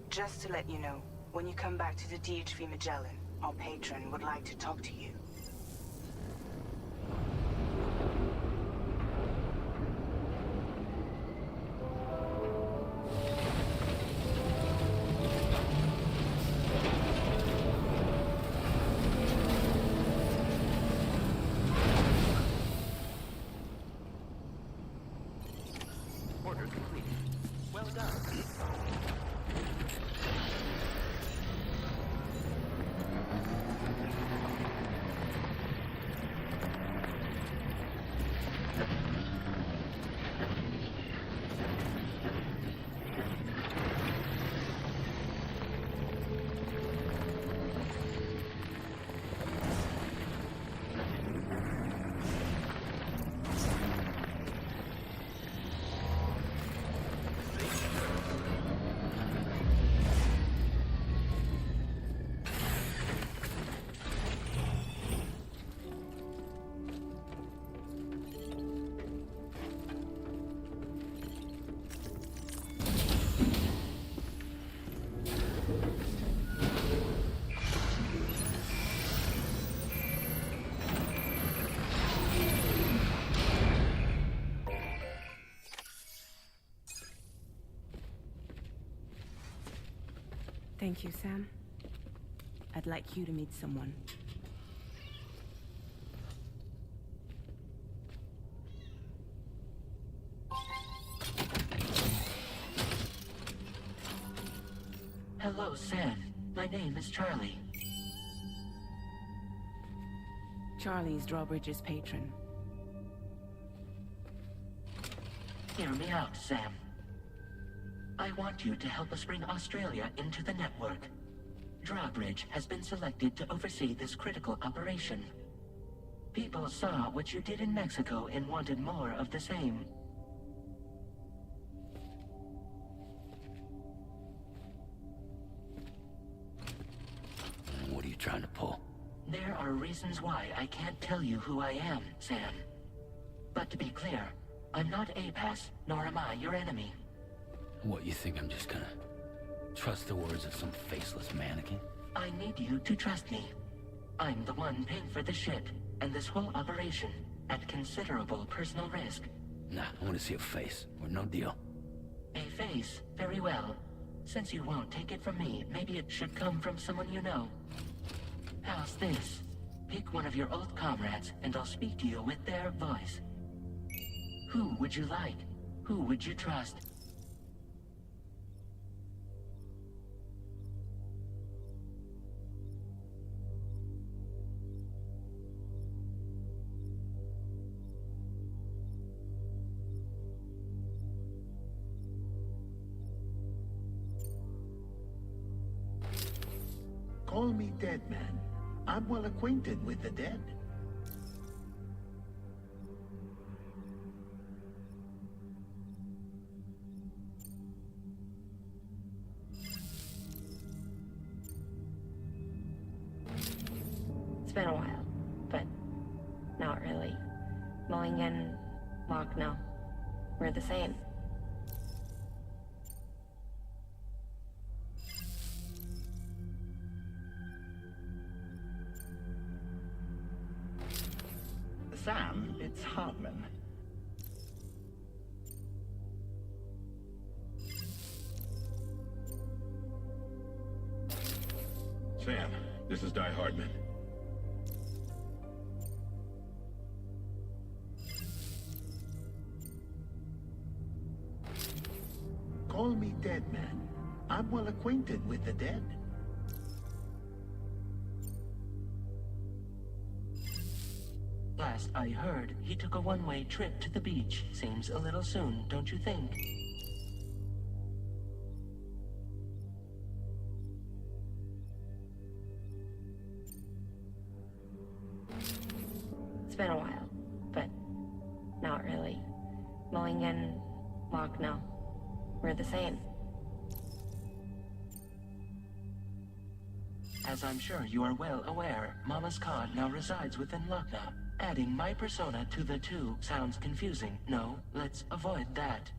Just to let you know, when you come back to the DHV Magellan, our patron would like to talk to you. Order complete. Well done. Thank you, Sam. I'd like you to meet someone. Hello, Sam. My name is Charlie. Charlie's Drawbridge's patron. Hear me out, Sam. I want you to help us bring Australia into the network. Drawbridge has been selected to oversee this critical operation. People saw what you did in Mexico and wanted more of the same. What are you trying to pull? There are reasons why I can't tell you who I am, Sam. But to be clear, I'm not APAS, nor am I your enemy. What, you think I'm just gonna trust the words of some faceless mannequin? I need you to trust me. I'm the one paying for the ship and this whole operation at considerable personal risk. Nah, I want to see a face, or no deal. A face? Very well. Since you won't take it from me, maybe it should come from someone you know. How's this? Pick one of your old comrades, and I'll speak to you with their voice. Who would you like? Who would you trust? Call me Dead Man. I'm well acquainted with the dead. It's been a while, but not really. Mulligan, Locke, no. We're the same. Sam, it's Hartman. Sam, this is Hartman. Call me Dead Man. I'm well acquainted with the dead. Last I heard, he took a one-way trip to the beach. Seems a little soon, don't you think? It's been a while, but not really. Mulligan, Locke, no. We're the same. As I'm sure you are well aware, Mama's Khan now resides within Lucknow. Adding my persona to the two sounds confusing. No, let's avoid that.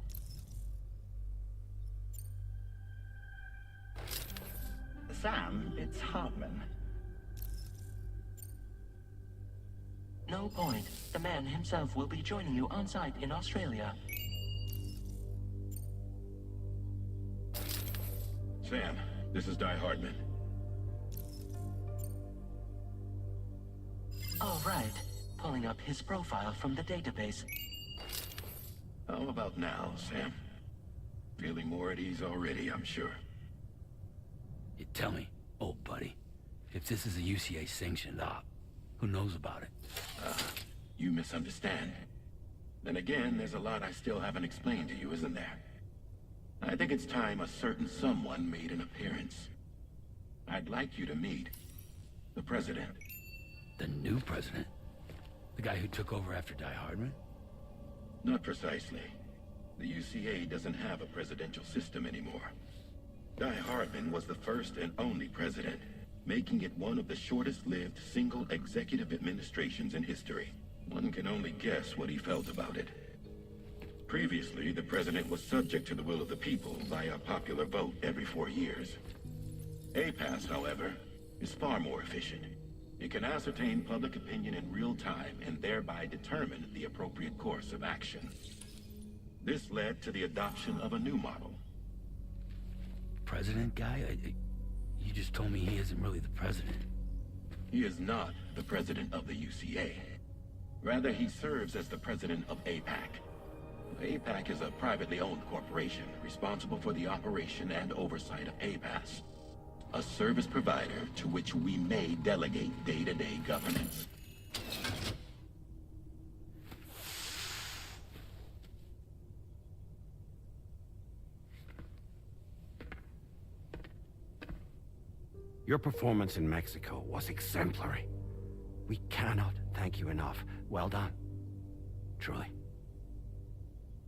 Sam, it's Hartman. No point. The man himself will be joining you on site in Australia. Sam, this is Hartman. All right. Pulling up his profile from the database. How about now, Sam? Feeling more at ease already, I'm sure. You tell me, old buddy, if this is a UCA-sanctioned op, who knows about it? You misunderstand. Then again, there's a lot I still haven't explained to you, isn't there? I think it's time a certain someone made an appearance. I'd like you to meet the President. The new president? The guy who took over after Hartman? Not precisely. The UCA doesn't have a presidential system anymore. Hartman was the first and only president, making it one of the shortest-lived single executive administrations in history. One can only guess what he felt about it. Previously, the president was subject to the will of the people via popular vote every 4 years. APAS, however, is far more efficient. It can ascertain public opinion in real time and thereby determine the appropriate course of action. This led to the adoption of a new model. President guy? You just told me he isn't really the president. He is not the president of the UCA. Rather, he serves as the president of APAC. APAC is a privately owned corporation responsible for the operation and oversight of APAS, a service provider to which we may delegate day-to-day governance. Your performance in Mexico was exemplary. We cannot thank you enough. Well done. Truly.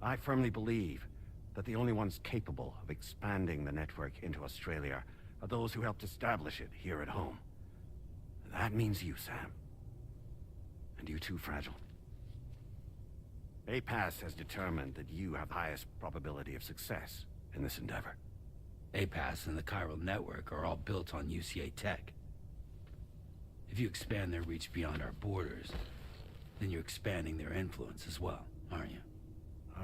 I firmly believe that the only ones capable of expanding the network into Australia are those who helped establish it here at home. That means you, Sam. And you too, Fragile. APAS has determined that you have the highest probability of success in this endeavor. APAS and the chiral network are all built on UCA tech. If you expand their reach beyond our borders, then you're expanding their influence as well, aren't you?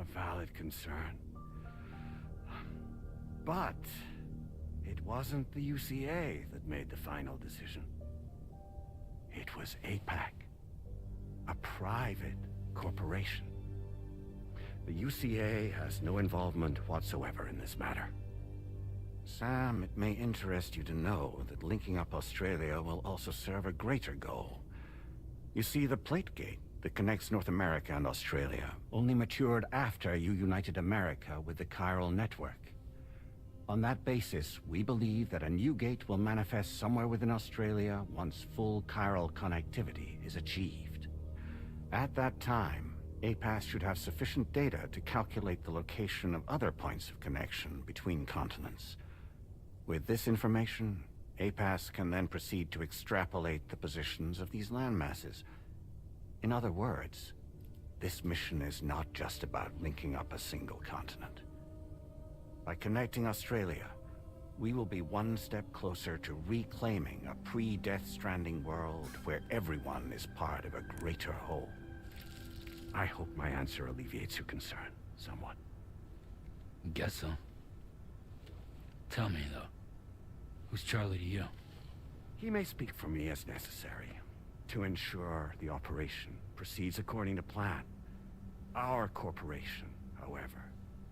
A valid concern. But it wasn't the UCA that made the final decision. It was APAC, a private corporation. The UCA has no involvement whatsoever in this matter. Sam, it may interest you to know that linking up Australia will also serve a greater goal. You see, the plate gate that connects North America and Australia only matured after you united America with the chiral network. On that basis, we believe that a new gate will manifest somewhere within Australia once full chiral connectivity is achieved. At that time, APAS should have sufficient data to calculate the location of other points of connection between continents. With this information, APAS can then proceed to extrapolate the positions of these landmasses. In other words, this mission is not just about linking up a single continent. By connecting Australia, we will be one step closer to reclaiming a pre-Death Stranding world where everyone is part of a greater whole. I hope my answer alleviates your concern somewhat. Guess so. Tell me, though, who's Charlie to you? He may speak for me as necessary to ensure the operation proceeds according to plan. Our corporation, however,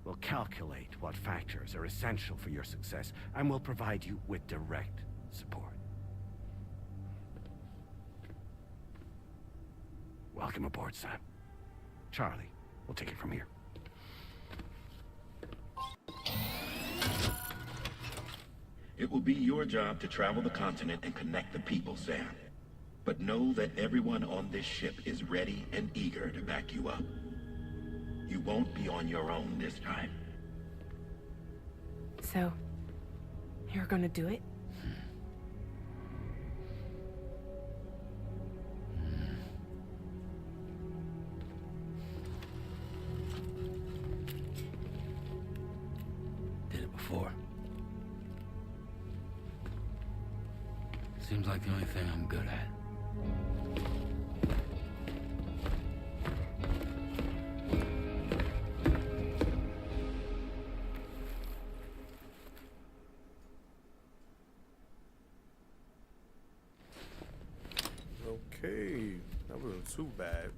will calculate what factors are essential for your success and will provide you with direct support. Welcome aboard, Sam. Charlie, we'll take it from here. It will be your job to travel the continent and connect the people, Sam. But know that everyone on this ship is ready and eager to back you up. You won't be on your own this time. So, you're gonna do it? Did it before. Seems like the only thing I'm good at. Okay, that wasn't too bad.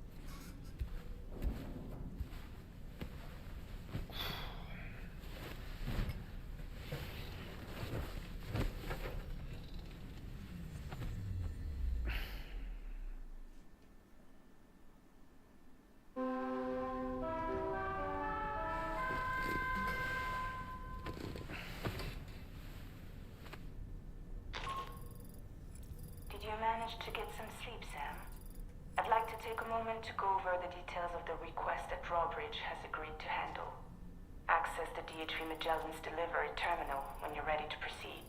Did you manage to get some sleep, Sam? I'd like to take a moment to go over the details of the request that Drawbridge has agreed to handle. Access the DHV Magellan's delivery terminal when you're ready to proceed.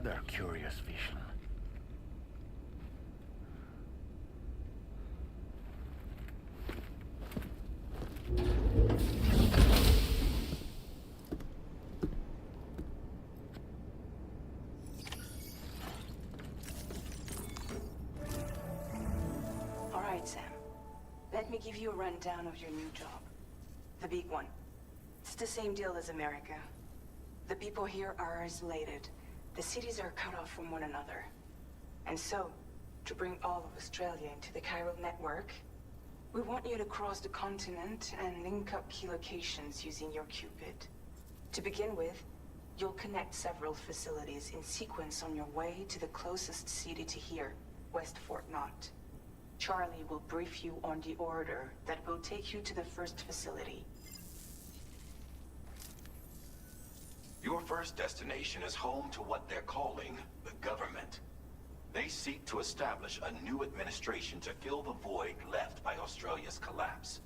Rather curious vision. All right, Sam. Let me give you a rundown of your new job. The big one. It's the same deal as America. The people here are isolated. The cities are cut off from one another. And so, to bring all of Australia into the chiral network, we want you to cross the continent and link up key locations using your Cupid. To begin with, you'll connect several facilities in sequence on your way to the closest city to here, West Fort Knott. Charlie will brief you on the order that will take you to the first facility. Your first destination is home to what they're calling the government. They seek to establish a new administration to fill the void left by Australia's collapse.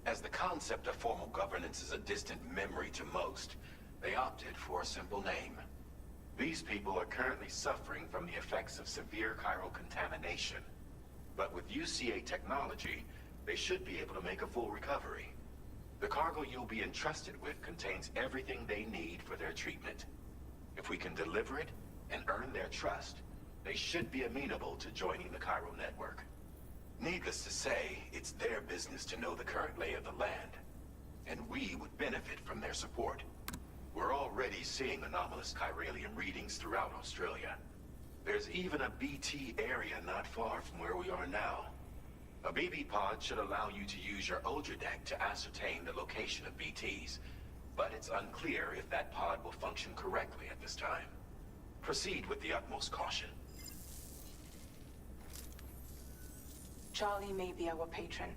As the concept of formal governance is a distant memory to most, they opted for a simple name. These people are currently suffering from the effects of severe chiral contamination. But with UCA technology, they should be able to make a full recovery. The cargo you'll be entrusted with contains everything they need for their treatment. If we can deliver it and earn their trust, they should be amenable to joining the chiral network. Needless to say, it's their business to know the current lay of the land, and we would benefit from their support. We're already seeing anomalous chiralium readings throughout Australia. There's even a BT area not far from where we are now. A BB pod should allow you to use your Ultradeck to ascertain the location of BTs, but it's unclear if that pod will function correctly at this time. Proceed with the utmost caution. Charlie may be our patron,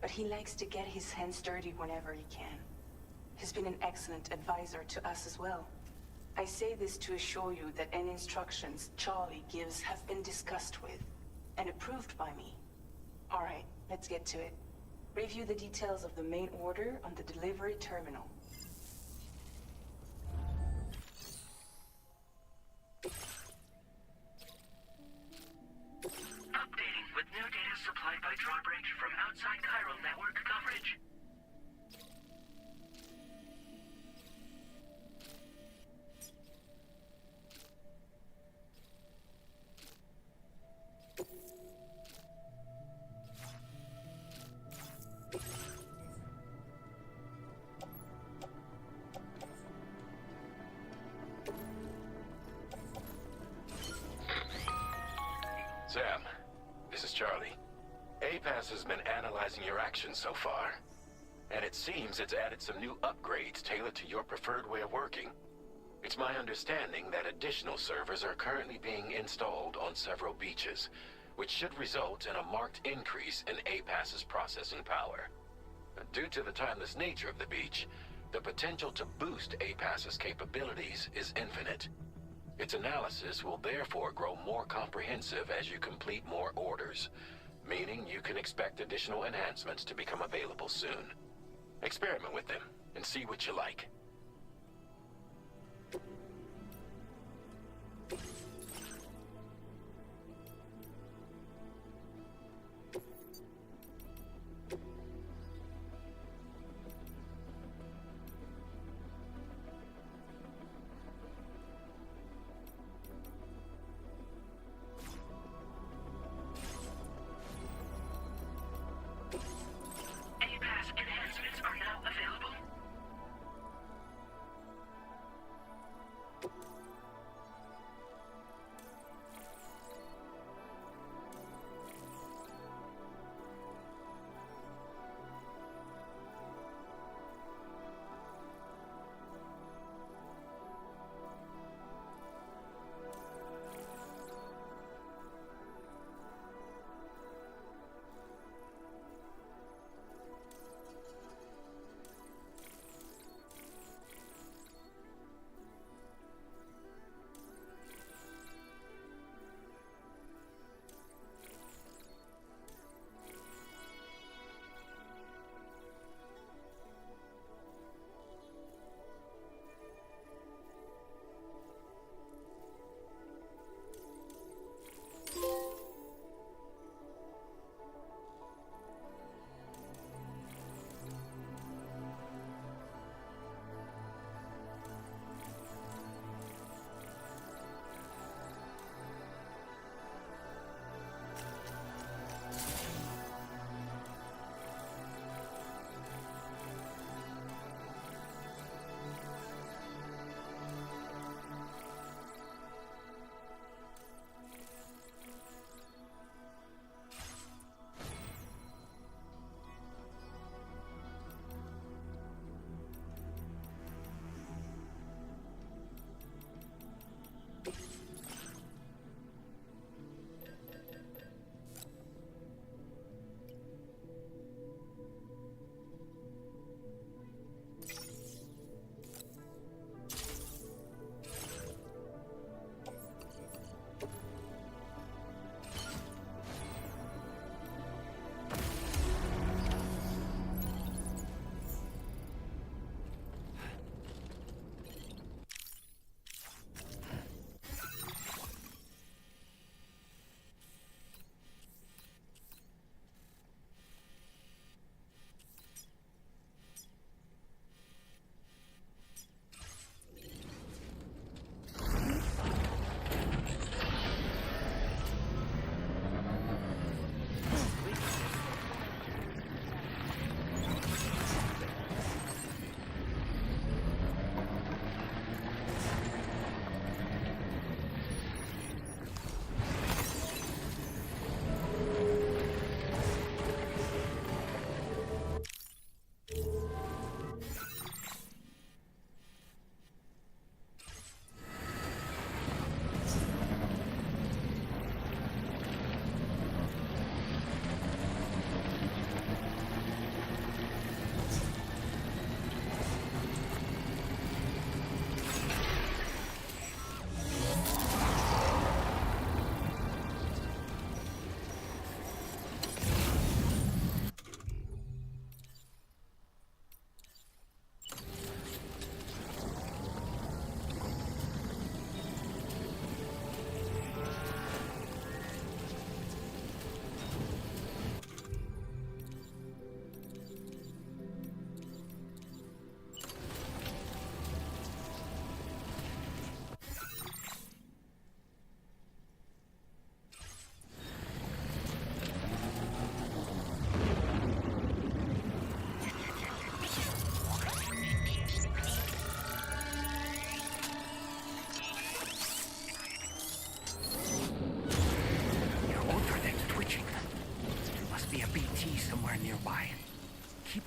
but he likes to get his hands dirty whenever he can. He's been an excellent advisor to us as well. I say this to assure you that any instructions Charlie gives have been discussed with and approved by me. All right, let's get to it. Review the details of the main order on the delivery terminal. Updating with new data supplied by Drawbridge from outside chiral network coverage. Sam, this is Charlie. APAS has been analyzing your actions so far, and it seems it's added some new upgrades tailored to your preferred way of working. It's my understanding that additional servers are currently being installed on several beaches, which should result in a marked increase in APAS's processing power. Due to the timeless nature of the beach, the potential to boost APAS's capabilities is infinite. Its analysis will therefore grow more comprehensive as you complete more orders, meaning you can expect additional enhancements to become available soon. Experiment with them and see what you like.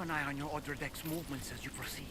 Keep an eye on your other deck's movements as you proceed.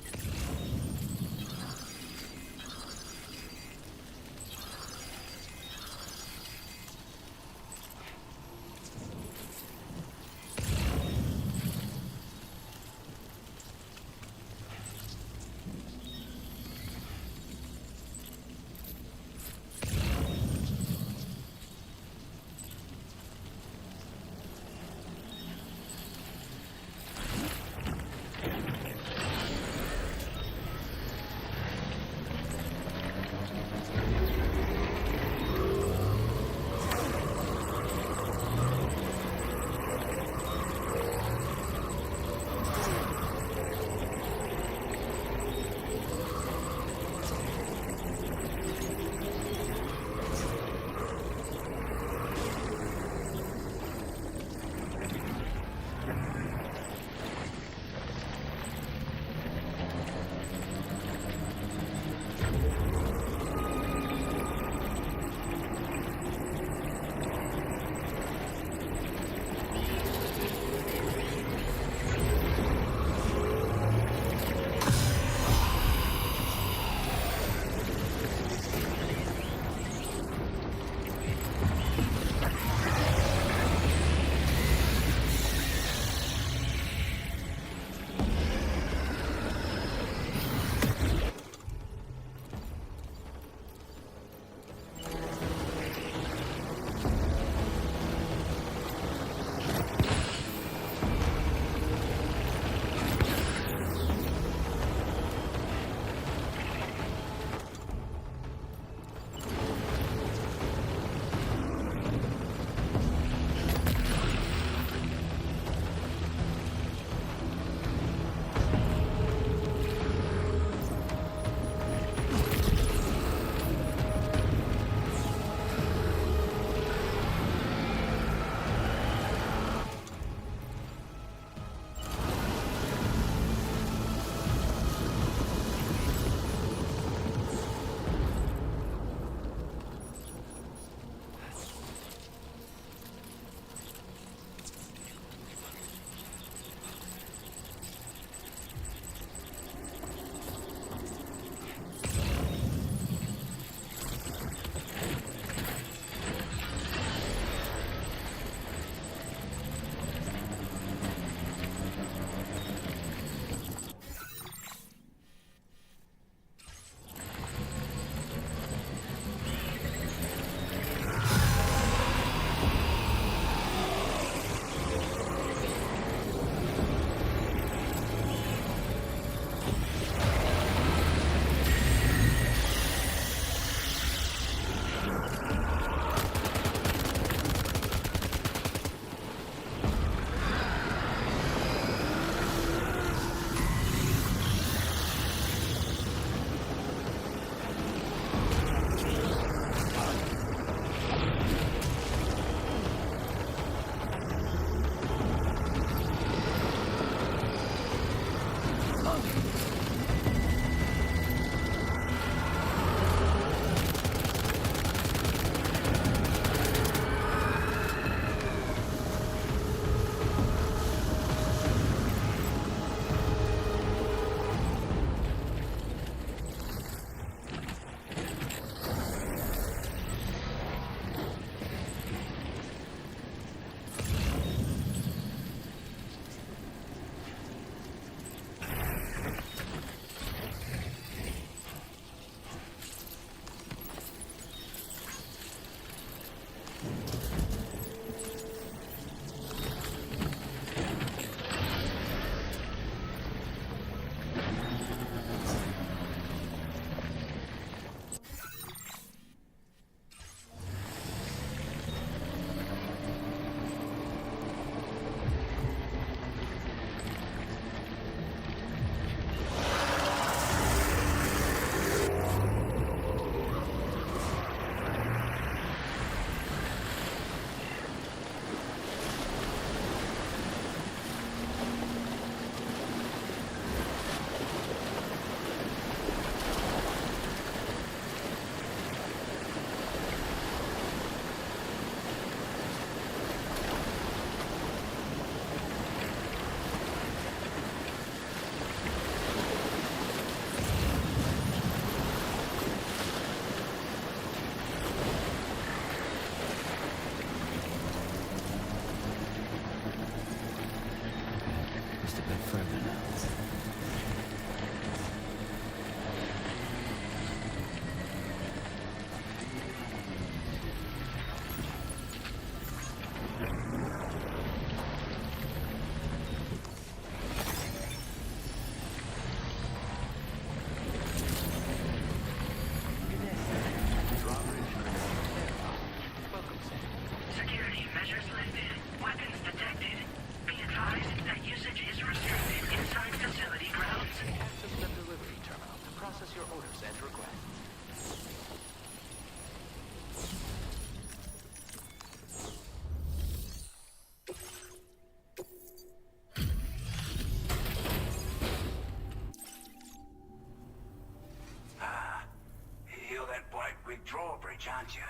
aren't you?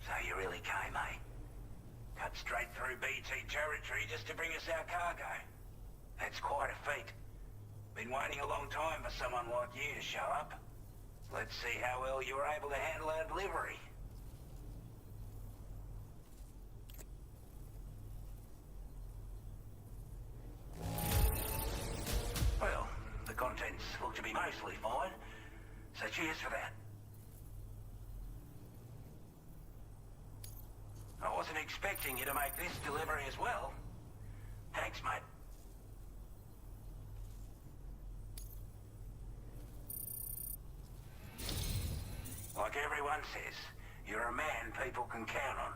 So you really came, eh? Cut straight through BT territory just to bring us our cargo. That's quite a feat. Been waiting a long time for someone like you to show up. Let's see how well you were able to handle our delivery. Well, the contents look to be mostly fine, so cheers for that. I wasn't expecting you to make this delivery as well. Thanks, mate. Like everyone says, you're a man people can count on.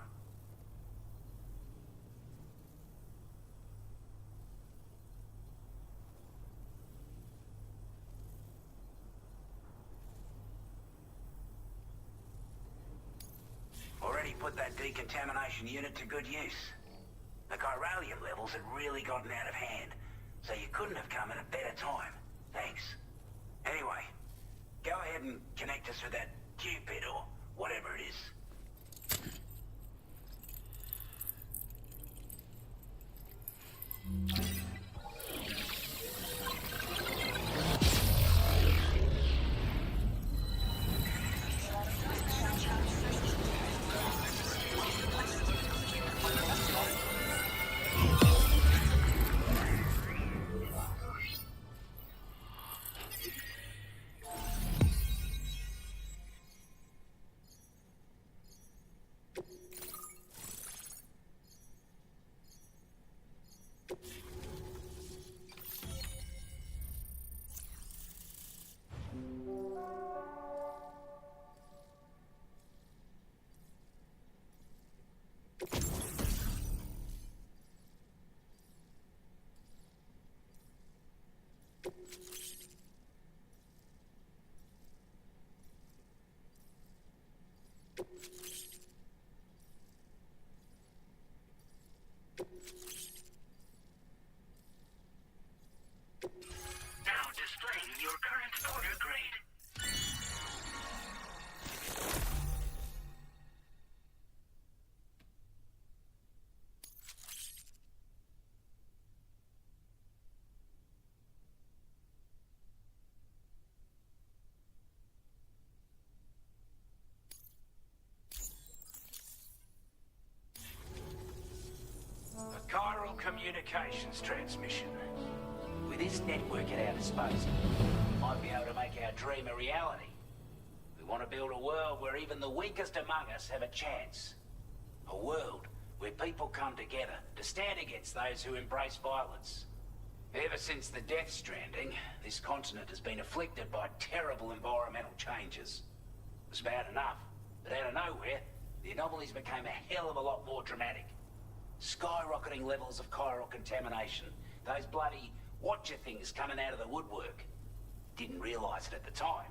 Already put that decontamination unit to good use. The chiralium levels had really gotten out of hand, so you couldn't have come at a better time. Thanks. Anyway, go ahead and connect us with that Cupid or whatever it is. Now displaying your current order grade. A chiral communications transmission. With this network at our disposal, we might be able to make our dream a reality. We want to build a world where even the weakest among us have a chance. A world where people come together to stand against those who embrace violence. Ever since the Death Stranding, this continent has been afflicted by terrible environmental changes. It was bad enough, but out of nowhere, the anomalies became a hell of a lot more dramatic. Skyrocketing levels of chiral contamination, those bloody Watcher things coming out of the woodwork. Didn't realize it at the time,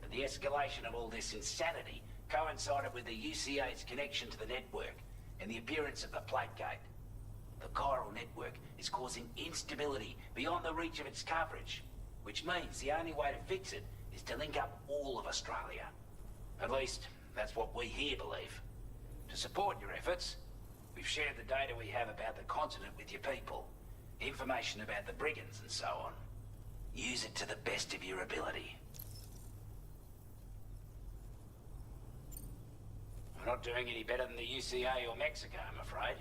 but the escalation of all this insanity coincided with the UCA's connection to the network and the appearance of the Plague Gate. The chiral network is causing instability beyond the reach of its coverage, which means the only way to fix it is to link up all of Australia. At least, that's what we here believe. To support your efforts, we've shared the data we have about the continent with your people. Information about the brigands and so on. Use it to the best of your ability. We're not doing any better than the UCA or Mexico, I'm afraid.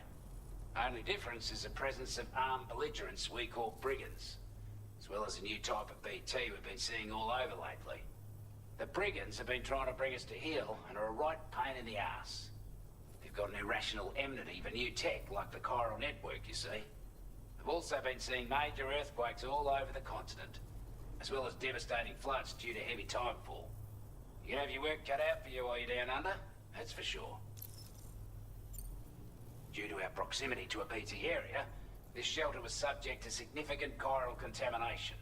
Only difference is the presence of armed belligerents we call brigands, as well as a new type of BT we've been seeing all over lately. The brigands have been trying to bring us to heel and are a right pain in the ass. They've got an irrational enmity for new tech like the chiral network, you see. We've also been seeing major earthquakes all over the continent, as well as devastating floods due to heavy timefall. You can have your work cut out for you while you're down under, that's for sure. Due to our proximity to a BT area, this shelter was subject to significant chiral contamination.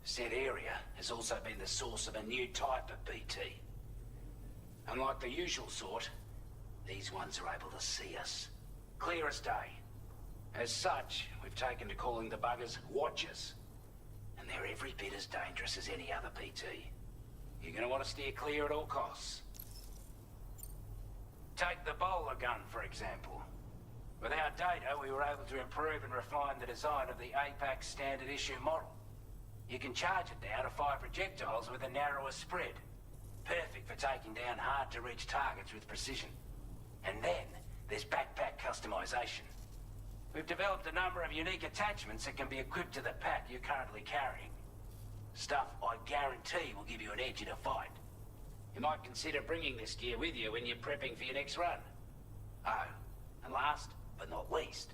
Said area has also been the source of a new type of BT. Unlike the usual sort, these ones are able to see us. Clear as day. As such, we've taken to calling the buggers Watchers. And they're every bit as dangerous as any other BT. You're gonna want to steer clear at all costs. Take the bowler gun, for example. With our data, we were able to improve and refine the design of the APAC standard issue model. You can charge it down to fire projectiles with a narrower spread. Perfect for taking down hard-to-reach targets with precision. And then, there's backpack customization. We've developed a number of unique attachments that can be equipped to the pack you're currently carrying. Stuff I guarantee will give you an edge in a fight. You might consider bringing this gear with you when you're prepping for your next run. Oh, and last but not least,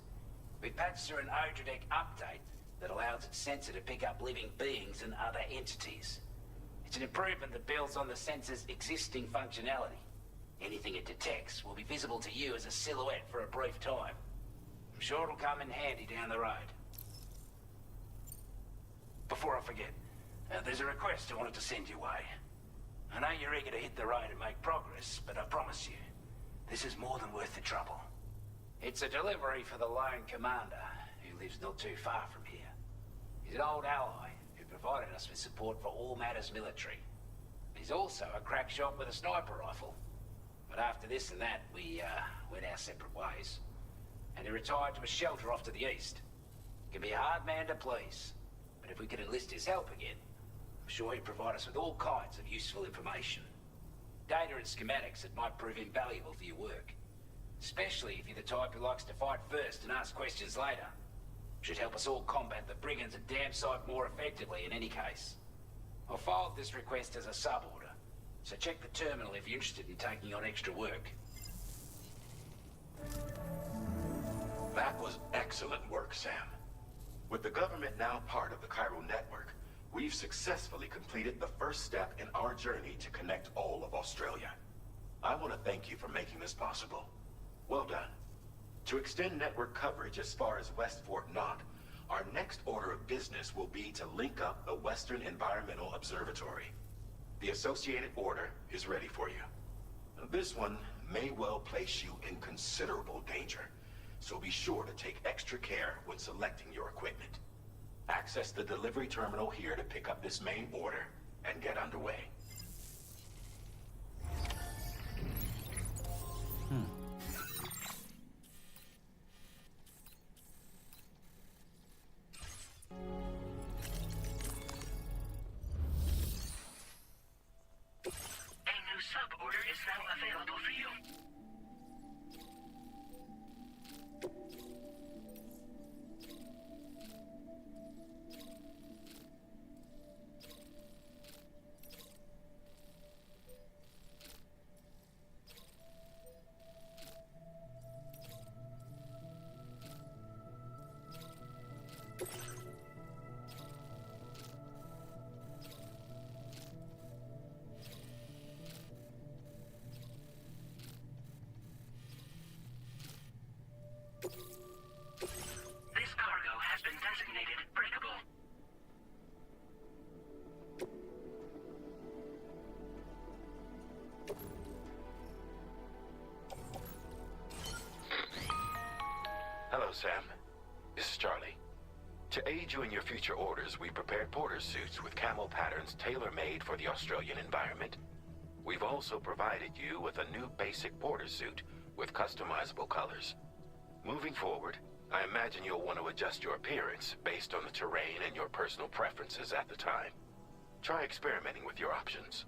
we've patched through an Odradek update that allows its sensor to pick up living beings and other entities. It's an improvement that builds on the sensor's existing functionality. Anything it detects will be visible to you as a silhouette for a brief time. I'm sure it'll come in handy down the road. Before I forget, there's a request I wanted to send your way. I know you're eager to hit the road and make progress, but I promise you, this is more than worth the trouble. It's a delivery for the lone commander, who lives not too far from here. He's an old ally who provided us with support for all matters military. He's also a crack shot with a sniper rifle. But after this and that, we went our separate ways. And he retired to a shelter off to the east. He can be a hard man to please, but if we could enlist his help again, I'm sure he'd provide us with all kinds of useful information. Data and schematics that might prove invaluable for your work. Especially if you're the type who likes to fight first and ask questions later. Should help us all combat the brigands a damn sight more effectively in any case. I'll file this request as a sub-order, so check the terminal if you're interested in taking on extra work. That was excellent work, Sam. With the government now part of the Chiral network, we've successfully completed the first step in our journey to connect all of Australia. I want to thank you for making this possible. Well done. To extend network coverage as far as West Fort Knott, our next order of business will be to link up the Western Environmental Observatory. The associated order is ready for you. This one may well place you in considerable danger, so be sure to take extra care when selecting your equipment. Access the delivery terminal here to pick up this main order and get underway. Sub-order is now available for you. This cargo has been designated breakable. Hello, Sam. This is Charlie. To aid you in your future orders, we prepared porter suits with camo patterns tailor-made for the Australian environment. We've also provided you with a new basic porter suit with customizable colors. Moving forward, I imagine you'll want to adjust your appearance based on the terrain and your personal preferences at the time. Try experimenting with your options.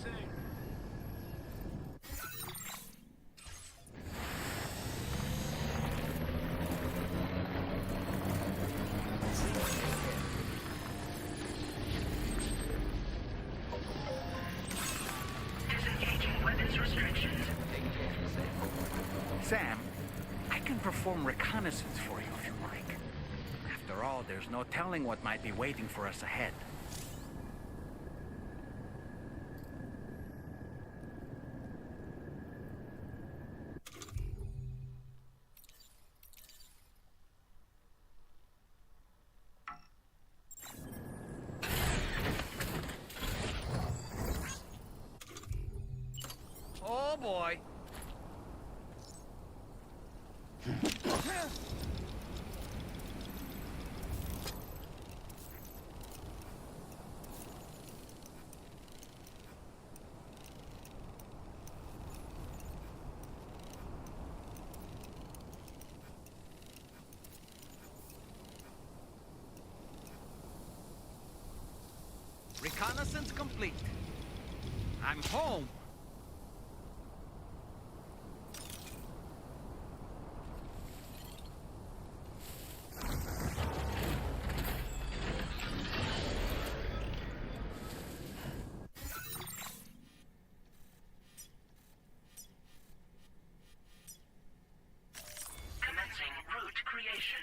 soon. Disengaging weapons restrictions. Sam, I can perform reconnaissance for you if you like. After all, there's no telling what might be waiting for us ahead. Oh boy. Reconnaissance complete. I'm home. Commencing route creation.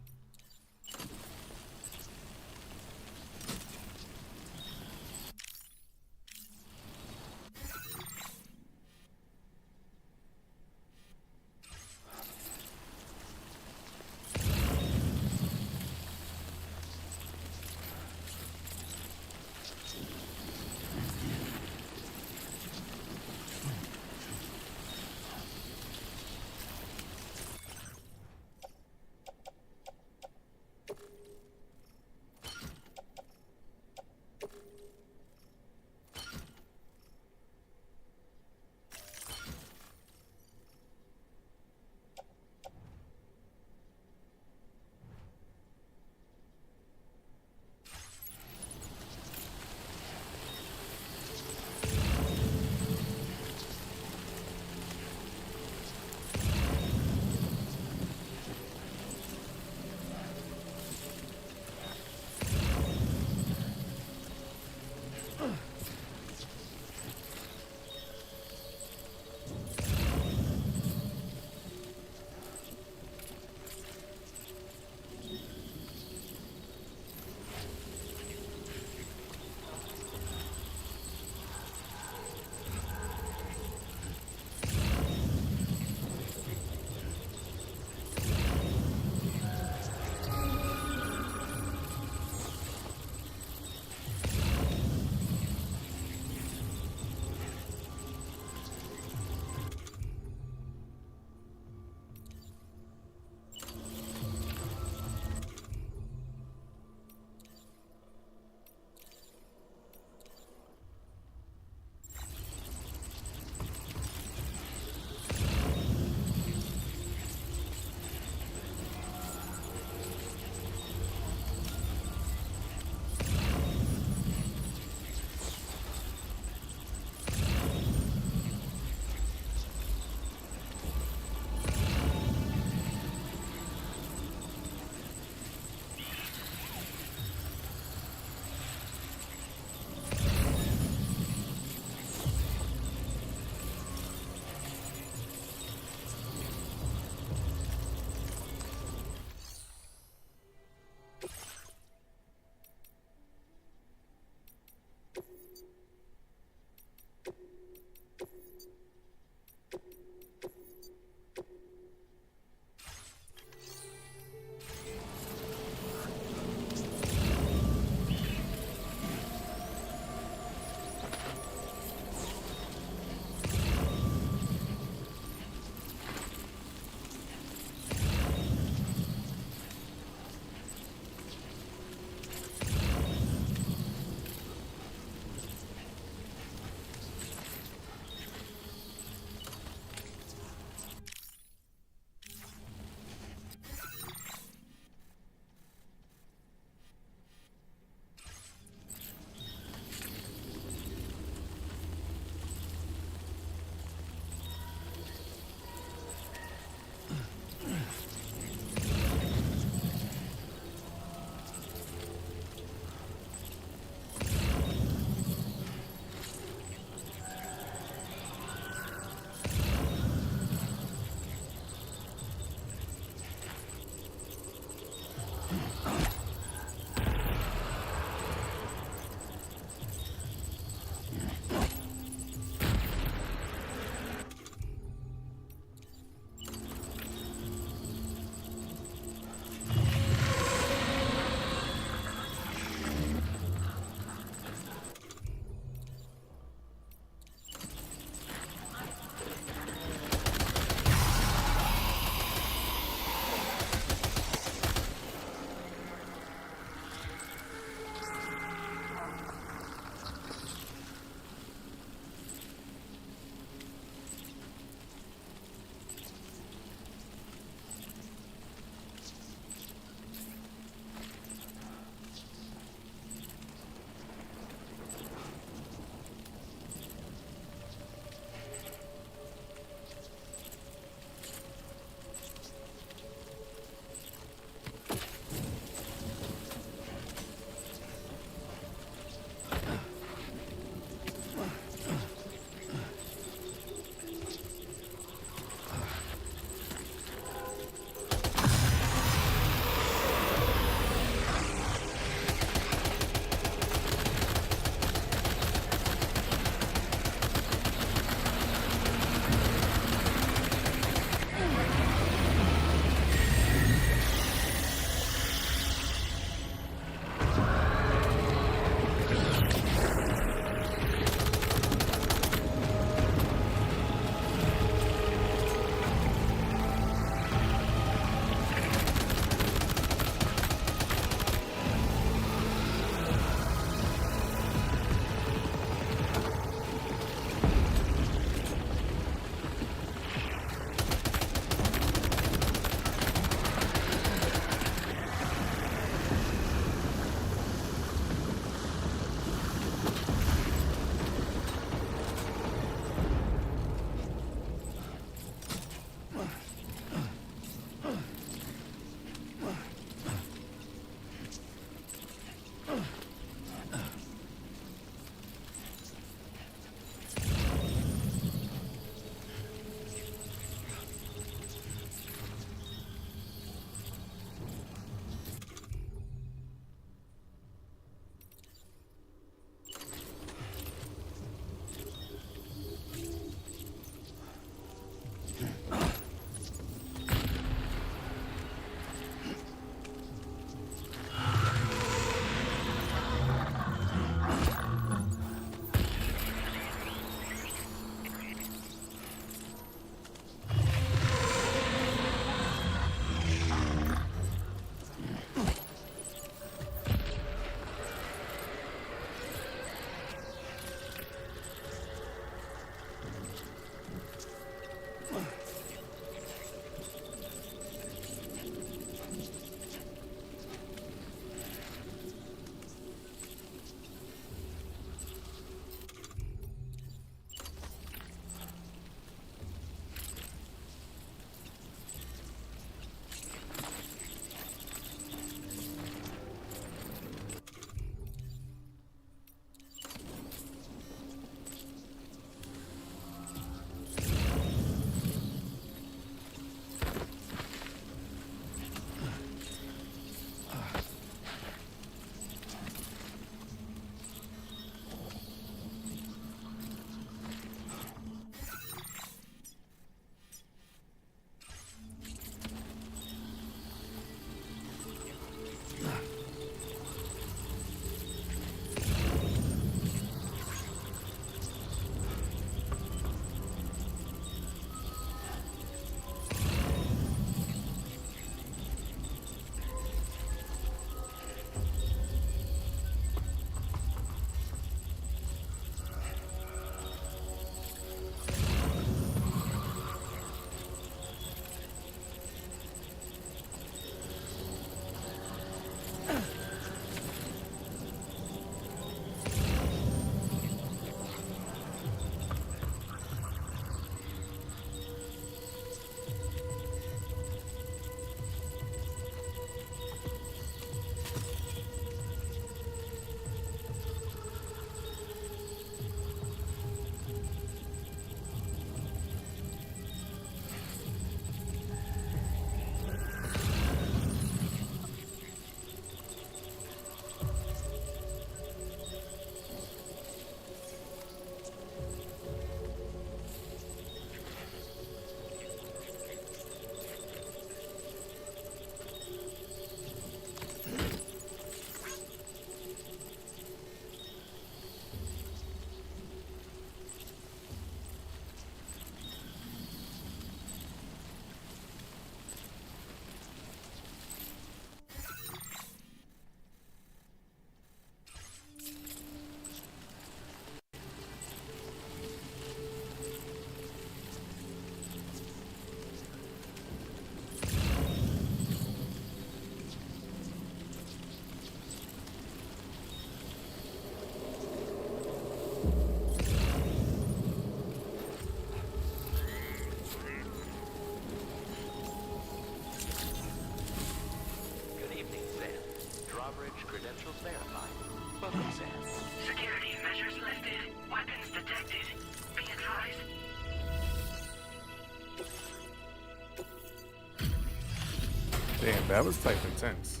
That was type intense.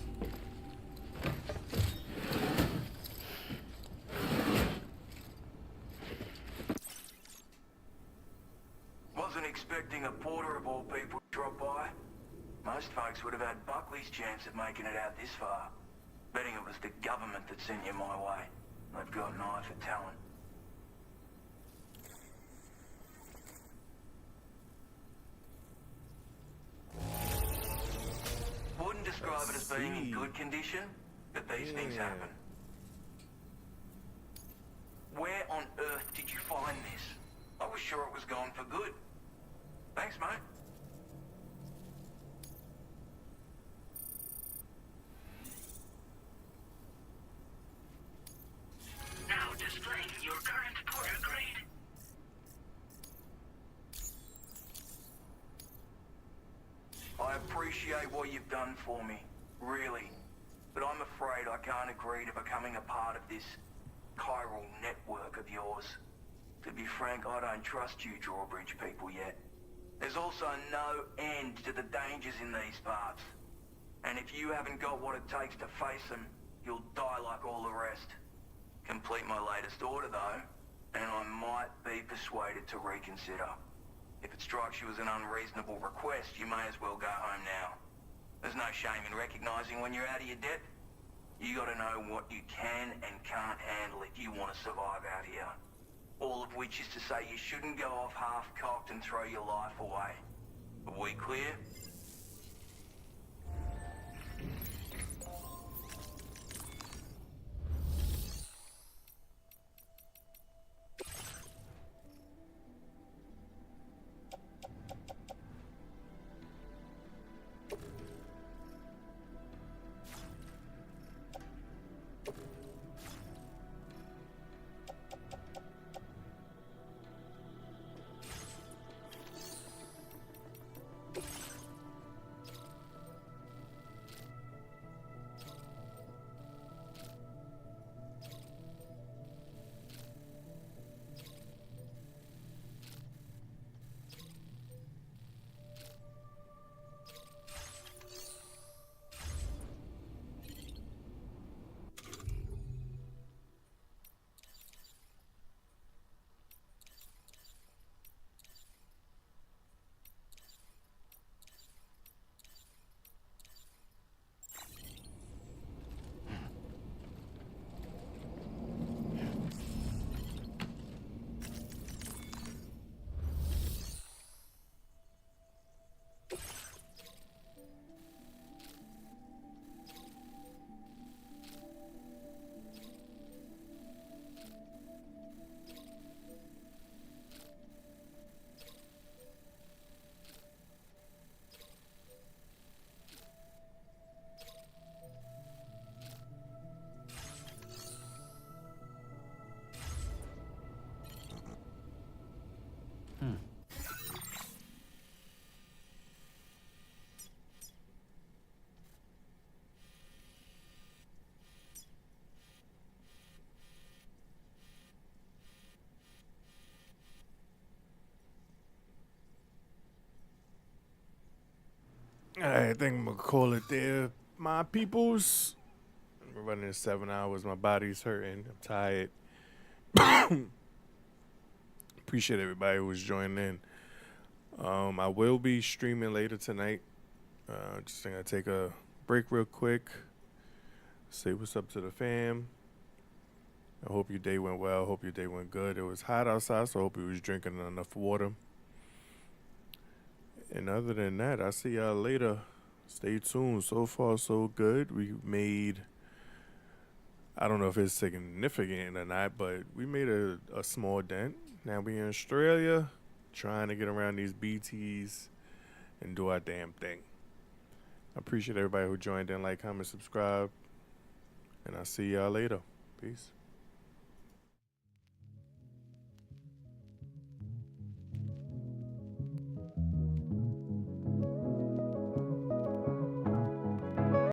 Wasn't expecting a porter of all people to drop by. Most folks would have had Buckley's chance of making it out this far. Betting it was the government that sent you my way. They've got an eye for talent. Wouldn't describe it as being in good condition, but these things happen. Where on earth did you find this? I was sure it was gone for good. Thanks, mate. Now displaying your current porter grade. I appreciate what you've done for me, really. But I'm afraid I can't agree to becoming a part of this chiral network of yours. To be frank, I don't trust you drawbridge people yet. There's also no end to the dangers in these parts. And if you haven't got what it takes to face them, you'll die like all the rest. Complete my latest order though, and I might be persuaded to reconsider. If it strikes you as an unreasonable request, you may as well go home now. There's no shame in recognizing when you're out of your depth. You gotta know what you can and can't handle if you want to survive out here. All of which is to say you shouldn't go off half-cocked and throw your life away. Are we clear? I think I'm gonna call it there, my peoples. We're running 7 hours. My body's hurting. I'm tired. Appreciate everybody who was joining in. I will be streaming later tonight. Just gonna take a break real quick. Say what's up to the fam. I hope your day went well. Hope your day went good. It was hot outside, so I hope you was drinking enough water. And other than that, I'll see y'all later. Stay tuned. So far, so good. We made, I don't know if it's significant or not, but we made a small dent. Now we in Australia, trying to get around these BTs and do our damn thing. I appreciate everybody who joined in, like, comment, subscribe. And I'll see y'all later. Peace.